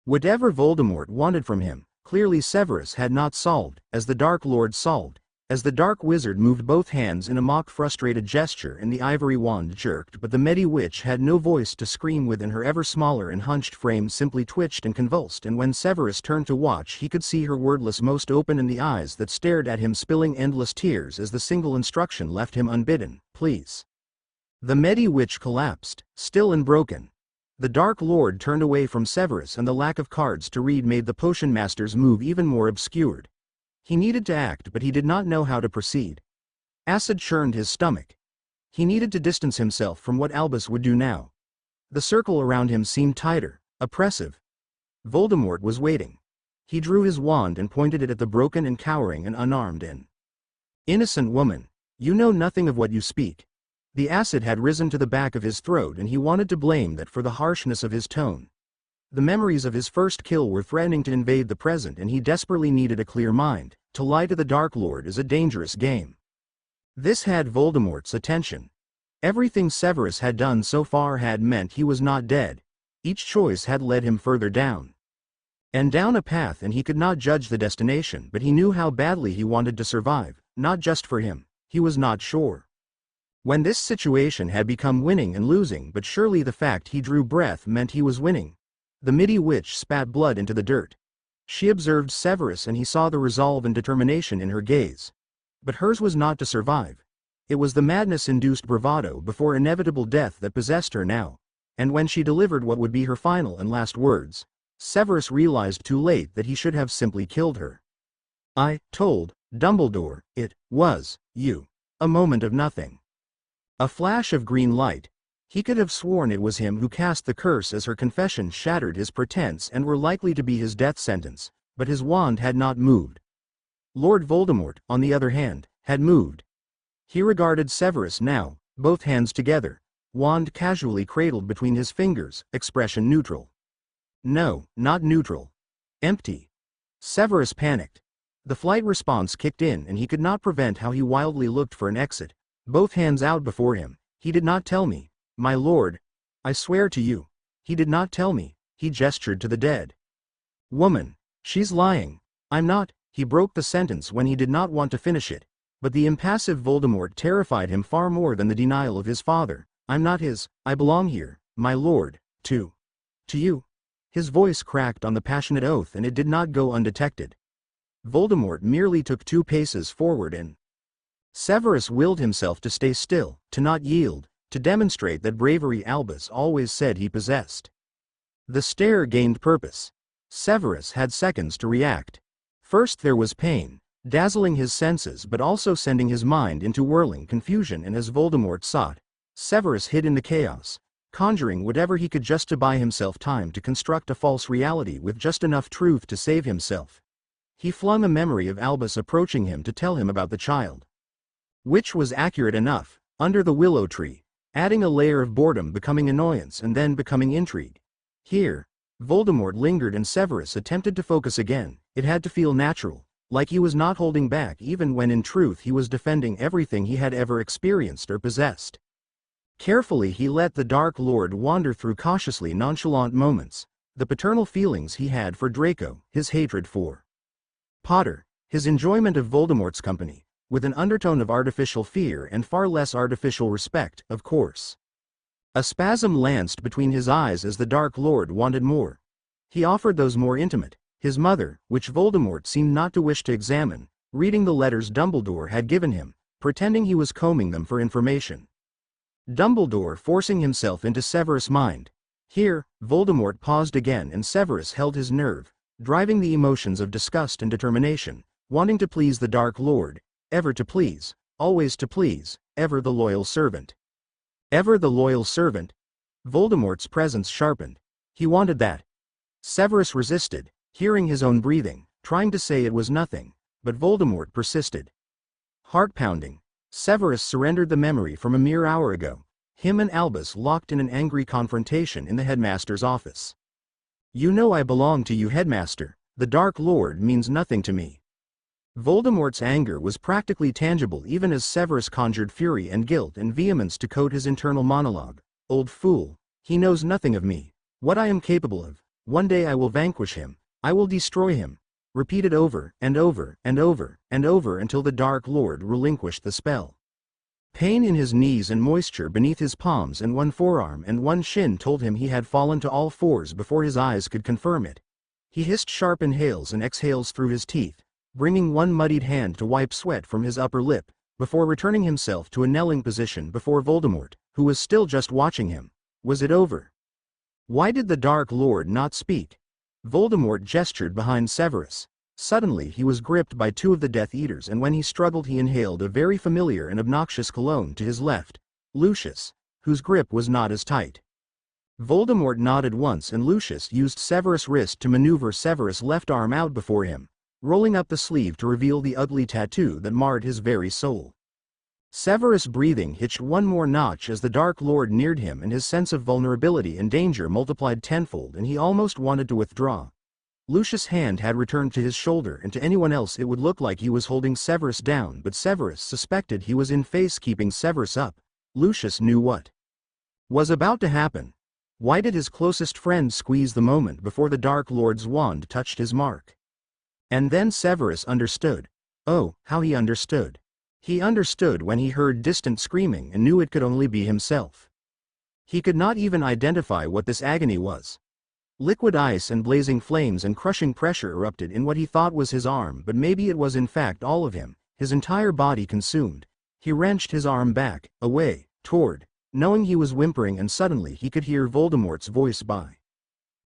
Whatever Voldemort wanted from him, clearly Severus had not solved, as the Dark Lord solved. As the Dark Wizard moved both hands in a mock frustrated gesture and the ivory wand jerked, but the Medi Witch had no voice to scream with, and her ever smaller and hunched frame simply twitched and convulsed, and when Severus turned to watch he could see her wordless most open and the eyes that stared at him spilling endless tears as the single instruction left him unbidden, "Please." The Medi Witch collapsed, still and broken. The Dark Lord turned away from Severus, and the lack of cards to read made the Potion Master's move even more obscured. He needed to act, but he did not know how to proceed. Acid churned his stomach. He needed to distance himself from what Albus would do now. The circle around him seemed tighter, oppressive. Voldemort was waiting. He drew his wand and pointed it at the broken and cowering and unarmed and innocent woman. You know nothing of what you speak. The acid had risen to the back of his throat and he wanted to blame that for the harshness of his tone. The memories of his first kill were threatening to invade the present and he desperately needed a clear mind. To lie to the Dark Lord is a dangerous game. This had Voldemort's attention. Everything Severus had done so far had meant he was not dead. Each choice had led him further down and down a path, and he could not judge the destination, but he knew how badly he wanted to survive, not just for him. He was not sure when this situation had become winning and losing, but surely the fact he drew breath meant he was winning. The Midi Witch spat blood into the dirt. She observed Severus and he saw the resolve and determination in her gaze. But hers was not to survive. It was the madness-induced bravado before inevitable death that possessed her now. And when she delivered what would be her final and last words, Severus realized too late that he should have simply killed her. I told Dumbledore it was you. A moment of nothing. A flash of green light. He could have sworn it was him who cast the curse as her confession shattered his pretense and were likely to be his death sentence, but his wand had not moved. Lord Voldemort, on the other hand, had moved. He regarded Severus now, both hands together, wand casually cradled between his fingers, expression neutral. No, not neutral. Empty. Severus panicked. The flight response kicked in and he could not prevent how he wildly looked for an exit, both hands out before him. He did not tell me, my lord. I swear to you. He did not tell me. He gestured to the dead woman. She's lying. I'm not. He broke the sentence when he did not want to finish it, but the impassive Voldemort terrified him far more than the denial of his father. I'm not his. I belong here, my lord, to you. His voice cracked on the passionate oath and it did not go undetected. Voldemort merely took 2 paces forward and Severus willed himself to stay still, to not yield, to demonstrate that bravery Albus always said he possessed. The stare gained purpose. Severus had seconds to react. First there was pain, dazzling his senses but also sending his mind into whirling confusion, and as Voldemort sought, Severus hid in the chaos, conjuring whatever he could just to buy himself time to construct a false reality with just enough truth to save himself. He flung a memory of Albus approaching him to tell him about the child, which was accurate enough, under the willow tree, adding a layer of boredom, becoming annoyance and then becoming intrigue. Here, Voldemort lingered and Severus attempted to focus again. It had to feel natural, like he was not holding back even when in truth he was defending everything he had ever experienced or possessed. Carefully he let the Dark Lord wander through cautiously nonchalant moments, the paternal feelings he had for Draco, his hatred for Potter, his enjoyment of Voldemort's company, with an undertone of artificial fear and far less artificial respect, of course. A spasm lanced between his eyes as the Dark Lord wanted more. He offered those more intimate, his mother, which Voldemort seemed not to wish to examine, reading the letters Dumbledore had given him, pretending he was combing them for information. Dumbledore forcing himself into Severus' mind. Here, Voldemort paused again and Severus held his nerve, driving the emotions of disgust and determination, wanting to please the Dark Lord, ever to please, always to please, ever the loyal servant. Ever the loyal servant? Voldemort's presence sharpened. He wanted that. Severus resisted, hearing his own breathing, trying to say it was nothing, but Voldemort persisted. Heart-pounding. Severus surrendered the memory from a mere hour ago, him and Albus locked in an angry confrontation in the headmaster's office. You know I belong to you, headmaster. The Dark Lord means nothing to me. Voldemort's anger was practically tangible even as Severus conjured fury and guilt and vehemence to coat his internal monologue. Old fool. He knows nothing of me. What I am capable of. One day I will vanquish him. I will destroy him. Repeated over and over and over and over until the Dark Lord relinquished the spell. Pain in his knees and moisture beneath his palms and one forearm and one shin told him he had fallen to all fours before his eyes could confirm it. He hissed sharp inhales and exhales through his teeth, bringing one muddied hand to wipe sweat from his upper lip, before returning himself to a kneeling position before Voldemort, who was still just watching him. Was it over? Why did the Dark Lord not speak? Voldemort gestured behind Severus. Suddenly he was gripped by two of the Death Eaters, and when he struggled he inhaled a very familiar and obnoxious cologne to his left, Lucius, whose grip was not as tight. Voldemort nodded once and Lucius used Severus' wrist to maneuver Severus' left arm out before him, rolling up the sleeve to reveal the ugly tattoo that marred his very soul. Severus' breathing hitched one more notch as the Dark Lord neared him, and his sense of vulnerability and danger multiplied tenfold, and he almost wanted to withdraw. Lucius' hand had returned to his shoulder, and to anyone else it would look like he was holding Severus down, but Severus suspected he was in face keeping Severus up. Lucius knew what was about to happen. Why did his closest friend squeeze the moment before the Dark Lord's wand touched his mark? And then Severus understood. Oh, how he understood. He understood when he heard distant screaming and knew it could only be himself. He could not even identify what this agony was. Liquid ice and blazing flames and crushing pressure erupted in what he thought was his arm, but maybe it was in fact all of him, his entire body consumed. He wrenched his arm back, away, toward, knowing he was whimpering, and suddenly he could hear Voldemort's voice by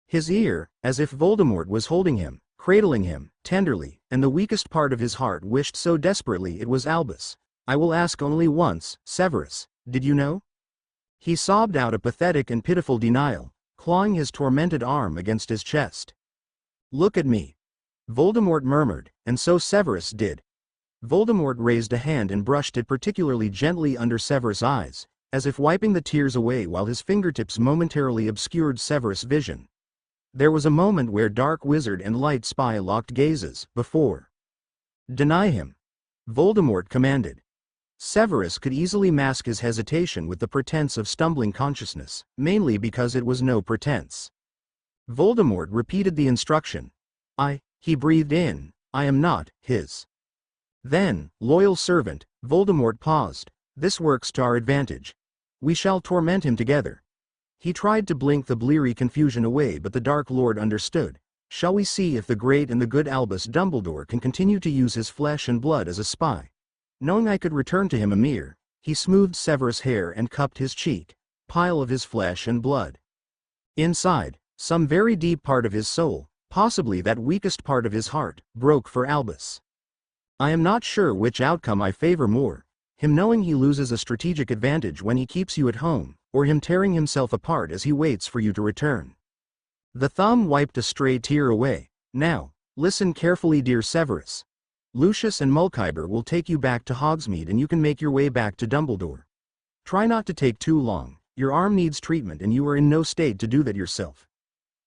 his ear, as if Voldemort was holding him, cradling him, tenderly, and the weakest part of his heart wished so desperately it was Albus. I will ask only once, Severus, did you know? He sobbed out a pathetic and pitiful denial, clawing his tormented arm against his chest. Look at me, Voldemort murmured, and so Severus did. Voldemort raised a hand and brushed it particularly gently under Severus' eyes, as if wiping the tears away while his fingertips momentarily obscured Severus' vision. There was a moment where Dark Wizard and Light Spy locked gazes. Before. Deny him, Voldemort commanded. Severus could easily mask his hesitation with the pretense of stumbling consciousness, mainly because it was no pretense. Voldemort repeated the instruction. He breathed in, I am not his. Then, loyal servant, Voldemort paused. This works to our advantage. We shall torment him together. He tried to blink the bleary confusion away, but the Dark Lord understood. Shall we see if the great and the good Albus Dumbledore can continue to use his flesh and blood as a spy? Knowing I could return to him a mere, he smoothed Severus' hair and cupped his cheek, pile of his flesh and blood. Inside, some very deep part of his soul, possibly that weakest part of his heart, broke for Albus. I am not sure which outcome I favor more, him knowing he loses a strategic advantage when he keeps you at home, or him tearing himself apart as he waits for you to return. The thumb wiped a stray tear away. Now, listen carefully, dear Severus. Lucius and Mulciber will take you back to Hogsmeade and you can make your way back to Dumbledore. Try not to take too long, your arm needs treatment and you are in no state to do that yourself.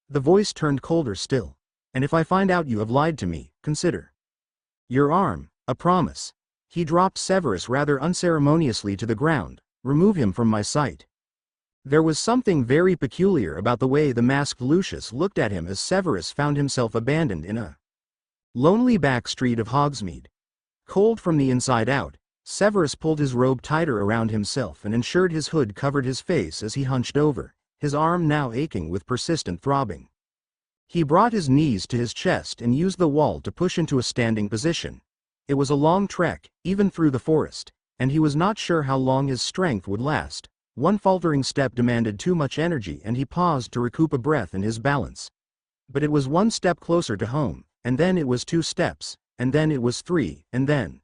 The voice turned colder still. And if I find out you have lied to me, consider your arm, a promise. He dropped Severus rather unceremoniously to the ground. Remove him from my sight. There was something very peculiar about the way the masked Lucius looked at him as Severus found himself abandoned in a lonely back street of Hogsmeade. Cold from the inside out, Severus pulled his robe tighter around himself and ensured his hood covered his face as he hunched over, his arm now aching with persistent throbbing. He brought his knees to his chest and used the wall to push into a standing position. It was a long trek, even through the forest, and he was not sure how long his strength would last. One faltering step demanded too much energy and he paused to recoup a breath and his balance. But it was one step closer to home, and then it was 2 steps, and then it was 3, and then.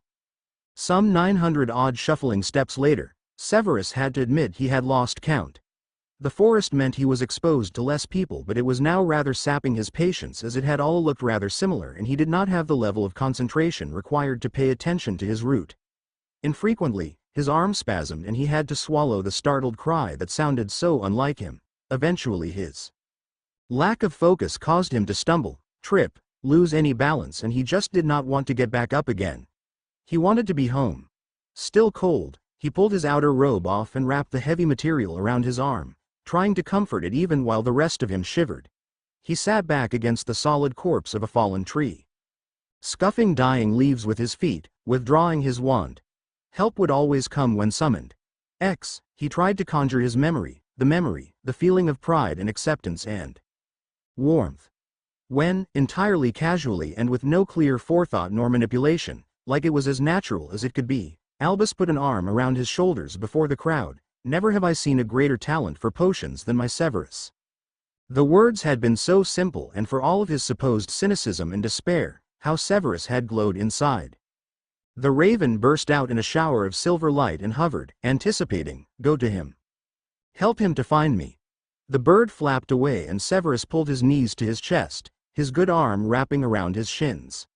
Some 900-odd shuffling steps later, Severus had to admit he had lost count. The forest meant he was exposed to less people, but it was now rather sapping his patience as it had all looked rather similar and he did not have the level of concentration required to pay attention to his route. Infrequently, his arm spasmed and he had to swallow the startled cry that sounded so unlike him. Eventually his lack of focus caused him to stumble, trip, lose any balance, and he just did not want to get back up again. He wanted to be home. Still cold, he pulled his outer robe off and wrapped the heavy material around his arm, trying to comfort it even while the rest of him shivered. He sat back against the solid corpse of a fallen tree, scuffing dying leaves with his feet, withdrawing his wand. Help would always come when summoned. He tried to conjure his memory, the feeling of pride and acceptance and warmth. When, entirely casually and with no clear forethought nor manipulation, like it was as natural as it could be, Albus put an arm around his shoulders before the crowd. Never have I seen a greater talent for potions than my Severus. The words had been so simple, and for all of his supposed cynicism and despair, how Severus had glowed inside. The raven burst out in a shower of silver light and hovered, anticipating, "Go to him. Help him to find me." The bird flapped away and Severus pulled his knees to his chest, his good arm wrapping around his shins.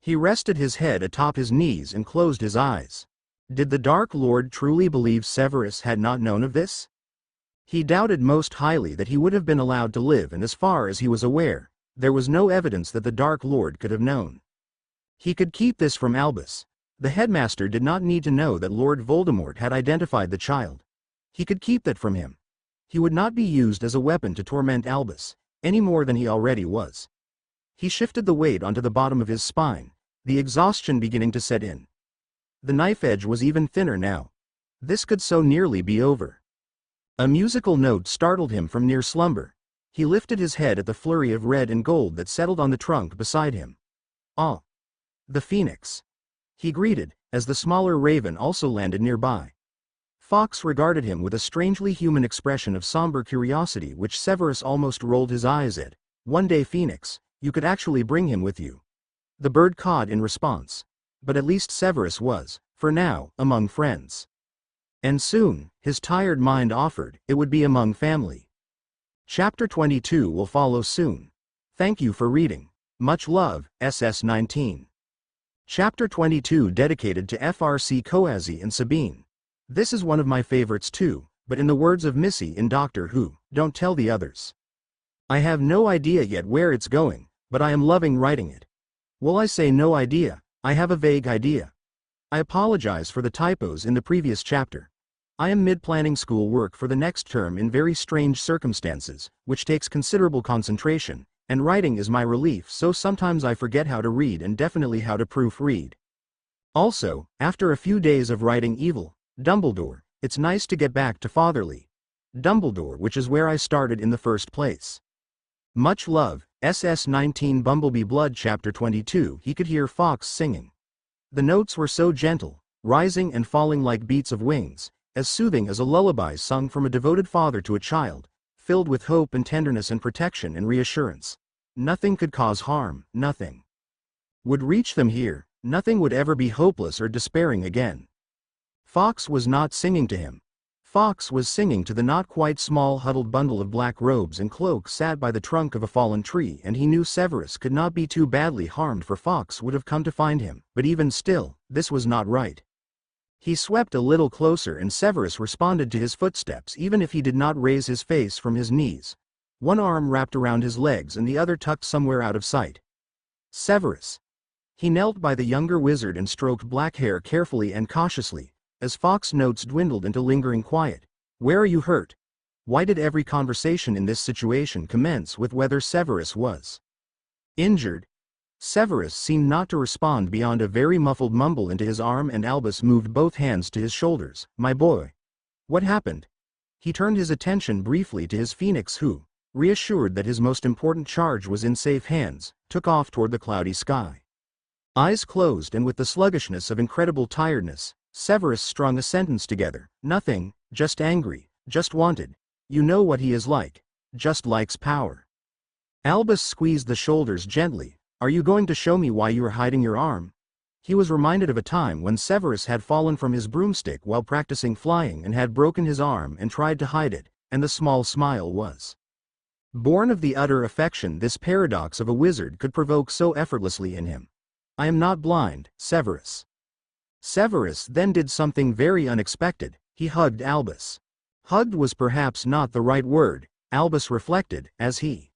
He rested his head atop his knees and closed his eyes. Did the Dark Lord truly believe Severus had not known of this? He doubted most highly that he would have been allowed to live, and as far as he was aware, there was no evidence that the Dark Lord could have known. He could keep this from Albus. The headmaster did not need to know that Lord Voldemort had identified the child. He could keep that from him. He would not be used as a weapon to torment Albus, any more than he already was. He shifted the weight onto the bottom of his spine, the exhaustion beginning to set in. The knife edge was even thinner now. This could so nearly be over. A musical note startled him from near slumber. He lifted his head at the flurry of red and gold that settled on the trunk beside him. "Ah! The phoenix," he greeted, as the smaller raven also landed nearby. Fawkes regarded him with a strangely human expression of somber curiosity which Severus almost rolled his eyes at. "One day, Phoenix, you could actually bring him with you." The bird cawed in response. But at least Severus was, for now, among friends. And soon, his tired mind offered, it would be among family. Chapter 22 will follow soon. Thank you for reading. Much love, SS19. Chapter 22 dedicated to FRC Coazi and Sabine. This is one of my favorites too, but in the words of Missy in Doctor Who, don't tell the others. I have no idea yet where it's going, but I am loving writing it. Well, I say no idea, I have a vague idea. I apologize for the typos in the previous chapter. I am mid-planning school work for the next term in very strange circumstances, which takes considerable concentration, and writing is my relief, so sometimes I forget how to read and definitely how to proofread. Also, after a few days of writing evil Dumbledore, it's nice to get back to fatherly Dumbledore, which is where I started in the first place. Much love, SS19 Bumblebee Blood Chapter 22. He could hear Fawkes singing. The notes were so gentle, rising and falling like beats of wings, as soothing as a lullaby sung from a devoted father to a child, filled with hope and tenderness and protection and reassurance. Nothing could cause harm, nothing would reach them here, nothing would ever be hopeless or despairing again. Fawkes was not singing to him. Fawkes was singing to the not quite small huddled bundle of black robes and cloaks sat by the trunk of a fallen tree, and he knew Severus could not be too badly harmed, for Fawkes would have come to find him, but even still, this was not right. He swept a little closer and Severus responded to his footsteps even if he did not raise his face from his knees. One arm wrapped around his legs and the other tucked somewhere out of sight. Severus. He knelt by the younger wizard and stroked black hair carefully and cautiously, as Fawkes' notes dwindled into lingering quiet. "Where are you hurt?" Why did every conversation in this situation commence with whether Severus was injured? Severus seemed not to respond beyond a very muffled mumble into his arm, and Albus moved both hands to his shoulders. "My boy. What happened?" He turned his attention briefly to his phoenix who, reassured that his most important charge was in safe hands, took off toward the cloudy sky. Eyes closed and with the sluggishness of incredible tiredness, Severus strung a sentence together. "Nothing, just angry, just wanted. You know what he is like. Just likes power." Albus squeezed the shoulders gently. "Are you going to show me why you are hiding your arm?" He was reminded of a time when Severus had fallen from his broomstick while practicing flying and had broken his arm and tried to hide it, and the small smile was born of the utter affection this paradox of a wizard could provoke so effortlessly in him. "I am not blind, Severus." Severus then did something very unexpected. He hugged Albus. Hugged was perhaps not the right word, Albus reflected, as he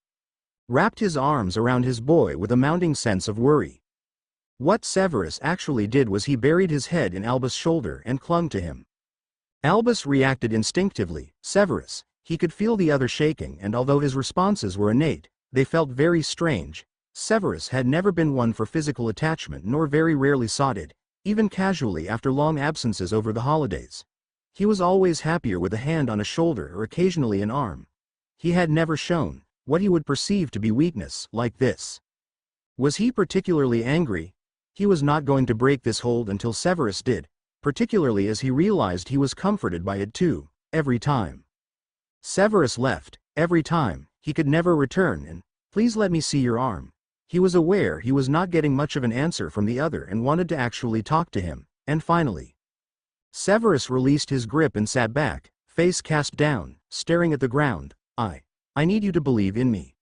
wrapped his arms around his boy with a mounting sense of worry. What Severus actually did was he buried his head in Albus' shoulder and clung to him. Albus reacted instinctively. Severus, he could feel the other shaking, and although his responses were innate, they felt very strange. Severus had never been one for physical attachment, nor very rarely sought it, even casually after long absences over the holidays. He was always happier with a hand on a shoulder or occasionally an arm. He had never shown what he would perceive to be weakness like this. Was he particularly angry? He was not going to break this hold until Severus did, particularly as he realized he was comforted by it too, every time Severus left, every time he could never return, and, "Please let me see your arm." He was aware he was not getting much of an answer from the other and wanted to actually talk to him, and finally. Severus released his grip and sat back, face cast down, staring at the ground. I need you to believe in me.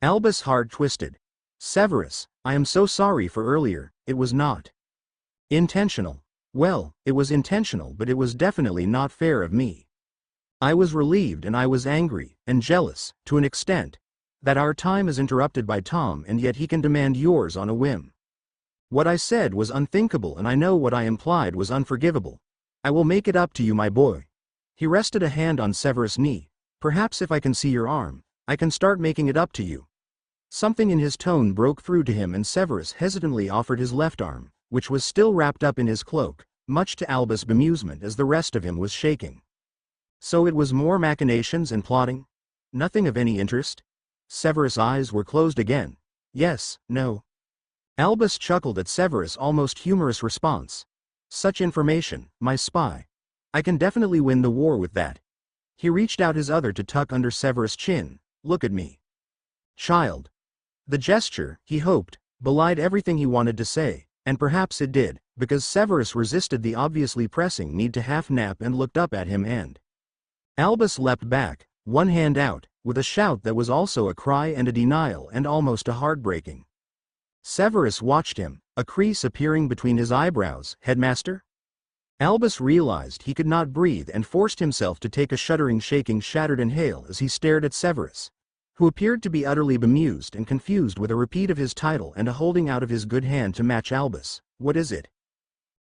Albus' heart twisted. Severus, I am so sorry for earlier, it was not intentional. Well, it was intentional, but it was definitely not fair of me. I was relieved and I was angry, and jealous, to an extent, that our time is interrupted by Tom and yet he can demand yours on a whim. What I said was unthinkable and I know what I implied was unforgivable. I will make it up to you, my boy. He rested a hand on Severus' knee. Perhaps if I can see your arm, I can start making it up to you. Something in his tone broke through to him and Severus hesitantly offered his left arm, which was still wrapped up in his cloak, much to Albus' bemusement as the rest of him was shaking. So it was more machinations and plotting? Nothing of any interest? Severus' eyes were closed again. Yes, no. Albus chuckled at Severus' almost humorous response. Such information, my spy. I can definitely win the war with that. He reached out his other to tuck under Severus' chin. Look at me. Child. The gesture, he hoped, belied everything he wanted to say, and perhaps it did, because Severus resisted the obviously pressing need to half-nap and looked up at him and Albus leapt back, one hand out, with a shout that was also a cry and a denial and almost a heartbreaking. Severus watched him, a crease appearing between his eyebrows. Headmaster? Albus realized he could not breathe and forced himself to take a shuddering, shaking, shattered inhale as he stared at Severus, who appeared to be utterly bemused and confused with a repeat of his title and a holding out of his good hand to match Albus. What is it?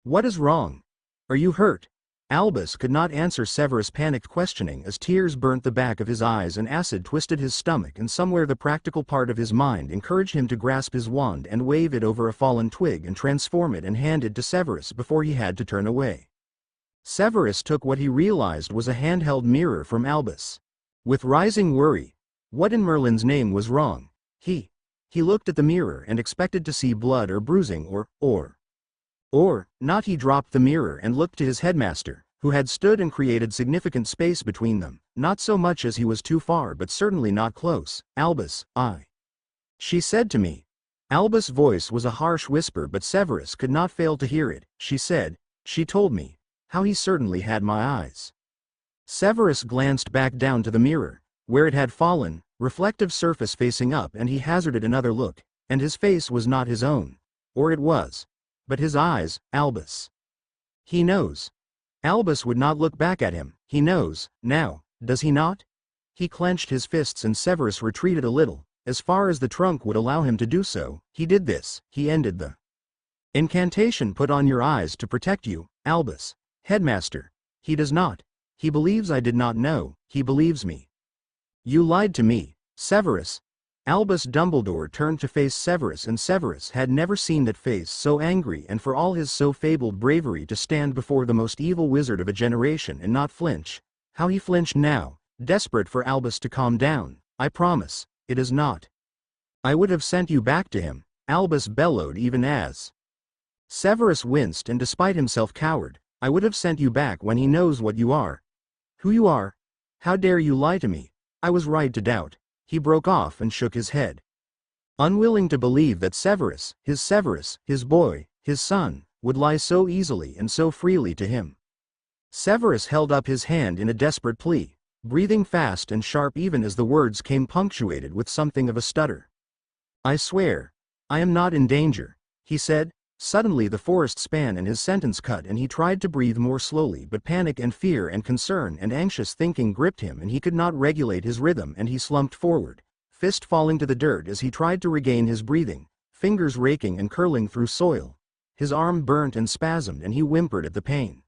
What is wrong? Are you hurt? Albus could not answer Severus' panicked questioning as tears burnt the back of his eyes and acid twisted his stomach, and somewhere the practical part of his mind encouraged him to grasp his wand and wave it over a fallen twig and transform it and hand it to Severus before he had to turn away. Severus took what he realized was a handheld mirror from Albus. With rising worry, what in Merlin's name was wrong? He looked at the mirror and expected to see blood or bruising or not. He dropped the mirror and looked to his headmaster, who had stood and created significant space between them, not so much as he was too far but certainly not close. Albus, she said to me. Albus' voice was a harsh whisper but Severus could not fail to hear it. She told me. How he certainly had my eyes. Severus glanced back down to the mirror, where it had fallen, reflective surface facing up, and he hazarded another look, and his face was not his own. Or it was. But his eyes, Albus. He knows. Albus would not look back at him. He knows, now, does he not? He clenched his fists and Severus retreated a little, as far as the trunk would allow him to do so. He did this, he ended the incantation put on your eyes to protect you, Albus. Headmaster. He does not. He believes I did not know, he believes me. You lied to me, Severus. Albus Dumbledore turned to face Severus, and Severus had never seen that face so angry, and for all his so fabled bravery to stand before the most evil wizard of a generation and not flinch, how he flinched now, desperate for Albus to calm down. I promise, it is not. I would have sent you back to him, Albus bellowed even as Severus winced and despite himself cowered. I would have sent you back when he knows what you are. Who you are? How dare you lie to me? I was right to doubt. He broke off and shook his head, unwilling to believe that Severus, his boy, his son, would lie so easily and so freely to him. Severus held up his hand in a desperate plea, breathing fast and sharp even as the words came punctuated with something of a stutter. I swear, I am not in danger, he said. Suddenly the forest span and his sentence cut and he tried to breathe more slowly, but panic and fear and concern and anxious thinking gripped him and he could not regulate his rhythm and he slumped forward, fist falling to the dirt as he tried to regain his breathing, fingers raking and curling through soil. His arm burnt and spasmed and he whimpered at the pain.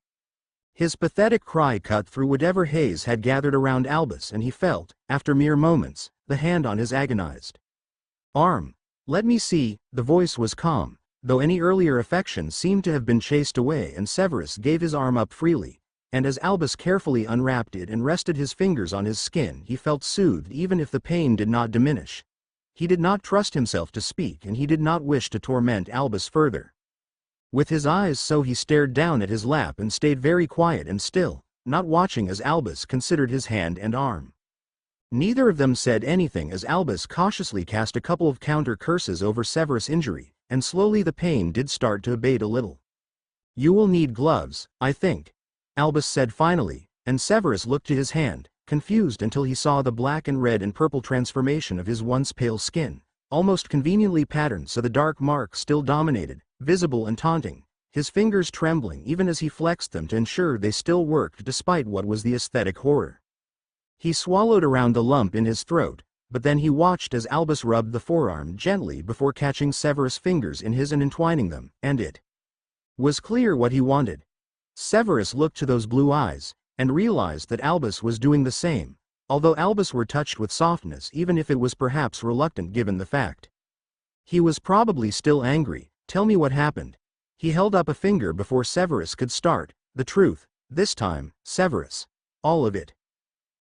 His pathetic cry cut through whatever haze had gathered around Albus and he felt, after mere moments, the hand on his agonized arm. Let me see. The voice was calm, though any earlier affection seemed to have been chased away, and Severus gave his arm up freely, and as Albus carefully unwrapped it and rested his fingers on his skin he felt soothed even if the pain did not diminish. He did not trust himself to speak and he did not wish to torment Albus further. With his eyes so he stared down at his lap and stayed very quiet and still, not watching as Albus considered his hand and arm. Neither of them said anything as Albus cautiously cast a couple of counter curses over Severus' injury, and slowly the pain did start to abate a little. "You will need gloves, I think," Albus said finally, and Severus looked to his hand, confused until he saw the black and red and purple transformation of his once pale skin, almost conveniently patterned so the dark mark still dominated, visible and taunting, his fingers trembling even as he flexed them to ensure they still worked despite what was the aesthetic horror. He swallowed around the lump in his throat, but then he watched as Albus rubbed the forearm gently before catching Severus' fingers in his and entwining them, and it was clear what he wanted. Severus looked to those blue eyes, and realized that Albus was doing the same, although Albus were touched with softness even if it was perhaps reluctant given the fact. He was probably still angry. "Tell me what happened." He held up a finger before Severus could start. "The truth, this time, Severus. All of it."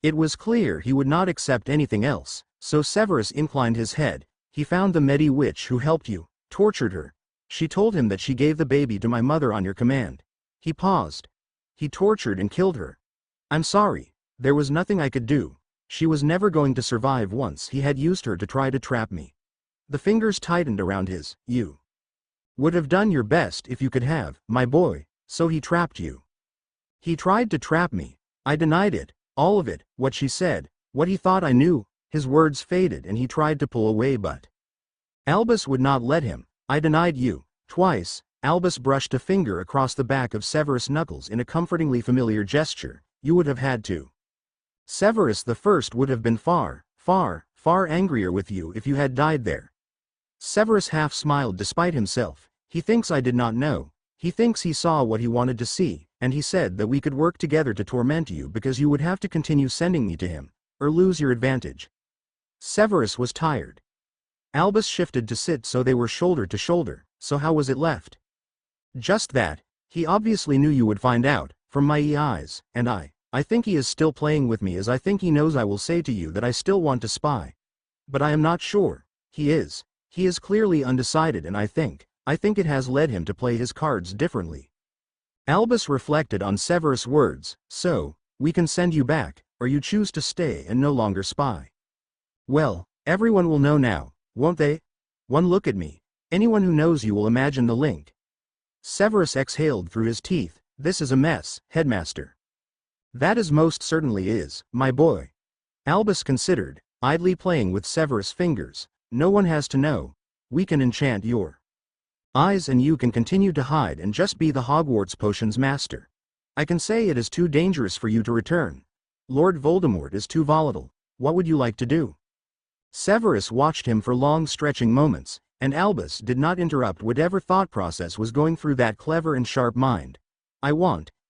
It was clear he would not accept anything else, so Severus inclined his head. "He found the Medi witch who helped you, tortured her. She told him that she gave the baby to my mother on your command." He paused. "He tortured and killed her. I'm sorry, there was nothing I could do. She was never going to survive once he had used her to try to trap me." The fingers tightened around his. "You would have done your best if you could have, my boy, so he trapped you." "He tried to trap me. I denied it. All of it, what she said, what he thought I knew." His words faded and he tried to pull away but Albus would not let him. "I denied you. Twice." Albus brushed a finger across the back of Severus' knuckles in a comfortingly familiar gesture. "You would have had to. Severus the First would have been far, far, far angrier with you if you had died there." Severus half smiled despite himself. "He thinks I did not know. He thinks he saw what he wanted to see, and he said that we could work together to torment you because you would have to continue sending me to him, or lose your advantage." Severus was tired. Albus shifted to sit so they were shoulder to shoulder. "So how was it left?" "Just that. He obviously knew you would find out, from my eyes, and I think he is still playing with me as I think he knows I will say to you that I still want to spy. But I am not sure. He is clearly undecided and I think it has led him to play his cards differently." Albus reflected on Severus' words. "So, we can send you back, or you choose to stay and no longer spy." "Well, everyone will know now, won't they? One look at me. Anyone who knows you will imagine the link." Severus exhaled through his teeth. "This is a mess, headmaster." "That is most certainly is, my boy." Albus considered, idly playing with Severus' fingers. "No one has to know. We can enchant your eyes and you can continue to hide and just be the Hogwarts potions master. I can say it is too dangerous for you to return. Lord Voldemort is too volatile. What would you like to do?" Severus watched him for long stretching moments, and Albus did not interrupt whatever thought process was going through that clever and sharp mind.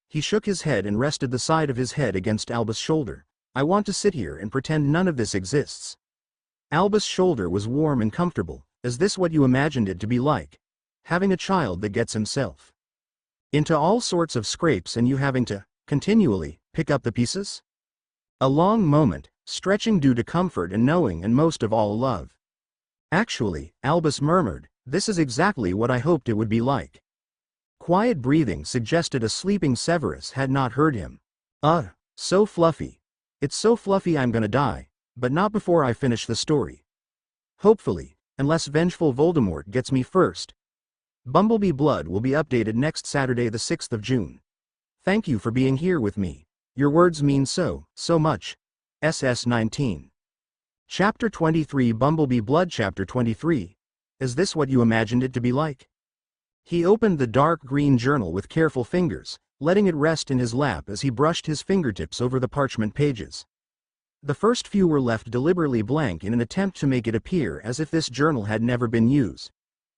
He shook his head and rested the side of his head against Albus' shoulder. "I want to sit here and pretend none of this exists." Albus' shoulder was warm and comfortable. "Is this what you imagined it to be like? Having a child that gets himself into all sorts of scrapes and you having to, continually, pick up the pieces?" A long moment, stretching due to comfort and knowing and most of all love. "Actually," Albus murmured, "this is exactly what I hoped it would be like." Quiet breathing suggested a sleeping Severus had not heard him. So fluffy. It's so fluffy I'm gonna die, but not before I finish the story. Hopefully, unless vengeful Voldemort gets me first." Bumblebee Blood will be updated next Saturday the 6th of June. Thank you for being here with me. Your words mean so much. SS19. Chapter 23 Bumblebee Blood Chapter 23. Is this what you imagined it to be like? He opened the dark green journal with careful fingers, letting it rest in his lap as he brushed his fingertips over the parchment pages. The first few were left deliberately blank in an attempt to make it appear as if this journal had never been used.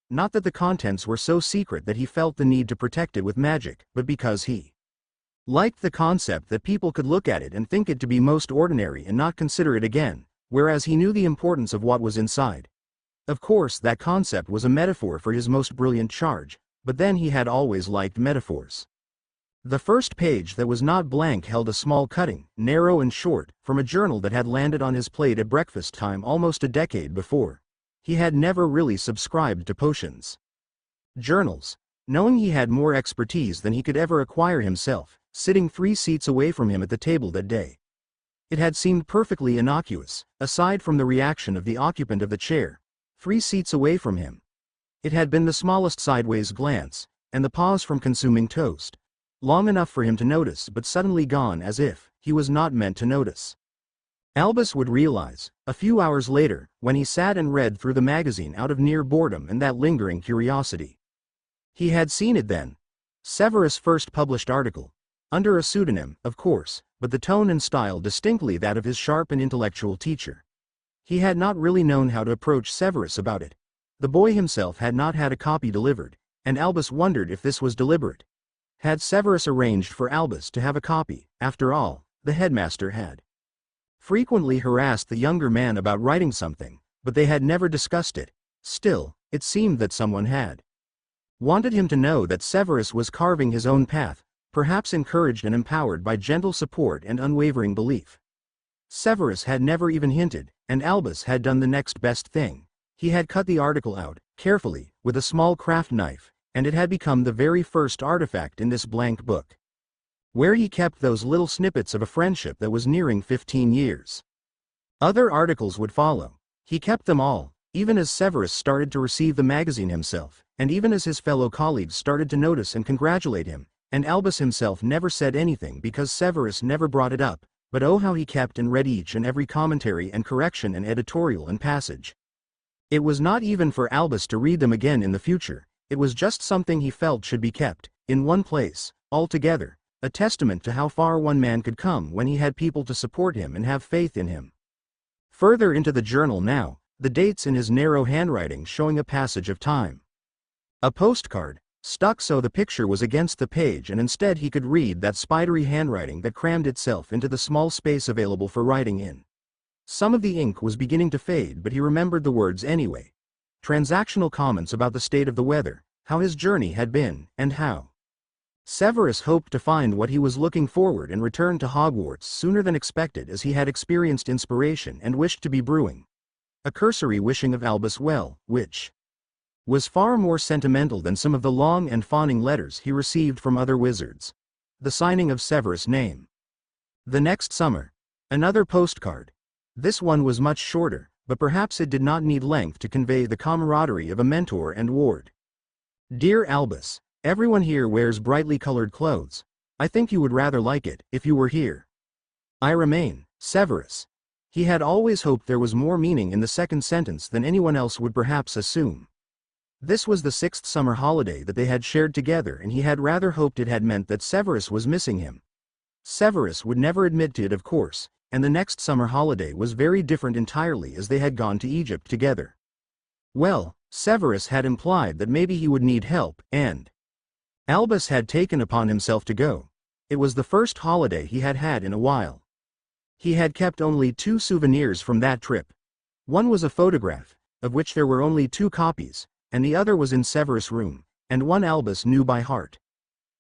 Not that the contents were so secret that he felt the need to protect it with magic, but because he liked the concept that people could look at it and think it to be most ordinary and not consider it again, whereas he knew the importance of what was inside. Of course that concept was a metaphor for his most brilliant charge, but then he had always liked metaphors. The first page that was not blank held a small cutting, narrow and short, from a journal that had landed on his plate at breakfast time almost a decade before. He had never really subscribed to potions journals, knowing he had more expertise than he could ever acquire himself, sitting 3 seats away from him at the table that day. It had seemed perfectly innocuous, aside from the reaction of the occupant of the chair, 3 seats away from him. It had been the smallest sideways glance, and the pause from consuming toast, long enough for him to notice but suddenly gone as if he was not meant to notice. Albus would realize, a few hours later, when he sat and read through the magazine out of near boredom and that lingering curiosity. He had seen it then. Severus' first published article. Under a pseudonym, of course, but the tone and style distinctly that of his sharp and intellectual teacher. He had not really known how to approach Severus about it. The boy himself had not had a copy delivered, and Albus wondered if this was deliberate. Had Severus arranged for Albus to have a copy? After all, the headmaster had frequently harassed the younger man about writing something, but they had never discussed it. Still, it seemed that someone had wanted him to know that Severus was carving his own path, perhaps encouraged and empowered by gentle support and unwavering belief. Severus had never even hinted, and Albus had done the next best thing. He had cut the article out, carefully, with a small craft knife, and it had become the very first artifact in this blank book, where he kept those little snippets of a friendship that was nearing 15 years. Other articles would follow. He kept them all, even as Severus started to receive the magazine himself, and even as his fellow colleagues started to notice and congratulate him, and Albus himself never said anything because Severus never brought it up, but oh how he kept and read each and every commentary and correction and editorial and passage. It was not even for Albus to read them again in the future, it was just something he felt should be kept, in one place, all together, a testament to how far one man could come when he had people to support him and have faith in him. Further into the journal now, the dates in his narrow handwriting showing a passage of time. A postcard, stuck so the picture was against the page and instead he could read that spidery handwriting that crammed itself into the small space available for writing in. Some of the ink was beginning to fade but he remembered the words anyway. Transactional comments about the state of the weather, how his journey had been, and how Severus hoped to find what he was looking forward and return to Hogwarts sooner than expected as he had experienced inspiration and wished to be brewing. A cursory wishing of Albus well, which was far more sentimental than some of the long and fawning letters he received from other wizards. The signing of Severus' name. The next summer. Another postcard. This one was much shorter, but perhaps it did not need length to convey the camaraderie of a mentor and ward. Dear Albus, everyone here wears brightly colored clothes. I think you would rather like it, if you were here. I remain, Severus. He had always hoped there was more meaning in the second sentence than anyone else would perhaps assume. This was the 6th summer holiday that they had shared together and he had rather hoped it had meant that Severus was missing him. Severus would never admit to it of course, and the next summer holiday was very different entirely as they had gone to Egypt together. Well, Severus had implied that maybe he would need help, and Albus had taken upon himself to go. It was the first holiday he had had in a while. He had kept only 2 souvenirs from that trip. One was a photograph, of which there were only 2 copies, and the other was in Severus' room, and one Albus knew by heart.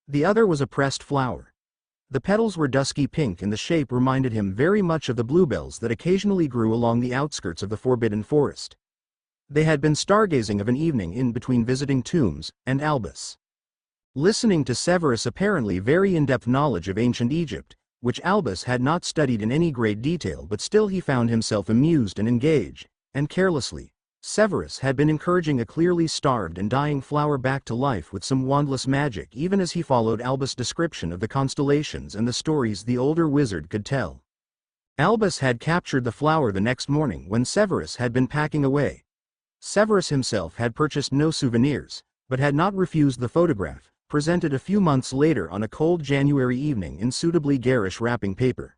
The other was a pressed flower. The petals were dusky pink and the shape reminded him very much of the bluebells that occasionally grew along the outskirts of the Forbidden Forest. They had been stargazing of an evening in between visiting tombs, and Albus listening to Severus' apparently very in-depth knowledge of ancient Egypt, which Albus had not studied in any great detail but still he found himself amused and engaged, and carelessly, Severus had been encouraging a clearly starved and dying flower back to life with some wandless magic even as he followed Albus' description of the constellations and the stories the older wizard could tell. Albus had captured the flower the next morning when Severus had been packing away. Severus himself had purchased no souvenirs, but had not refused the photograph, presented a few months later on a cold January evening in suitably garish wrapping paper.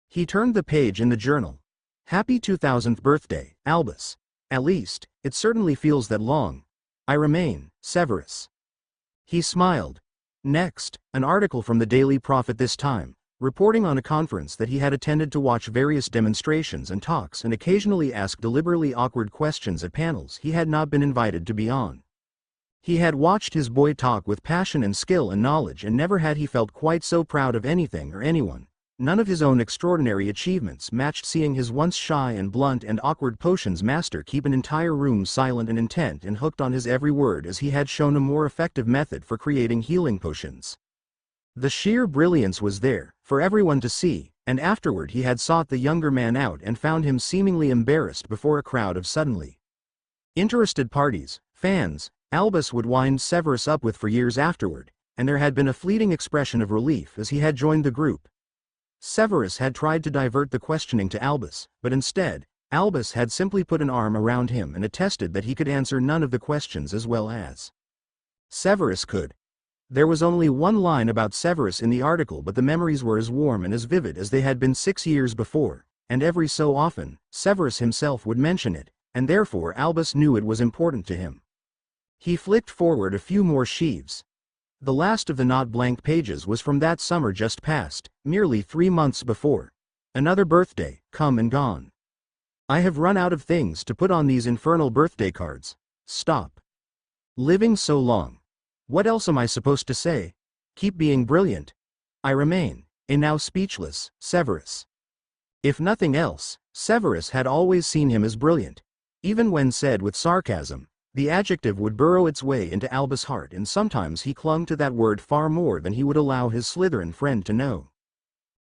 He turned the page in the journal. Happy 2000th birthday, Albus. At least, it certainly feels that long. I remain, Severus. He smiled. Next, an article from the Daily Prophet this time, reporting on a conference that he had attended to watch various demonstrations and talks and occasionally ask deliberately awkward questions at panels he had not been invited to be on. He had watched his boy talk with passion and skill and knowledge and never had he felt quite so proud of anything or anyone. None of his own extraordinary achievements matched seeing his once shy and blunt and awkward potions master keep an entire room silent and intent and hooked on his every word as he had shown a more effective method for creating healing potions. The sheer brilliance was there, for everyone to see, and afterward he had sought the younger man out and found him seemingly embarrassed before a crowd of suddenly interested parties, fans, Albus would wind Severus up with for years afterward, and there had been a fleeting expression of relief as he had joined the group. Severus had tried to divert the questioning to Albus, but instead, Albus had simply put an arm around him and attested that he could answer none of the questions as well as Severus could. There was only one line about Severus in the article, but the memories were as warm and as vivid as they had been 6 years before, and every so often, Severus himself would mention it, and therefore Albus knew it was important to him. He flicked forward a few more sheaves. The last of the not blank pages was from that summer just past, merely 3 months before. Another birthday, come and gone. I have run out of things to put on these infernal birthday cards. Stop living so long. What else am I supposed to say? Keep being brilliant. I remain, a now speechless, Severus. If nothing else, Severus had always seen him as brilliant. Even when said with sarcasm, the adjective would burrow its way into Albus' heart, and sometimes he clung to that word far more than he would allow his Slytherin friend to know.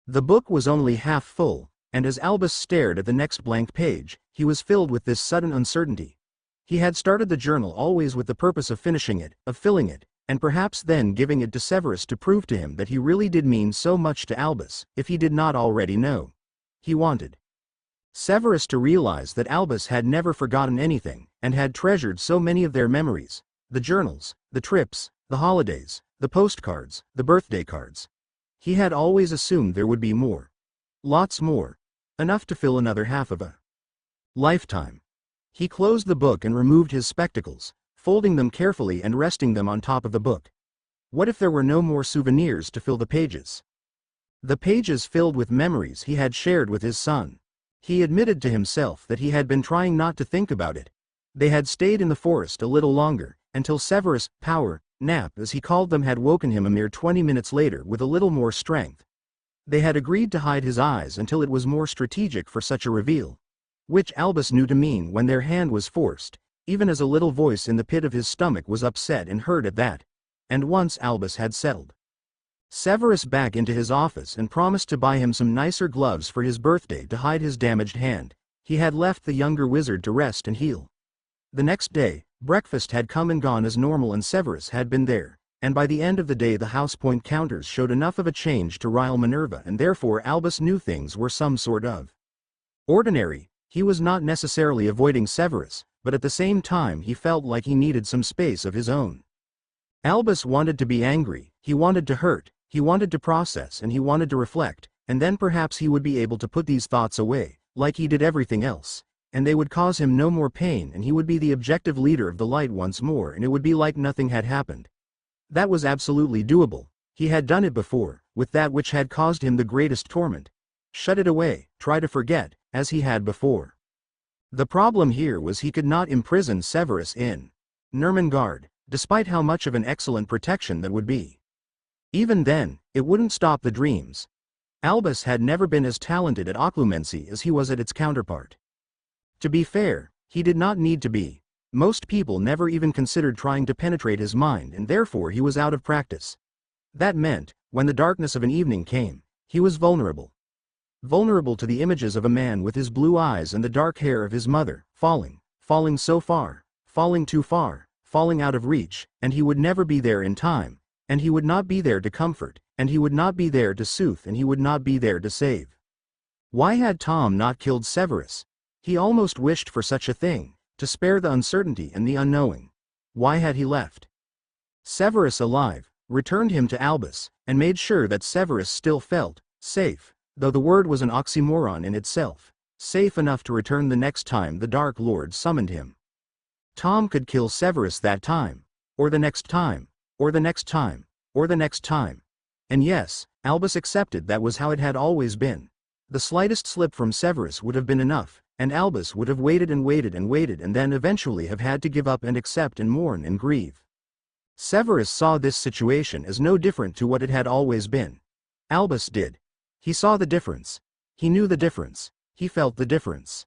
The book was only half full, and as Albus stared at the next blank page, he was filled with this sudden uncertainty. He had started the journal always with the purpose of finishing it, of filling it, and perhaps then giving it to Severus to prove to him that he really did mean so much to Albus, if he did not already know. He wanted Severus to realize that Albus had never forgotten anything, and had treasured so many of their memories, the journals, the trips, the holidays, the postcards, the birthday cards. He had always assumed there would be more. Lots more. Enough to fill another half of a lifetime. He closed the book and removed his spectacles, folding them carefully and resting them on top of the book. What if there were no more souvenirs to fill the pages? The pages filled with memories he had shared with his son. He admitted to himself that he had been trying not to think about it. They had stayed in the forest a little longer, until Severus' power nap, as he called them, had woken him a mere 20 minutes later with a little more strength. They had agreed to hide his eyes until it was more strategic for such a reveal, which Albus knew to mean when their hand was forced, even as a little voice in the pit of his stomach was upset and hurt at that. And once Albus had settled Severus back into his office and promised to buy him some nicer gloves for his birthday to hide his damaged hand, he had left the younger wizard to rest and heal. The next day, breakfast had come and gone as normal, and Severus had been there, and by the end of the day the house point counters showed enough of a change to rile Minerva, and therefore Albus knew things were some sort of ordinary. He was not necessarily avoiding Severus, but at the same time he felt like he needed some space of his own. Albus wanted to be angry, he wanted to hurt, he wanted to process, and he wanted to reflect, and then perhaps he would be able to put these thoughts away, like he did everything else, and they would cause him no more pain, and he would be the objective leader of the light once more, and it would be like nothing had happened. That was absolutely doable. He had done it before, with that which had caused him the greatest torment. Shut it away, try to forget, as he had before. The problem here was he could not imprison Severus in Nurmengard, despite how much of an excellent protection that would be. Even then, it wouldn't stop the dreams. Albus had never been as talented at occlumency as he was at its counterpart. To be fair, he did not need to be. Most people never even considered trying to penetrate his mind, and therefore he was out of practice. That meant, when the darkness of an evening came, he was vulnerable. Vulnerable to the images of a man with his blue eyes and the dark hair of his mother, falling so far, falling too far, falling out of reach, and he would never be there in time, and he would not be there to comfort, and he would not be there to soothe, and he would not be there to save. Why had Tom not killed Severus? He almost wished for such a thing, to spare the uncertainty and the unknowing. Why had he left Severus alive, returned him to Albus, and made sure that Severus still felt safe, though the word was an oxymoron in itself, safe enough to return the next time the Dark Lord summoned him? Tom could kill Severus that time, or the next time, or the next time, or the next time. And yes, Albus accepted that was how it had always been. The slightest slip from Severus would have been enough, and Albus would have waited and waited and waited, and then eventually have had to give up and accept and mourn and grieve. Severus saw this situation as no different to what it had always been. Albus did. He saw the difference. He knew the difference. He felt the difference.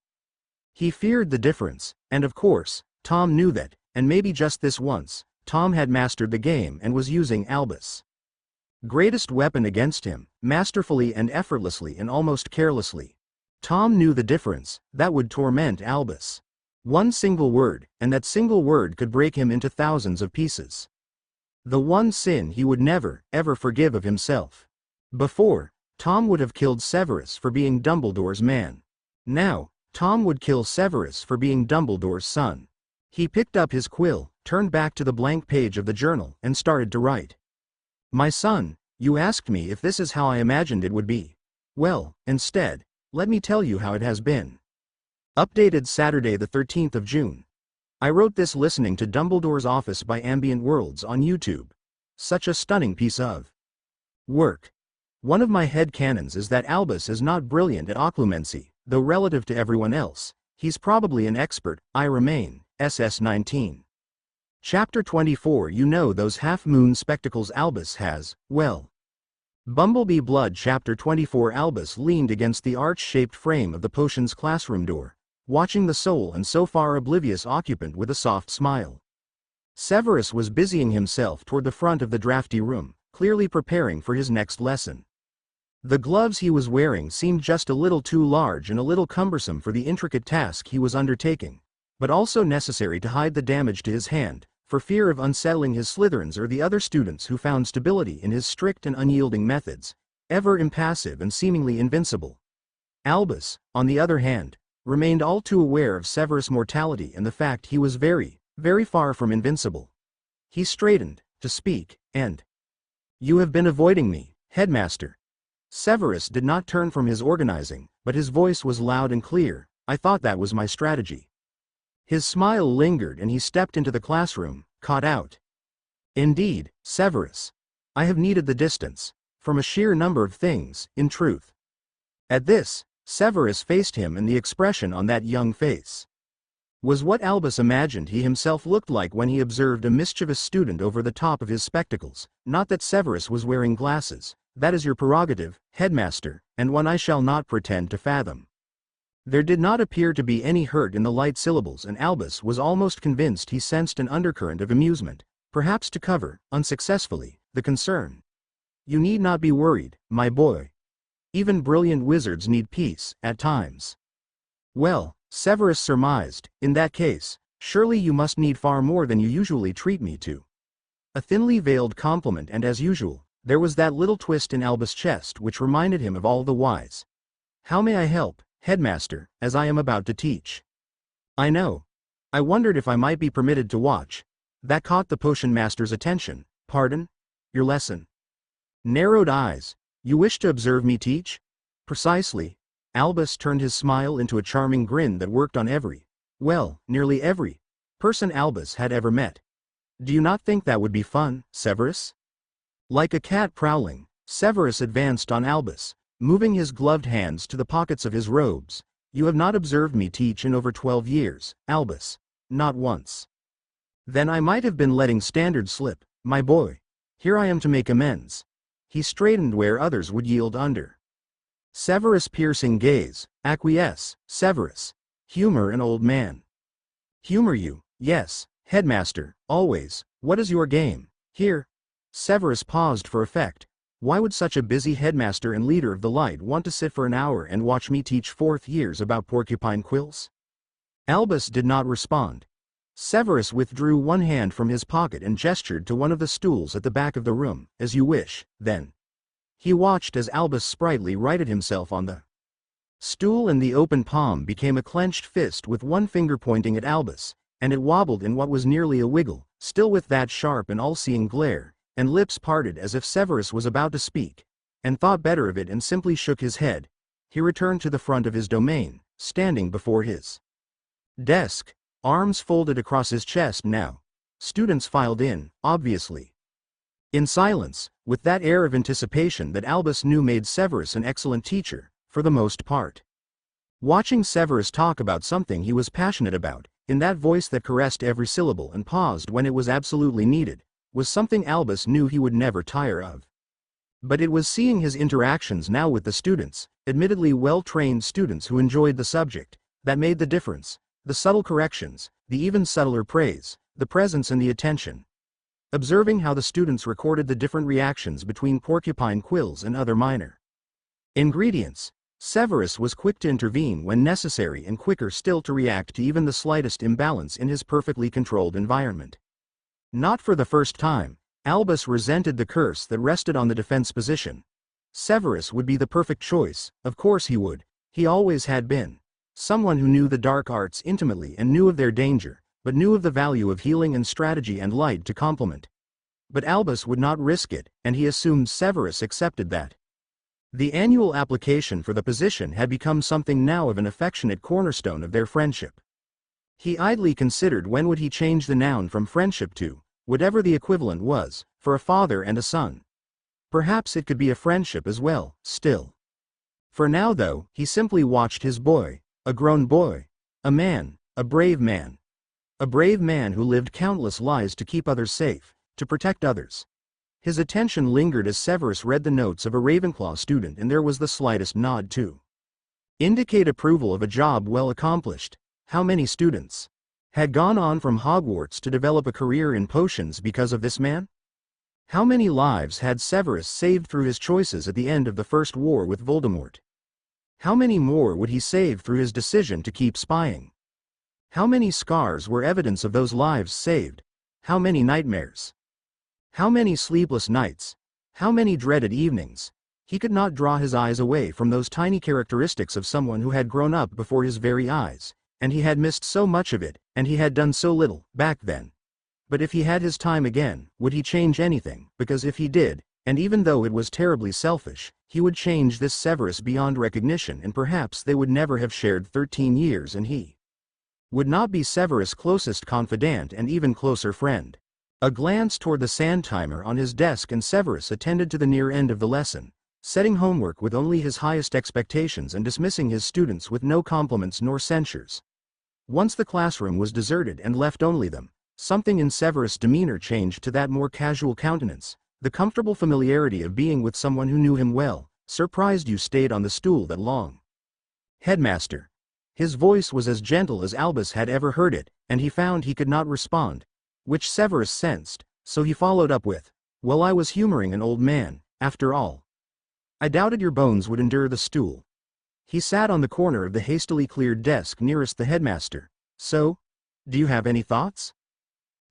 He feared the difference, and of course, Tom knew that, and maybe just this once, Tom had mastered the game and was using Albus. Greatest weapon against him, masterfully and effortlessly and almost carelessly. Tom knew the difference, that would torment Albus. One single word, and that single word could break him into thousands of pieces. The one sin he would never, ever forgive of himself. Before, Tom would have killed Severus for being Dumbledore's man. Now, Tom would kill Severus for being Dumbledore's son. He picked up his quill, turned back to the blank page of the journal, and started to write. My son, you asked me if this is how I imagined it would be. Well, instead, let me tell you how it has been. Updated Saturday the 13th of June. I wrote this listening to Dumbledore's Office by Ambient Worlds on YouTube. Such a stunning piece of work. One of my headcanons is that Albus is not brilliant at occlumency, though relative to everyone else, he's probably an expert. I remain, SS19. Chapter 24. You know those half-moon spectacles Albus has, well. Bumblebee Blood. Chapter 24. Albus leaned against the arch-shaped frame of the potions classroom door, watching the sole and so far oblivious occupant with a soft smile. Severus was busying himself toward the front of the drafty room, clearly preparing for his next lesson. The gloves he was wearing seemed just a little too large and a little cumbersome for the intricate task he was undertaking, but also necessary to hide the damage to his hand, for fear of unsettling his Slytherins or the other students who found stability in his strict and unyielding methods, ever impassive and seemingly invincible. Albus, on the other hand, remained all too aware of Severus' mortality and the fact he was very, very far from invincible. He straightened, to speak, and, "You have been avoiding me, headmaster." Severus did not turn from his organizing, but his voice was loud and clear. "I thought that was my strategy." His smile lingered and he stepped into the classroom, caught out. "Indeed, Severus. I have needed the distance. From a sheer number of things, in truth." At this, Severus faced him, and the expression on that young face was what Albus imagined he himself looked like when he observed a mischievous student over the top of his spectacles. Not that Severus was wearing glasses. That is your prerogative, headmaster, and one I shall not pretend to fathom. There did not appear to be any hurt in the light syllables, and Albus was almost convinced he sensed an undercurrent of amusement, perhaps to cover, unsuccessfully, the concern. "You need not be worried, my boy. Even brilliant wizards need peace, at times." "Well," Severus surmised, "in that case, surely you must need far more than you usually treat me to." A thinly veiled compliment, and as usual, there was that little twist in Albus' chest which reminded him of all the whys. "How may I help, headmaster, as I am about to teach?" "I know. I wondered if I might be permitted to watch." That caught the potion master's attention. "Pardon? Your lesson?" Narrowed eyes. "You wish to observe me teach?" "Precisely." Albus turned his smile into a charming grin that worked on nearly every person Albus had ever met. "Do you not think that would be fun, Severus?" Like a cat prowling, Severus advanced on Albus, moving his gloved hands to the pockets of his robes. "You have not observed me teach in over 12 years, Albus. Not once." "Then I might have been letting standards slip, my boy. Here I am to make amends." He straightened where others would yield under. Severus' piercing gaze. "Acquiesce, Severus. Humor an old man." "Humor you, yes, headmaster, always. What is your game?" "Here." Severus paused for effect. Why would such a busy headmaster and leader of the light want to sit for an hour and watch me teach 4th years about porcupine quills? Albus did not respond. Severus withdrew one hand from his pocket and gestured to one of the stools at the back of the room. "As you wish, then." He watched as Albus sprightly righted himself on the stool, and the open palm became a clenched fist with one finger pointing at Albus, and it wobbled in what was nearly a wiggle, still with that sharp and all-seeing glare, and lips parted as if Severus was about to speak, and thought better of it and simply shook his head. He returned to the front of his domain, standing before his desk, arms folded across his chest now. Students filed in, obviously in silence, with that air of anticipation that Albus knew made Severus an excellent teacher, for the most part. Watching Severus talk about something he was passionate about, in that voice that caressed every syllable and paused when it was absolutely needed, was something Albus knew he would never tire of. But it was seeing his interactions now with the students, admittedly well-trained students who enjoyed the subject, that made the difference. The subtle corrections, the even subtler praise, the presence and the attention. observing how the students recorded the different reactions between porcupine quills and other minor ingredients. Severus was quick to intervene when necessary and quicker still to react to even the slightest imbalance in his perfectly controlled environment. Not for the first time, Albus resented the curse that rested on the defense position. Severus would be the perfect choice, of course he would. He always had been. Someone who knew the dark arts intimately and knew of their danger, but knew of the value of healing and strategy and light to complement. But Albus would not risk it, and he assumed Severus accepted that. The annual application for the position had become something now of an affectionate cornerstone of their friendship. He idly considered when would he change the noun from friendship to, whatever the equivalent was, for a father and a son. Perhaps it could be a friendship as well, still. For now though, he simply watched his boy, a grown boy, a man, a brave man. A brave man who lived countless lives to keep others safe, to protect others. His attention lingered as Severus read the notes of a Ravenclaw student, and there was the slightest nod to indicate approval of a job well accomplished. How many students had gone on from Hogwarts to develop a career in potions because of this man? How many lives had Severus saved through his choices at the end of the First War with Voldemort? How many more would he save through his decision to keep spying? How many scars were evidence of those lives saved? How many nightmares? How many sleepless nights? How many dreaded evenings? He could not draw his eyes away from those tiny characteristics of someone who had grown up before his very eyes, and he had missed so much of it, and he had done so little, back then. But if he had his time again, would he change anything? Because if he did, and even though it was terribly selfish, he would change this Severus beyond recognition, and perhaps they would never have shared 13 years, and he would not be Severus' closest confidant and even closer friend. A glance toward the sand timer on his desk and Severus attended to the near end of the lesson, setting homework with only his highest expectations and dismissing his students with no compliments nor censures. Once the classroom was deserted and left only them, something in Severus' demeanor changed to that more casual countenance. The comfortable familiarity of being with someone who knew him well. Surprised you stayed on the stool that long. Headmaster. His voice was as gentle as Albus had ever heard it, and he found he could not respond, which Severus sensed, so he followed up with, "Well, I was humoring an old man, after all. I doubted your bones would endure the stool." He sat on the corner of the hastily cleared desk nearest the headmaster. "So? Do you have any thoughts?"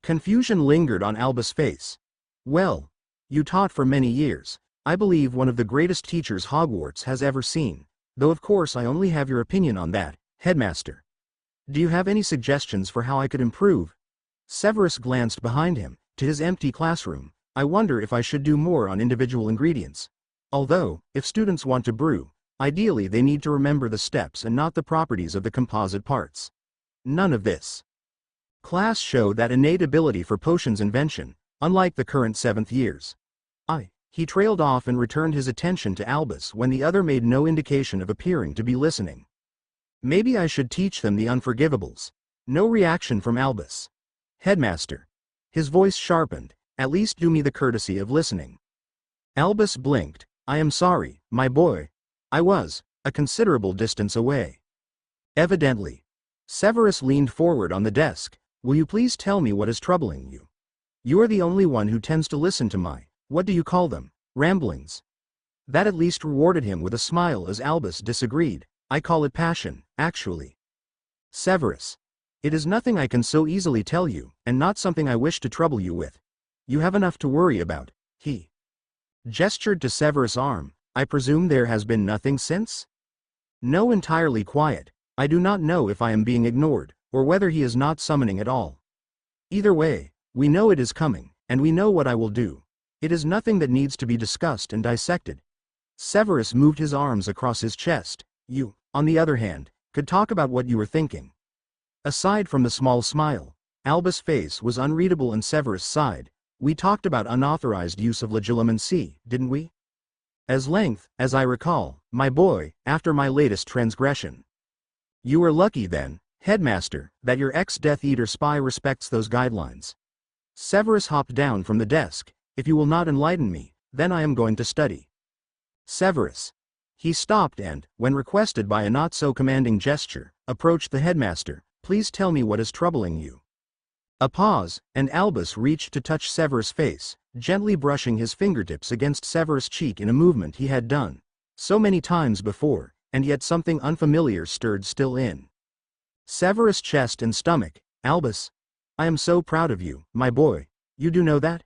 Confusion lingered on Albus' face. "Well, you taught for many years. I believe one of the greatest teachers Hogwarts has ever seen, though of course I only have your opinion on that, headmaster. Do you have any suggestions for how I could improve?" Severus glanced behind him, to his empty classroom. "I wonder if I should do more on individual ingredients. Although, if students want to brew, ideally they need to remember the steps and not the properties of the composite parts. None of this. Class showed that innate ability for potions invention, unlike the current 7th years. He trailed off and returned his attention to Albus when the other made no indication of appearing to be listening. "Maybe I should teach them the unforgivables." No reaction from Albus. "Headmaster." His voice sharpened. "At least do me the courtesy of listening." Albus blinked. "I am sorry, my boy. I was a considerable distance away." Evidently. Severus leaned forward on the desk. "Will you please tell me what is troubling you? You are the only one who tends to listen to my, what do you call them, ramblings." That at least rewarded him with a smile as Albus disagreed. "I call it passion, actually." Severus. "It is nothing I can so easily tell you, and not something I wish to trouble you with. You have enough to worry about." He gestured to Severus' arm. "I presume there has been nothing since?" "No." Entirely quiet. "I do not know if I am being ignored, or whether he is not summoning at all. Either way, we know it is coming, and we know what I will do. It is nothing that needs to be discussed and dissected." Severus moved his arms across his chest. "You, on the other hand, could talk about what you were thinking." Aside from the small smile, Albus' face was unreadable and Severus sighed. "We talked about unauthorized use of legilimency, didn't we? As length, as I recall, my boy, after my latest transgression." "You were lucky then, headmaster, that your ex-Death Eater spy respects those guidelines." Severus hopped down from the desk. "If you will not enlighten me, then I am going to study." Severus. He stopped and, when requested by a not-so-commanding gesture, approached the headmaster. "Please tell me what is troubling you." A pause, and Albus reached to touch Severus' face, gently brushing his fingertips against Severus' cheek in a movement he had done so many times before, and yet something unfamiliar stirred still in Severus' chest and stomach. Albus, I am so proud of you, my boy. You do know that?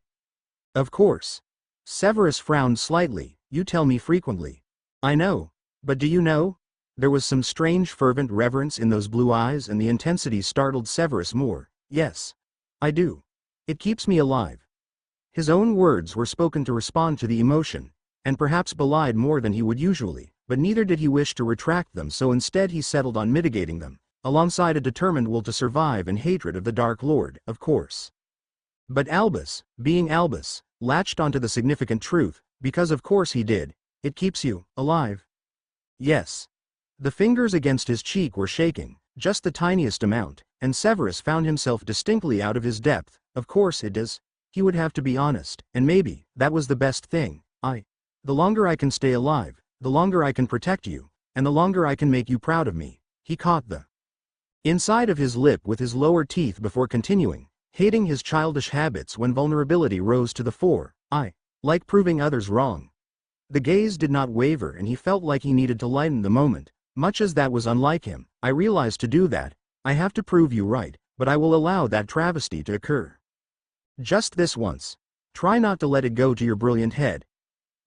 Of course. Severus frowned slightly. You tell me frequently. I know. But do you know? There was some strange fervent reverence in those blue eyes, and the intensity startled Severus more. Yes. I do. It keeps me alive. His own words were spoken to respond to the emotion, and perhaps belied more than he would usually, but neither did he wish to retract them, so instead he settled on mitigating them, alongside a determined will to survive and hatred of the Dark Lord, of course. But Albus, being Albus, latched onto the significant truth, because of course he did. It keeps you alive. Yes. The fingers against his cheek were shaking, just the tiniest amount, and Severus found himself distinctly out of his depth. Of course it does. He would have to be honest, and maybe that was the best thing. The longer I can stay alive, the longer I can protect you, and the longer I can make you proud of me. He caught the inside of his lip with his lower teeth before continuing, hating his childish habits when vulnerability rose to the fore. I like proving others wrong. The gaze did not waver, and he felt like he needed to lighten the moment, much as that was unlike him. I realize to do that, I have to prove you right, but I will allow that travesty to occur. Just this once. Try not to let it go to your brilliant head.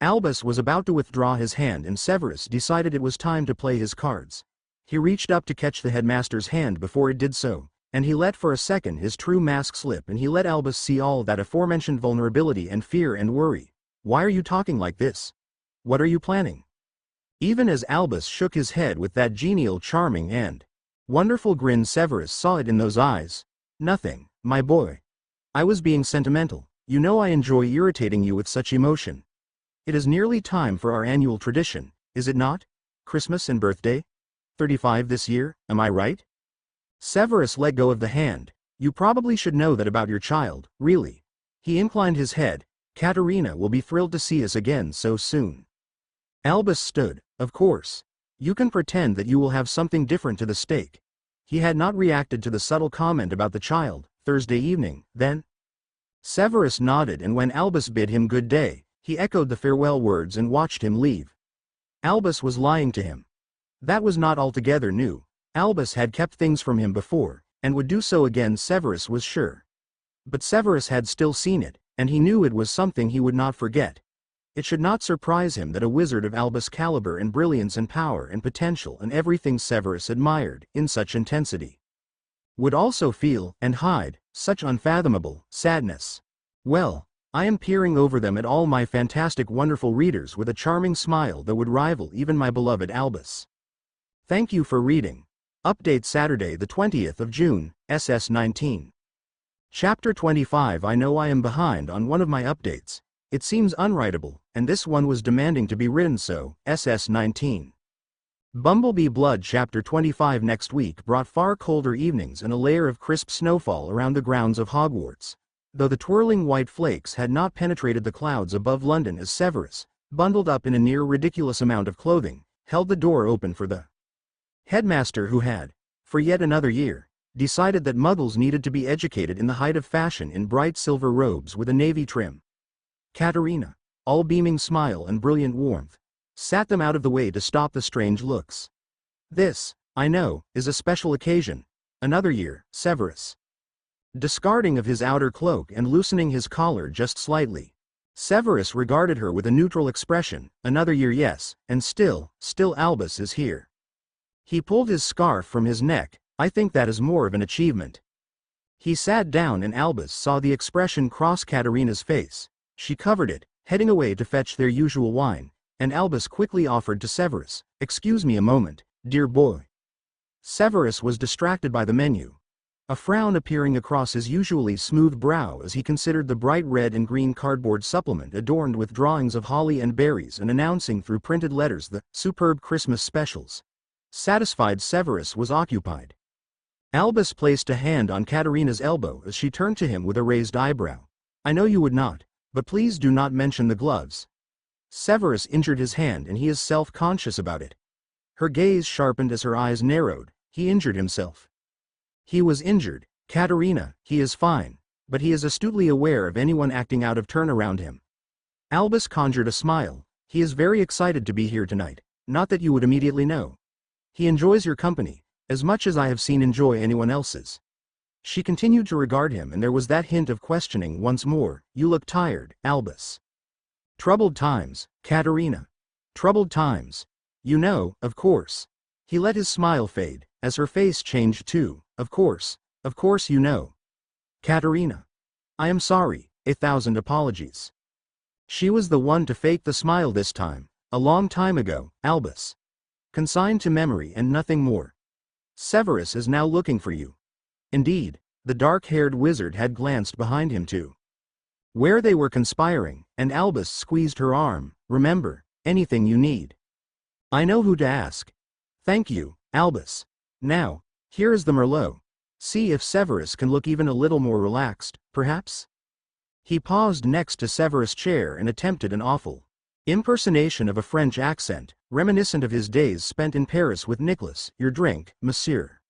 Albus was about to withdraw his hand, and Severus decided it was time to play his cards. He reached up to catch the headmaster's hand before it did so, and he let for a second his true mask slip, and he let Albus see all that aforementioned vulnerability and fear and worry. Why are you talking like this? What are you planning? Even as Albus shook his head with that genial, charming, and wonderful grin, Severus saw it in those eyes. Nothing, my boy. I was being sentimental. You know I enjoy irritating you with such emotion. It is nearly time for our annual tradition, is it not? Christmas and birthday? 35 this year, am I right? Severus let go of the hand. You probably should know that about your child, really. He inclined his head. Katerina will be thrilled to see us again so soon. Albus stood. Of course. You can pretend that you will have something different to the stake. He had not reacted to the subtle comment about the child. Thursday evening, then? Severus nodded, and when Albus bid him good day, he echoed the farewell words and watched him leave. Albus was lying to him. That was not altogether new. Albus had kept things from him before, and would do so again, Severus was sure. But Severus had still seen it, and he knew it was something he would not forget. It should not surprise him that a wizard of Albus' caliber and brilliance and power and potential and everything Severus admired in such intensity would also feel and hide such unfathomable sadness. Well, I am peering over them at all my fantastic, wonderful readers with a charming smile that would rival even my beloved Albus. Thank you for reading. Update Saturday the 20th of June, SS 19. Chapter 25. I know I am behind on one of my updates. It seems unwritable, and this one was demanding to be written so, SS 19. Bumblebee Blood Chapter 25. Next week brought far colder evenings and a layer of crisp snowfall around the grounds of Hogwarts, though the twirling white flakes had not penetrated the clouds above London as Severus, bundled up in a near ridiculous amount of clothing, held the door open for the headmaster, who had, for yet another year, decided that muggles needed to be educated in the height of fashion in bright silver robes with a navy trim. Katerina, all beaming smile and brilliant warmth, sat them out of the way to stop the strange looks. This, I know, is a special occasion. Another year, Severus. Discarding of his outer cloak and loosening his collar just slightly. Severus regarded her with a neutral expression. Another year, yes, and still Albus is here. He pulled his scarf from his neck. I think that is more of an achievement. He sat down, and Albus saw the expression cross Katerina's face. She covered it, heading away to fetch their usual wine, and Albus quickly offered to Severus, "Excuse me a moment, dear boy." Severus was distracted by the menu, a frown appearing across his usually smooth brow as he considered the bright red and green cardboard supplement adorned with drawings of holly and berries and announcing through printed letters the superb Christmas specials. Satisfied, Severus was occupied. Albus placed a hand on Katerina's elbow as she turned to him with a raised eyebrow. "I know you would not, but please do not mention the gloves." Severus injured his hand, and he is self-conscious about it. Her gaze sharpened as her eyes narrowed. He injured himself. He was injured. Katerina, he is fine, but he is astutely aware of anyone acting out of turn around him. Albus conjured a smile. He is very excited to be here tonight, not that you would immediately know. He enjoys your company, as much as I have seen enjoy anyone else's. She continued to regard him, and there was that hint of questioning once more. You look tired, Albus. Troubled times, Katerina. Troubled times. You know, of course. He let his smile fade, as her face changed too. Of course you know. Katerina. I am sorry, 1,000 apologies. She was the one to fake the smile this time, a long time ago, Albus. Consigned to memory and nothing more. Severus is now looking for you. Indeed, the dark-haired wizard had glanced behind him too. Where they were conspiring, and Albus squeezed her arm. Remember, anything you need. I know who to ask. Thank you, Albus. Now, here is the Merlot. See if Severus can look even a little more relaxed, perhaps? He paused next to Severus' chair and attempted an awful impersonation of a French accent, reminiscent of his days spent in Paris with Nicholas. Your drink, monsieur.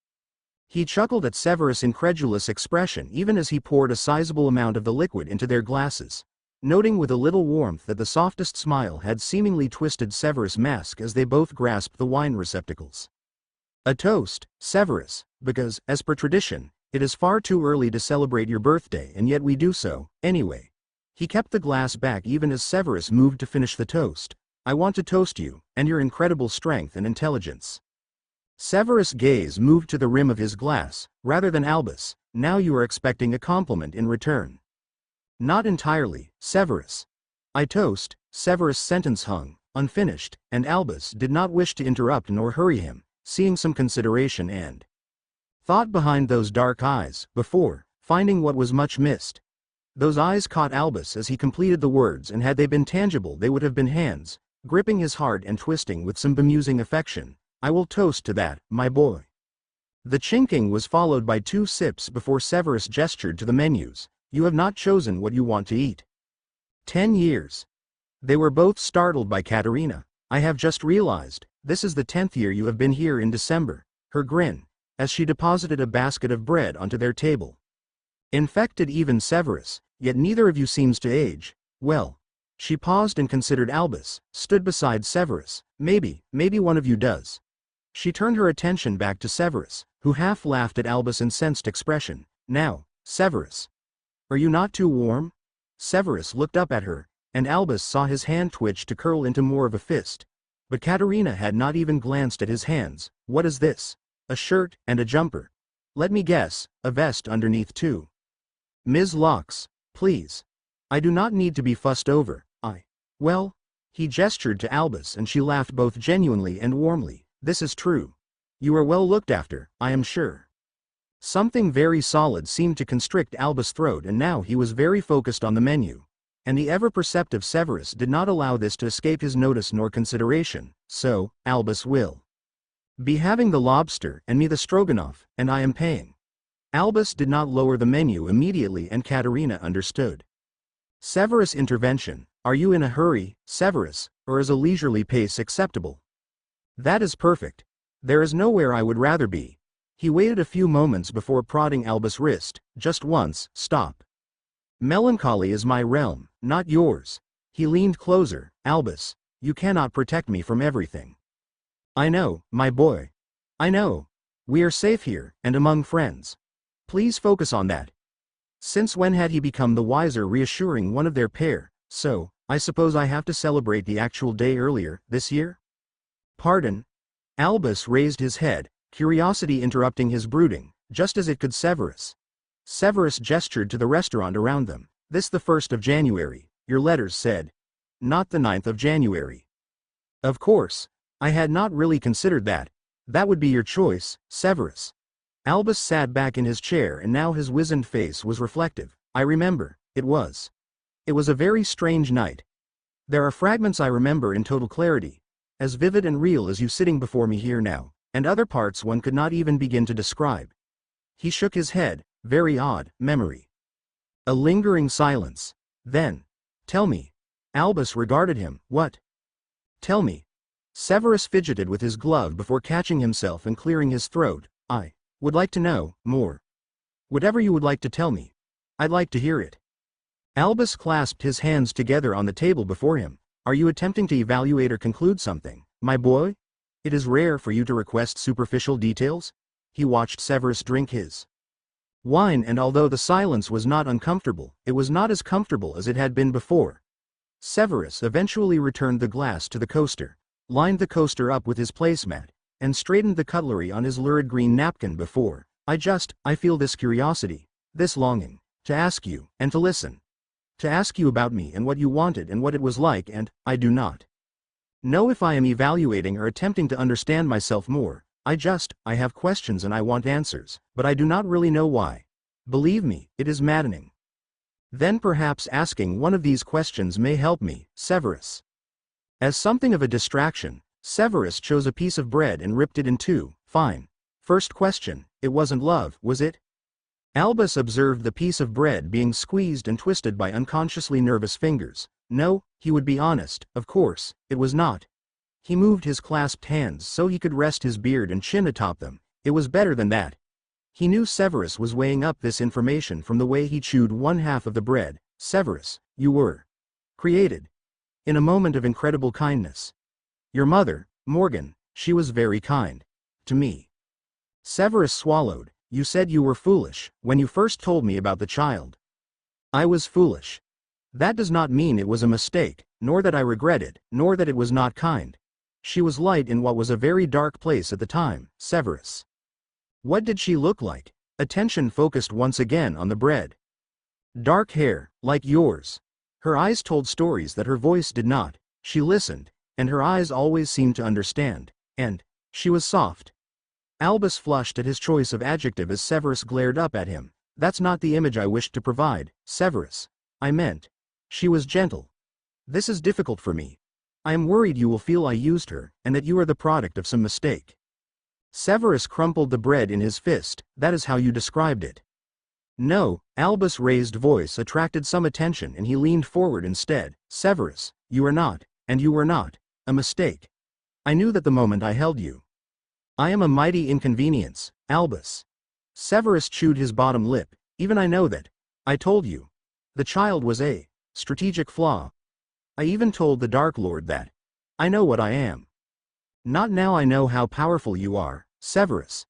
He chuckled at Severus' incredulous expression even as he poured a sizable amount of the liquid into their glasses, noting with a little warmth that the softest smile had seemingly twisted Severus' mask as they both grasped the wine receptacles. A toast, Severus, because, as per tradition, it is far too early to celebrate your birthday, and yet we do so, anyway. He kept the glass back even as Severus moved to finish the toast. I want to toast you, and your incredible strength and intelligence. Severus' gaze moved to the rim of his glass, rather than Albus. Now you are expecting a compliment in return. Not entirely, Severus. I toast. Severus' sentence hung, unfinished, and Albus did not wish to interrupt nor hurry him, seeing some consideration and thought behind those dark eyes, before finding what was much missed. Those eyes caught Albus as he completed the words, and had they been tangible they would have been hands, gripping his heart and twisting with some bemusing affection. I will toast to that, my boy. The chinking was followed by 2 sips before Severus gestured to the menus. You have not chosen what you want to eat. 10 years. They were both startled by Katerina. I have just realized, this is the 10th year you have been here in December. Her grin, as she deposited a basket of bread onto their table, infected even Severus, yet neither of you seems to age. Well. She paused and considered Albus, stood beside Severus. Maybe one of you does. She turned her attention back to Severus, who half laughed at Albus' incensed expression. Now, Severus. Are you not too warm? Severus looked up at her, and Albus saw his hand twitch to curl into more of a fist. But Katerina had not even glanced at his hands. What is this? A shirt and a jumper. Let me guess, a vest underneath too. Ms. Locks, please. I do not need to be fussed over. Well, he gestured to Albus, and she laughed both genuinely and warmly. This is true. You are well looked after, I am sure. Something very solid seemed to constrict Albus' throat, and now he was very focused on the menu. And the ever-perceptive Severus did not allow this to escape his notice nor consideration. So, Albus will be having the lobster, and me the stroganoff, and I am paying. Albus did not lower the menu immediately, and Katerina understood. Severus' intervention. Are you in a hurry, Severus, or is a leisurely pace acceptable? That is perfect. There is nowhere I would rather be. He waited a few moments before prodding Albus' wrist. Just once, stop. Melancholy is my realm, not yours. He leaned closer. Albus, you cannot protect me from everything. I know, my boy. I know. We are safe here, and among friends. Please focus on that. Since when had he become the wiser, reassuring one of their pair? So, I suppose I have to celebrate the actual day earlier, this year? Pardon? Albus raised his head, curiosity interrupting his brooding, just as it could Severus. Severus gestured to the restaurant around them. This the 1st of January, your letters said. Not the 9th of January. Of course. I had not really considered that. That would be your choice, Severus. Albus sat back in his chair, and now his wizened face was reflective. I remember, it was a very strange night. There are fragments I remember in total clarity, as vivid and real as you sitting before me here now, and other parts one could not even begin to describe. He shook his head. Very odd memory. A lingering silence. Then, tell me. Albus regarded him. What? Tell me. Severus fidgeted with his glove before catching himself and clearing his throat. I would like to know more. Whatever you would like to tell me. I'd like to hear it. Albus clasped his hands together on the table before him. Are you attempting to evaluate or conclude something, my boy? It is rare for you to request superficial details. He watched Severus drink his wine, and although the silence was not uncomfortable, it was not as comfortable as it had been before. Severus eventually returned the glass to the coaster, lined the coaster up with his placemat, and straightened the cutlery on his lurid green napkin before. I feel this curiosity, this longing, to ask you, and to listen. To ask you about me and what you wanted and what it was like, and I do not know if I am evaluating or attempting to understand myself more. I have questions and I want answers, but I do not really know why. Believe me, it is maddening. Then perhaps asking one of these questions may help me, Severus. As something of a distraction, Severus chose a piece of bread and ripped it in two. Fine. First question, it wasn't love, was it? Albus observed the piece of bread being squeezed and twisted by unconsciously nervous fingers. No, he would be honest, of course, it was not. He moved his clasped hands so he could rest his beard and chin atop them. It was better than that. He knew Severus was weighing up this information from the way he chewed one half of the bread. Severus, you were created in a moment of incredible kindness. Your mother, Morgan, she was very kind to me. Severus swallowed. You said you were foolish when you first told me about the child. I was foolish. That does not mean it was a mistake, nor that I regret it, nor that it was not kind. She was light in what was a very dark place at the time, Severus. What did she look like? Attention focused once again on the bread. Dark hair, like yours. Her eyes told stories that her voice did not. She listened, and her eyes always seemed to understand. And she was soft. Albus flushed at his choice of adjective as Severus glared up at him. That's not the image I wished to provide, Severus. I meant, she was gentle. This is difficult for me. I am worried you will feel I used her, and that you are the product of some mistake. Severus crumpled the bread in his fist. That is how you described it. No, Albus' raised voice attracted some attention and he leaned forward instead. Severus, you are not, and you were not, a mistake. I knew that the moment I held you. I am a mighty inconvenience, Albus. Severus chewed his bottom lip. Even I know that. I told you. The child was a strategic flaw. I even told the Dark Lord that. I know what I am. Not now I know how powerful you are, Severus.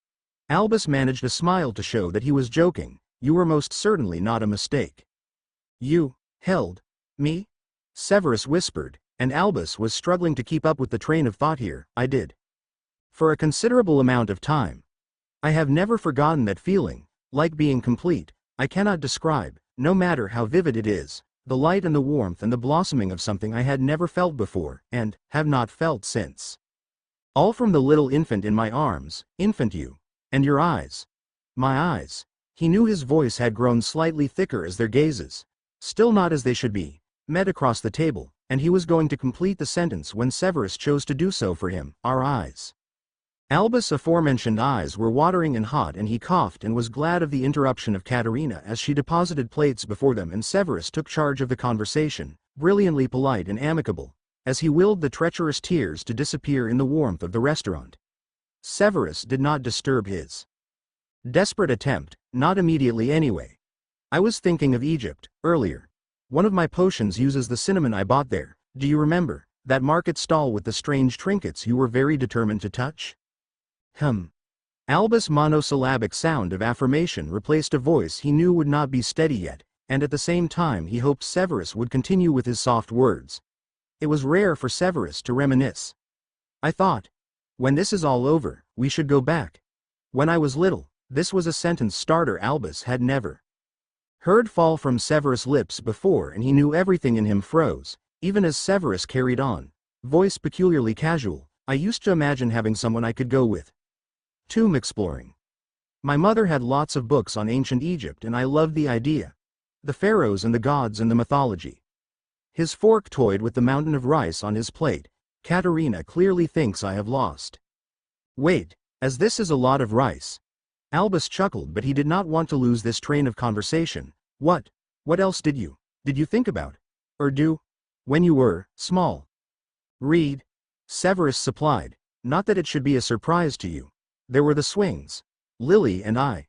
Albus managed a smile to show that he was joking. You were most certainly not a mistake. You held me? Severus whispered, and Albus was struggling to keep up with the train of thought here. I did. For a considerable amount of time. I have never forgotten that feeling, like being complete. I cannot describe, no matter how vivid it is, the light and the warmth and the blossoming of something I had never felt before, and have not felt since. All from the little infant in my arms, infant you, and your eyes. My eyes. He knew his voice had grown slightly thicker as their gazes, still not as they should be, met across the table, and he was going to complete the sentence when Severus chose to do so for him. Our eyes. Albus' aforementioned eyes were watering and hot, and he coughed and was glad of the interruption of Katerina as she deposited plates before them, and Severus took charge of the conversation, brilliantly polite and amicable, as he willed the treacherous tears to disappear in the warmth of the restaurant. Severus did not disturb his desperate attempt, not immediately anyway. I was thinking of Egypt, earlier. One of my potions uses the cinnamon I bought there. Do you remember, that market stall with the strange trinkets you were very determined to touch? Albus' monosyllabic sound of affirmation replaced a voice he knew would not be steady yet, and at the same time he hoped Severus would continue with his soft words. It was rare for Severus to reminisce. I thought, when this is all over, we should go back. When I was little. This was a sentence starter Albus had never heard fall from Severus' lips before, and he knew everything in him froze, even as Severus carried on, voice peculiarly casual. I used to imagine having someone I could go with. Tomb exploring. My mother had lots of books on ancient Egypt and I loved the idea. The pharaohs and the gods and the mythology. His fork toyed with the mountain of rice on his plate. Katerina clearly thinks I have lost weight, as this is a lot of rice. Albus chuckled, but he did not want to lose this train of conversation. What else did you think about? Or do? When you were small? Read. Severus supplied. Not that it should be a surprise to you. There were the swings. Lily and I.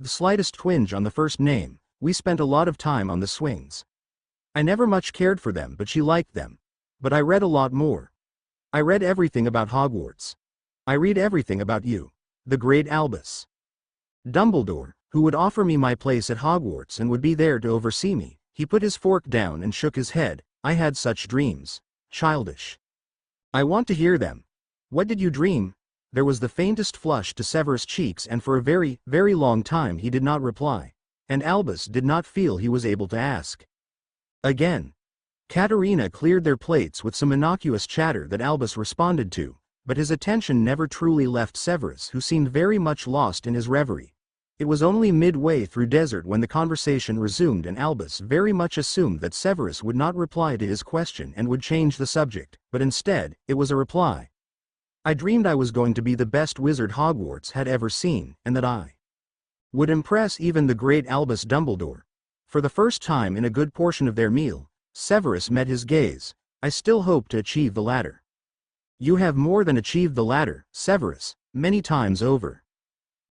The slightest twinge on the first name. We spent a lot of time on the swings. I never much cared for them, but she liked them. But I read a lot more. I read everything about Hogwarts. I read everything about you. The great Albus Dumbledore, who would offer me my place at Hogwarts and would be there to oversee me. He put his fork down and shook his head. I had such dreams. Childish. I want to hear them. What did you dream? There was the faintest flush to Severus' cheeks, and for a very, very long time he did not reply. And Albus did not feel he was able to ask again. Katerina cleared their plates with some innocuous chatter that Albus responded to, but his attention never truly left Severus, who seemed very much lost in his reverie. It was only midway through dessert when the conversation resumed, and Albus very much assumed that Severus would not reply to his question and would change the subject, but instead, it was a reply. I dreamed I was going to be the best wizard Hogwarts had ever seen, and that I would impress even the great Albus Dumbledore. For the first time in a good portion of their meal, Severus met his gaze. I still hope to achieve the latter. You have more than achieved the latter, Severus, many times over.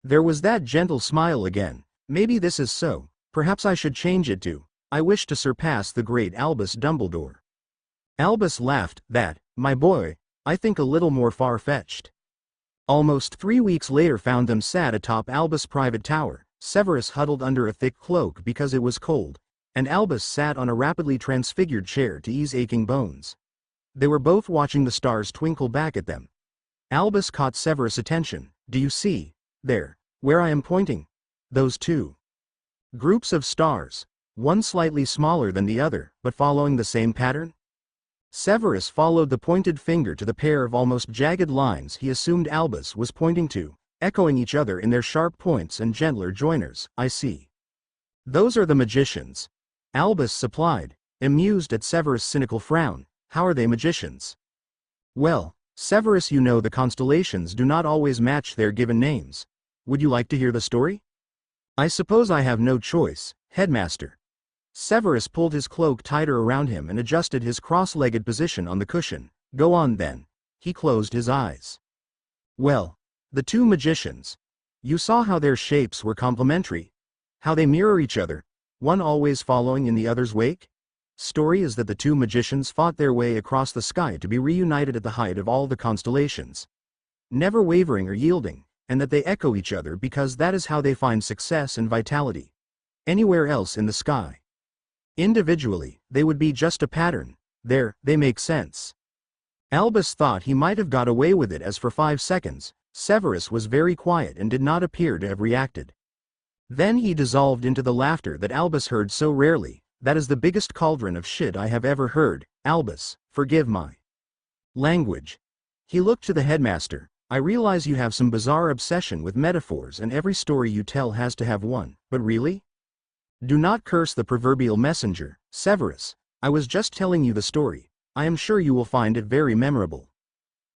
There was that gentle smile again. Maybe this is so. Perhaps I should change it to, I wish to surpass the great Albus Dumbledore. Albus laughed. That, my boy, I think a little more far-fetched. Almost 3 weeks later found them sat atop Albus' private tower, Severus huddled under a thick cloak because it was cold, and Albus sat on a rapidly transfigured chair to ease aching bones. They were both watching the stars twinkle back at them. Albus caught Severus' attention. Do you see, there, where I am pointing? Those two groups of stars, one slightly smaller than the other, but following the same pattern? Severus followed the pointed finger to the pair of almost jagged lines he assumed Albus was pointing to, echoing each other in their sharp points and gentler joiners. I see. Those are the magicians. Albus supplied, amused at Severus' cynical frown. How are they magicians? Well, Severus, you know the constellations do not always match their given names. Would you like to hear the story? I suppose I have no choice, headmaster. Severus pulled his cloak tighter around him and adjusted his cross-legged position on the cushion. Go on then. He closed his eyes. Well, the two magicians. You saw how their shapes were complementary? How they mirror each other, one always following in the other's wake? Story is that the two magicians fought their way across the sky to be reunited at the height of all the constellations, never wavering or yielding, and that they echo each other because that is how they find success and vitality. Anywhere else in the sky, individually, they would be just a pattern. There, they make sense. Albus thought he might have got away with it, as for 5 seconds, Severus was very quiet and did not appear to have reacted. Then he dissolved into the laughter that Albus heard so rarely. That is the biggest cauldron of shit I have ever heard. Albus, forgive my language. He looked to the headmaster. I realize you have some bizarre obsession with metaphors and every story you tell has to have one, but really? Do not curse the proverbial messenger, Severus. I was just telling you the story. I am sure you will find it very memorable.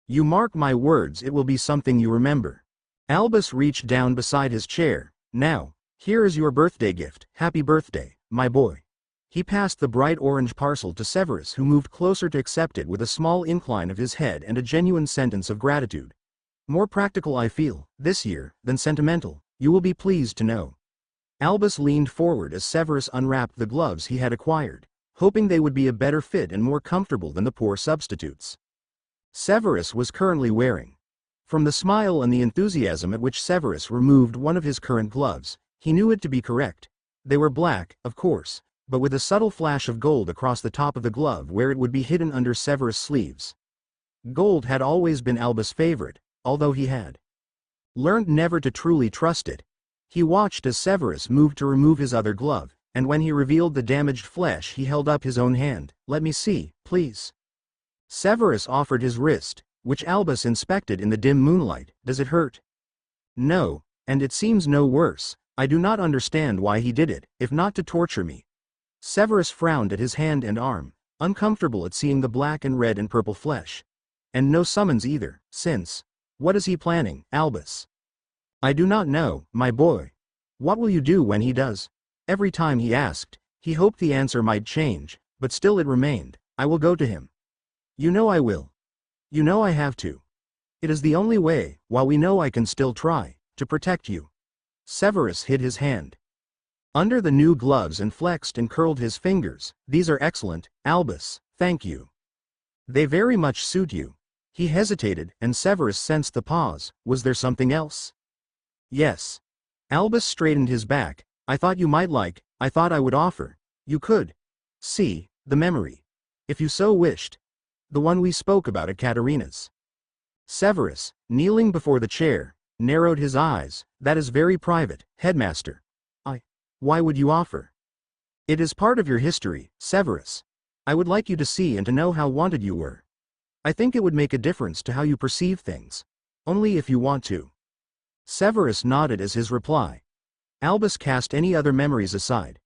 You mark my words, it will be something you remember. Albus reached down beside his chair. Now, here is your birthday gift. Happy birthday, my boy. He passed the bright orange parcel to Severus, who moved closer to accept it with a small incline of his head and a genuine sentence of gratitude. More practical, I feel, this year, than sentimental, you will be pleased to know. Albus leaned forward as Severus unwrapped the gloves he had acquired, hoping they would be a better fit and more comfortable than the poor substitutes Severus was currently wearing. From the smile and the enthusiasm at which Severus removed one of his current gloves, he knew it to be correct. They were black, of course, but with a subtle flash of gold across the top of the glove where it would be hidden under Severus' sleeves. Gold had always been Albus' favorite, although he had learned never to truly trust it. He watched as Severus moved to remove his other glove, and when he revealed the damaged flesh he held up his own hand. Let me see, please. Severus offered his wrist, which Albus inspected in the dim moonlight. Does it hurt? No, and it seems no worse. I do not understand why he did it, if not to torture me. Severus frowned at his hand and arm, uncomfortable at seeing the black and red and purple flesh. And no summons either, since. What is he planning, Albus? I do not know, my boy. What will you do when he does? Every time he asked, he hoped the answer might change, but still it remained. I will go to him. You know I will. You know I have to. It is the only way, while we know I can still try, to protect you. Severus hid his hand under the new gloves and flexed and curled his fingers. These are excellent, Albus, thank you. They very much suit you. He hesitated, and Severus sensed the pause. Was there something else? Yes. Albus straightened his back. I thought you might like, I thought I would offer. You could. See, the memory. If you so wished. The one we spoke about at Katerina's. Severus, kneeling before the chair, narrowed his eyes. That is very private, headmaster. Why would you offer? It is part of your history, Severus. I would like you to see and to know how wanted you were. I think it would make a difference to how you perceive things. Only if you want to. Severus nodded as his reply. Albus cast any other memories aside.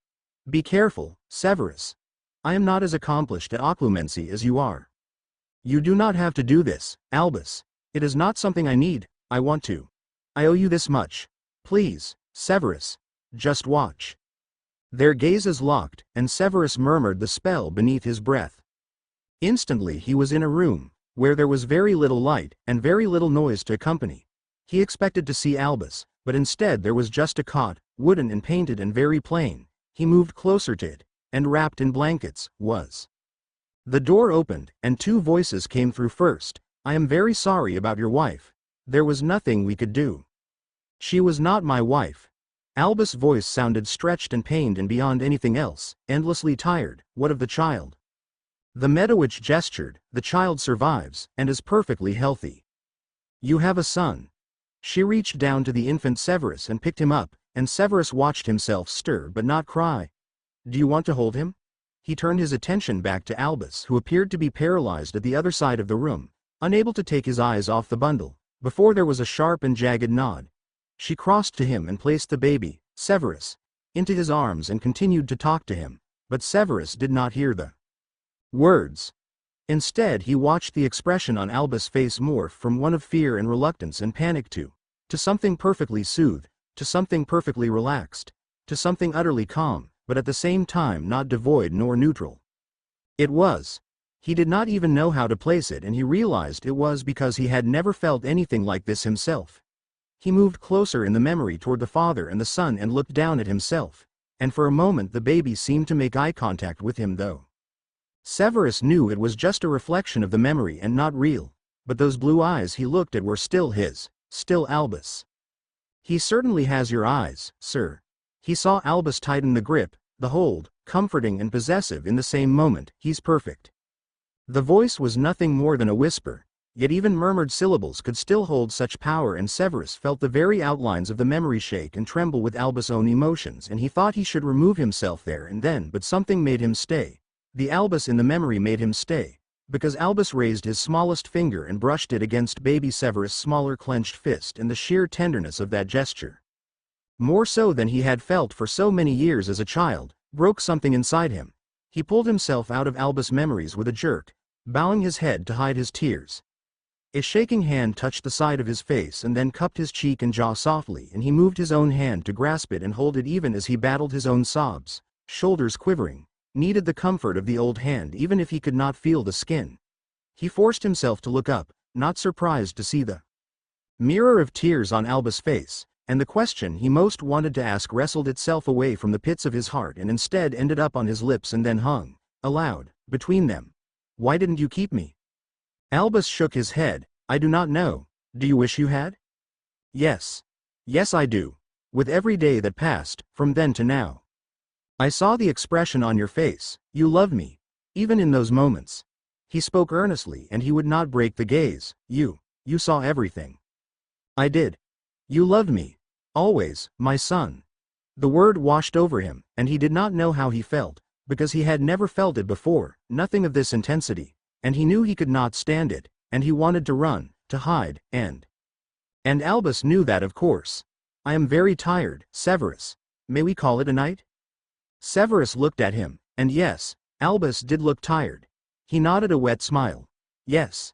Be careful, Severus. I am not as accomplished at occlumency as you are. You do not have to do this, Albus. It is not something I need, I want to. I owe you this much. Please, Severus. Just watch. Their gazes locked, and Severus murmured the spell beneath his breath. Instantly he was in a room, where there was very little light, and very little noise to accompany. He expected to see Albus, but instead there was just a cot, wooden and painted and very plain. He moved closer to it, and wrapped in blankets, was. The door opened, and two voices came through first. I am very sorry about your wife. There was nothing we could do. She was not my wife. Albus' voice sounded stretched and pained and beyond anything else, endlessly tired. What of the child? The Medowitch gestured. The child survives, and is perfectly healthy. You have a son. She reached down to the infant Severus and picked him up, and Severus watched himself stir but not cry. Do you want to hold him? He turned his attention back to Albus, who appeared to be paralyzed at the other side of the room, unable to take his eyes off the bundle. Before there was a sharp and jagged nod. She crossed to him and placed the baby, Severus, into his arms and continued to talk to him, but Severus did not hear the words. Instead he watched the expression on Albus' face morph from one of fear and reluctance and panic to something perfectly soothed, to something perfectly relaxed, to something utterly calm, but at the same time not devoid nor neutral. It was. He did not even know how to place it, and he realized it was because he had never felt anything like this himself. He moved closer in the memory toward the father and the son and looked down at himself, and for a moment the baby seemed to make eye contact with him though. Severus knew it was just a reflection of the memory and not real, but those blue eyes he looked at were still his, still Albus. He certainly has your eyes, sir. He saw Albus tighten the grip, the hold, comforting and possessive in the same moment. He's perfect. The voice was nothing more than a whisper. Yet even murmured syllables could still hold such power, and Severus felt the very outlines of the memory shake and tremble with Albus' own emotions, and he thought he should remove himself there and then, but something made him stay. The Albus in the memory made him stay, because Albus raised his smallest finger and brushed it against baby Severus' smaller clenched fist, and the sheer tenderness of that gesture, more so than he had felt for so many years as a child, broke something inside him. He pulled himself out of Albus' memories with a jerk, bowing his head to hide his tears. A shaking hand touched the side of his face and then cupped his cheek and jaw softly, and he moved his own hand to grasp it and hold it even as he battled his own sobs, shoulders quivering, needed the comfort of the old hand even if he could not feel the skin. He forced himself to look up, not surprised to see the mirror of tears on Albus' face, and the question he most wanted to ask wrestled itself away from the pits of his heart and instead ended up on his lips and then hung, aloud, between them. Why didn't you keep me? Albus shook his head. I do not know. Do you wish you had? Yes. Yes, I do. With every day that passed, from then to now. I saw the expression on your face. You loved me. Even in those moments. He spoke earnestly, and he would not break the gaze. You saw everything. I did. You loved me. Always, my son. The word washed over him, and he did not know how he felt, because he had never felt it before, nothing of this intensity. And he knew he could not stand it, and he wanted to run, to hide, and Albus knew that, of course. I am very tired, Severus. May we call it a night? Severus looked at him, and yes, Albus did look tired. He nodded a wet smile. Yes.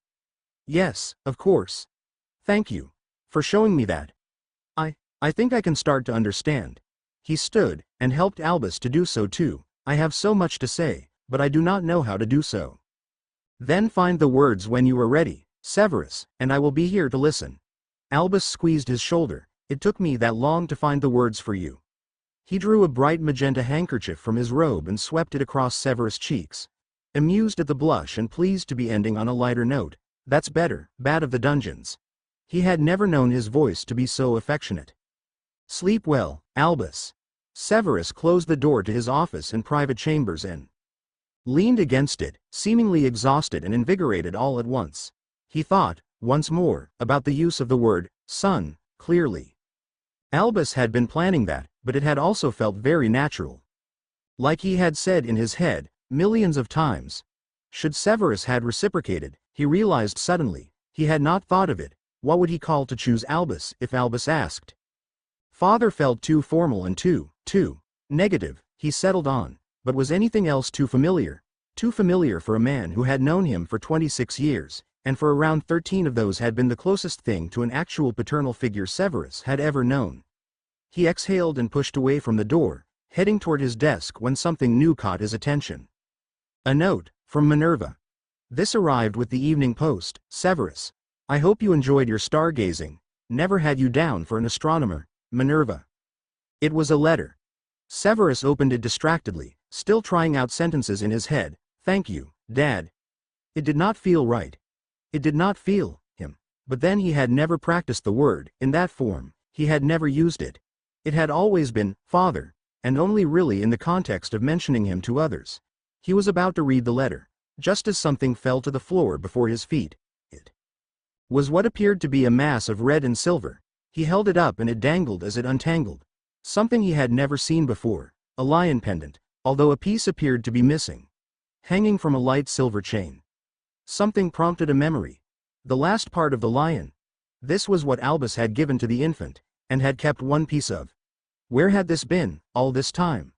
Yes, of course. Thank you for showing me that. I think I can start to understand. He stood, and helped Albus to do so too. I have so much to say, but I do not know how to do so. Then find the words when you are ready, Severus, and I will be here to listen. Albus squeezed his shoulder. It took me that long to find the words for you. He drew a bright magenta handkerchief from his robe and swept it across Severus' cheeks. Amused at the blush and pleased to be ending on a lighter note. That's better, Bat of the Dungeons. He had never known his voice to be so affectionate. Sleep well, Albus. Severus closed the door to his office and private chambers and leaned against it, seemingly exhausted and invigorated all at once. He thought, once more, about the use of the word, son, clearly. Albus had been planning that, but it had also felt very natural. Like he had said in his head, millions of times. Should Severus had reciprocated, he realized suddenly, he had not thought of it, what would he call to choose Albus if Albus asked? Father felt too formal and too negative, he settled on, but was anything else too familiar? Too familiar for a man who had known him for 26 years, and for around 13 of those had been the closest thing to an actual paternal figure Severus had ever known. He exhaled and pushed away from the door, heading toward his desk when something new caught his attention. A note, from Minerva. This arrived with the evening post. Severus, I hope you enjoyed your stargazing. Never had you down for an astronomer, Minerva. It was a letter. Severus opened it distractedly, still trying out sentences in his head. Thank you, Dad. It did not feel right. It did not feel him. But then he had never practiced the word, in that form, he had never used it. It had always been, Father, and only really in the context of mentioning him to others. He was about to read the letter, just as something fell to the floor before his feet. It was what appeared to be a mass of red and silver. He held it up and it dangled as it untangled. Something he had never seen before, a lion pendant, although a piece appeared to be missing, hanging from a light silver chain. Something prompted a memory. The last part of the lion. This was what Albus had given to the infant, and had kept one piece of. Where had this been, all this time?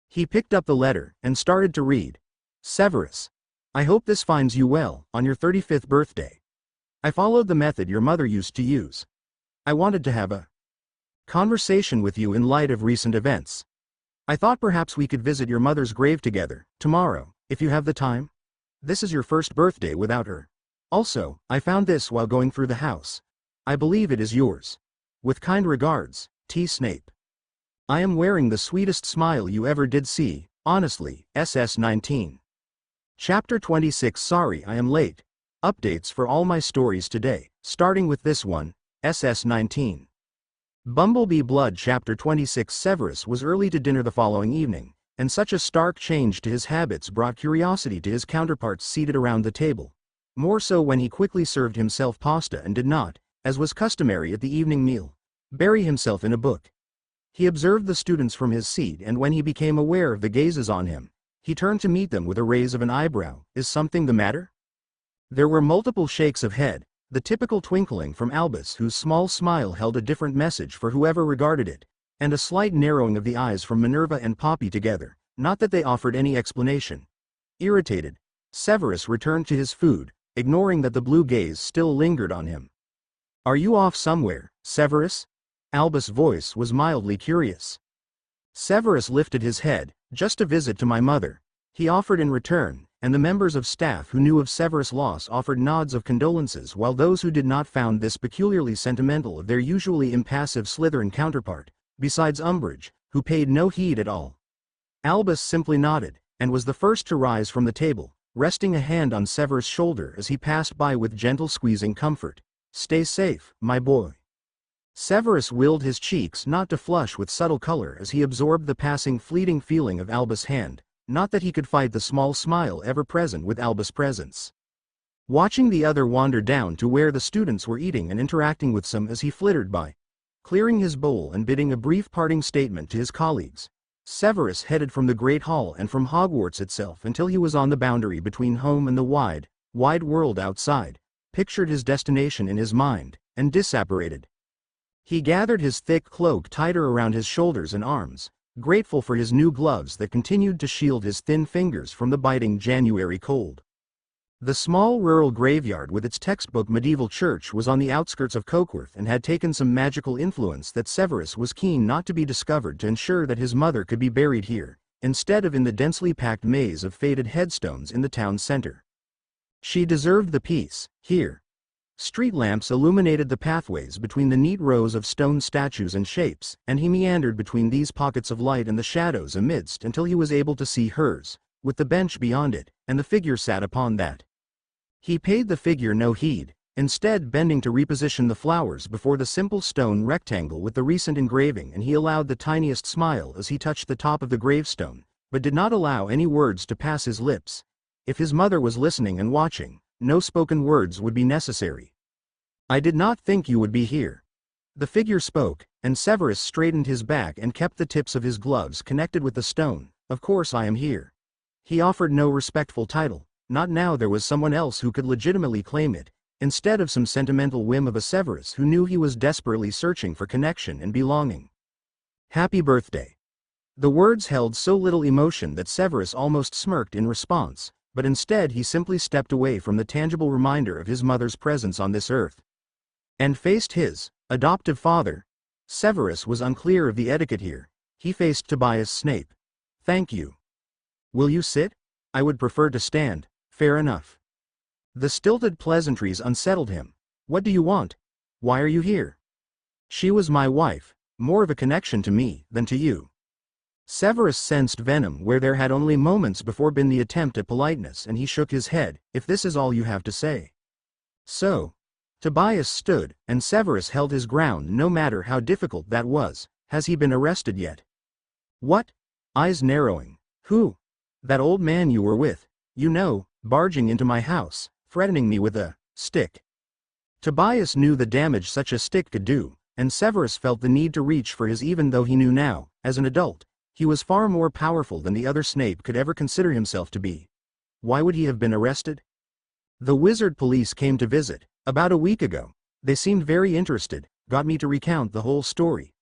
He picked up the letter, and started to read. Severus, I hope this finds you well, on your 35th birthday. I followed the method your mother used to use. I wanted to have a conversation with you in light of recent events. I thought perhaps we could visit your mother's grave together, tomorrow, if you have the time. This is your first birthday without her. Also, I found this while going through the house. I believe it is yours. With kind regards, T. Snape. I am wearing the sweetest smile you ever did see, honestly, SS 19. Chapter 26. Sorry I am late. Updates for all my stories today, starting with this one, SS 19. Bumblebee Blood. Chapter 26. Severus was early to dinner the following evening, and such a stark change to his habits brought curiosity to his counterparts seated around the table. More so when he quickly served himself pasta and did not, as was customary at the evening meal, bury himself in a book. He observed the students from his seat, and when he became aware of the gazes on him, he turned to meet them with a raise of an eyebrow. Is something the matter? There were multiple shakes of head, the typical twinkling from Albus, whose small smile held a different message for whoever regarded it, and a slight narrowing of the eyes from Minerva and Poppy together, not that they offered any explanation. Irritated, Severus returned to his food, ignoring that the blue gaze still lingered on him. Are you off somewhere, Severus? Albus' voice was mildly curious. Severus lifted his head. Just a visit to my mother, he offered in return, and the members of staff who knew of Severus' loss offered nods of condolences, while those who did not found this peculiarly sentimental of their usually impassive Slytherin counterpart, besides Umbridge, who paid no heed at all. Albus simply nodded, and was the first to rise from the table, resting a hand on Severus' shoulder as he passed by with gentle squeezing comfort. Stay safe, my boy. Severus willed his cheeks not to flush with subtle color as he absorbed the passing fleeting feeling of Albus' hand, not that he could fight the small smile ever present with Albus' presence. Watching the other wander down to where the students were eating and interacting with some as he flittered by, clearing his bowl and bidding a brief parting statement to his colleagues, Severus headed from the Great Hall and from Hogwarts itself until he was on the boundary between home and the wide world outside, pictured his destination in his mind, and disapparated. He gathered his thick cloak tighter around his shoulders and arms, grateful for his new gloves that continued to shield his thin fingers from the biting January cold. The small rural graveyard with its textbook medieval church was on the outskirts of Cokeworth and had taken some magical influence that Severus was keen not to be discovered to ensure that his mother could be buried here, instead of in the densely packed maze of faded headstones in the town center. She deserved the peace, here. Street lamps illuminated the pathways between the neat rows of stone statues and shapes, and he meandered between these pockets of light and the shadows amidst until he was able to see hers, with the bench beyond it, and the figure sat upon that. He paid the figure no heed, instead bending to reposition the flowers before the simple stone rectangle with the recent engraving, and he allowed the tiniest smile as he touched the top of the gravestone, but did not allow any words to pass his lips. If his mother was listening and watching, no spoken words would be necessary. "I did not think you would be here." The figure spoke, and Severus straightened his back and kept the tips of his gloves connected with the stone. "Of course I am here." He offered no respectful title, not now there was someone else who could legitimately claim it, instead of some sentimental whim of a Severus who knew he was desperately searching for connection and belonging. "Happy birthday." The words held so little emotion that Severus almost smirked in response, but instead he simply stepped away from the tangible reminder of his mother's presence on this earth, and faced his adoptive father. Severus was unclear of the etiquette here. He faced Tobias Snape. "Thank you. Will you sit? I would prefer to stand." "Fair enough." The stilted pleasantries unsettled him. "What do you want? Why are you here?" "She was my wife, more of a connection to me than to you." Severus sensed venom where there had only moments before been the attempt at politeness, and he shook his head. "If this is all you have to say." "So." Tobias stood, and Severus held his ground no matter how difficult that was. "Has he been arrested yet?" "What?" Eyes narrowing. "Who?" "That old man you were with. You know, barging into my house, threatening me with a stick." Tobias knew the damage such a stick could do, and Severus felt the need to reach for his, even though he knew now, as an adult, he was far more powerful than the other Snape could ever consider himself to be. Why would he have been arrested? "The wizard police came to visit, about a week ago. They seemed very interested, got me to recount the whole story."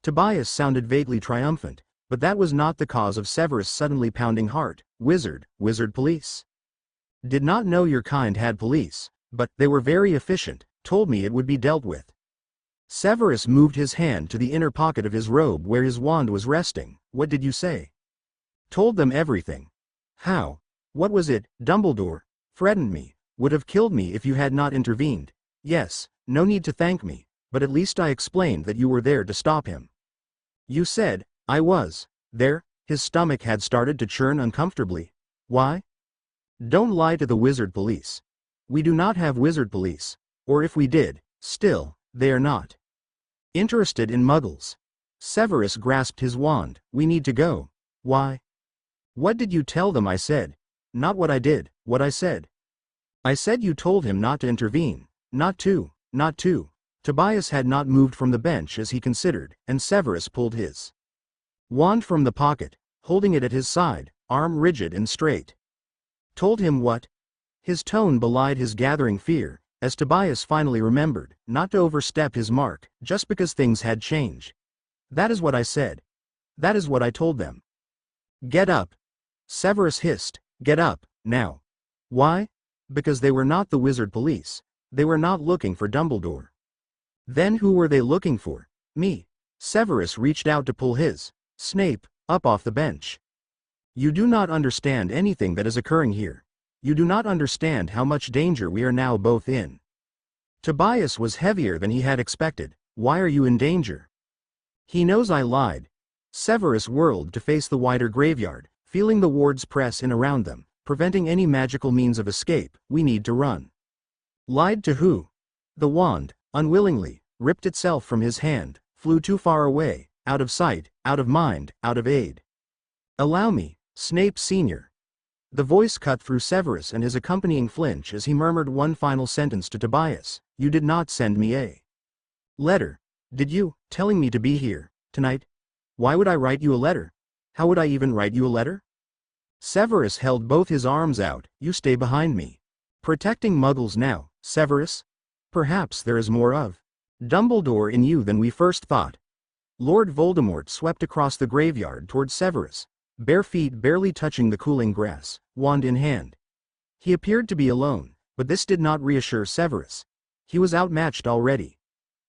Tobias sounded vaguely triumphant, but that was not the cause of Severus' suddenly pounding heart. Wizard police? "Did not know your kind had police, but they were very efficient, told me it would be dealt with." Severus moved his hand to the inner pocket of his robe where his wand was resting. "What did you say?" "Told them everything." "How? What was it?" "Dumbledore threatened me, would have killed me if you had not intervened." "Yes, no need to thank me, but at least I explained that you were there to stop him." "You said I was there." His stomach had started to churn uncomfortably. "Why?" "Don't lie to the wizard police. We do not have wizard police, or if we did, still, they are not interested in muggles." Severus grasped his wand. "We need to go." "Why?" "What did you tell them I said?" "Not what I did, what I said." "I said you told him not to intervene, not to. Tobias had not moved from the bench as he considered, and Severus pulled his wand from the pocket, holding it at his side, arm rigid and straight. "Told him what?" His tone belied his gathering fear, as Tobias finally remembered, not to overstep his mark, just because things had changed. "That is what I said. That is what I told them." "Get up." Severus hissed. "Get up, now." "Why?" "Because they were not the wizard police. They were not looking for Dumbledore." "Then who were they looking for?" "Me." Severus reached out to pull his Snape up off the bench. "You do not understand anything that is occurring here. You do not understand how much danger we are now both in." Tobias was heavier than he had expected. "Why are you in danger?" "He knows I lied." Severus whirled to face the wider graveyard, feeling the wards press in around them, preventing any magical means of escape. "We need to run." "Lied to who?" The wand, unwillingly, ripped itself from his hand, flew too far away, out of sight, out of mind, out of aid. "Allow me, Snape Sr." The voice cut through Severus and his accompanying flinch as he murmured one final sentence to Tobias. "You did not send me a letter, did you, telling me to be here tonight?" "Why would I write you a letter? How would I even write you a letter?" Severus held both his arms out. "You stay behind me. Protecting muggles now, Severus? Perhaps there is more of Dumbledore in you than we first thought." Lord Voldemort swept across the graveyard toward Severus, bare feet barely touching the cooling grass, wand in hand. He appeared to be alone, but this did not reassure Severus. He was outmatched already.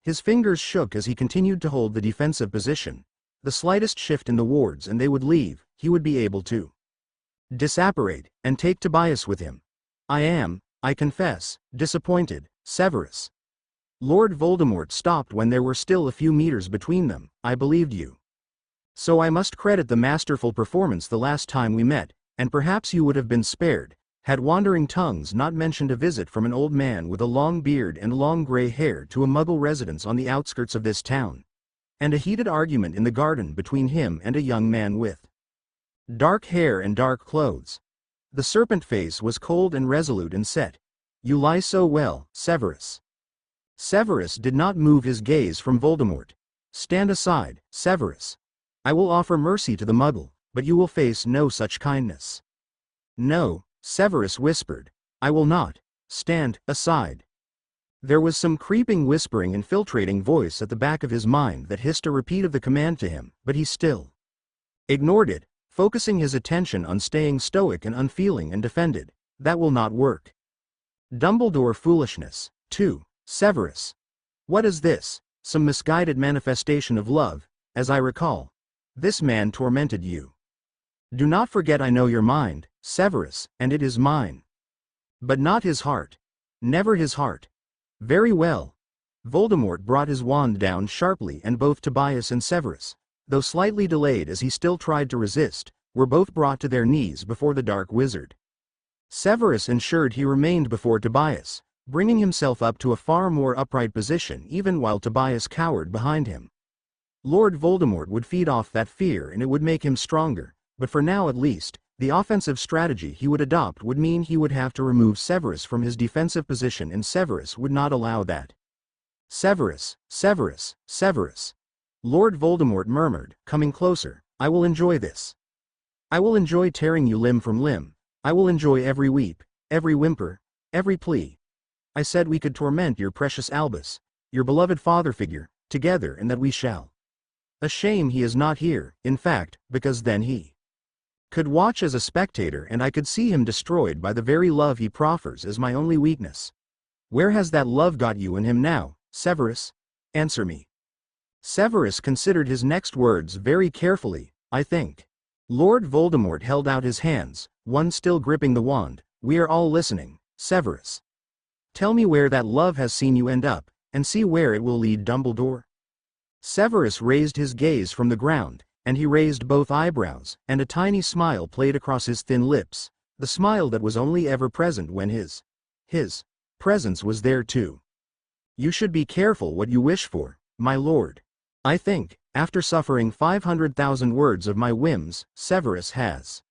His fingers shook as he continued to hold the defensive position. The slightest shift in the wards and they would leave. He would be able to disapparate and take Tobias with him. I confess, disappointed," Severus. Lord Voldemort stopped when there were still a few meters between them. I believed you. So I must credit the masterful performance the last time we met, and perhaps you would have been spared, had wandering tongues not mentioned a visit from an old man with a long beard and long gray hair to a Muggle residence on the outskirts of this town, and a heated argument in the garden between him and a young man with dark hair and dark clothes. The serpent face was cold and resolute and set. You lie so well, Severus. Severus did not move his gaze from Voldemort. Stand aside, Severus. I will offer mercy to the Muggle, but you will face no such kindness. No, Severus whispered. I will not. Stand aside. There was some creeping whispering infiltrating voice at the back of his mind that hissed a repeat of the command to him, but he still ignored it, focusing his attention on staying stoic and unfeeling, and defended. That will not work. Dumbledore foolishness, too, Severus. What is this? Some misguided manifestation of love, as I recall. This man tormented you. Do not forget I know your mind, Severus, and it is mine. But not his heart. Never his heart. Very well. Voldemort brought his wand down sharply, and both Tobias and Severus, though slightly delayed as he still tried to resist, were both brought to their knees before the dark wizard. Severus ensured he remained before Tobias, bringing himself up to a far more upright position even while Tobias cowered behind him. Lord Voldemort would feed off that fear and it would make him stronger, but for now at least, the offensive strategy he would adopt would mean he would have to remove Severus from his defensive position, and Severus would not allow that. Severus, Severus, Severus. Lord Voldemort murmured, coming closer. I will enjoy this. I will enjoy tearing you limb from limb. I will enjoy every weep, every whimper, every plea. I said we could torment your precious Albus, your beloved father figure, together, and that we shall. A shame he is not here, in fact, because then he could watch as a spectator and I could see him destroyed by the very love he proffers as my only weakness. Where has that love got you in him now, Severus? Answer me. Severus considered his next words very carefully. I think. Lord Voldemort held out his hands, one still gripping the wand. We are all listening, Severus. Tell me where that love has seen you end up, and see where it will lead, Dumbledore. Severus raised his gaze from the ground, and he raised both eyebrows, and a tiny smile played across his thin lips, the smile that was only ever present when his presence was there too. You should be careful what you wish for, my lord. I think, after suffering 500,000 words of my whims, Severus has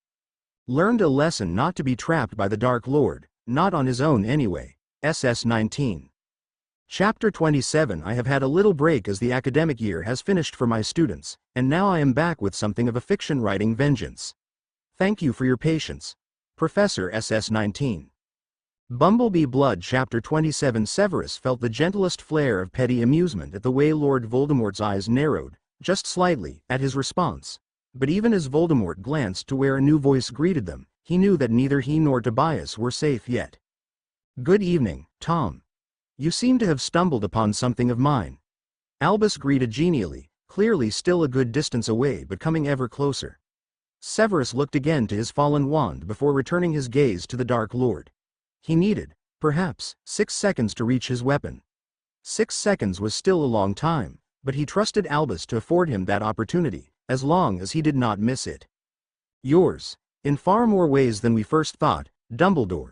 learned a lesson not to be trapped by the Dark Lord, not on his own anyway. SS 19. Chapter 27. I have had a little break as the academic year has finished for my students, and now I am back with something of a fiction writing vengeance. Thank you for your patience. Professor SS 19. Bumblebee Blood. Chapter 27. Severus felt the gentlest flare of petty amusement at the way Lord Voldemort's eyes narrowed, just slightly, at his response. But even as Voldemort glanced to where a new voice greeted them, he knew that neither he nor Tobias were safe yet. Good evening, Tom. You seem to have stumbled upon something of mine. Albus greeted genially, clearly still a good distance away but coming ever closer. Severus looked again to his fallen wand before returning his gaze to the Dark Lord. He needed, perhaps, 6 seconds to reach his weapon. 6 seconds was still a long time, but he trusted Albus to afford him that opportunity, as long as he did not miss it. Yours, in far more ways than we first thought, Dumbledore.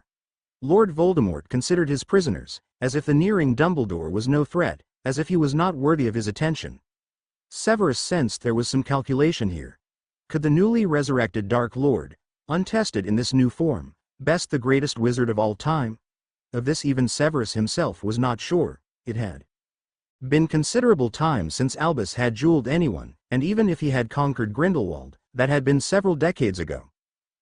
Lord Voldemort considered his prisoners, as if the nearing Dumbledore was no threat, as if he was not worthy of his attention. Severus sensed there was some calculation here. Could the newly resurrected Dark Lord, untested in this new form, best the greatest wizard of all time? Of this even Severus himself was not sure. It had been considerable time since Albus had dueled anyone, and even if he had conquered Grindelwald, that had been several decades ago.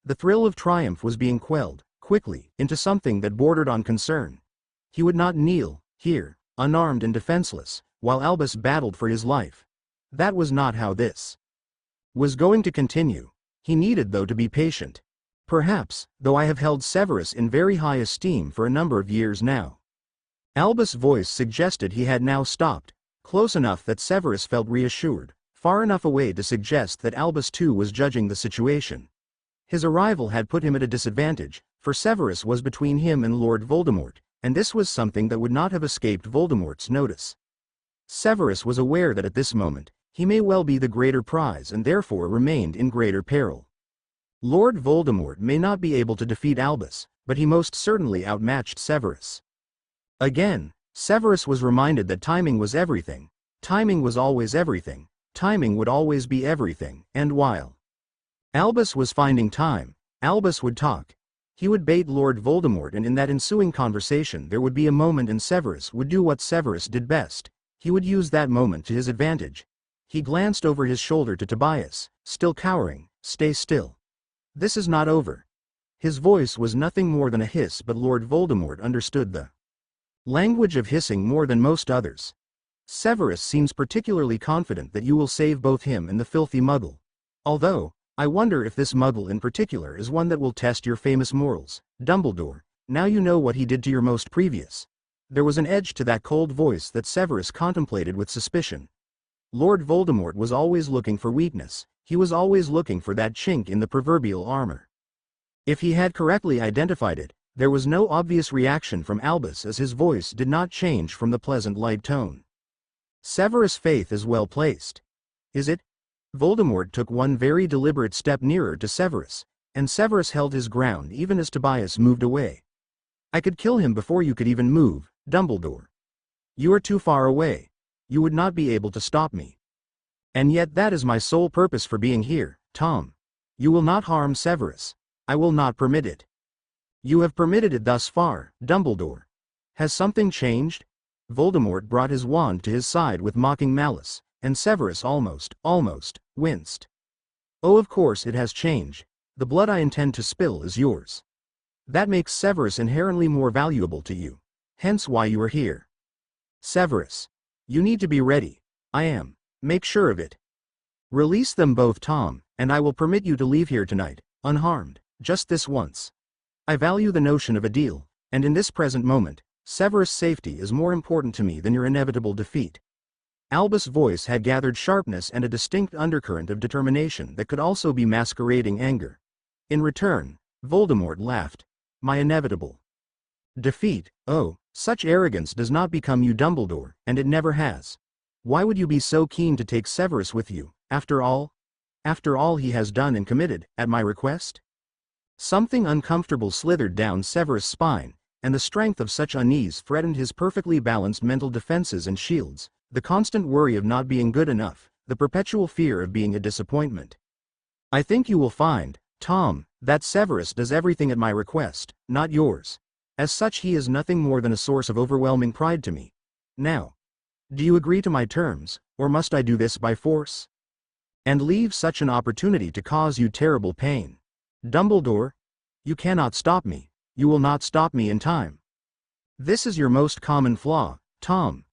The thrill of triumph was being quelled, quickly, into something that bordered on concern. He would not kneel, here, unarmed and defenseless, while Albus battled for his life. That was not how this was going to continue. He needed, though, to be patient. Perhaps, though I have held Severus in very high esteem for a number of years now. Albus' voice suggested he had now stopped, close enough that Severus felt reassured, far enough away to suggest that Albus too was judging the situation. His arrival had put him at a disadvantage, for Severus was between him and Lord Voldemort, and this was something that would not have escaped Voldemort's notice. Severus was aware that at this moment, he may well be the greater prize and therefore remained in greater peril. Lord Voldemort may not be able to defeat Albus, but he most certainly outmatched Severus. Again, Severus was reminded that timing was everything, timing was always everything, timing would always be everything, and while Albus was finding time, Albus would talk. He would bait Lord Voldemort, and in that ensuing conversation there would be a moment and Severus would do what Severus did best. He would use that moment to his advantage. He glanced over his shoulder to Tobias, still cowering. "Stay still. This is not over." His voice was nothing more than a hiss, but Lord Voldemort understood the language of hissing more than most others. "Severus seems particularly confident that you will save both him and the filthy muggle. Although, I wonder if this muggle in particular is one that will test your famous morals, Dumbledore. Now you know what he did to your most previous." There was an edge to that cold voice that Severus contemplated with suspicion. Lord Voldemort was always looking for weakness, he was always looking for that chink in the proverbial armor. If he had correctly identified it, there was no obvious reaction from Albus as his voice did not change from the pleasant light tone. "Severus' faith is well placed. Is it?" Voldemort took one very deliberate step nearer to Severus, and Severus held his ground even as Tobias moved away. "I could kill him before you could even move, Dumbledore. You are too far away. You would not be able to stop me. And yet that is my sole purpose for being here, Tom. You will not harm Severus. I will not permit it. You have permitted it thus far, Dumbledore. Has something changed?" Voldemort brought his wand to his side with mocking malice, and Severus almost winced. "Oh, of course it has changed. The blood I intend to spill is yours. That makes Severus inherently more valuable to you. Hence why you are here. Severus. You need to be ready. I am. Make sure of it. Release them both, Tom, and I will permit you to leave here tonight, unharmed, just this once. I value the notion of a deal, and in this present moment, Severus' safety is more important to me than your inevitable defeat." Albus' voice had gathered sharpness and a distinct undercurrent of determination that could also be masquerading anger. In return, Voldemort laughed. "My inevitable defeat? Oh, such arrogance does not become you, Dumbledore, and it never has. Why would you be so keen to take Severus with you, after all he has done and committed, at my request?" Something uncomfortable slithered down Severus' spine, and the strength of such unease threatened his perfectly balanced mental defenses and shields, the constant worry of not being good enough, the perpetual fear of being a disappointment. "I think you will find, Tom, that Severus does everything at my request, not yours. As such he is nothing more than a source of overwhelming pride to me. Now, do you agree to my terms, or must I do this by force? And leave such an opportunity to cause you terrible pain? Dumbledore? You cannot stop me. You will not stop me in time. This is your most common flaw, Tom."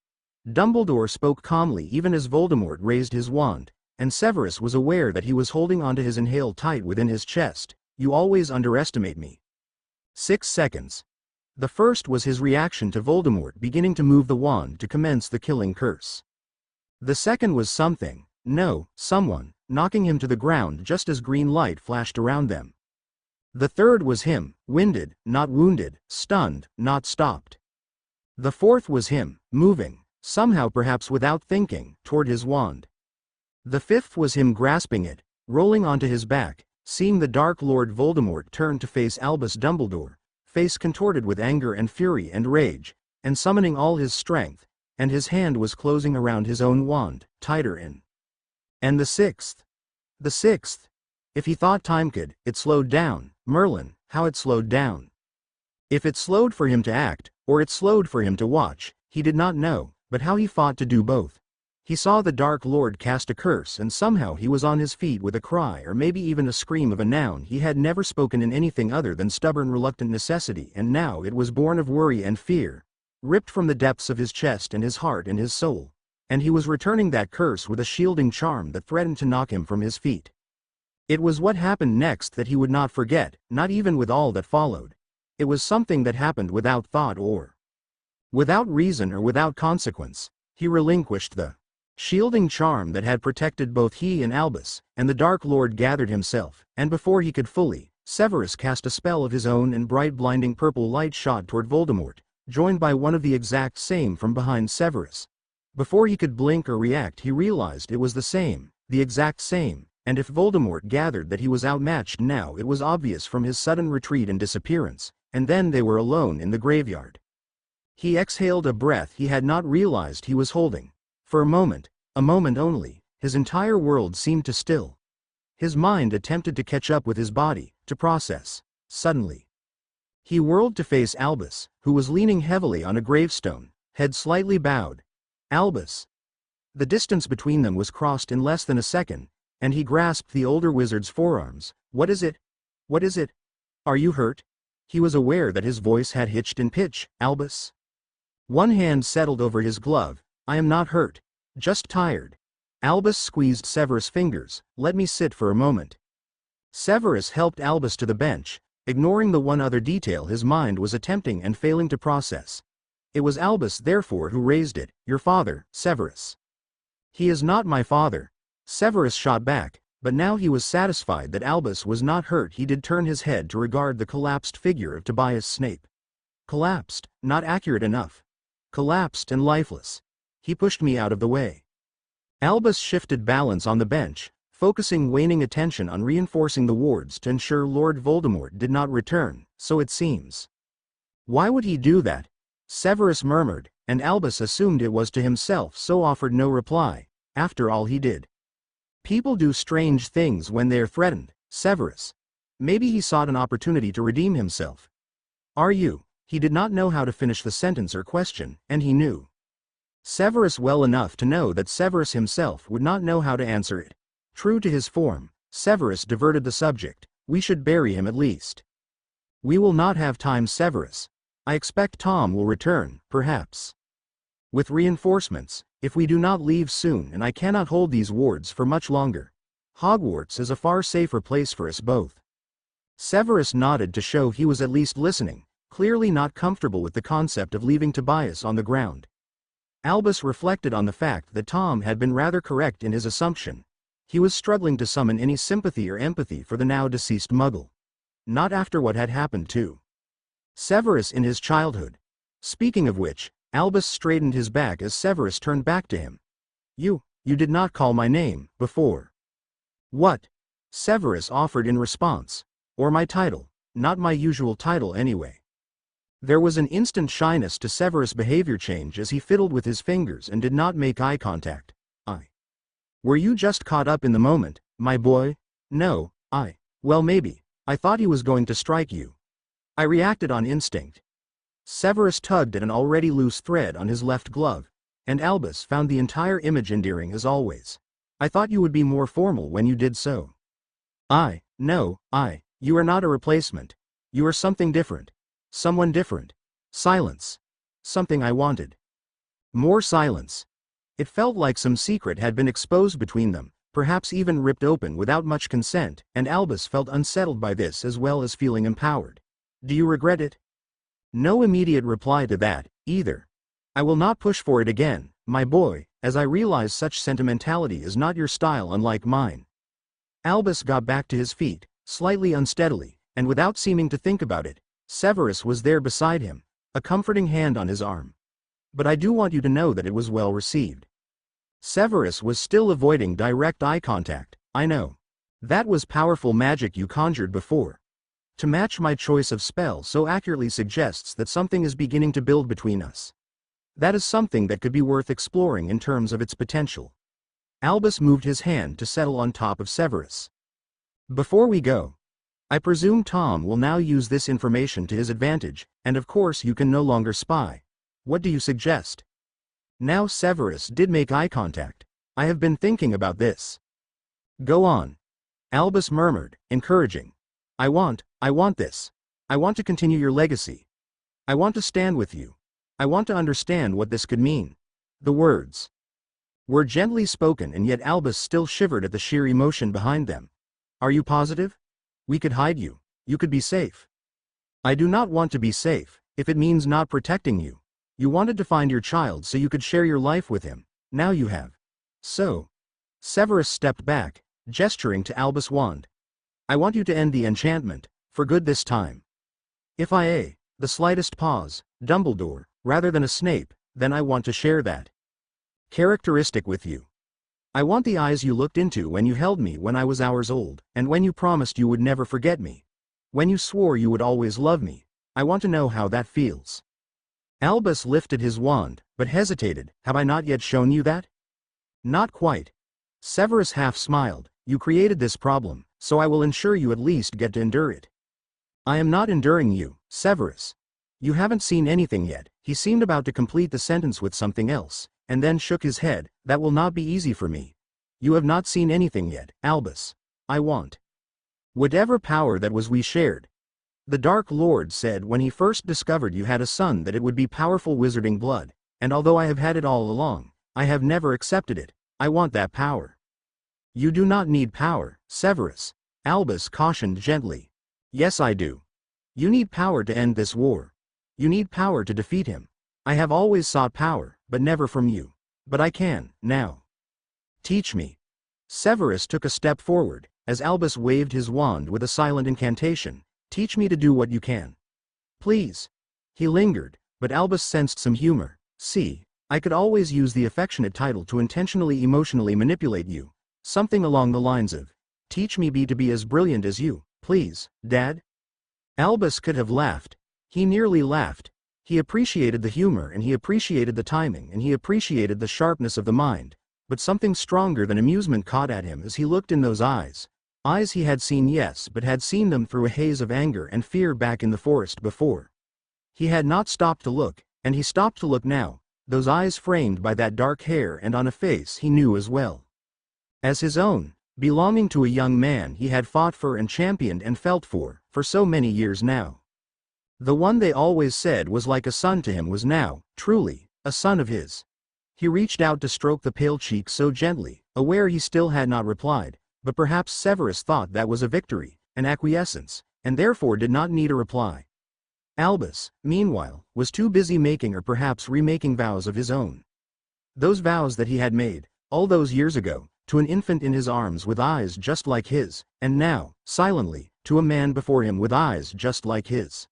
Dumbledore spoke calmly even as Voldemort raised his wand, and Severus was aware that he was holding onto his inhale tight within his chest. "You always underestimate me." 6 seconds. The first was his reaction to Voldemort beginning to move the wand to commence the killing curse. The second was someone, knocking him to the ground just as green light flashed around them. The third was him, winded, not wounded, stunned, not stopped. The fourth was him, moving, somehow perhaps without thinking, toward his wand. The fifth was him grasping it, rolling onto his back, seeing the Dark Lord Voldemort turn to face Albus Dumbledore, face contorted with anger and fury and rage, and summoning all his strength, and his hand was closing around his own wand, tighter in. And the sixth. If he thought time could, it slowed down. Merlin, how it slowed down. If it slowed for him to act, or it slowed for him to watch, he did not know, but how he fought to do both. He saw the Dark Lord cast a curse, and somehow he was on his feet with a cry or maybe even a scream of a noun he had never spoken in anything other than stubborn reluctant necessity, and now it was born of worry and fear, ripped from the depths of his chest and his heart and his soul, and he was returning that curse with a shielding charm that threatened to knock him from his feet. It was what happened next that he would not forget, not even with all that followed. It was something that happened without thought or without reason or without consequence. He relinquished the shielding charm that had protected both he and Albus, and the Dark Lord gathered himself, and before he could fully, Severus cast a spell of his own and bright blinding purple light shot toward Voldemort, joined by one of the exact same from behind Severus. Before he could blink or react, he realized it was the exact same, and if Voldemort gathered that he was outmatched now, it was obvious from his sudden retreat and disappearance, and then they were alone in the graveyard. He exhaled a breath he had not realized he was holding. For a moment only, his entire world seemed to still. His mind attempted to catch up with his body, to process. Suddenly, he whirled to face Albus, who was leaning heavily on a gravestone, head slightly bowed. Albus. The distance between them was crossed in less than a second, and he grasped the older wizard's forearms. What is it? What is it? Are you hurt? He was aware that his voice had hitched in pitch. Albus. One hand settled over his glove. I am not hurt. Just tired. Albus squeezed Severus' fingers. Let me sit for a moment. Severus helped Albus to the bench, ignoring the one other detail his mind was attempting and failing to process. It was Albus therefore who raised it. Your father, Severus. He is not my father. Severus shot back, but now he was satisfied that Albus was not hurt. He did turn his head to regard the collapsed figure of Tobias Snape. Collapsed, not accurate enough. Collapsed and lifeless. He pushed me out of the way. Albus shifted balance on the bench, focusing waning attention on reinforcing the wards to ensure Lord Voldemort did not return, so it seems. Why would he do that? Severus murmured, and Albus assumed it was to himself, so offered no reply. After all, he did. People do strange things when they are threatened. Severus. Maybe he sought an opportunity to redeem himself. Are you? He did not know how to finish the sentence or question, and he knew Severus well enough to know that Severus himself would not know how to answer it. True to his form, Severus diverted the subject. We should bury him at least. We will not have time, Severus. I expect Tom will return, perhaps with reinforcements, if we do not leave soon, and I cannot hold these wards for much longer. Hogwarts is a far safer place for us both. Severus nodded to show he was at least listening, clearly not comfortable with the concept of leaving Tobias on the ground. Albus reflected on the fact that Tom had been rather correct in his assumption. He was struggling to summon any sympathy or empathy for the now deceased Muggle. Not after what had happened to Severus in his childhood. Speaking of which, Albus straightened his back as Severus turned back to him. You did not call my name before. What? Severus offered in response. Or my title. Not my usual title anyway. There was an instant shyness to Severus' behavior change as he fiddled with his fingers and did not make eye contact. Were you just caught up in the moment, my boy? No, well maybe. I thought he was going to strike you. I reacted on instinct. Severus tugged at an already loose thread on his left glove, and Albus found the entire image endearing as always. I thought you would be more formal when you did so. No, you are not a replacement. You are something different. Someone different. Silence. Something I wanted. More silence. It felt like some secret had been exposed between them, perhaps even ripped open without much consent, and Albus felt unsettled by this as well as feeling empowered. Do you regret it? No immediate reply to that, either. I will not push for it again, my boy, as I realize such sentimentality is not your style, unlike mine. Albus got back to his feet, slightly unsteadily, and without seeming to think about it. Severus was there beside him, a comforting hand on his arm. But I do want you to know that it was well received. Severus was still avoiding direct eye contact. I know. That was powerful magic you conjured before. To match my choice of spell so accurately suggests that something is beginning to build between us. That is something that could be worth exploring in terms of its potential. Albus moved his hand to settle on top of Severus. Before we go, I presume Tom will now use this information to his advantage, and of course you can no longer spy. What do you suggest? Now Severus did make eye contact. I have been thinking about this. Go on. Albus murmured, encouraging. I want this. I want to continue your legacy. I want to stand with you. I want to understand what this could mean. The words were gently spoken, and yet Albus still shivered at the sheer emotion behind them. Are you positive? We could hide you. You could be safe. I do not want to be safe, if it means not protecting you. You wanted to find your child so you could share your life with him. Now you have. So. Severus stepped back, gesturing to Albus' wand. I want you to end the enchantment, for good this time. If the slightest pause, Dumbledore, rather than a Snape, then I want to share that characteristic with you. I want the eyes you looked into when you held me when I was hours old, and when you promised you would never forget me. When you swore you would always love me. I want to know how that feels. Albus lifted his wand, but hesitated. Have I not yet shown you that? Not quite. Severus half smiled. You created this problem, so I will ensure you at least get to endure it. I am not enduring you, Severus. You haven't seen anything yet. He seemed about to complete the sentence with something else, and then shook his head. That will not be easy for me. You have not seen anything yet, Albus. I want whatever power that was we shared. The Dark Lord said when he first discovered you had a son that it would be powerful wizarding blood, and although I have had it all along, I have never accepted it. I want that power. You do not need power, Severus, Albus cautioned gently. Yes, I do. You need power to end this war. You need power to defeat him. I have always sought power, but never from you. But I can, now. Teach me. Severus took a step forward, as Albus waved his wand with a silent incantation. Teach me to do what you can. Please. He lingered, but Albus sensed some humor. See, I could always use the affectionate title to intentionally emotionally manipulate you. Something along the lines of, teach me to be as brilliant as you, please, Dad? Albus could have laughed. He nearly laughed. He appreciated the humor and he appreciated the timing and he appreciated the sharpness of the mind, but something stronger than amusement caught at him as he looked in those eyes. Eyes he had seen, yes, but had seen them through a haze of anger and fear back in the forest before. He had not stopped to look, and he stopped to look now, those eyes framed by that dark hair and on a face he knew as well as his own, belonging to a young man he had fought for and championed and felt for so many years now. The one they always said was like a son to him was now, truly, a son of his. He reached out to stroke the pale cheek so gently, aware he still had not replied, but perhaps Severus thought that was a victory, an acquiescence, and therefore did not need a reply. Albus, meanwhile, was too busy making or perhaps remaking vows of his own. Those vows that he had made, all those years ago, to an infant in his arms with eyes just like his, and now, silently, to a man before him with eyes just like his.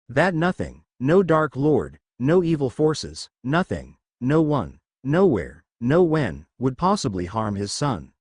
That nothing, no Dark Lord, no evil forces, nothing, no one, nowhere, no when, would possibly harm his son.